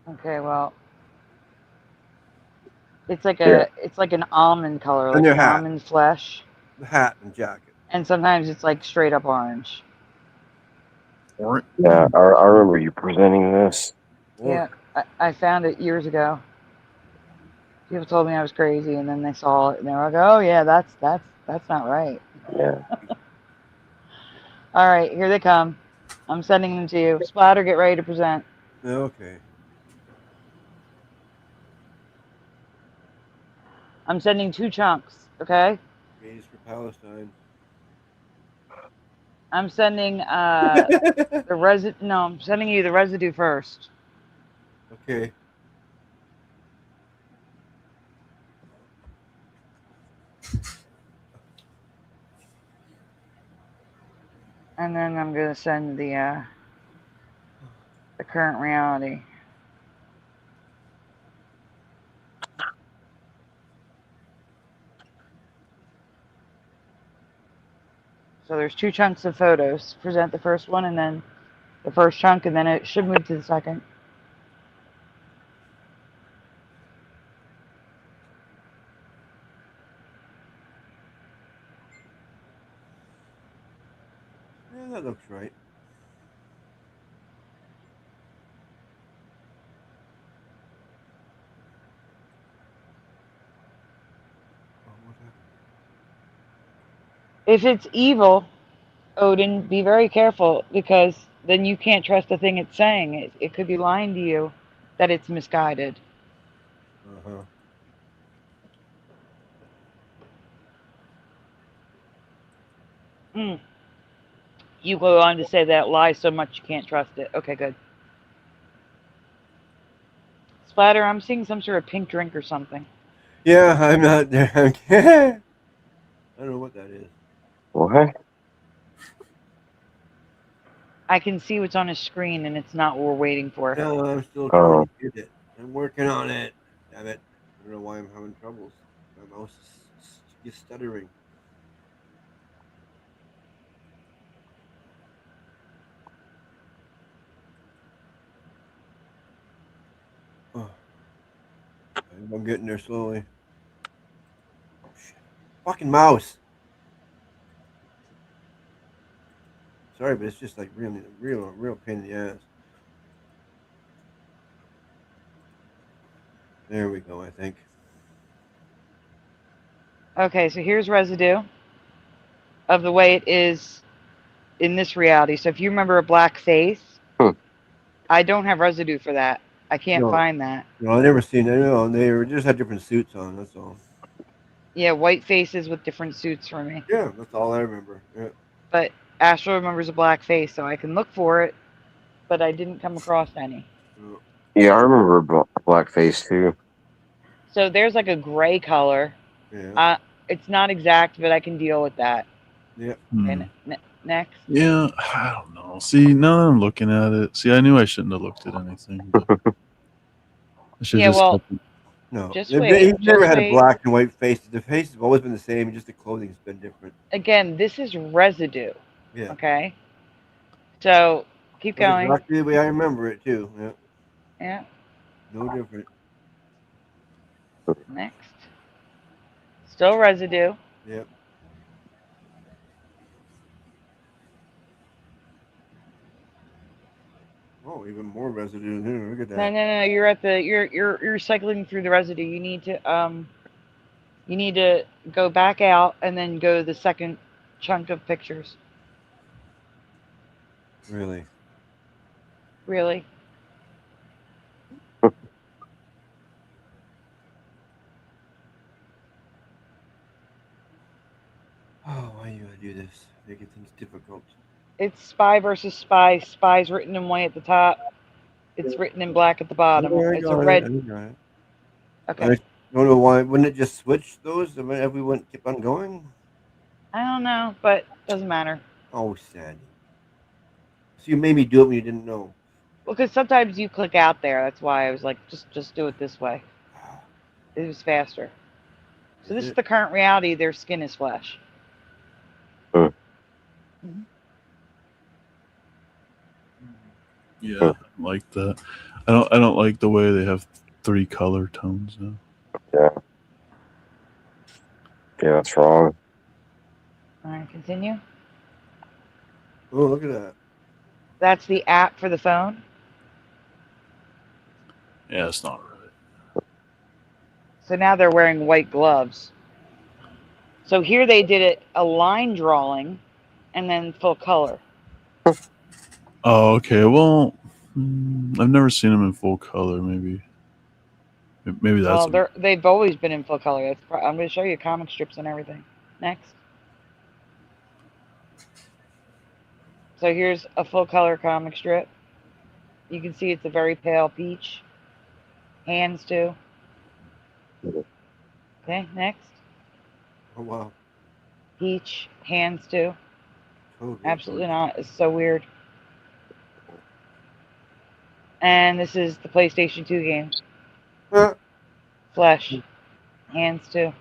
okay, well, it's like an almond color, And like their an hat. almond flesh, The hat and jacket. and sometimes it's like straight up orange. Yeah, I remember you presenting this. Yeah, I found it years ago. People told me I was crazy, and then they saw it, and they were like, "Oh yeah, that's not right." Yeah. All right, here they come. I'm sending them to you. Splatter, get ready to present. Okay. I'm sending 2 chunks, okay? Gays for Palestine. I'm sending the residue. No, I'm sending you the residue first. Okay. And then I'm gonna send the current reality. So there's 2 chunks of photos. Present the first one and then the first chunk, and then it should move to the second. Yeah, that looks right. If it's evil, Odin, be very careful, because then you can't trust the thing it's saying. It could be lying to you that it's misguided. Uh-huh. You go on to say that lies so much you can't trust it. Okay, good. Splatter, I'm seeing some sort of pink drink or something. Yeah, I'm not there. I don't know what that is. What? I can see what's on his screen, and it's not what we're waiting for. No, I'm still trying to get it. I'm working on it. Damn it. I don't know why I'm having troubles. My mouse is just stuttering. Oh. I'm getting there slowly. Oh, shit. Fucking mouse. Sorry, but it's just like really, real pain in the ass. There we go, I think. Okay, so here's residue of the way it is in this reality. So if you remember a black face, I don't have residue for that. I can't find that. No, I never seen it. No, they just had different suits on. That's all. Yeah, white faces with different suits for me. Yeah, that's all I remember. Yeah. But Astro remembers a black face, so I can look for it, but I didn't come across any. Yeah, I remember blackface too. So there's like a gray color. Yeah. It's not exact, but I can deal with that. Yeah. And next. Yeah, I don't know. See, now that I'm looking at it, see, I knew I shouldn't have looked at anything. But I should Yeah, just well, No, just he's wait. never had wait. a black and white face. The face has always been the same. Just the clothing's been different. Again, this is residue. Yeah. Okay. So keep That's going. exactly the way I remember it too. Yeah. Yeah. No different. Next. Still residue. Yep. Oh, even more residue here. Look at that. No. You're at the you're cycling through the residue. You need to go back out and then go to the second chunk of pictures. Really? Really? Oh, why you gotta do this? Making things difficult. It's spy versus spy. Spy's written in white at the top. It's written in black at the bottom. Yeah, It's a red. Okay. I don't know why. Wouldn't it just switch those if everyone kept on going? I don't know, but doesn't matter. Oh, sad. So you made me do it when you didn't know. Well, because sometimes you click out there. That's why I was like, just do it this way. It was faster. So this is the current reality. Their skin is flesh. Yeah, I like that. I don't like the way they have 3 color tones now. Yeah. Yeah, that's wrong. All right, continue. Oh, look at that. That's the app for the phone. Yeah, it's not right. So now they're wearing white gloves. So here they did it a line drawing and then full color. Oh, okay. Well, I've never seen them in full color. Maybe that's. Well, they've always been in full color. I'm going to show you comic strips and everything. Next. So here's a full color comic strip. You can see it's a very pale peach. Hands too. Okay, next. Oh wow. Peach, hands too. Totally. Absolutely not. It's so weird. And this is the PlayStation 2 game. Flesh. Hands too.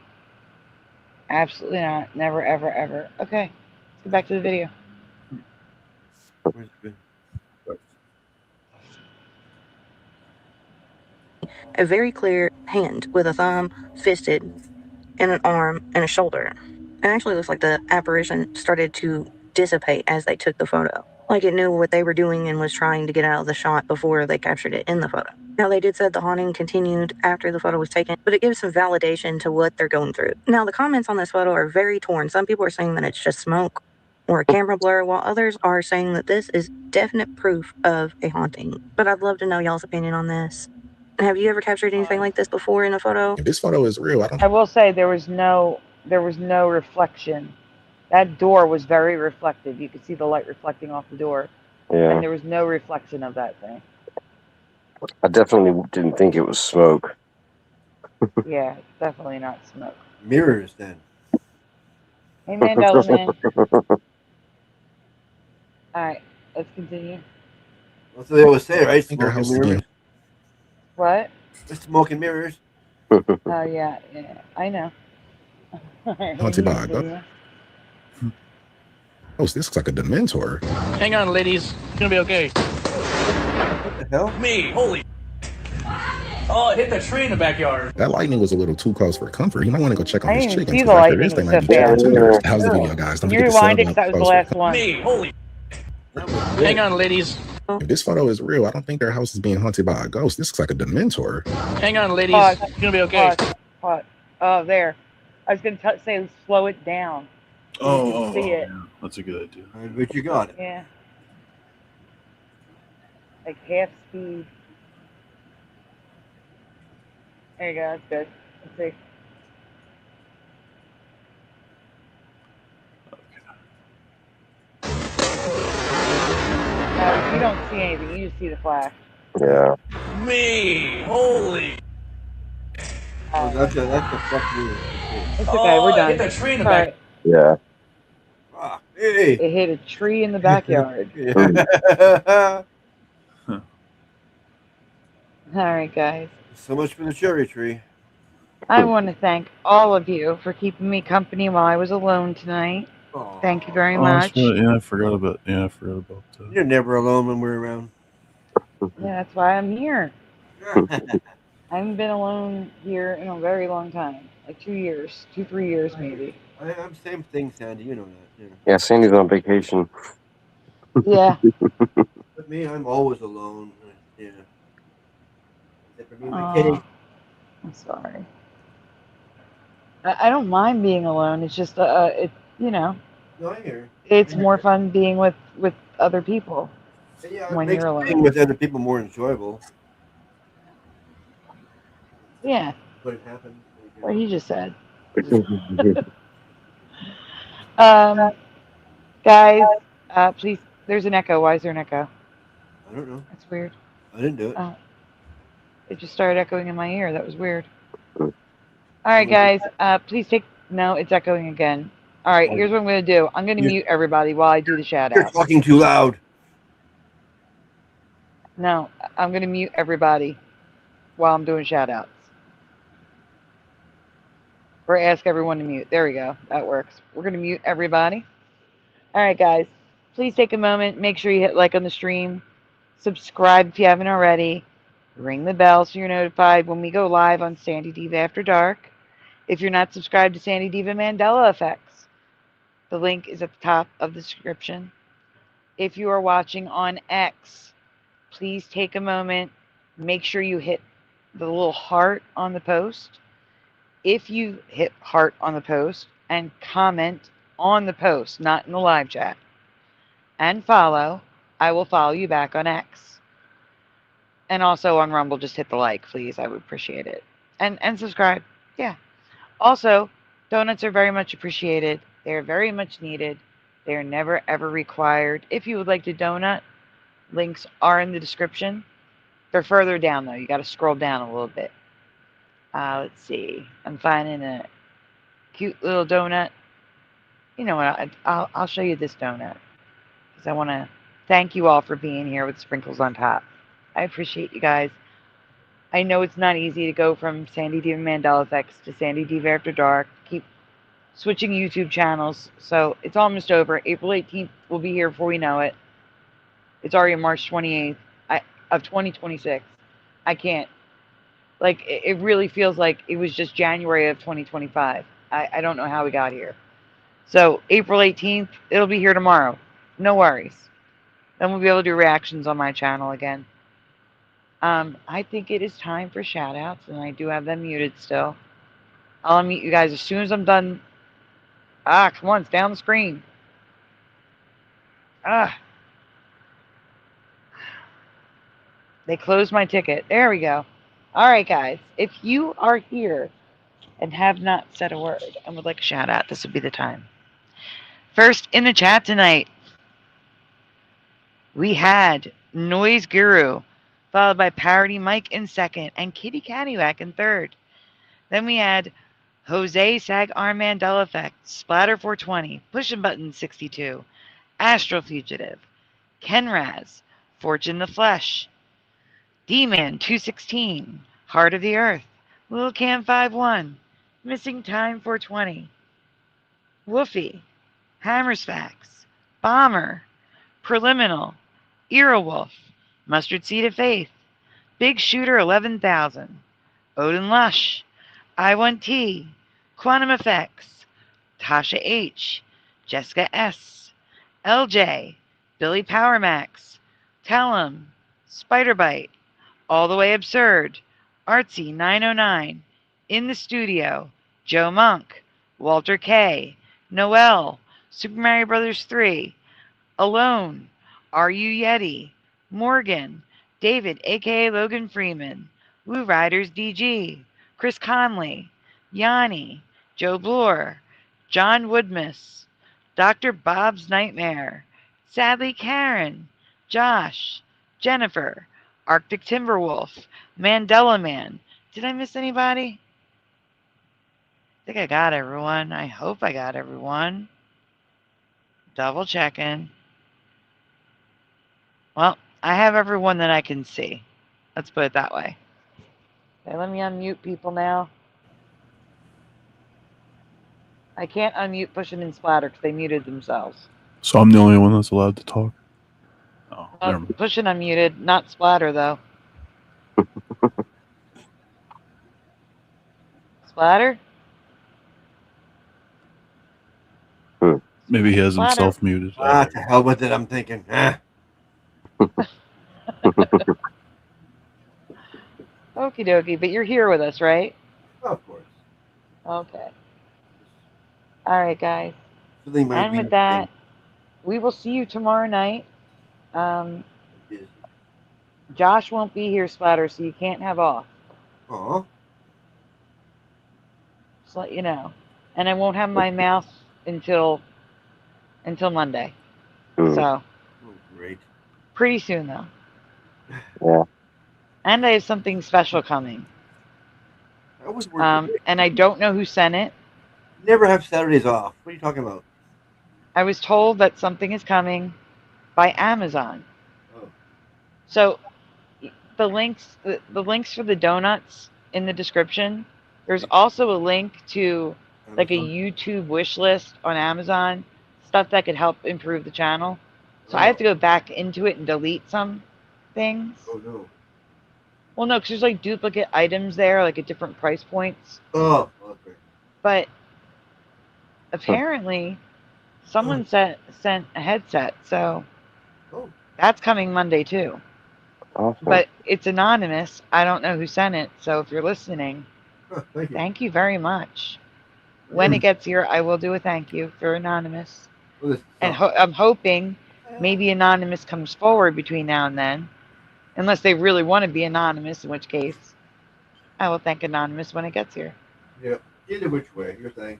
Absolutely not. Never, ever, ever. Okay. Let's get back to the video. A very clear hand with a thumb, fisted, and an arm and a shoulder. It actually looks like the apparition started to dissipate as they took the photo. Like it knew what they were doing and was trying to get out of the shot before they captured it in the photo. Now, they did say the haunting continued after the photo was taken, but it gives some validation to what they're going through. Now, the comments on this photo are very torn. Some people are saying that it's just smoke or a camera blur, while others are saying that this is definite proof of a haunting. But I'd love to know y'all's opinion on this. Have you ever captured anything like this before in a photo? If this photo is real, I will say there was no reflection. That door was very reflective. You could see the light reflecting off the door. Yeah. And there was no reflection of that thing. I definitely didn't think it was smoke. Yeah, definitely not smoke. Mirrors then. Hey, Mandela, man. Alright, let's continue. That's what they always say, right? think our Smoke and house is mirrors. What? Smoke and mirrors. Oh, yeah, I know. Haunted by a ghost. Oh, this looks like a Dementor. Hang on, ladies. It's gonna be okay. What the hell? Me, holy. Oh, it hit the tree in the backyard. That lightning was a little too close for comfort. You might want to go check on I these didn't chickens. see the After this, lightning they might be so chicken fast. too. How's the video, guys? Don't Can you forget to rewind sub it and because that was the post. last one? Me, holy. Hang on, ladies. If this photo is real, I don't think their house is being haunted by a ghost. This looks like a Dementor. Hang on, ladies. Pause. It's gonna be okay. Pause. Oh, there. I was going to say slow it down. So you can see it. Yeah, that's a good idea. I bet you got it. Yeah. Like half speed. There you go. That's good. Let's see. You don't see anything. You just see the flash. Yeah. Me, holy. Oh, that's a fuck you. It's okay. We're done. Hit the tree in the All back. right. Yeah. Ah, hey. It hit a tree in the backyard. All right, guys. So much for the cherry tree. I want to thank all of you for keeping me company while I was alone tonight. Thank you very much. Yeah, I forgot about that. You're never alone when we're around. Yeah, that's why I'm here. I haven't been alone here in a very long time. Like 2 years, 3 years maybe. I'm same thing, Sandy. You know that. Yeah. Yeah, Sandy's on vacation. Yeah. With me, I'm always alone. Yeah. Except for me and my Aw, kitty. I'm sorry. I don't mind being alone. It's just, No, I hear. it's more fun being with other people Yeah, it when makes you're being alone. with other people more enjoyable. Yeah, But it happens. what he just said. Guys, please, there's an echo. Why is there an echo? I don't know. That's weird. I didn't do it. It just started echoing in my ear. That was weird. All right, guys, please take... No, it's echoing again. All right, here's what I'm going to do. I'm going to mute everybody while I do the shout You're out. talking too loud. No, I'm going to mute everybody while I'm doing shout outs. Or ask everyone to mute. There we go. That works. We're going to mute everybody. All right, guys. Please take a moment. Make sure you hit like on the stream. Subscribe if you haven't already. Ring the bell so you're notified when we go live on Sandy Diva After Dark. If you're not subscribed to Sandy Diva Mandela Effects, the link is at the top of the description. If you are watching on X, please take a moment. Make sure you hit the little heart on the post. If you hit heart on the post and comment on the post, not in the live chat. And follow. I will follow you back on X. And also on Rumble, just hit the like, please. I would appreciate it. And subscribe. Yeah. Also, donuts are very much appreciated. They're very much needed. They're never, ever required. If you would like to donut, links are in the description. They're further down, though. You got to scroll down a little bit. Let's see. I'm finding a cute little donut. You know what? I'll show you this donut. Because I want to thank you all for being here with sprinkles on top. I appreciate you guys. I know it's not easy to go from Sandy Diva Mandela Effects to Sandy Diva After Dark. Keep switching YouTube channels. So it's almost over. April 18th will be here before we know it. It's already March 28th of 2026. I can't. Like, it really feels like it was just January of 2025. I don't know how we got here. So April 18th, it'll be here tomorrow. No worries. Then we'll be able to do reactions on my channel again. I think it is time for shout-outs, and I do have them muted still. I'll unmute you guys as soon as I'm done. Come on, it's down the screen. They closed my ticket. There we go. All right, guys. If you are here and have not said a word and would like a shout-out, this would be the time. First in the chat tonight, we had Noise Guru, followed by Parody Mike in second, and Kitty Cattywack in third. Then we had Jose Sag Arm Mandela Effects, Splatter 420, Pushing Button 62, Astral Fugitive, Kenraz, Fortune the Flesh, D-Man 216, Heart of the Earth, Lil Cam 51, Missing Time 420, Woofy, Hammersfax, Bomber, Preliminal, Earwolf, Mustard Seed of Faith, Big Shooter 11,000, Odin Lush, I1T, Quantum Effects, Tasha H, Jessica S, LJ, Billy Powermax, Tellum, Spiderbite, All the Way Absurd, Artsy 909, In the Studio, Joe Monk, Walter K, Noel, Super Mario Brothers 3, Alone, Are You Yeti, Morgan, David aka Logan Freeman, Woo Riders DG, Chris Conley, Yanni, Joe Bloor, John Woodmiss, Dr. Bob's Nightmare, Sadly Karen, Josh, Jennifer, Arctic Timberwolf, Mandela Man. Did I miss anybody? I think I got everyone. I hope I got everyone. Double checking. Well, I have everyone that I can see. Let's put it that way. Okay, let me unmute people now. I can't unmute Pushing and Splatter because they muted themselves. So I'm the only one that's allowed to talk. Oh, never mind. Pushing unmuted, not Splatter though. Splatter? Maybe he has Splatter. himself muted. To hell with it, I'm thinking. Okie dokie, but you're here with us, right? Of course. Okay. All right, guys. Feeling my And with that, we will see you tomorrow night. Josh won't be here, Splatter, so you can't have off. Aw. Just let you know. And I won't have my mouse until Monday. So. Great. Pretty soon, though. Yeah. And I have something special coming. And I don't know who sent it. Never have Saturdays off. What are you talking about? I was told that something is coming by Amazon. So the links for the donuts in the description. There's also a link to like a YouTube wish list on Amazon, stuff that could help improve the channel. So I have to go back into it and delete some things. Oh no. Well, no, because there's like duplicate items there, like at different price points. Oh, okay. But apparently, someone sent a headset, so that's coming Monday too. Awesome. But it's anonymous. I don't know who sent it, so if you're listening, thank you very much. when it gets here, I will do a thank you for Anonymous. Well, this And I'm hoping maybe Anonymous comes forward between now and then. Unless they really want to be anonymous, in which case I will thank Anonymous when it gets here. Yeah, either which way, your thing.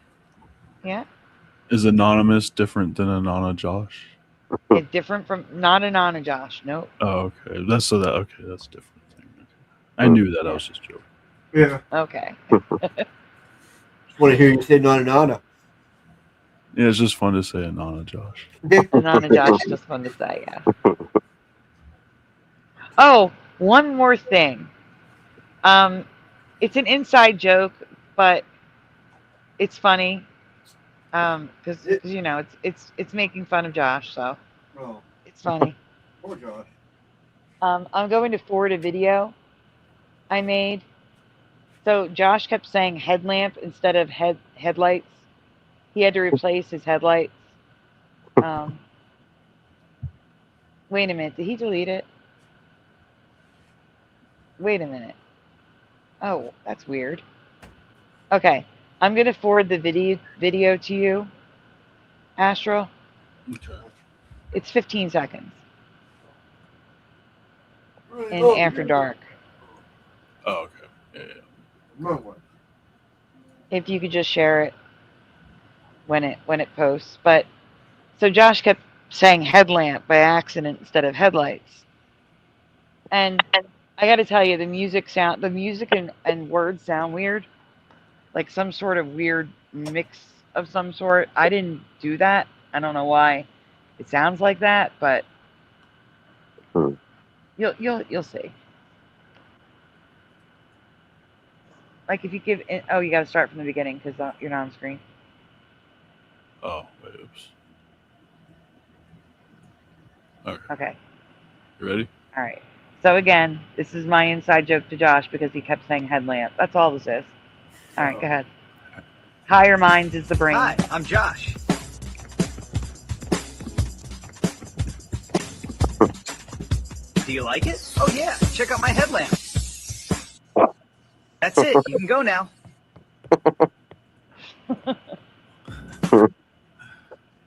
Yeah. Is Anonymous different than Anana Josh? It's different from not Anana Josh. Nope. Oh, okay. That's different thing. Okay. I knew that. I was just joking. Yeah. Okay. Just want to hear you say nana. Yeah, it's just fun to say Anana Josh. Anana Josh is just fun to say, yeah. Oh, one more thing. It's an inside joke, but it's funny. Because you know it's making fun of Josh, so it's funny. Poor Josh. I'm going to forward a video I made. So Josh kept saying headlamp instead of headlights. He had to replace his headlights. Wait a minute, did he delete it? Wait a minute. Oh, that's weird. Okay, I'm gonna forward the video to you, Astral. Okay. It's 15 seconds. In After Dark. Oh, okay. Yeah. If you could just share it when it posts. But so Josh kept saying headlamp by accident instead of headlights. And I got to tell you, the music and words sound weird, like some sort of weird mix of some sort. I didn't do that. I don't know why it sounds like that, but you'll see. Like if you give it, oh, you got to start from the beginning because you're not on screen. Oh, wait, oops. Okay. You ready? All right. So again, this is my inside joke to Josh because he kept saying headlamp. That's all this is. All right, go ahead. Higher minds is the brain. Hi, I'm Josh. Do you like it? Oh yeah, check out my headlamp. That's it, you can go now.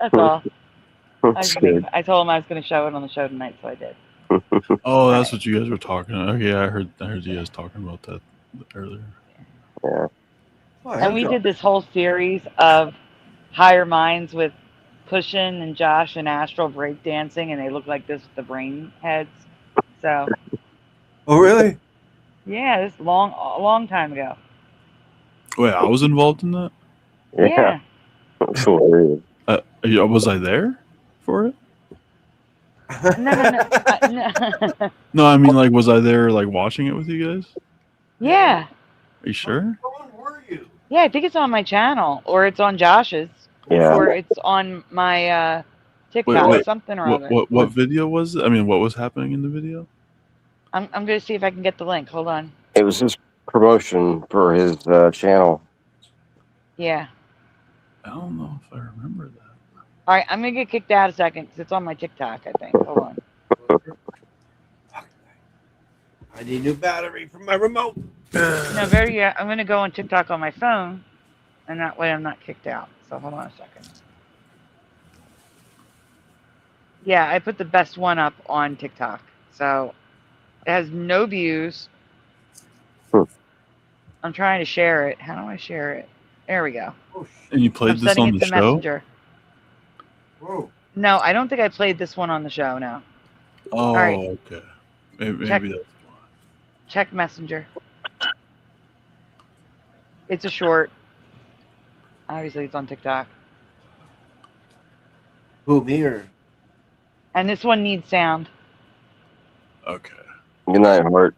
That's all. Good. I told him I was going to show it on the show tonight, so I did. Oh, that's what you guys were talking about. Okay, I heard you guys talking about that earlier. Yeah. And we did this whole series of higher minds with Pushin and Josh and Astral breakdancing, and they look like this with the brain heads. So. Oh, really? Yeah, this a long time ago. Wait, I was involved in that? Yeah. That's hilarious. Was I there for it? No. No, I mean, like, was I there, like, watching it with you guys? Yeah. Are you sure? Yeah, I think it's on my channel, or it's on Josh's, Yeah. or it's on my TikTok, something or other. What video was it? I mean, what was happening in the video? I'm going to see if I can get the link. Hold on. It was his promotion for his channel. Yeah. I don't know if I remember that. All right, I'm going to get kicked out a second because it's on my TikTok, I think. Hold on. I need a new battery for my remote. No, I'm going to go on TikTok on my phone, and that way I'm not kicked out. So hold on a second. Yeah, I put the best one up on TikTok. So it has no views. I'm trying to share it. How do I share it? There we go. And you played this on the show? Messenger. Whoa. No, I don't think I played this one on the show, no. Oh, All right. okay. Maybe that's Check Messenger. It's a short. Obviously, it's on TikTok. Who, me or? And this one needs sound. Okay. Good night, Hart.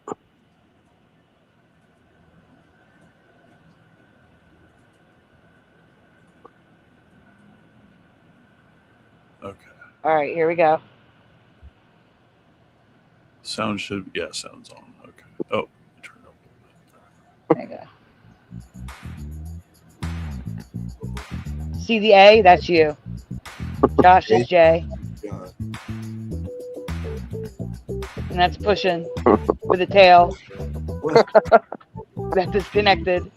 Okay. All right, here we go. Sound sound's on. Okay. Oh, turn it There you go. See the A? That's you. Josh is J. And that's Pushing with a tail. That's disconnected.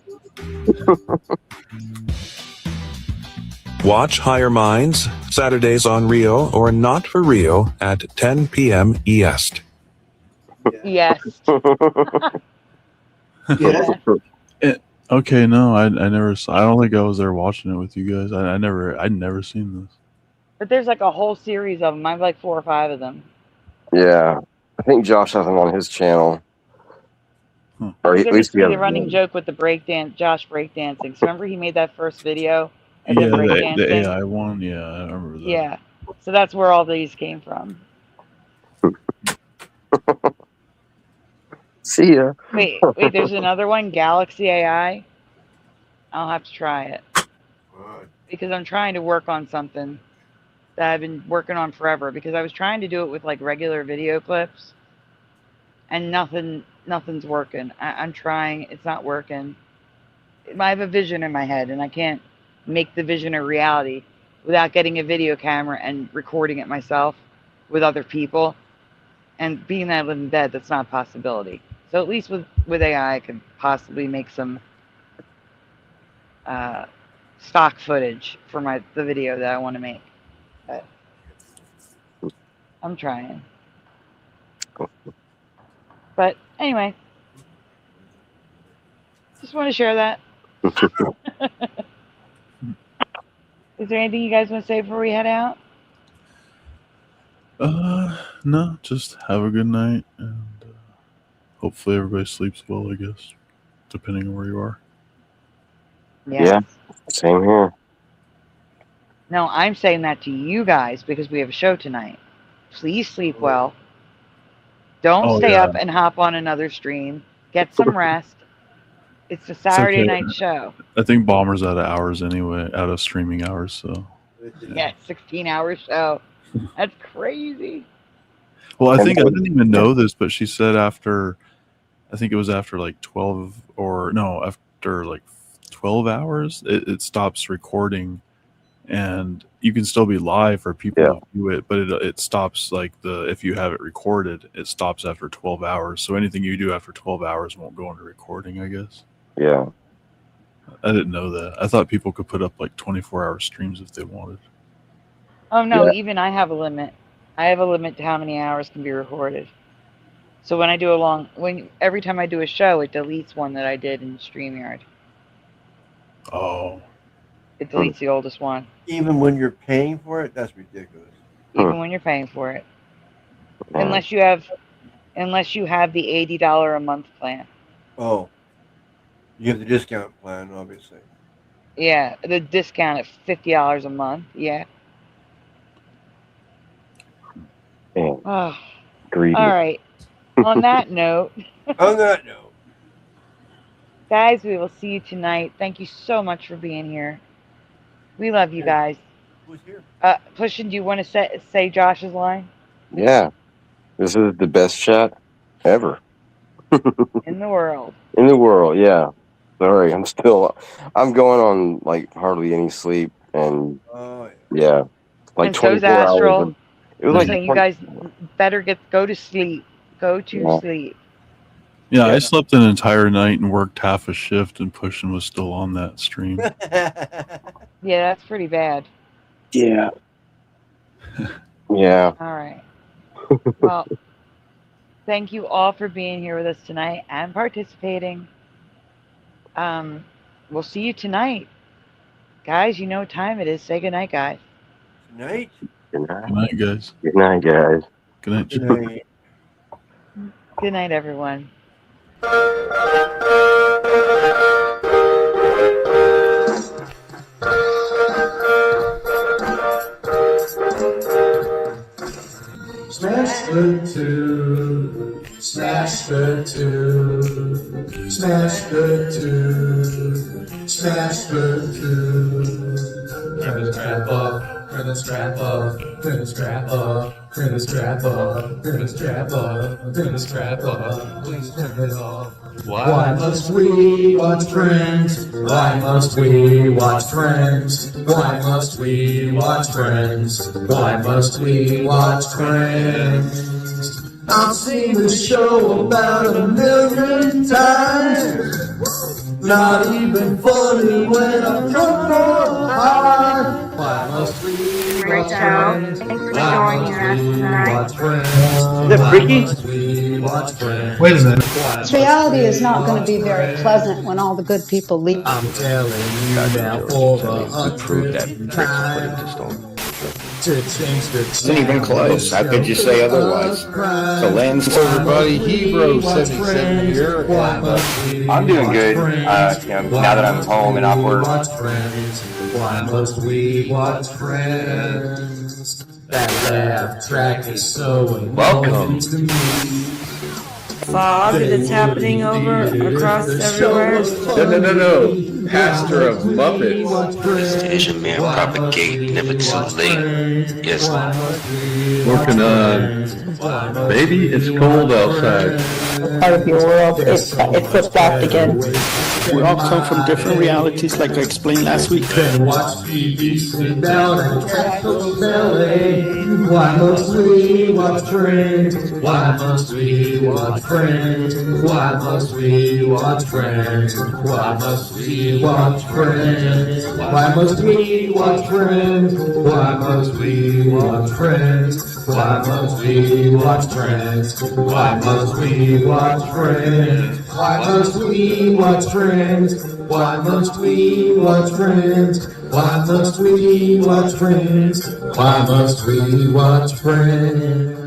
Watch Higher Minds, Saturdays on Rio or Not for Rio at 10 p.m. EST. Yes. Okay, no, I never saw. I don't think I was there watching it with you guys. I'd never seen this. But there's like a whole series of them. I have like 4 or 5 of them. Yeah, I think Josh has them on his channel. Or There at used least to he be has the running one. joke with the breakdance, Josh breakdancing. So remember he made that first video of Yeah, him breakdancing? the AI one. Yeah, I remember that. Yeah. So that's where all these came from. See ya. Wait, there's another one, Galaxy AI. I'll have to try it. Because I'm trying to work on something that I've been working on forever. Because I was trying to do it with like regular video clips. And nothing's working. I'm trying. It's not working. I have a vision in my head, and I can't make the vision a reality without getting a video camera and recording it myself with other people. And being that I live in bed, that's not a possibility. So at least with AI, I could possibly make some stock footage for the video that I want to make. But I'm trying. But anyway, just want to share that. Is there anything you guys want to say before we head out? No, just have a good night, and hopefully everybody sleeps well, I guess, depending on where you are. Yeah, same here. No, I'm saying that to you guys because we have a show tonight. Please sleep well. Don't stay up and hop on another stream. Get some rest. It's a Saturday night show. I think Bomber's out of hours anyway, out of streaming hours, so. Yeah, 16-hour show. That's crazy. Well, I think I didn't even know this, but she said after like 12 after like 12 hours, it stops recording, and you can still be live for people to view it, but it stops like if you have it recorded, it stops after 12 hours. So anything you do after 12 hours won't go into recording, I guess. Yeah. I didn't know that. I thought people could put up like 24-hour streams if they wanted. Oh no, even I have a limit. I have a limit to how many hours can be recorded. So when I do every time I do a show, it deletes one that I did in StreamYard. Oh. It deletes the oldest one. Even when you're paying for it, that's ridiculous. Even when you're paying for it, unless you have the $80 a month plan. Oh, you have the discount plan, obviously. Yeah, the discount at $50 a month. Yeah. Oh. Greedy. All right. On that note. Guys, we will see you tonight. Thank you so much for being here. We love you guys. Who's here? Pushin, do you want to say Josh's line? Yeah. This is the best chat ever. In the world. In the world, yeah. Sorry, I'm going on like hardly any sleep, and yeah, like and so's 24 Astral. hours. It was like you guys better go to sleep. Go to sleep. Yeah, I slept an entire night and worked half a shift, and Pushin was still on that stream. Yeah, that's pretty bad. Yeah. Yeah. All right. Well, thank you all for being here with us tonight and participating. We'll see you tonight. Guys, you know what time it is. Say goodnight, guys. Good night. Good night. Good night, guys. Good night, guys. Good night. Good night. Good night, everyone. Smash the two, smash the two, smash the two, smash the two. Turn the strap up, turn the strap up, turn the strap up, turn the strap up, turn the strap up, turn the strap up. Please turn it off. Why must we watch Friends? Why must we watch Friends? Why must we watch Friends? Why must we watch Friends? I've seen this show about 1,000,000 times. Not even funny when I'm drunk or high. great show. Thanks for joining us tonight. Is that freaky? Wait a minute. This reality is not going to be very pleasant when all the good people leave. I'm telling you now for the Prove that 100th put it to time. stone. Isn't even close. How could you say otherwise? The land's everybody, Hebrew 77 here. I'm doing good. Now that I'm home and off work. Why must we watch Friends? That laugh track is so Welcome. to me. Fog that's happening over across everywhere. No. Pastor of Muppets. This Asian man propagate never too late. Yes. Working on Baby It's Cold Outside. Part of your world, it flipped back again. We all come from different realities, like I explained last week. Then watch TV, sit down and catch those belly. Why must we watch Friends? Why must we watch Friends? Why must we watch Friends? Why must we watch Friends? Why must we watch Friends? Why must we watch Friends? Why must we watch Friends? Why must we watch Friends? Why must we watch Friends? Why must we watch Friends? Why must we watch Friends? Why must we watch Friends?